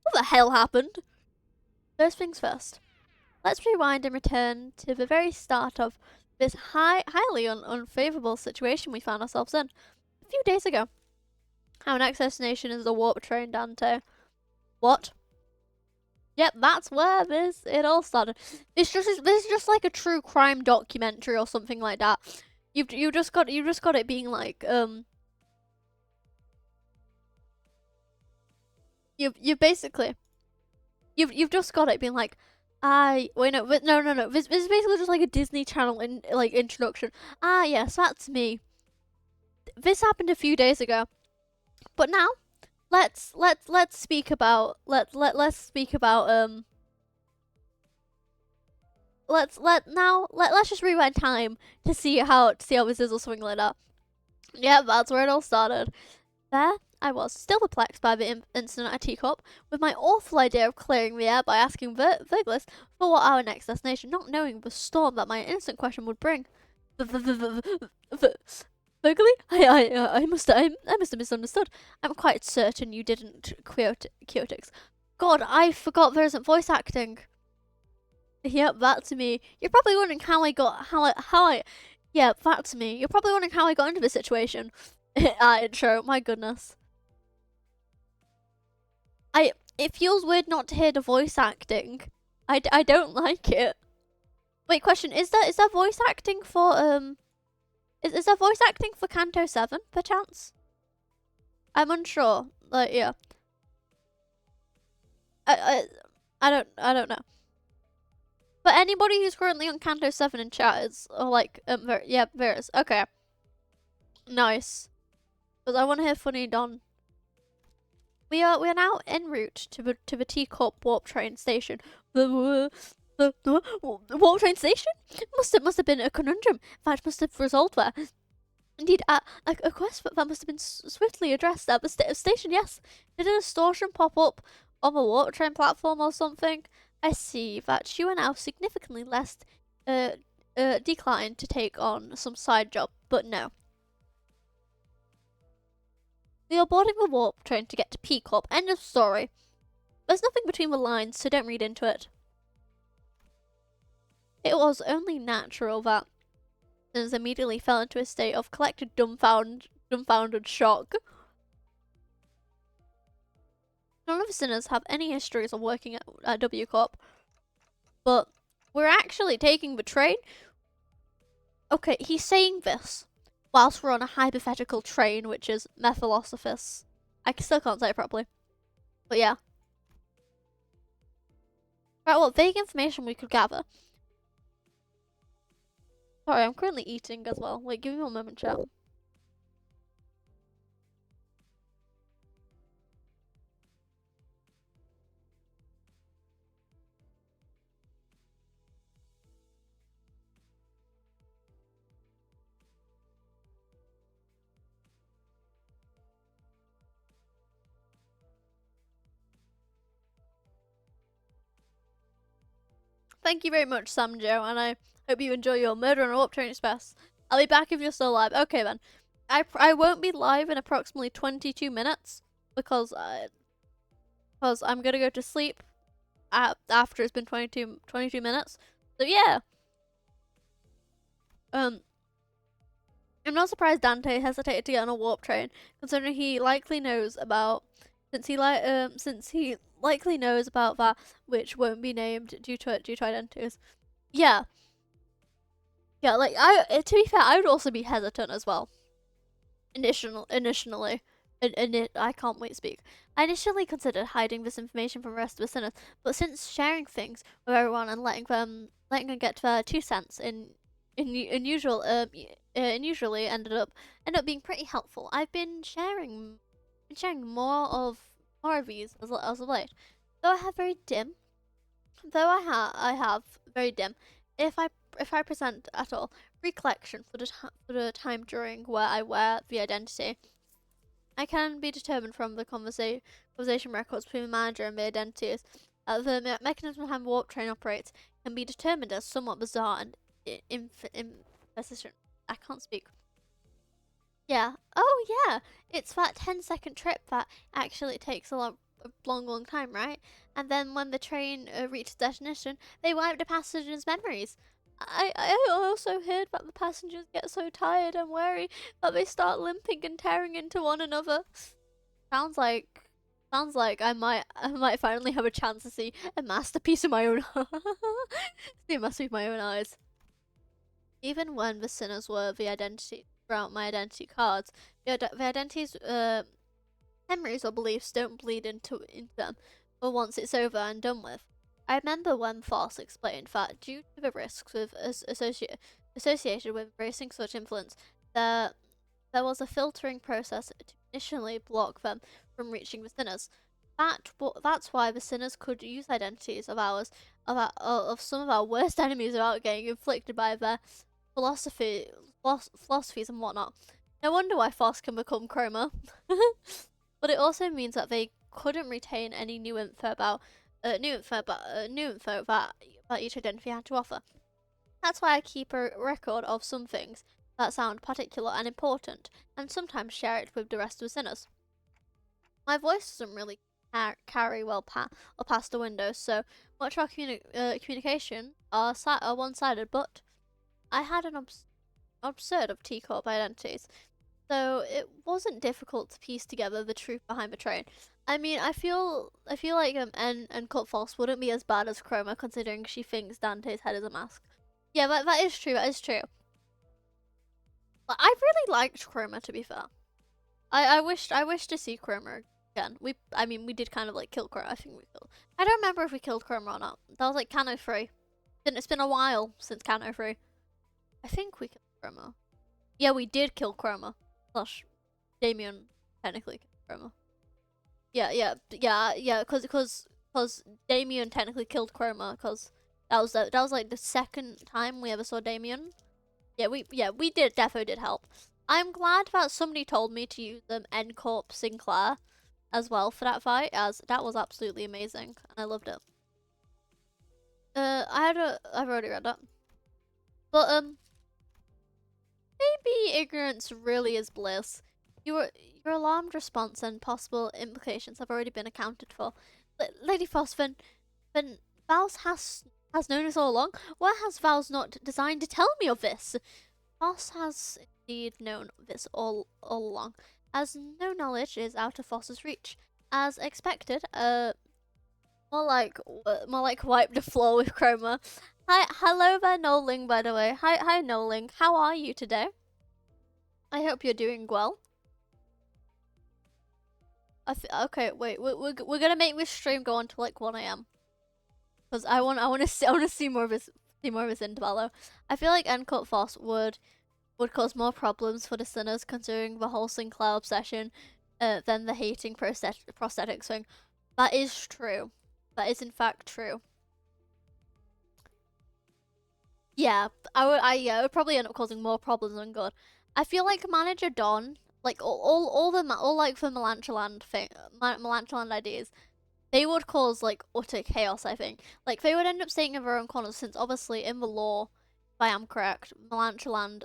What the hell happened? First things first. Let's rewind and return to the very start of this highly unfavorable situation we found ourselves in a few days ago. Our next destination is the warp train, Dante. What? Yep, that's where it all started. This is just like a true crime documentary or something like that. You just got it being like you've basically you've just got it being like no. This is basically just like a Disney Channel introduction. Ah yes, that's me. This happened a few days ago, but now let's speak about let's just rewind time to see how this is or something like that. Yeah, that's where it all started. There I was, still perplexed by the incident at T-CORP, with my awful idea of clearing the air by asking Virglis for what our next destination, not knowing the storm that my instant question would bring. Virgily? I must have misunderstood. I'm quite certain you didn't, Queotix. God, I forgot there isn't voice acting. Yep, that's me. You're probably wondering yeah, that's me. You're probably wondering how I got into this situation. Intro, my goodness. It feels weird not to hear the voice acting. I don't like it. Wait, question, is there voice acting for, is there voice acting for Canto 7, perchance? I'm unsure. Like, yeah. I don't know. But anybody who's currently on Canto 7 in chat is, yeah, there is. Okay. Nice. Because I want to hear Funny Don. We are now en route to the T-CORP warp train station. The warp train station must have been a conundrum. In fact, must have resolved there. Indeed, a quest that must have been swiftly addressed at the station. Yes, did a distortion pop up on the warp train platform or something? I see that you are now significantly less declined to take on some side job, but no. We are boarding the warp train to get to T-CORP. End of story. There's nothing between the lines, so don't read into it. It was only natural that Sinners immediately fell into a state of collected dumbfounded shock. None of the Sinners have any histories of working at W-Corp, but we're actually taking the train. Okay, he's saying this whilst we're on a hypothetical train, which is Methylosophis. I still can't say it properly. But yeah. Right, what vague information we could gather. Sorry, I'm currently eating as well. Wait, give me one moment, chat. Thank you very much, Sam Joe, and I hope you enjoy your Murder on a Warp Train Express. I'll be back if you're still live. Okay then. I won't be live in approximately 22 minutes because I'm gonna go to sleep after it's been 22 minutes. So yeah. I'm not surprised Dante hesitated to get on a warp train, considering he likely knows about since he likely knows about that which won't be named due to identities. Yeah. Yeah, like to be fair, I would also be hesitant as well. Initially, I can't wait to speak. I initially considered hiding this information from the rest of the sinners, but since sharing things with everyone and letting them get their 2 cents usually ended up being pretty helpful. I've been sharing more of these as of late. Though I have very dim, if I present at all, recollection for the time during where I wear the identity. I can be determined from the conversation records between the manager and the identities. The mechanism of how warp train operates can be determined as somewhat bizarre and persistent. I can't speak. Yeah. Oh yeah. It's that 10-second trip that actually takes a long time, right? And then when the train reaches destination, they wipe the passengers' memories. I also heard that the passengers get so tired and weary that they start limping and tearing into one another. Sounds like I might finally have a chance to see a masterpiece of my own see a masterpiece of my own eyes. Even when the sinners were the identity throughout my identity cards, the identities memories or beliefs don't bleed into them, but once it's over and done with. I remember when Foss explained that due to the risks with associated with embracing such influence, there was a filtering process to initially block them from reaching the sinners. That's why the sinners could use identities of ours, of some of our worst enemies without getting inflicted by their philosophies and whatnot. No wonder why Foss can become Chroma. But it also means that they couldn't retain any new info about that each identity had to offer. That's why I keep a record of some things that sound particular and important, and sometimes share it with the rest of the sinners. My voice doesn't really carry well past the window, so much of our communication are one-sided, but I had an absurd of T-CORP identities, so it wasn't difficult to piece together the truth behind the train. I mean, I feel like and Cut False wouldn't be as bad as Chroma, considering she thinks Dante's head is a mask. Yeah, that is true. That is true. But I really liked Chroma, to be fair. I wished to see Chroma again. We did kind of like kill Chroma. I think we killed. I don't remember if we killed Chroma or not. That was like Cano 3. It's been a while since Cano 3. I think we killed Chroma. Yeah, we did kill Chroma. Slash, Damien technically killed Chroma. Yeah, because Damien technically killed Chroma, because that was like the second time we ever saw Damien. Yeah, we definitely did help. I'm glad that somebody told me to use N-Corp Sinclair as well for that fight, as that was absolutely amazing, and I loved it. I've already read that. But maybe ignorance really is bliss. Your alarmed response and possible implications have already been accounted for. Lady Phosphon, then Vals has known this all along. Why has Vals not designed to tell me of this? Foss has indeed known this all along, as no knowledge is out of Foss's reach. As expected, more like wipe the floor with Chroma. Hello there, Noling, by the way. Hi, Noling. How are you today? I hope you're doing well. Okay, wait. We're gonna make this stream go until like 1 a.m. because I want to see more of this Intervallo. I feel like N-Cut Foss would cause more problems for the sinners, considering the whole Sinclair obsession, than the hating prosthetics thing. That is true. That is in fact true. Yeah, I would probably end up causing more problems than good. I feel like Manager Don, like all the Melancholand ideas, they would cause like utter chaos, I think. Like they would end up staying in their own corners since obviously in the law, if I am correct, Melancholand,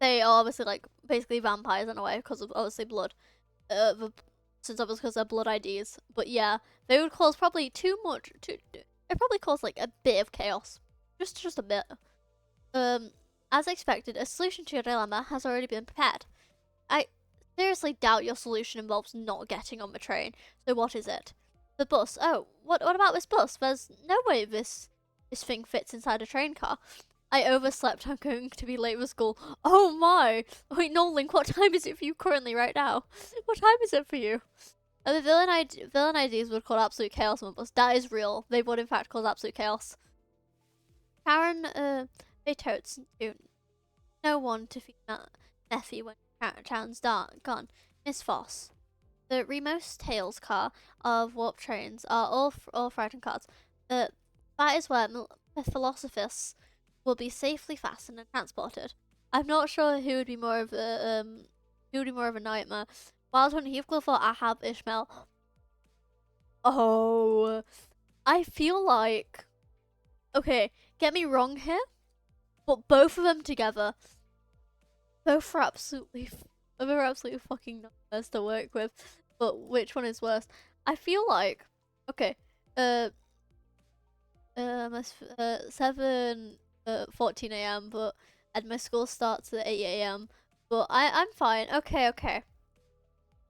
they are obviously like basically vampires in a way because of obviously blood. Since obviously because they're blood IDs. But yeah, they would cause probably too much. It probably cause like a bit of chaos, just a bit. As expected, a solution to your dilemma has already been prepared. I seriously doubt your solution involves not getting on the train. So what is it? The bus. Oh, what about this bus? There's no way this thing fits inside a train car. I overslept. I'm going to be late for school. Oh my! Wait, Nolan, what time is it for you currently right now? What time is it for you? The villain IDs would cause absolute chaos on the bus. That is real. They would in fact cause absolute chaos. Karen, they totes do no one to feed Neffy when Sharon's gone. Miss Foss. The Remos Tails car of warp trains are all frightened cars. That is where the Philosophists will be safely fastened and transported. I'm not sure who would be more of a nightmare. Wildhunt, Heathcliff, or Ahab Ishmael. Oh, I feel like, okay, get me wrong here, but both of them together, both are absolutely fucking nightmares to work with. But which one is worse? I feel like, okay, 7:14 a.m. but and my school starts at 8 a.m. But I'm fine. Okay.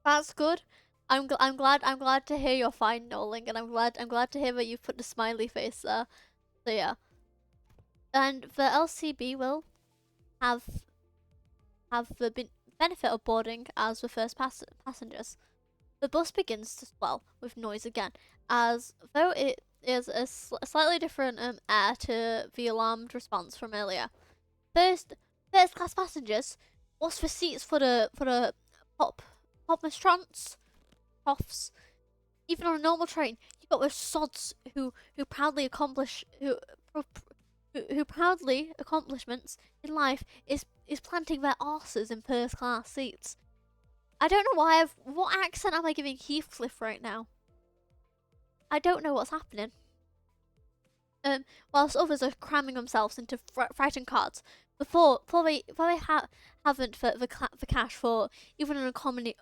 That's good. I'm glad to hear you're fine, Nolan, and I'm glad to hear that you've put the smiley face there. So yeah. And the LCB will have the benefit of boarding as the first passengers. The bus begins to swell with noise again, as though it is a slightly different air to the alarmed response from earlier. First class passengers. What's the seats for the popmastrons? Profs. Even on a normal train, you got those sods who proudly accomplishments in life is planting their arses in first class seats. I don't know why what accent am I giving Heathcliff right now? I don't know what's happening. Whilst others are cramming themselves into frightened carts before they haven't for the cash for even a common.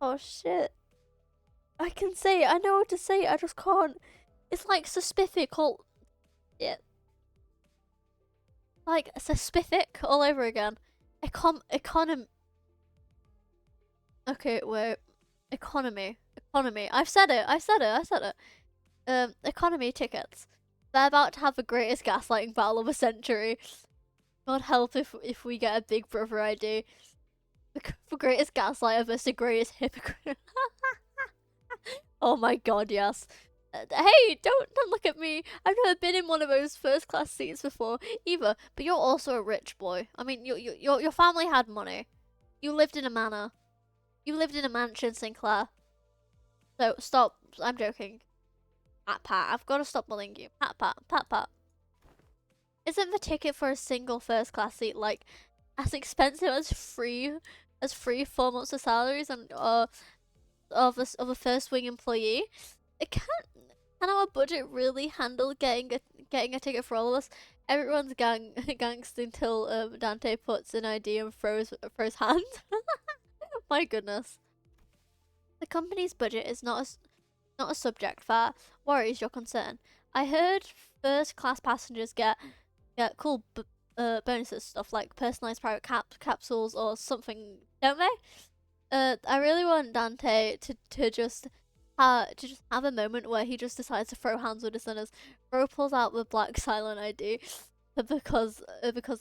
Oh shit! I can say it. I know what to say. I just can't. It's like suspific all. Yeah. Like suspific all over again. Economy. Okay, wait. Economy. I've said it. Economy tickets. They're about to have the greatest gaslighting battle of a century. God help if we get a Big Brother ID. The greatest gaslighter versus the greatest hypocrite. Oh my god, yes. Hey, don't look at me. I've never been in one of those first class seats before either. But you're also a rich boy. I mean, your family had money. You lived in a manor. You lived in a mansion, Sinclair. So stop. I'm joking. Pat, I've got to stop bullying you. Pat. Isn't the ticket for a single first class seat like as expensive as free 4 months of salaries and of a first wing employee? Can our budget really handle getting a ticket for all of us? Everyone's gangsta until Dante puts an ID and throws hands. My goodness. The company's budget is not a subject that worries your concern. I heard first class passengers get cool bonuses, stuff like personalized private capsules or something, don't they? I really want Dante to just have a moment where he just decides to throw hands with his sinners. Bro pulls out the black silent ID because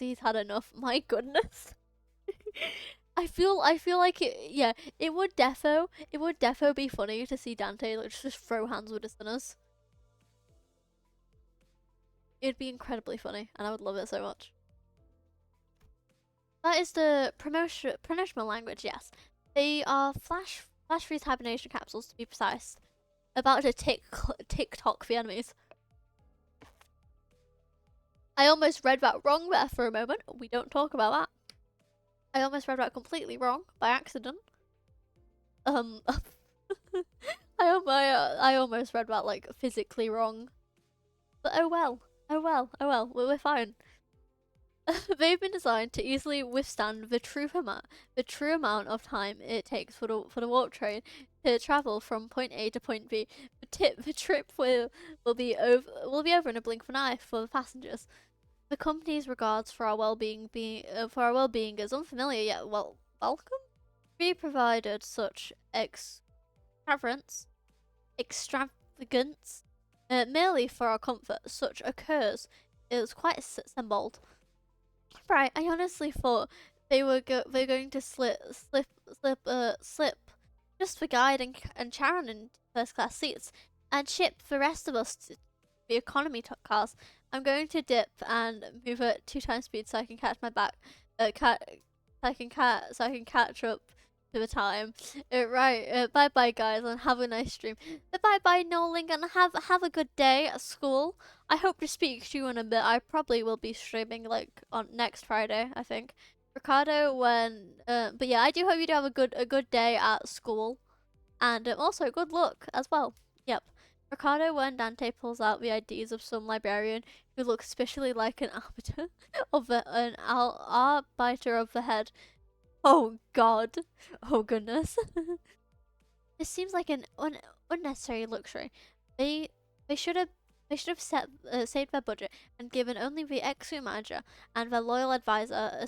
he's had enough. My goodness. I feel like it would defo be funny to see Dante like just throw hands with his sinners. It'd be incredibly funny, and I would love it so much. That is the promotional language, yes. They are flash freeze hibernation capsules, to be precise. About to TikTok the enemies. I almost read that wrong there for a moment. We don't talk about that. I almost read that completely wrong by accident. I almost read that like physically wrong. But oh well. Oh well. Oh well. We're fine. They've been designed to easily withstand the true amount of time it takes for the warp train to travel from point A to point B. The trip will be over in a blink of an eye for the passengers. The company's regards for our well being is unfamiliar yet welcome. We provided such extravagance merely for our comfort. Such occurs is quite symbolic. Right, I honestly thought they were going to slip just for Guide and Sharon in first class seats and ship the rest of us to the economy cars. I'm going to dip and move at 2 times speed so I can catch my back, so I can catch up to the time. Right, bye bye guys and have a nice stream. Bye bye Noling and have a good day at school. I hope to speak to you in a bit. I probably will be streaming like on next Friday, I think. Ricardo, but yeah, I do hope you do have a good day at school, and also good luck as well. Yep. Ricardo, when Dante pulls out the IDs of some librarian who looks especially like an arbiter arbiter of the head. Oh God. Oh goodness. This seems like an unnecessary luxury. They should have saved their budget and given only the ex-suit manager and their loyal advisor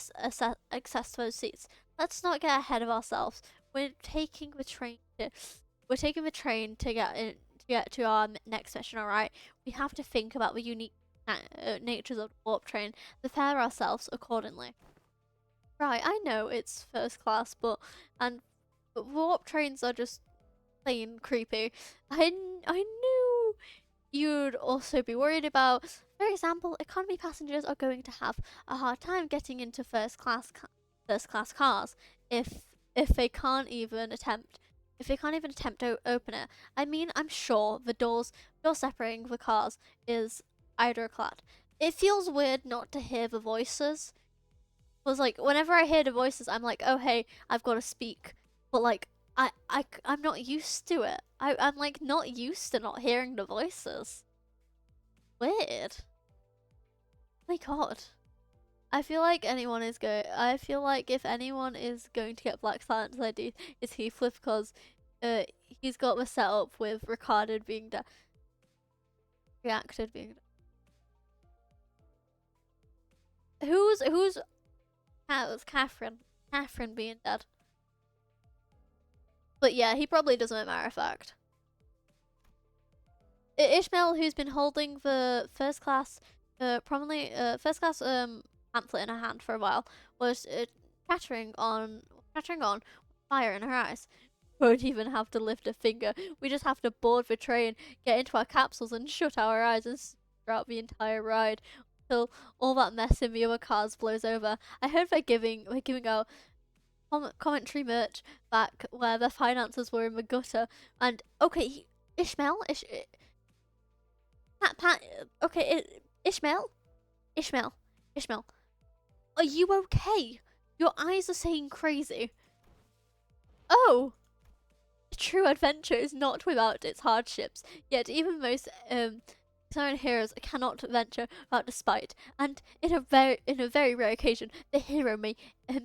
access to those seats. Let's not get ahead of ourselves. We're taking the train to get to our next mission. All right. We have to think about the unique natures of the warp train. Prepare ourselves accordingly. Right. I know it's first class, but warp trains are just plain creepy. I knew you'd also be worried about. For example, economy passengers are going to have a hard time getting into first class cars if they can't even attempt to open it. I mean, I'm sure the door separating the cars is ironclad. It feels weird not to hear the voices. Was like whenever I hear the voices, I'm like, oh hey, I've got to speak. But like I'm not used to it. I'm like not used to not hearing the voices. Weird. My God. I feel like if anyone is going to get Black Silence ID, it's Heathcliff because he's got the setup with Ricardo being reacted being who's that was Catherine being dead. But yeah, he probably doesn't, matter of fact. Ishmael, who's been holding the first class pamphlet in her hand for a while, was chattering on fire in her eyes. Won't even have to lift a finger. We just have to board the train, get into our capsules, and shut our eyes and throughout the entire ride until all that mess in the other cars blows over. I heard they're giving out commentary merch back where the finances were in the gutter. And okay, Ishmael, Ishmael, are you okay? Your eyes are saying crazy. Oh, true adventure is not without its hardships. Yet even most Siren heroes cannot venture without despite, and in a very rare occasion, the hero may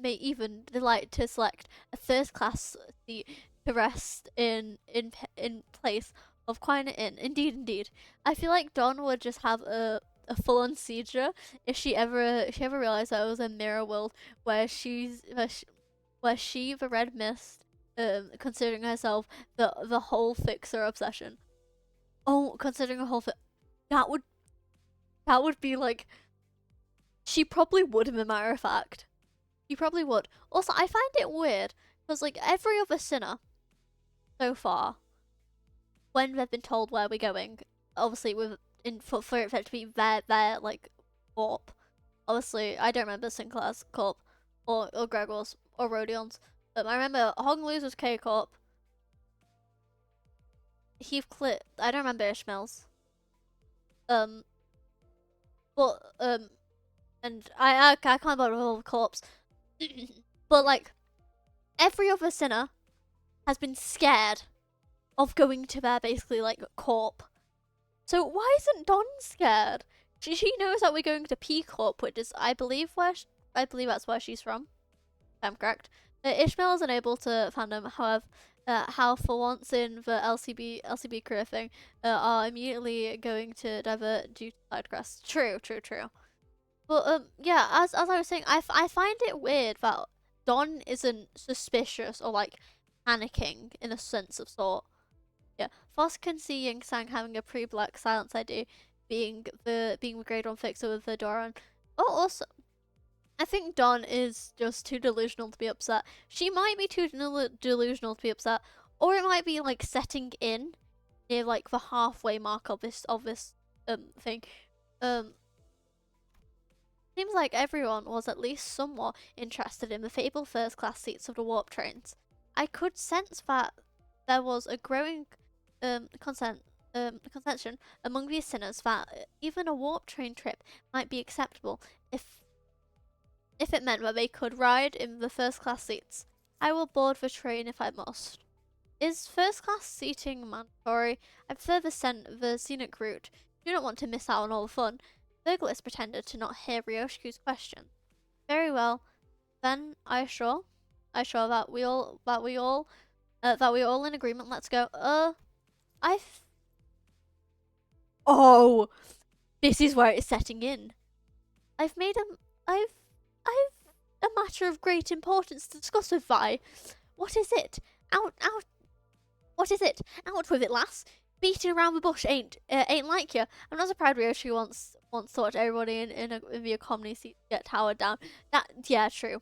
even delight to select a first class seat to rest in place of quiet inn. Indeed. I feel like Dawn would just have a full-on seizure if she ever realized that it was a mirror world where she the red mist considering herself the whole fixer obsession. Oh, considering a whole that would be like, she probably would, as a matter of fact. She probably would. Also, I find it weird because like every other sinner so far, when they've been told where we're going, obviously for it to be their like corp. Obviously, I don't remember Sinclair's corp or Gregor's or Rodion's. I remember Honglu's was K corp. Heathcliff, I don't remember Ishmael's. And I can't bother with all the corpse. But like every other sinner has been scared of going to their basically like corp. So why isn't Dawn scared? She knows that we're going to T-CORP, which is I believe I believe that's where she's from. If I'm correct. Ishmael is unable to fandom, however. How for once in the LCB career thing are immediately going to divert due to side quests. True. But yeah, as I was saying, I find it weird that Don isn't suspicious or like panicking in a sense of sort. Yeah, Foss can see Ying Sang having a pre-black silence ID, being the grade 1 fixer with the door on. Oh, also, I think Dawn is just too delusional to be upset. She might be too delusional to be upset, or it might be like setting in near like the halfway mark of this thing. Seems like everyone was at least somewhat interested in the fabled first class seats of the warp trains. I could sense that there was a growing consension among these sinners that even a warp train trip might be acceptable if it meant that they could ride in the first class seats. I will board the train if I must. Is first class seating mandatory? I prefer the scenic route. Do not want to miss out on all the fun. Burglars pretended to not hear Ryoshiku's question. Very well, then I assure that we all in agreement. Let's go. Oh, this is where it's setting in. I've a matter of great importance to discuss with Vi. What is it? Out. What is it? Out with it, lass. Beating around the bush ain't like you. I'm not surprised Ryoshi once thought everybody in the economy seat get towered down. Yeah, true.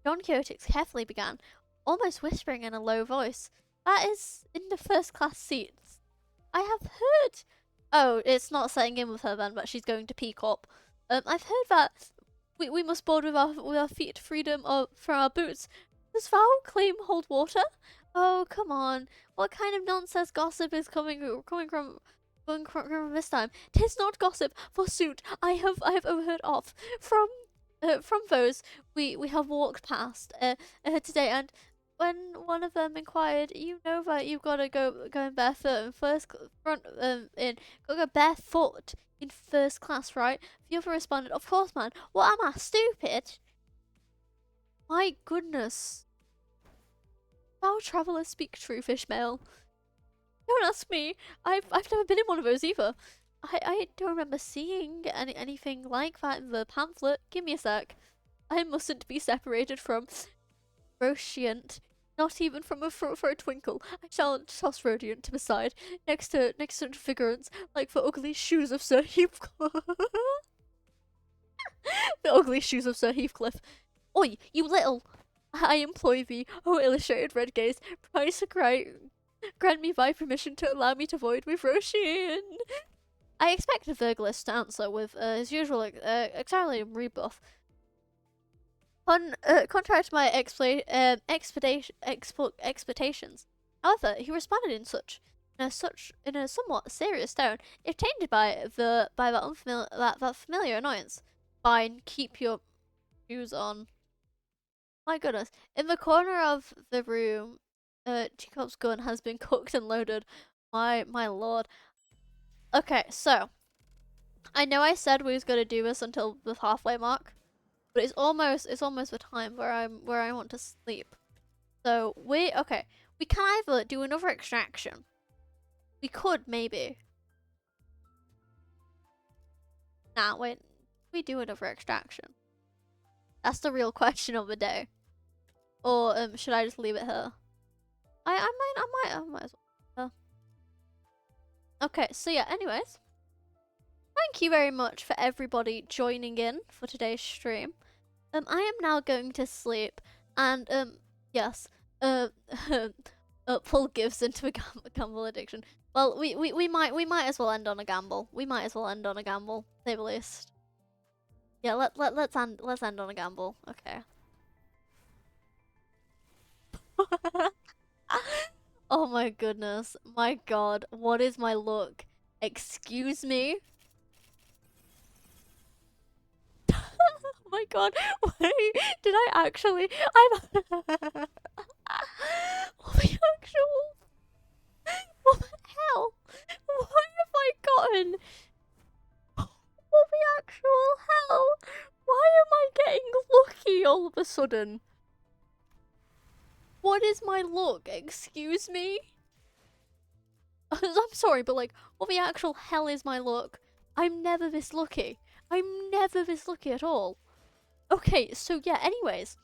Don Quixote carefully began, almost whispering in a low voice. That is in the first class seats. I have heard. Oh, it's not setting in with her then, but she's going to T-CORP. I've heard that we must board with our feet freedom from our boots. Does Vow claim hold water? Oh, come on. What kind of nonsense gossip is coming from this time? 'Tis not gossip, forsooth. I have overheard of from those we have walked past today, and when one of them inquired, you know that you've got to go in barefoot in go barefoot in first class, right? The other responded, of course, man. What am I, stupid? My goodness. Thou traveller speak true, Fishmail. Don't ask me. I've never been in one of those either. I don't remember seeing anything like that in the pamphlet. Give me a sec. I mustn't be separated from Roscient, not even from for a twinkle. I shall toss Radiant to the side, next to figurants like the ugly shoes of Sir Heathcliff. The ugly shoes of Sir Heathcliff. Oi, you little! I implore thee, O illustrated red gaze, price grant me thy permission to allow me to void with Roshian. I expected Virgilus to answer with his usual Exilium rebuff. Contrary to my expectations, however, he responded in a somewhat serious tone, if tainted by that familiar annoyance. Fine, keep your shoes on. My goodness. In the corner of the room, T-CORP's gun has been cooked and loaded. My lord. Okay, so I know I said we was gonna do this until the halfway mark, but it's almost the time where I want to sleep. So we can either do another extraction. We could maybe. Nah, wait. We do another extraction. That's the real question of the day. Or should I just leave it here? I might as well. Okay, so yeah, anyways. Thank you very much for everybody joining in for today's stream. I am now going to sleep, and yes, Paul gives into a gamble addiction. Well, we might as well end on a gamble. We might as well end on a gamble, to say the least. Yeah, let's end on a gamble. Okay. Oh my goodness. My god, what is my look? Excuse me? Oh my god, wait, did I actually? Oh, the actual sudden? What is my look? Excuse me? I'm sorry, but like, what the actual hell is my look? I'm never this lucky. I'm never this lucky at all. Okay, so yeah, anyways,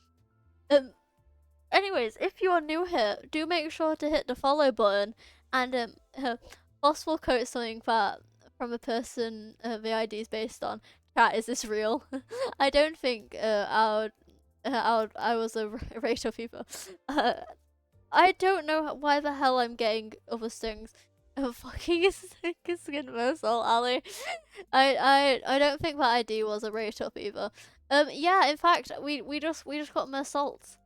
if you are new here, do make sure to hit the follow button, and Boss will quote something that from a person the ID is based on. Chat, is this real? I don't think I was a rate of people. I don't know why the hell I'm getting other things. Oh, fucking skin merciful, Ali. I don't think that ID was a rate up either. Yeah, in fact, we just got more salts.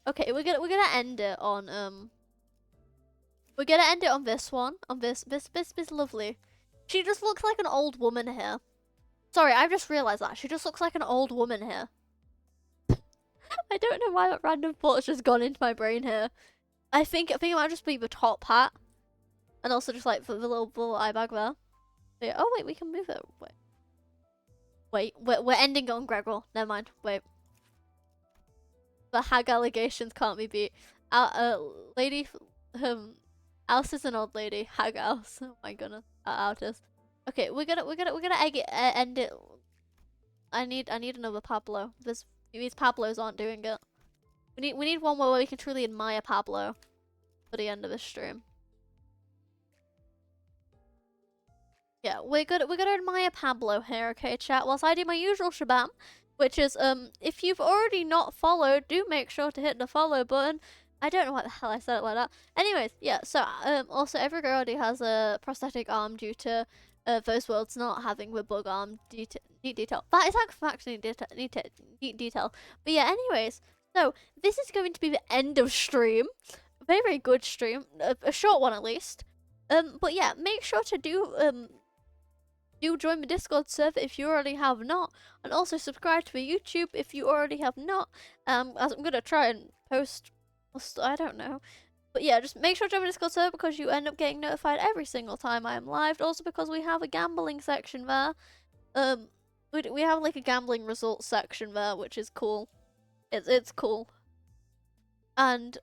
Okay, we're gonna end it on this one, on this lovely. She just looks like an old woman here. Sorry, I've just realized that she just looks like an old woman here. I don't know why that random thought's just gone into my brain here. I think it might just be the top hat, and also just like the little eye bag there. Yeah. Oh wait, we can move it. Wait, we're ending on Gregor. Never mind. Wait. The hag allegations can't be beat. Lady, Alice is an old lady. Hag Alice. Oh my goodness. Artist. Okay, we're gonna end it. I need another Pablo. These Pablos aren't doing it. We need one where we can truly admire Pablo for the end of the stream. Yeah, we're gonna admire Pablo here, okay, chat? Whilst I do my usual shabam, which is if you've already not followed, do make sure to hit the follow button. I don't know what the hell I said it like that. Anyways, yeah. So also every girl already has a prosthetic arm due to those worlds not having the bug arm neat detail. That is actually neat detail. But yeah, anyways, so this is going to be the end of stream. A very, very good stream, a short one at least. But yeah, make sure to do join the Discord server if you already have not, and also subscribe to the YouTube if you already have not. As I'm gonna try and post, I don't know. But yeah, just make sure to join the Discord server because you end up getting notified every single time I am live. Also because we have a gambling section there. We have like a gambling results section there, which is cool. It's cool. And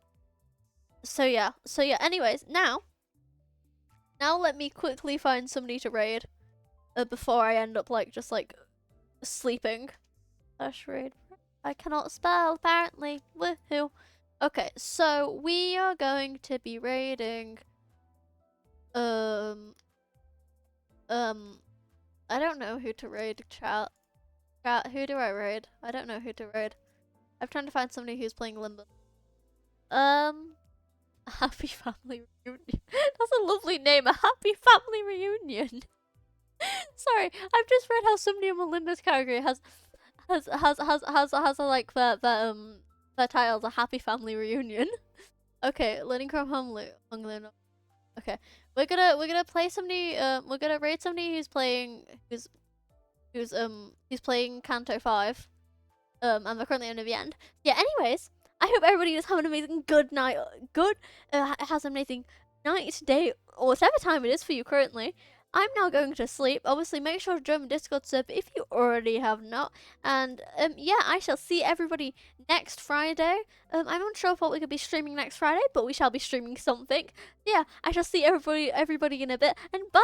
so yeah. Anyways, now let me quickly find somebody to raid before I end up just sleeping. Raid. I cannot spell apparently. Woohoo. Okay, so we are going to be raiding I don't know who to raid, chat. Who do I raid? I don't know who to raid. I'm trying to find somebody who's playing Limbus. Happy Family Reunion. That's a lovely name, a Happy Family Reunion. Sorry, I've just read how somebody in the Limbus category has like their title's a Happy Family Reunion. Okay, learning from home. Okay, we're gonna play somebody. We're gonna raid somebody who's playing Canto 5. And we're currently under the end. Yeah. Anyways, I hope everybody is having an amazing good night. Has an amazing night, day, or whatever time it is for you currently. I'm now going to sleep. Obviously, make sure to join the Discord server if you already have not. And yeah, I shall see everybody next Friday. I'm not sure what we could be streaming next Friday, but we shall be streaming something. Yeah, I shall see everybody in a bit. And bye.